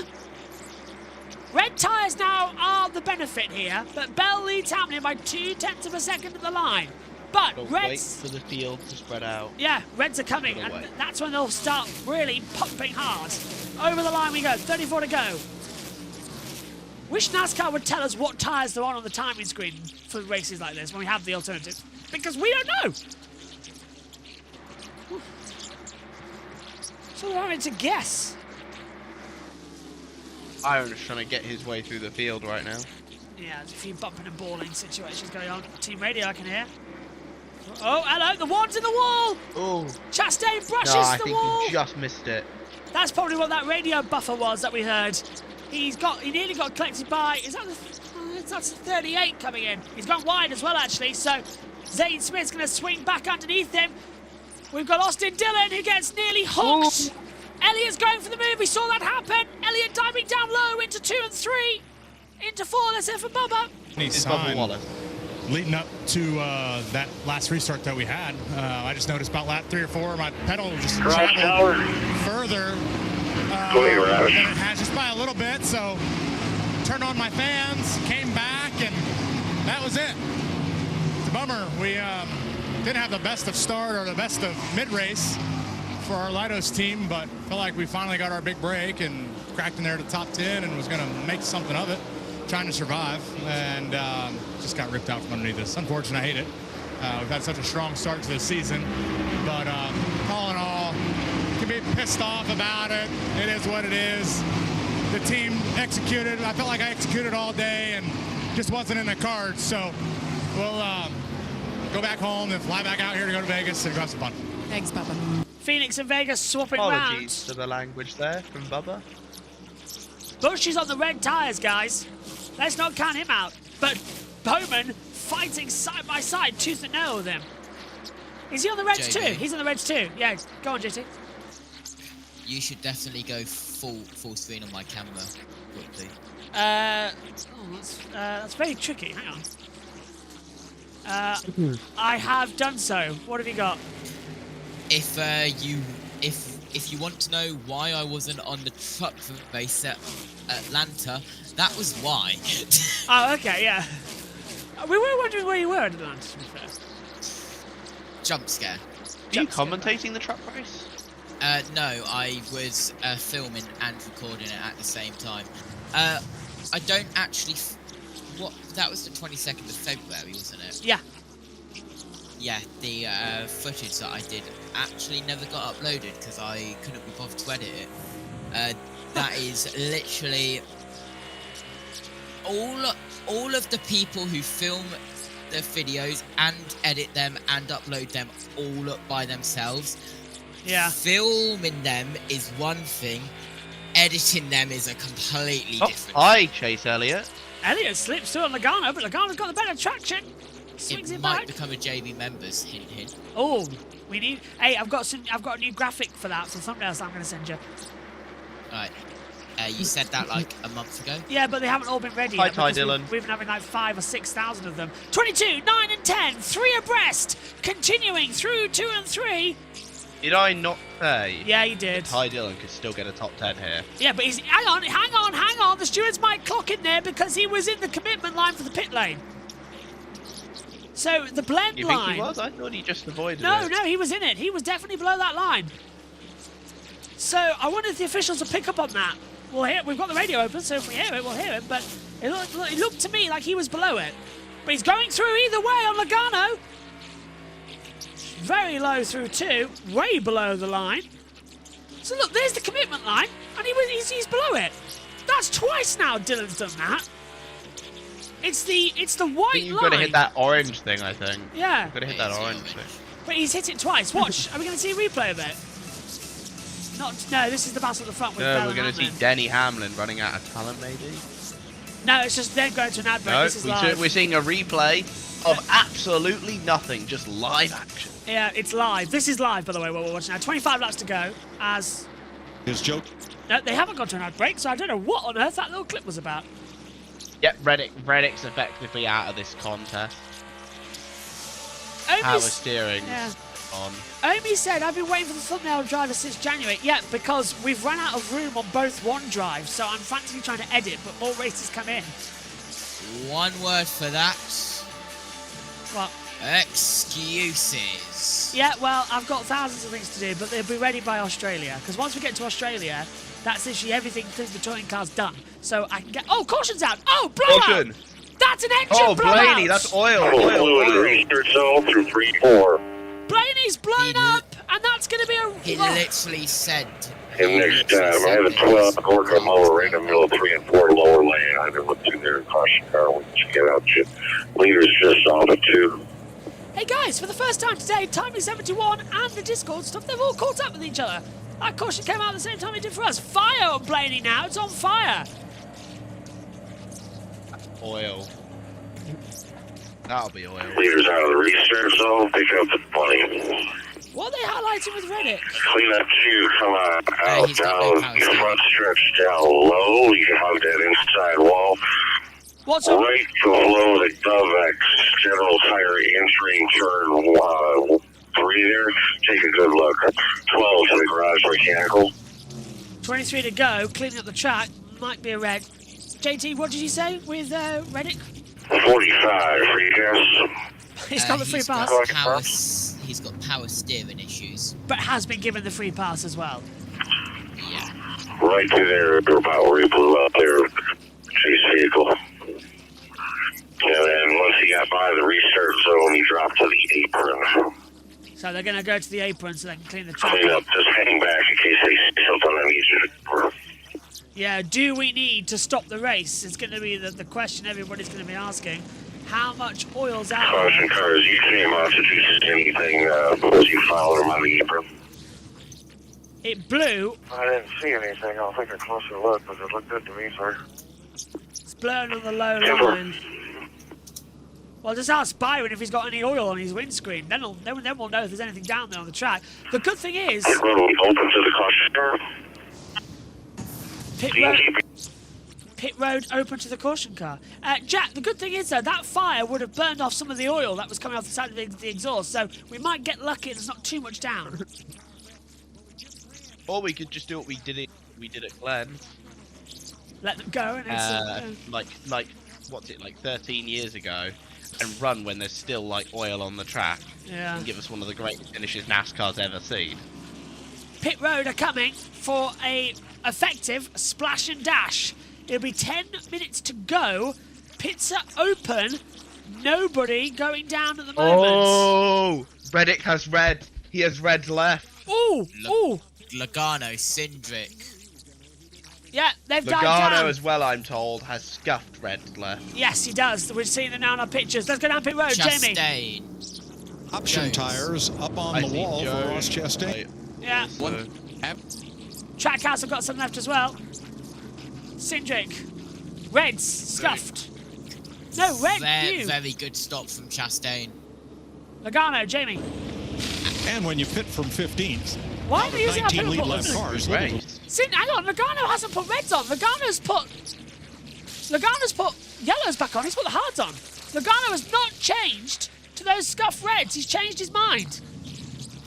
Red tyres now are the benefit here. But Bell leads Hamlin by 0.2 of a second at the line. But Don't Reds... wait for the field to spread out. Yeah, Reds are coming. And that's when they'll start really pumping hard. Over the line we go. 34 to go. Wish NASCAR would tell us what tyres they're on the timing screen for races like this when we have the alternatives. Because we don't know. So we're having to guess. Iron's trying to get his way through the field right now. Yeah, there's a few bumping and balling situations going on. Team radio I can hear. Oh, hello, the one's in the wall! Oh. Chastain brushes No, I the think wall! he just missed it. That's probably what that radio buffer was that we heard. He nearly got collected by... Is that the... That's 38 coming in. He's gone wide as well, actually. So Zane Smith's going to swing back underneath him. We've got Austin Dillon, who gets nearly hooked. Ooh. Elliott's going for the move. We saw that happen. Elliott diving down low into 2 and 3. Into 4. Let's hear for Bubba. It's Bubba Wallace. Leading up to that last restart that we had, I just noticed about lap 3 or 4, my pedal just traveled further than it has, just by a little bit. So turned on my fans, came back, and that was it. It's a bummer. We didn't have the best of start or the best of mid-race for our Lidos team, but felt like we finally got our big break and cracked in there to top 10 and was going to make something of it, trying to survive, and just got ripped out from underneath us. Unfortunate, I hate it. We've had such a strong start to the season, but all in all, can be pissed off about it. It is what it is. The team executed. I felt like I executed all day and just wasn't in the cards, so we'll go back home and fly back out here to go to Vegas and have some fun. Thanks, Bubba. Phoenix and Vegas swapping Apologies round. to the language there from Bubba. Busch is on the red tyres, guys. Let's not count him out. But Bowman fighting side by side, tooth and nail with him. Is he on the reds too? He's on the reds too. Yeah, go on, JT. You should definitely go full screen on my camera quickly. That's very tricky. Hang on. I have done so. What have you got? If you want to know why I wasn't on the truck race at Atlanta, that was why. Oh, okay, yeah. We were wondering where you were at Atlanta, to be fair. Jump scare. Are you commentating the truck race? No, I was filming and recording it at the same time. I don't actually... that was the 22nd of February, wasn't it? Yeah. Yeah, the footage that I did actually never got uploaded because I couldn't be bothered to edit it. That is literally all of the people who film the videos and edit them and upload them all by themselves. Yeah. Filming them is one thing, editing them is a completely different. Hi, Chase Elliott. Elliott slips through on Logano, but Logano's got the better traction. Swings it it might back. become a JB members, hint hint. Oh, we need. Hey, I've got a new graphic for that, so something else I'm going to send you. Alright. You said that like a month ago. Yeah, but they haven't all been ready yet. Hi, Dylan. We've been having like 5,000 or 6,000 of them. 22, 9 and 10, 3 abreast, continuing through 2 and 3. Did I not say? Yeah, you did. Ty Dillon could still get a top 10 here. Yeah, but he's hang on. The stewards might clock in there because he was in the commitment line for the pit lane. So the blend you line. You think he was? I thought he just avoided it. No, he was in it. He was definitely below that line. So I wonder if the officials will pick up on that. We'll hear. We've got the radio open, so if we hear it, we'll hear it. But it looked to me like he was below it. But he's going through either way on Logano. Very low through 2, way below the line. So look, there's the commitment line, and he's below it. That's twice now Dylan's done that. It's the white line. You've got to hit that orange thing, I think. Yeah. You've got to hit that orange thing. But he's hit it twice. Watch. Are we going to see a replay of it? No, this is the battle at the front with Bell we're going to see Hamlin. Denny Hamlin running out of talent, maybe. No, it's just them going to an ad break. No, this is live. we're seeing a replay of absolutely nothing, just live action. Yeah, it's live. This is live, by the way, what we're watching now. 25 laps to go as... His joke. No, they haven't gone to an ad break, so I don't know what on earth that little clip was about. Yep, Reddick's effectively out of this contest. Power steering on. Omi said, I've been waiting for the thumbnail driver since January. Yeah, because we've run out of room on both OneDrive, so I'm frantically trying to edit, but more races come in. One word for that. What? Excuses. Yeah, well, I've got thousands of things to do, but they'll be ready by Australia. Because once we get to Australia, that's literally everything through the touring car's done. So I can get... Oh, caution's out! Oh, blowout! Caution! That's an engine blowout! Oh, Blaney, that's oil! Fluid restart zone through 3-4. Blaney's blown up, and that's going to be a... He literally said... And next time, I have a 12 quarter mower right in the middle of 3 and 4 lower lane. I never went through there and caution car when you get out. Leaders just off of 2. Hey guys, for the first time today, Timely 71 and the Discord stuff, they've all caught up with each other. That caution came out at the same time it did for us. Fire on Blaney now, it's on fire. oil. That'll be oil. Leaders out of the restart zone, pick up the 20. What are they highlighting with Reddit? Clean up 2, come on, out, down, your front stretch down low, you can hug that inside wall. What's up? Right below the Dovex general tire entering turn 3 there, take a good look. 12 to the garage mechanical. 23 to go, cleaning up the track, might be a red. JT, what did you say with Reddick? 45 for you guys. He's got the free pass. He's got power steering issues. But has been given the free pass as well. Yeah. Right through there, about where he blew up there, chase vehicle. And then once he got by the restart zone, he dropped to the apron. So they're going to go to the apron so they can clean the track Clean up, just hang back in case they see something I need you to. Yeah, do we need to stop the race? It's going to be the question everybody's going to be asking. How much oil's out there? Caution cars, you came out to do anything as you followed him on the apron. It blew. I didn't see anything. I'll take a closer look, but it looked good to me, sir. It's blown on the low line. Well, just ask Byron if he's got any oil on his windscreen. Then we'll know if there's anything down there on the track. The good thing is... Pit road open to the caution car. Pit road open to the caution car. Jack, the good thing is, though, that fire would have burned off some of the oil that was coming off the side of the exhaust, so we might get lucky and there's not too much down. Or we could just do what we did at Glen. Let them go. And like what's it, like 13 years ago, and run when there's still like oil on the track. Yeah. And give us one of the greatest finishes NASCAR's ever seen. Pit road are coming for a effective splash and dash. It'll be 10 minutes to go. Pits are open. Nobody going down at the moment. Oh, Reddick has red. He has red left. Ooh, ooh. Logano, Cindric. Yeah, they've died down. Logano as well, I'm told, has scuffed red left. Yes, he does. We're seeing them now on our pictures. Let's go down pit road, Jamie. Chastain. Option tires up on the wall for Ross Chastain. Yeah. Trackhouse have got some left as well. Cindric. Reds, scuffed. No, red, new. Very good stop from Chastain. Logano, Jamie. And when you pit from 15th, why are they using our 19 lead lap pit cars. hang on, Logano hasn't put reds on. Logano's put yellows back on. He's put the hards on. Logano has not changed to those scuffed reds. He's changed his mind.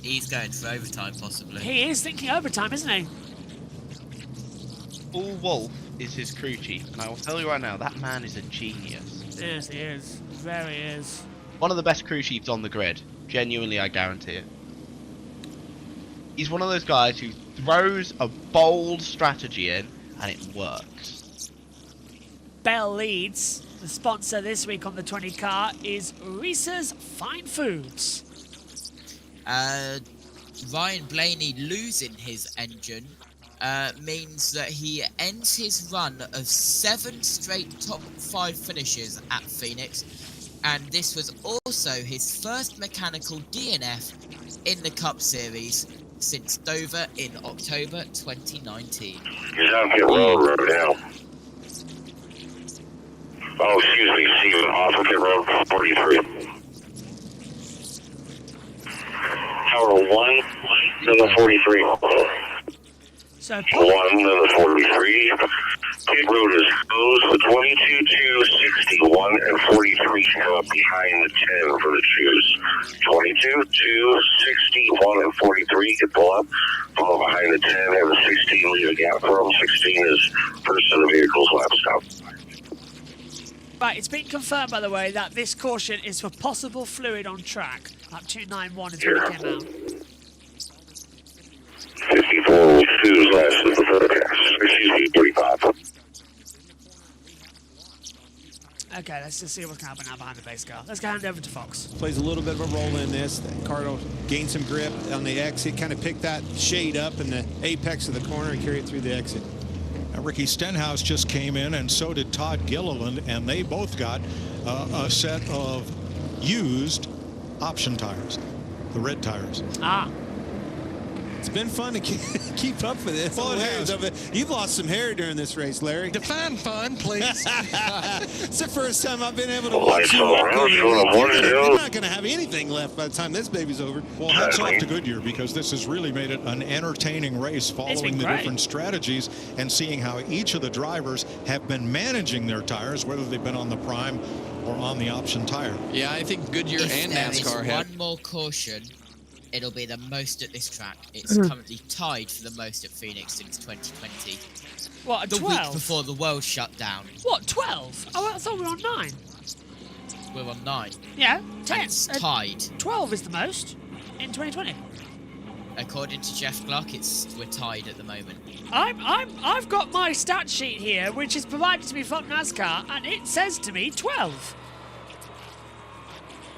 He's going for overtime, possibly. He is thinking overtime, isn't he? Paul Wolf is his crew chief, and I will tell you right now, that man is a genius. Yes, he is. Very is. One of the best crew chiefs on the grid. Genuinely, I guarantee it. He's one of those guys who throws a bold strategy in, and it works. Bell leads. The sponsor this week on the 20 car is Reese's Fine Foods. Ryan Blaney losing his engine means that he ends his run of 7 straight top 5 finishes at Phoenix, and this was also his first mechanical DNF in the Cup Series since Dover in October 2019. He's on pit road now. Oh, excuse me, Steven, off of pit road 43. Tower 1, then the 43. So 1, then the 43. Pit road is closed. The 22, 2, 61, and 43 come up behind the 10 for the choose. 22, 2, 61, and 43 get pull up. Follow behind the 10, and the 16 leave a gap for them. 16 is first of the vehicle's lap stop. Right, it's been confirmed, by the way, that this caution is for possible fluid on track. Lap 291 is when it came out. 54 2's last of the forecast. Excuse me, 45. Okay, let's just see what's going to happen now behind the base car. Let's go hand over to Fox. Plays a little bit of a role in this. The car will gain some grip on the exit, kind of pick that shade up in the apex of the corner and carry it through the exit. Ricky Stenhouse just came in, and so did Todd Gilliland, and they both got a set of used option tires, the red tires. Ah. It's been fun to keep up with this. Well, it has. You've lost some hair during this race, Larry. Define fun, please. It's the first time I've been able to watch you walk over. You're not going to have anything left by the time this baby's over. Well, hats off to Goodyear, because this has really made it an entertaining race, following the different strategies and seeing how each of the drivers have been managing their tires, whether they've been on the prime or on the option tire. Yeah, I think Goodyear and NASCAR have. One more caution. It'll be the most at this track. It's currently tied for the most at Phoenix since 2020. What, the 12? week before the world shut down. What, 12? Oh, I thought we were on 9. We're on 9. Yeah, 10. And it's tied. 12 is the most in 2020. According to Jeff Gluck, we're tied at the moment. I've got my stat sheet here, which is provided to me from NASCAR, and it says to me 12.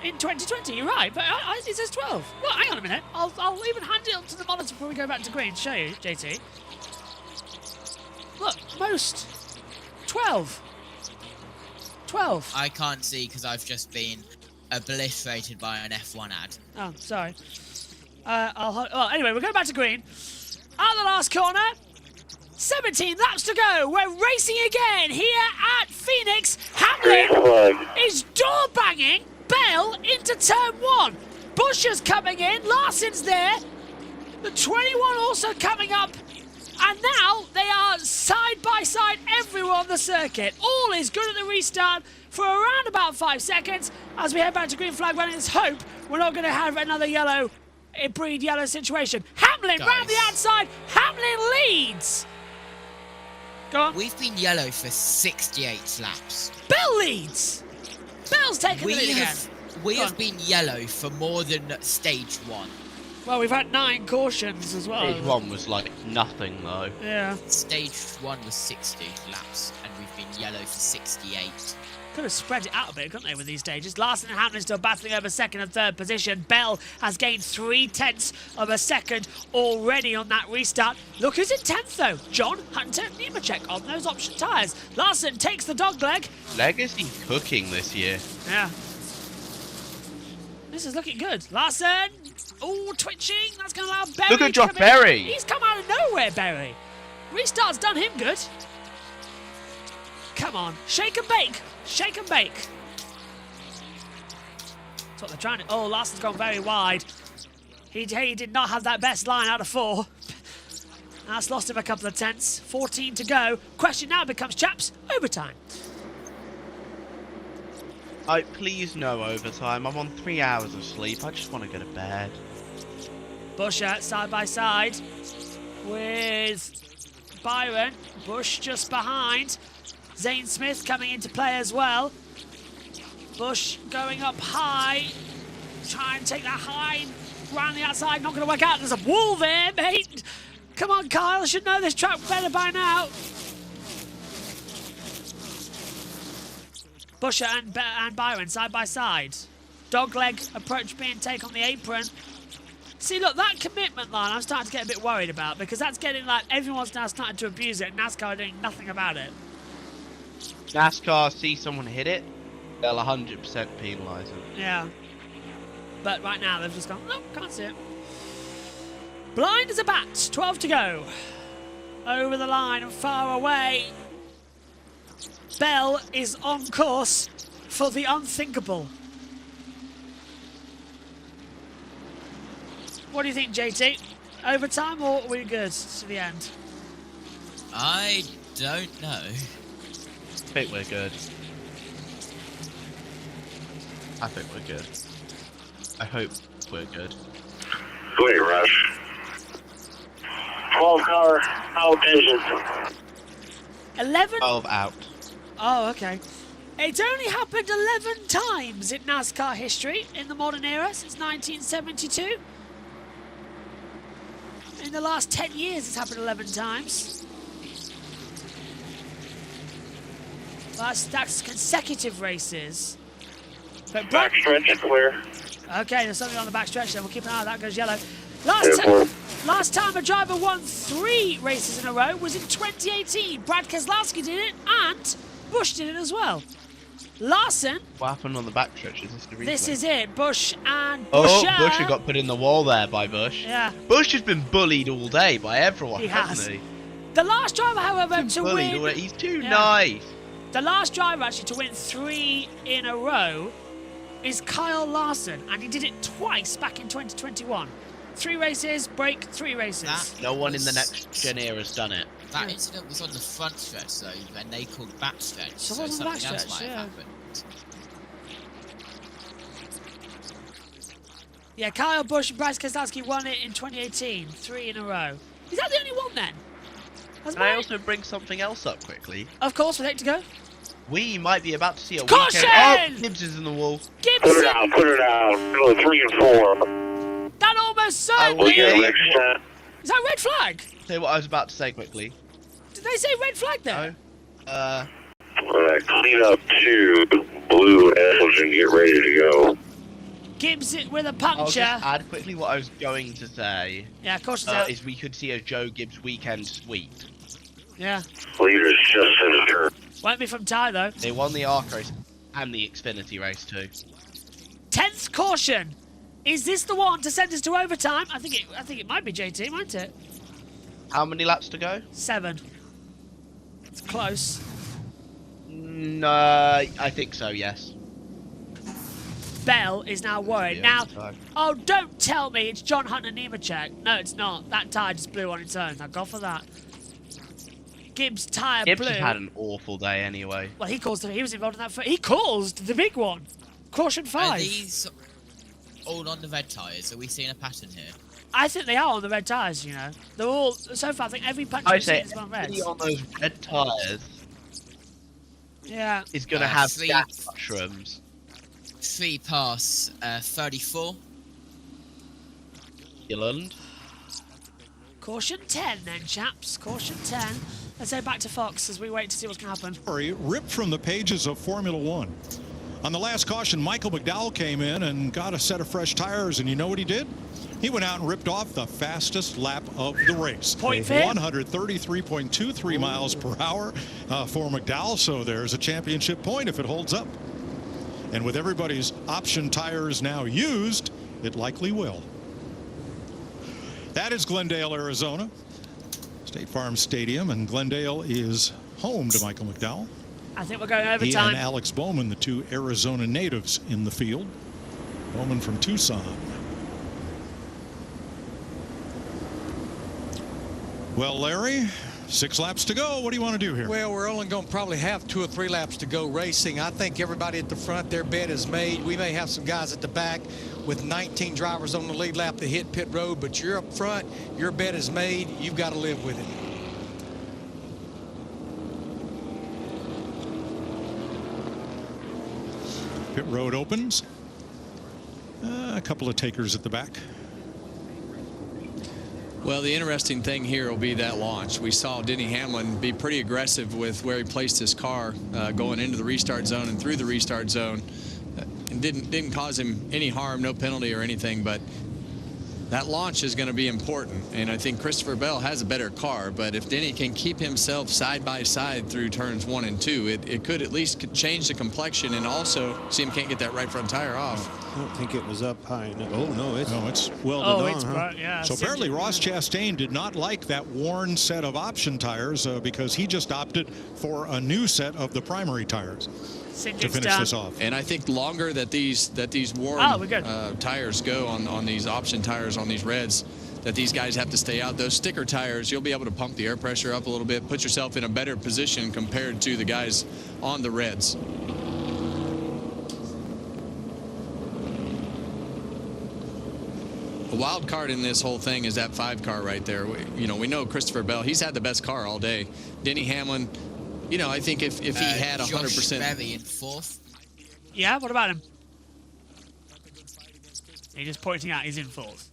In 2020, you're right, but it says 12. Well, hang on a minute. I'll even hand it up to the monitor before we go back to green to show you, JT. Look, most 12. 12. I can't see because I've just been obliterated by an F1 ad. Oh, sorry. Anyway, we're going back to green. At the last corner, 17 laps to go. We're racing again here at Phoenix. Hamlin is door banging Bell into turn 1. Busch is coming in. Larson's there. The 21 also coming up. And now they are side by side everywhere on the circuit. All is good at the restart for around about 5 seconds as we head back to green flag running. Let's hope we're not going to have another breed yellow situation. Hamlin round the outside. Hamlin leads. Go on. We've been yellow for 68 laps. Bell leads. Bell's taken the lead again. We have been yellow for more than stage 1. Well, we've had 9 cautions as well. Stage 1 was like nothing, though. Yeah. Stage 1 was 60 laps, and we've been yellow for 68. Could have spread it out a bit, couldn't they, with these stages? Larson and Hamlin still battling over second and third position. Bell has gained 0.3 of a second already on that restart. Look who's in 10th, though. John Hunter Nemechek on those option tyres. Larson takes the dog leg. Legacy cooking this year. Yeah. This is looking good. Larson. Oh, twitching. That's going to allow Berry. Look at Josh Berry. He's come out of nowhere, Berry. Restart's done him good. Come on. Shake and bake. Shake and bake. That's what they're trying to... Oh, Larson's gone very wide. He did not have that best line out of 4. That's lost him a couple of tenths. 14 to go. Question now becomes, chaps, overtime. Please no overtime. I'm on 3 hours of sleep. I just want to go to bed. Busch side by side with Byron. Busch just behind. Zane Smith coming into play as well. Busch going up high. Try and take that high round the outside. Not going to work out. There's a wall there, mate. Come on, Kyle. I should know this track better by now. Busch and Byron side by side. Dogleg approach being taken on the apron. See, look, that commitment line I'm starting to get a bit worried about because that's getting like everyone's now starting to abuse it. NASCAR are doing nothing about it. NASCAR see someone hit it, they'll 100% penalise it. Yeah. But right now they've just gone, nope, can't see it. Blind as a bat, 12 to go. Over the line and far away. Bell is on course for the unthinkable. What do you think, JT? Overtime or are we good to the end? I don't know. I think we're good. I think we're good. I hope we're good. Wait, Rush. 12 car out 11? 12 out. Oh, okay. It's only happened 11 times in NASCAR history in the modern era since 1972. In the last 10 years, it's happened 11 times. That's consecutive races. But backstretch clear. Okay, there's something on the backstretch then. We'll keep an eye on that. Goes yellow. Last time a driver won 3 races in a row was in 2018. Brad Keselowski did it and Busch did it as well. Larson. What happened on the backstretch? Is this the replay? This is it. Busch and Oh, Buescher. Buescher got put in the wall there by Busch. Yeah. Busch has been bullied all day by everyone, He has. hasn't he? The last driver, however, to Bullied win. all day. He's too nice. The last driver actually to win 3 in a row is Kyle Larson, and he did it twice back in 2021. 3 races, break, 3 races. No one in the next gen era has done it. That incident was on the front stretch, though, and they called back stretch, So so it wasn't something else backstretch, might have yeah. happened. Yeah, Kyle Busch and Bryce Keselowski won it in 2018, 3 in a row. Is that the only one then? Can I also bring something else up quickly? Of course, we'd like to go. We might be about to see a Caution! weekend. Oh, Gibbs is in the wall. Gibson! Put it out. Go 3 and 4. That almost certainly is that red flag? Say what I was about to say quickly. Did they say red flag there? Clean up 2, blue engine, get ready to go. Gibbs it with a I'll puncture. just add quickly what I was going to say. Yeah, caution's out. Is we could see a Joe Gibbs weekend sweep. Yeah. Leaders just in the turn. Won't be from Ty though. They won the ARC race and the Xfinity race too. 10th caution. Is this the one to send us to overtime? I think it might be JT, might it? How many laps to go? 7. It's close. No, I think so, yes. Bell is now worried. Yeah, now, it's fine. oh, don't tell me it's John Hunt and Nemechek. No, it's not. That tyre just blew on its own. Now go for that. Gibbs' tyre blew. Gibbs has had an awful day anyway. Well, he was involved in that. He caused the big one. Caution 5. Are these all on the red tyres? Are we seeing a pattern here? I think they are on the red tyres, you know. They're all, so far, I think every punch I we've seen say is on red. on those red tyres Yeah. is going to have gas mushrooms. 3 pass 34. Gilland. Caution 10 then, chaps. Caution 10. Let's head back to Fox as we wait to see what's going to happen. Story ripped from the pages of Formula One. On the last caution, Michael McDowell came in and got a set of fresh tires, and you know what he did? He went out and ripped off the fastest lap of the race. Point fit. 133.23 miles per hour for McDowell, so there's a championship point if it holds up. And with everybody's option tires now used, it likely will. That is Glendale, Arizona. State Farm Stadium, and Glendale is home to Michael McDowell. I think we're going He overtime. and Alex Bowman, the 2 Arizona natives in the field. Bowman from Tucson. Well, Larry, 6 laps to go. What do you want to do here? Well, we're only going to probably have 2 or 3 laps to go racing. I think everybody at the front, their bed is made. We may have some guys at the back with 19 drivers on the lead lap that hit pit road, but you're up front, your bed is made. You've got to live with it. Pit road opens. A couple of takers at the back. Well, the interesting thing here will be that launch. We saw Denny Hamlin be pretty aggressive with where he placed his car going into the restart zone and through the restart zone. And didn't cause him any harm, no penalty or anything, but that launch is going to be important. And I think Christopher Bell has a better car, but if Denny can keep himself side by side through turns 1 and 2, it could at least change the complexion, and also see him can't get that right front tire off. I don't think it was up high enough. Oh, no, it's welded on, huh? right, yeah. So apparently Ross Chastain did not like that worn set of option tires because he just opted for a new set of the primary tires to finish this off. And I think longer that these worn tires go on these option tires on these reds, that these guys have to stay out. Those sticker tires, you'll be able to pump the air pressure up a little bit, put yourself in a better position compared to the guys on the reds. The wild card in this whole thing is that 5 car right there. We know Christopher Bell, he's had the best car all day. Denny Hamlin, I think if he had 100%. Berry in 4th. Yeah, what about him? He's just pointing out he's in 4th.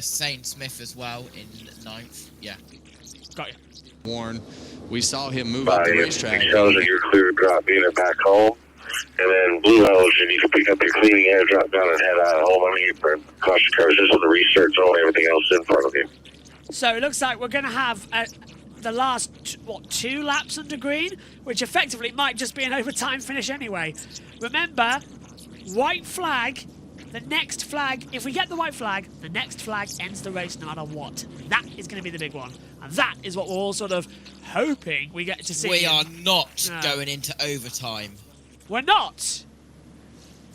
Saint Smith as well in 9th. Yeah. Got you. Warren, we saw him move up the racetrack. It shows that you're clear to drop unit back home. And then blue halogen, you can pick up your cleaning air, drop down and head out home. I mean, you can caution cars just on the restart zone, everything else in front of you. So it looks like we're going to have the last, what, 2 laps under green, which effectively might just be an overtime finish anyway. Remember, white flag, the next flag, if we get the white flag, the next flag ends the race no matter what. That is going to be the big one. And that is what we're all sort of hoping we get to see. We are not going into overtime. We're not.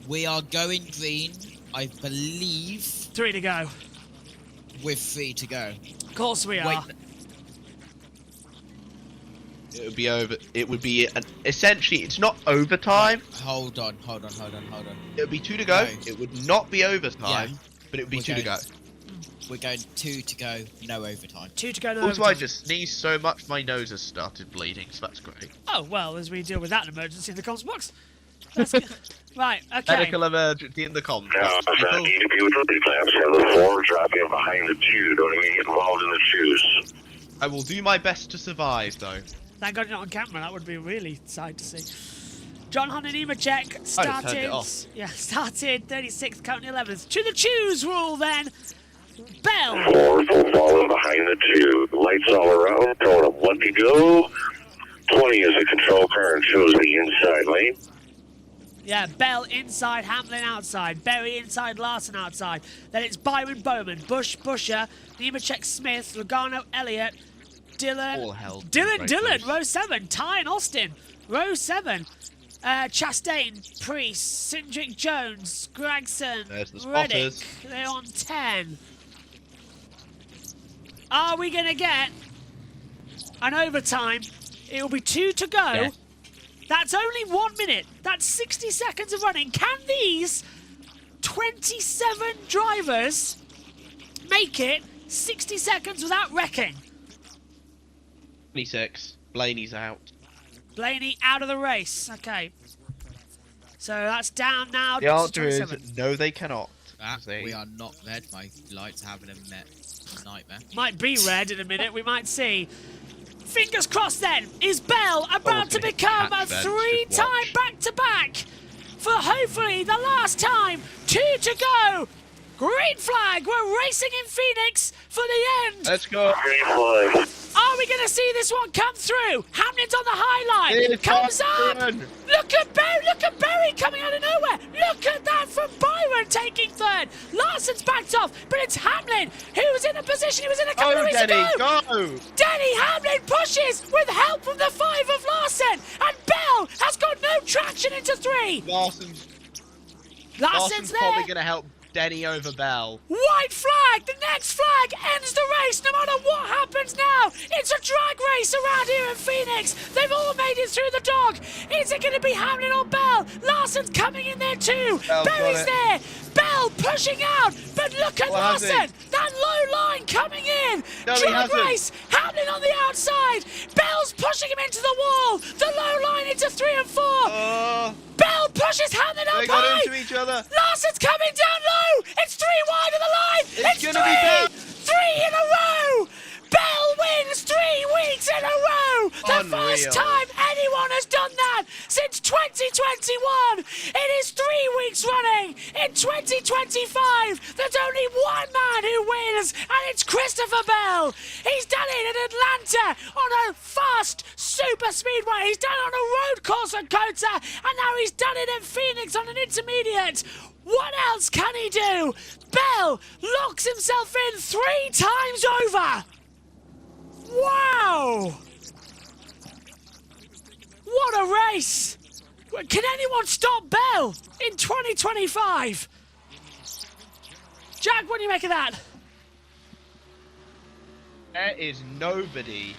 We are going green, I believe. 3 to go. With 3 to go. Of course we are. It would be over. It would be essentially. It's not overtime. Hold on. It would be 2 to go. No. It would not be overtime, but it would be 2 to go. We're going 2 to go, no overtime. 2 to go, no also, overtime. I just sneezed so much my nose has started bleeding, so that's great. Oh well, as we deal with that emergency in the comms box. That's good. Right. Okay. Medical emergency in the comms box. No, I need to be with the claps. Have the 4 dropping behind the 2. Don't even get involved in the shoes. I will do my best to survive, though. Thank God you're not on camera. That would be really sad to see. John Hunter Nemechek started. Started 36th, currently 11th. To the choose rule then. Bell. 4 falling behind the 2. Lights all around. Going up 1 to go. 20 is a control car and shows the inside lane. Yeah, Bell inside, Hamlin outside, Berry inside, Larson outside. Then it's Byron Bowman, Busch, Buscher, Nemechek Smith, Logano, Elliott, Dylan, row 7, Ty and Austin, row 7. Chastain, Priest, Cindric Jones, Gregson, Reddick, they're on 10. Are we going to get an overtime? It will be 2 to go. Yeah. That's only 1 minute. That's 60 seconds of running. Can these 27 drivers make it 60 seconds without wrecking? 26. Blaney's out. Blaney out of the race. Okay. So that's down now. The answer is no, they cannot. We are not red. My lights having a nightmare. Might be red in a minute. We might see. Fingers crossed then. Is Bell about to become a 3-time back-to-back for hopefully the last time? 2 to go. Green flag. We're racing in Phoenix for the end. Let's go. Green flag. Are we going to see this one come through? Hamlin's on the high line. It comes up. Look at Berry coming out of nowhere. Look at that from Byron taking 3rd. Larson's backed off, but it's Hamlin who's in a position he was in a couple of weeks ago. Go. Denny Hamlin pushes with help from the 5 of Larson, and Bell has got no traction into 3. Larson's there. Probably going to help Denny over Bell. White flag! The next flag ends the race no matter what happens now. It's a drag race around here in Phoenix. They've all made it through the dog. Is it going to be Hamlin or Bell? Larson's coming in there too. Berry's there. Bell pushing out. But look at Larson. That low line coming in. No, drag race. Hamlin on the outside. Bell's pushing him into the wall. The low line into 3 and 4. Bell pushes Hamlin up They got high. into each other. Larson's coming down low. It's 3 wide of the line. It's gonna be Bell. 3 in a row. Bell wins 3 weeks in a row. The first time anyone has done that since 2021. It is 3 weeks running. In 2025, there's only one man who wins, and it's Christopher Bell. He's done it in Atlanta on a fast super speedway. He's done it on a road course at COTA, and now he's done it in Phoenix on an intermediate. What else can he do? Bell locks himself in 3 times over. Wow! What a race! Can anyone stop Bell in 2025? Jack, what do you make of that? There is nobody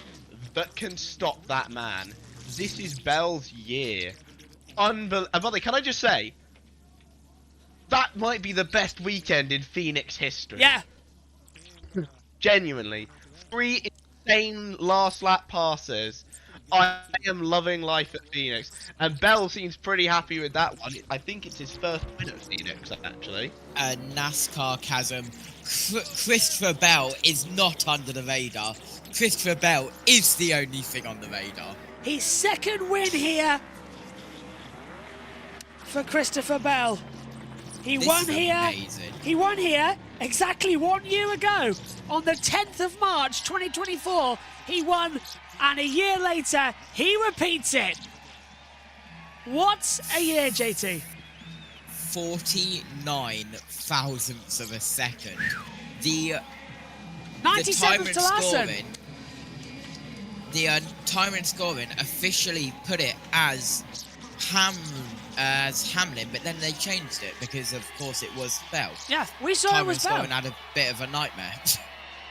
that can stop that man. This is Bell's year. Buddy, can I just say, that might be the best weekend in Phoenix history. Yeah. Genuinely. 3 insane last lap passes. I am loving life at Phoenix. And Bell seems pretty happy with that one. I think it's his first win at Phoenix, actually. A NASCAR chasm. Christopher Bell is not under the radar. Christopher Bell is the only thing on the radar. His 2nd win here for Christopher Bell. He won here. Amazing. He won here Exactly 1 year ago, on the 10th of March 2024, he won, and a year later, he repeats it. What a year, JT. 49 thousandths of a second. The 97th to Larson. The timer and scoring officially put it as Hamlin, but then they changed it because, of course, it was Bell. Yeah, we saw it was Bell. Timer and scoring had a bit of a nightmare.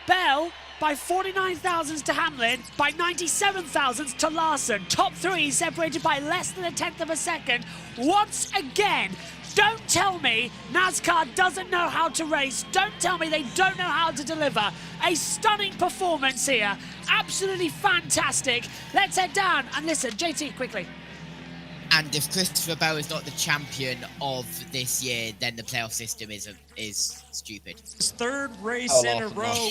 Bell by 49 thousandths to Hamlin, by 97 thousandths to Larson. Top three separated by less than a tenth of a second. Once again, don't tell me NASCAR doesn't know how to race. Don't tell me they don't know how to deliver. A stunning performance here. Absolutely fantastic. Let's head down and listen. JT, quickly. And if Christopher Bell is not the champion of this year, then the playoff system is stupid. His third race in a row.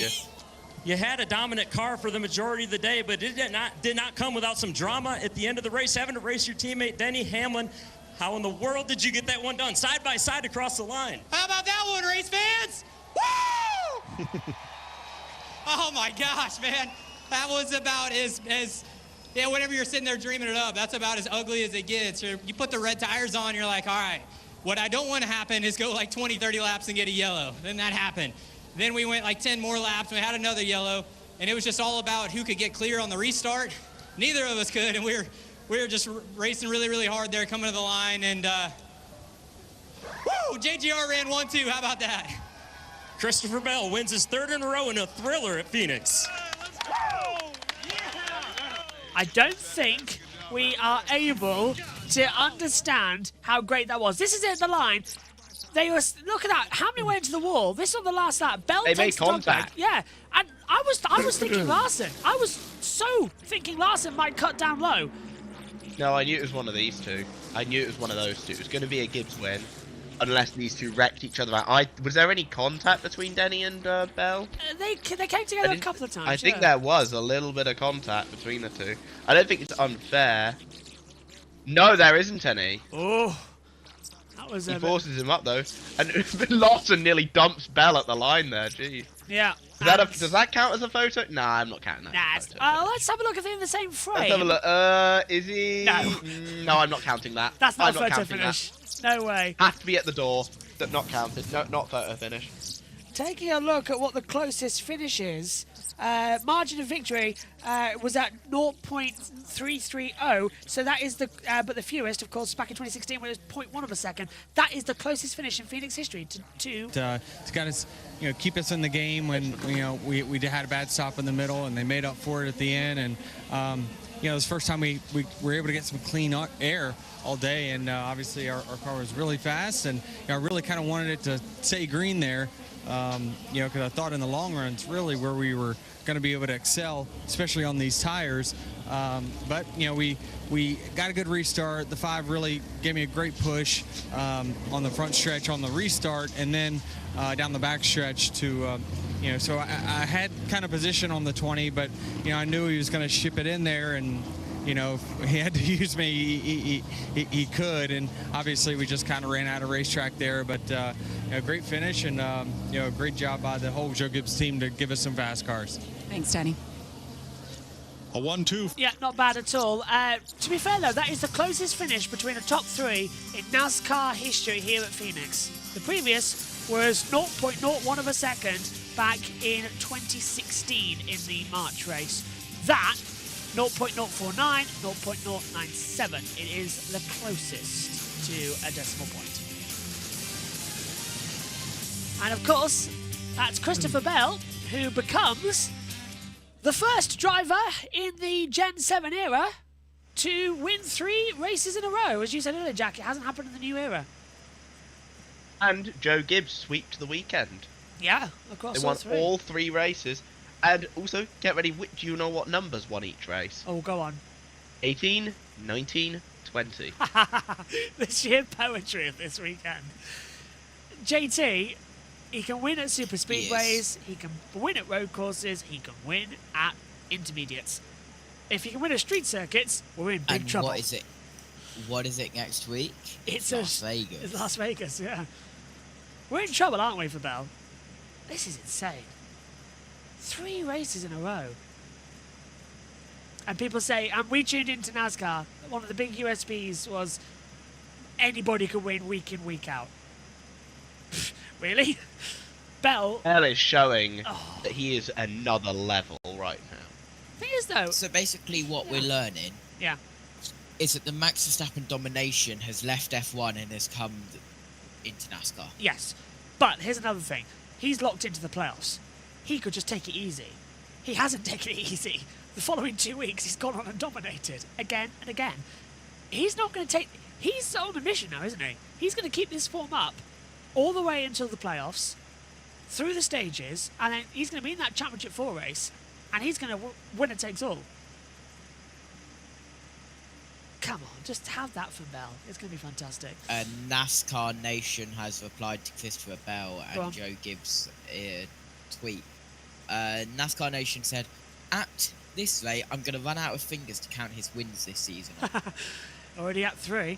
You had a dominant car for the majority of the day, but it did not come without some drama at the end of the race, having to race your teammate Denny Hamlin. How in the world did you get that one done? Side by side across the line. How about that one, race fans? Woo! Oh my gosh, man. That was about as yeah, whenever you're sitting there dreaming it up, that's about as ugly as it gets. You put the red tires on, you're like, all right, what I don't want to happen is go like 20, 30 laps and get a yellow. Then that happened. Then we went like 10 more laps, we had another yellow, and it was just all about who could get clear on the restart. Neither of us could, and we were just racing really, really hard there, coming to the line, and woo! JGR ran 1-2, how about that? Christopher Bell wins his third in a row in a thriller at Phoenix. I don't think we are able to understand how great that was. This is it at the line. They were, look at that, Hamlin went into the wall. This on the last lap. Bell they takes made contact. Yeah, and I was thinking Larson. I was so thinking Larson might cut down low. No, I knew it was one of these two. I knew it was one of those two. It was going to be a Gibbs win, unless these two wrecked each other out. Was there any contact between Denny and Bell? They came together a couple of times. I think there was a little bit of contact between the two. I don't think it's unfair. No, there isn't any. Oh. He forces him up though, and Lawson nearly dumps Bell at the line there. Jeez. Yeah. Does that count as a photo? Nah, I'm not counting that. Nah, let's have a look if they're in the same frame. Let's have a look. Is he? No. No, I'm not counting that. That's not I'm a photo finish. No way. Has to be at the door. Not counted. No, not photo finish. Taking a look at what the closest finish is, margin of victory was at 0.330, so that is the, but the fewest, of course, back in 2016 when it was 0.1 of a second. That is the closest finish in Phoenix history to got us, keep us in the game when we had a bad stop in the middle, and they made up for it at the end. And it was the first time we were able to get some clean air all day, and obviously our car was really fast, and I really kind of wanted it to stay green there. Because I thought in the long run it's really where we were going to be able to excel, especially on these tires. But we got a good restart. The 5 really gave me a great push on the front stretch on the restart, and then down the back stretch to so I had kind of position on the 20, but I knew he was going to ship it in there, and if he had to use me, he could, and obviously we just kind of ran out of racetrack there. But great finish, and great job by the whole Joe Gibbs team to give us some fast cars. Thanks, Danny. A 1-2. Yeah, not bad at all. To be fair, though, that is the closest finish between the top 3 in NASCAR history here at Phoenix. The previous was 0.01 of a second back in 2016 in the March race. That 0.049, 0.097. It is the closest to a decimal point. And of course, that's Christopher Bell, who becomes the first driver in the Gen 7 era to win 3 races in a row. As you said earlier, Jack, it hasn't happened in the new era. And Joe Gibbs sweeped the weekend. Yeah, of course. They won all 3 races. And also, get ready, do you know what numbers won each race? Oh, go on. 18, 19, 20. The sheer poetry of this weekend. JT, he can win at super speedways, he can win at road courses, he can win at intermediates. If he can win at street circuits, we're in big trouble. What is it? What is it next week? It's Las Vegas. It's Las Vegas, yeah. We're in trouble, aren't we, for Bell? This is insane. 3 races in a row. And people say, and we tuned into NASCAR, one of the big USPs was anybody could win week in, week out. Really? Bell is showing that he is another level right now. Thing is, though... So basically what we're learning is that the Max Verstappen domination has left F1 and has come into NASCAR. Yes. But here's another thing. He's locked into the playoffs. He could just take it easy. He hasn't taken it easy. The following 2 weeks, he's gone on and dominated again and again. He's not going to take... He's on a mission now, isn't he? He's going to keep this form up all the way until the playoffs, through the stages, and then he's going to be in that Championship 4 race, and he's going to winner takes all. Come on, just have that for Bell. It's going to be fantastic. NASCAR Nation has replied to Christopher Bell and Joe Gibbs' tweet. NASCAR Nation said, at this rate, I'm going to run out of fingers to count his wins this season. Already at 3.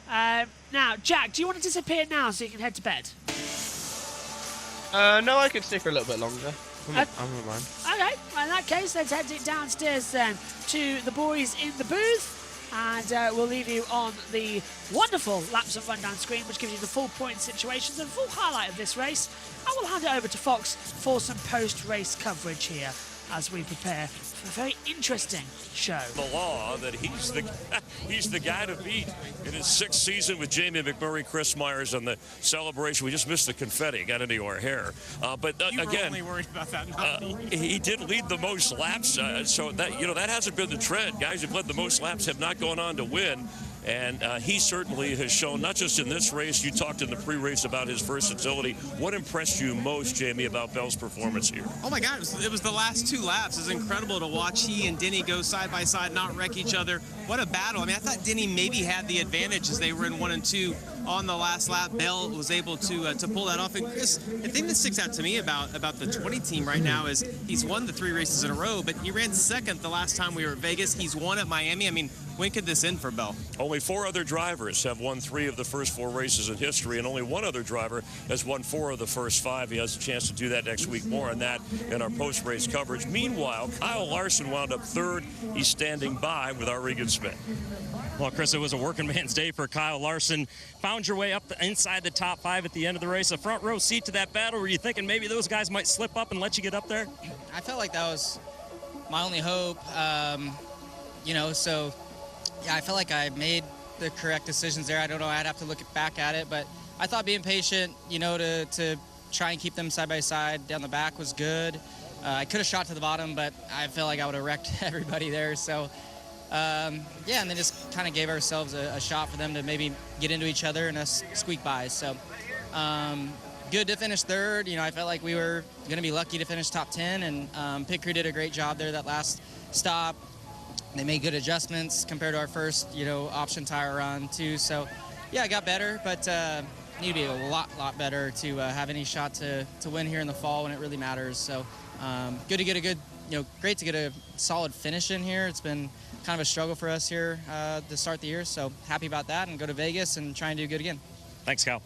Now, Jack, do you want to disappear now so you can head to bed? No, I can stay for a little bit longer. I'm not mind. Okay, well, in that case, let's head downstairs then to the boys in the booth. And we'll leave you on the wonderful laps and rundown screen, which gives you the full point situations and full highlight of this race. And we'll hand it over to Fox for some post-race coverage here as we prepare for a very interesting show. The law that he's the guy to beat in his 6th season with Jamie McMurray, Chris Myers on the celebration. We just missed the confetti, got into our hair. But you were again, only worried about that, not me. He did lead the most laps, so that hasn't been the trend. Guys who've led the most laps have not gone on to win. And he certainly has shown, not just in this race, you talked in the pre-race about his versatility. What impressed you most, Jamie, about Bell's performance here? Oh my God, it was the last 2 laps. It was incredible to watch he and Denny go side by side, not wreck each other. What a battle. I mean, I thought Denny maybe had the advantage as they were in 1 and 2 on the last lap. Bell was able to pull that off. And Chris, the thing that sticks out to me about the 20 team right now is he's won the 3 races in a row, but he ran 2nd the last time we were at Vegas. He's won at Miami. I mean, when could this end for Bell? Only 4 other drivers have won 3 of the first 4 races in history, and only 1 other driver has won 4 of the first 5. He has a chance to do that next week. More on that in our post-race coverage. Meanwhile, Kyle Larson wound up 3rd. He's standing by with our Regan Smith. Well, Chris, it was a working man's day for Kyle Larson. Found your way up inside the top 5 at the end of the race. A front row seat to that battle. Were you thinking maybe those guys might slip up and let you get up there? I felt like that was my only hope. So yeah, I felt like I made the correct decisions there. I don't know, I'd have to look back at it, but I thought being patient, to try and keep them side by side down the back was good. I could have shot to the bottom, but I felt like I would have wrecked everybody there. So, and then just kind of gave ourselves a shot for them to maybe get into each other and us squeak by. So, good to finish 3rd. I felt like we were going to be lucky to finish top 10, and pit crew did a great job there that last stop. They made good adjustments compared to our first, option tire run too. So, yeah, it got better, but need to be a lot better to have any shot to win here in the fall when it really matters. So, good to get a good, great to get a solid finish in here. It's been kind of a struggle for us here to start the year. So happy about that, and go to Vegas and try and do good again. Thanks, Cal.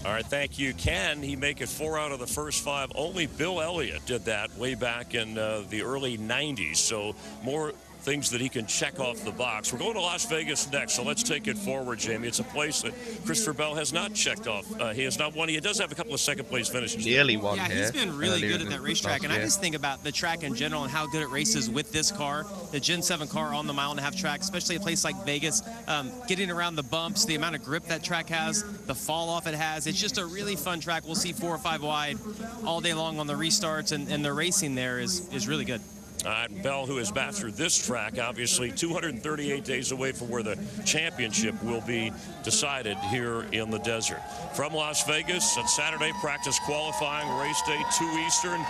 All right, thank you. Can he make it 4 out of the first 5? Only Bill Elliott did that way back in the early 90s. So more things that he can check off the box. We're going to Las Vegas next, so let's take it forward, Jamie. It's a place that Christopher Bell has not checked off. He has not won. He does have a couple of second-place finishes. Nearly won here. Yeah, he's been really good at that racetrack, and I year. just think about the track in general and how good it races with this car, the Gen 7 car on the mile-and-a-half track, especially a place like Vegas, getting around the bumps, the amount of grip that track has, the fall-off it has. It's just a really fun track. We'll see 4 or 5 wide all day long on the restarts, and the racing there is really good. Bell, who has mastered this track, obviously 238 days away from where the championship will be decided here in the desert. From Las Vegas on Saturday, practice qualifying, race day, 2 Eastern.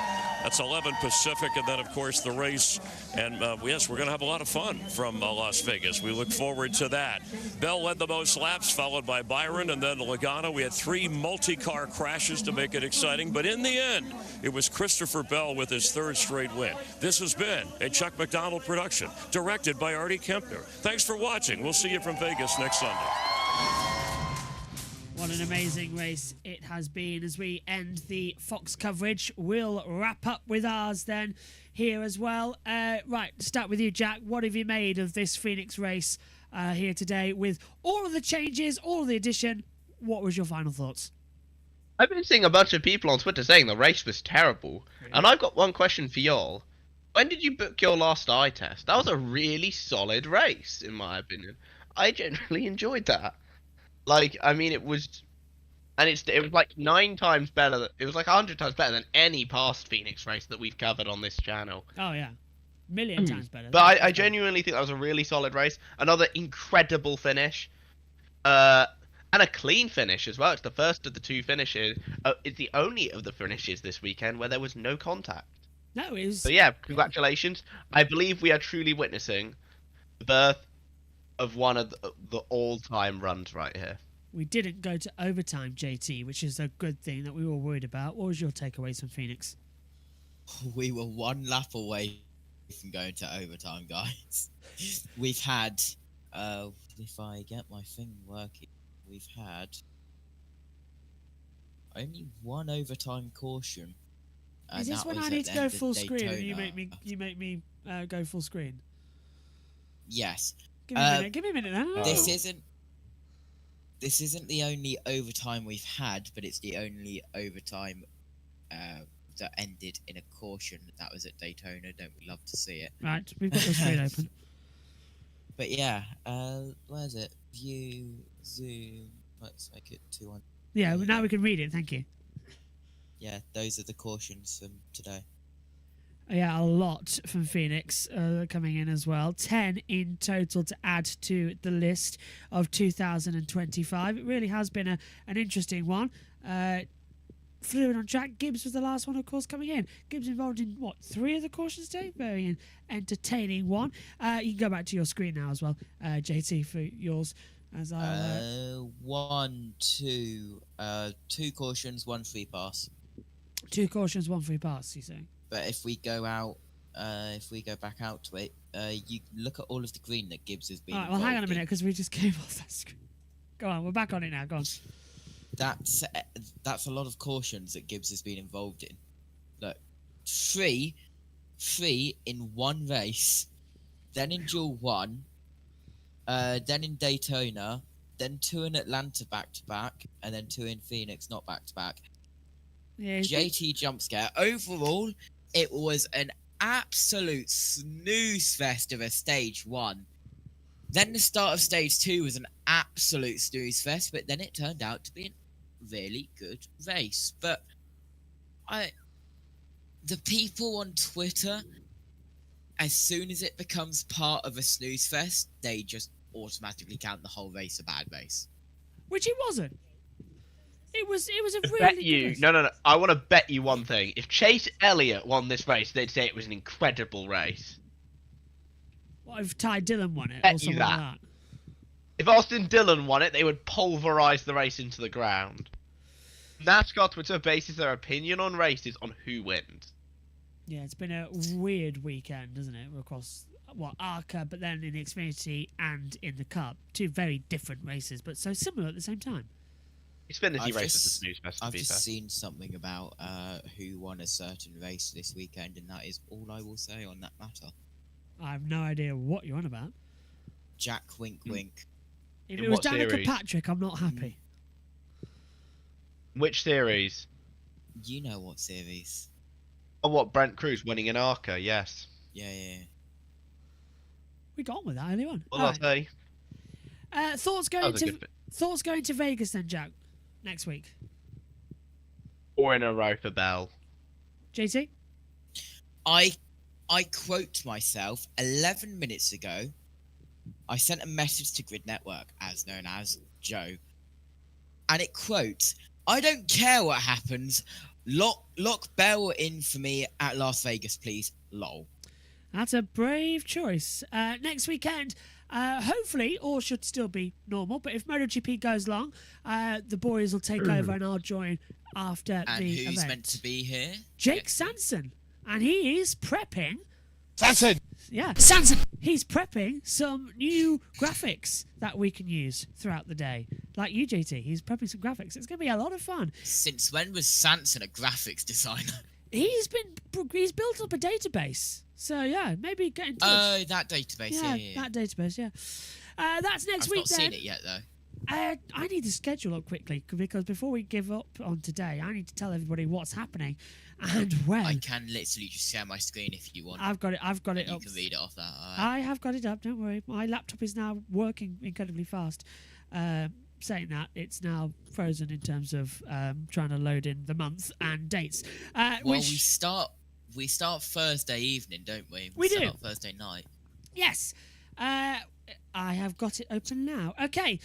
That's 11 Pacific, and then, of course, the race. And, yes, we're going to have a lot of fun from Las Vegas. We look forward to that. Bell led the most laps, followed by Byron, and then Logano. We had 3 multi-car crashes to make it exciting. But in the end, it was Christopher Bell with his 3rd straight win. This has been a Chuck McDonald production, directed by Artie Kempner. Thanks for watching. We'll see you from Vegas next Sunday. What What an amazing race it has been. As we end the Fox coverage, we'll wrap up with ours then here as well. Right, start with you, Jack. What have you made of this Phoenix race here today with all of the changes, all of the addition? What was your final thoughts? I've been seeing a bunch of people on Twitter saying the race was terrible. Really? And I've got one question for y'all. When did you book your last eye test? That was a really solid race, in my opinion. I generally enjoyed that. Like, I mean, it was... And it was like 9 times better... It was like 100 times better than any past Phoenix race that we've covered on this channel. Oh, yeah. Million times better. But I genuinely think that was a really solid race. Another incredible finish. And a clean finish as well. It's the first of the 2 finishes. It's the only of the finishes this weekend where there was no contact. No, it was... So yeah, congratulations. I believe we are truly witnessing the birth of one of the all-time runs right here. We didn't go to overtime, JT, which is a good thing that we were worried about. What was your takeaways from Phoenix? We were 1 lap away from going to overtime, guys. We've had, if I get my thing working, we've had only 1 overtime caution. Is this when I need to go full screen and you make me go full screen? Yes. Give me a minute. Give me a minute then. This isn't the only overtime we've had, but it's the only overtime that ended in a caution. That was at Daytona. Don't we love to see it? Right, we've got the screen open. But yeah, where's it? View, zoom. Let's make it 200. Yeah, now we can read it. Thank you. Yeah, those are the cautions from today. Yeah, a lot from Phoenix coming in as well. 10 in total to add to the list of 2025. It really has been an interesting one. Fluid on track. Gibbs was the last one, of course, coming in. Gibbs involved in, 3 of the cautions today? Very entertaining one. You can go back to your screen now as well, JT, for yours. As I 1, 2, 2 cautions, 1 free pass. 2 cautions, 1 free pass, you say? But if we go out, if we go back out to it, you look at all of the green that Gibbs has been. All right, well, hang on a minute, because we just came off that screen. Go on, we're back on it now. Go on. That's a lot of cautions that Gibbs has been involved in. Look, 3 in 1 race, then in Duel 1, then in Daytona, then 2 in Atlanta back to back, and then 2 in Phoenix not back to back. Yeah, JT jump scare. Overall, it was an absolute snooze fest of a stage 1. Then the start of stage 2 was an absolute snooze fest, but then it turned out to be a really good race. But the people on Twitter, as soon as it becomes part of a snooze fest, they just automatically count the whole race a bad race. Which it wasn't. It was a really bet you. good race. No. I want to bet you one thing. If Chase Elliott won this race, they'd say it was an incredible race. What if Ty Dillon won it? Bet or something you that. like that? If Austin Dillon won it, they would pulverize the race into the ground. NASCAR Twitter bases their opinion on races on who wins. Yeah, it's been a weird weekend, isn't it? Across ARCA, but then in the Xfinity and in the Cup, 2 very different races, but so similar at the same time. Xfinity race is a snooze fest. I've just seen something about who won a certain race this weekend, and that is all I will say on that matter. I have no idea what you're on about. Jack Wink Wink. If it was Danica Patrick, I'm not happy. Which series? You know what series. Oh, what, Brent Cruz winning in ARCA, yes. Yeah. We got on with that early on. What did I say? Thoughts going to Vegas then, Jack, next week? 4 in a row for Bell. JT? I quote myself 11 minutes ago. I sent a message to Grid Network, as known as Joe, and it quotes, "I don't care what happens. Lock Bell in for me at Las Vegas, please. Lol." That's a brave choice. Next weekend, hopefully, all should still be normal. But if MotoGP goes long, the boys will take over and I'll join after and the event. And who's meant to be here? Jake Sanson. And he is prepping Sanson! Yeah, Sanson! He's prepping some new graphics that we can use throughout the day. Like you, JT, he's prepping some graphics. It's going to be a lot of fun. Since when was Sanson a graphics designer? He's built up a database. So, yeah, maybe get in touch. Oh, that database, yeah. That database, yeah. That's next week, I've not seen it yet, though. I need to schedule up quickly, because before we give up on today, I need to tell everybody what's happening and when. I can literally just share my screen if you want. I've got it You up. can read it off that. I have got it up, don't worry. My laptop is now working incredibly fast. Saying that, it's now frozen in terms of trying to load in the month and dates. We start Thursday evening, don't we? We do. Start Thursday night. Yes. I have got it open now. Okay.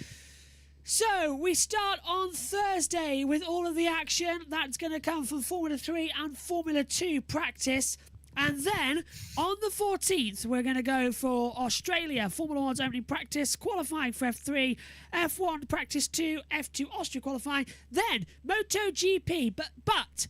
So, we start on Thursday with all of the action. That's going to come from Formula 3 and Formula 2 practice. And then, on the 14th, we're going to go for Australia, Formula 1's opening practice, qualifying for F3, F1 practice 2, F2 Austria qualifying, then MotoGP, but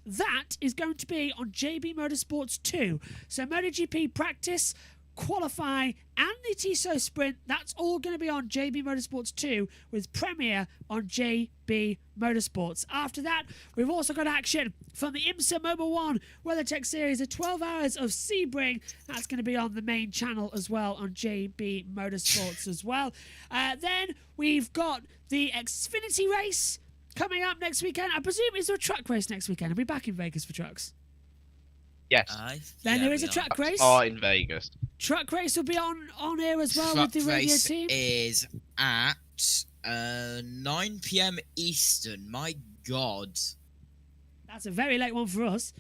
that is going to be on JB Motorsports 2. So, MotoGP practice, qualifying and the TISO sprint, that's all going to be on JB Motorsports 2 with premiere on JB Motorsports. After that, we've also got action from the IMSA Mobile 1 WeatherTech Series, 12 hours of Sebring. That's going to be on the main channel as well on JB Motorsports as well. Then we've got the Xfinity race coming up next weekend. I presume, is there a truck race next weekend? Are we back in Vegas for trucks? Yes. Then there is a truck race. Oh, in Vegas. Truck race will be on air as well Truck with the radio race team. is at 9 p.m. Eastern. My God. That's a very late one for us.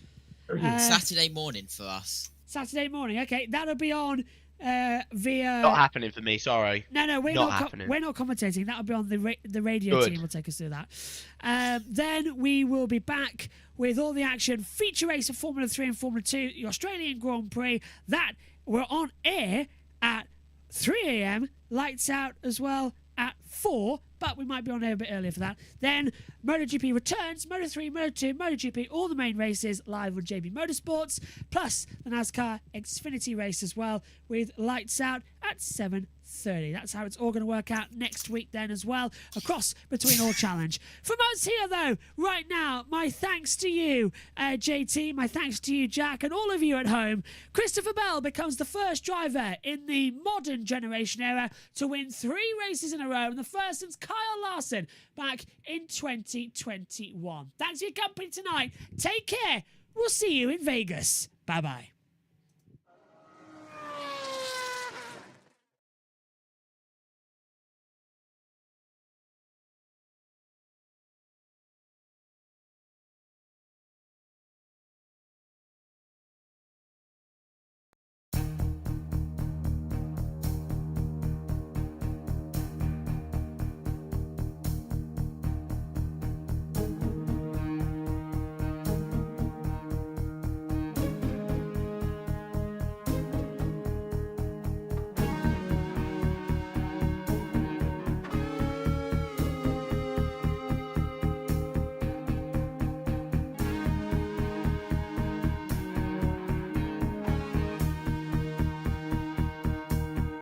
Saturday morning for us. Saturday morning. Okay, that'll be on via. Not happening for me. Sorry. No, we're not not happening. we're not commentating. That'll be on the radio Good. team. Will take us through that. Then we will be back with all the action. Feature race of Formula 3 and Formula 2, the Australian Grand Prix. That we're on air at 3 a.m. Lights out as well at 4. But we might be on air a bit earlier for that. Then MotoGP returns, Moto3, Moto2, MotoGP, all the main races live on JB Motorsports, plus the NASCAR Xfinity race as well with lights out at 7:30. That's how it's all going to work out next week then as well, across between all challenge. From us here though, right now, my thanks to you, JT, my thanks to you, Jack, and all of you at home. Christopher Bell becomes the first driver in the modern generation era to win 3 races in a row, and the first since Kyle Larson back in 2021. Thanks for your company tonight. Take care. We'll see you in Vegas. Bye-bye.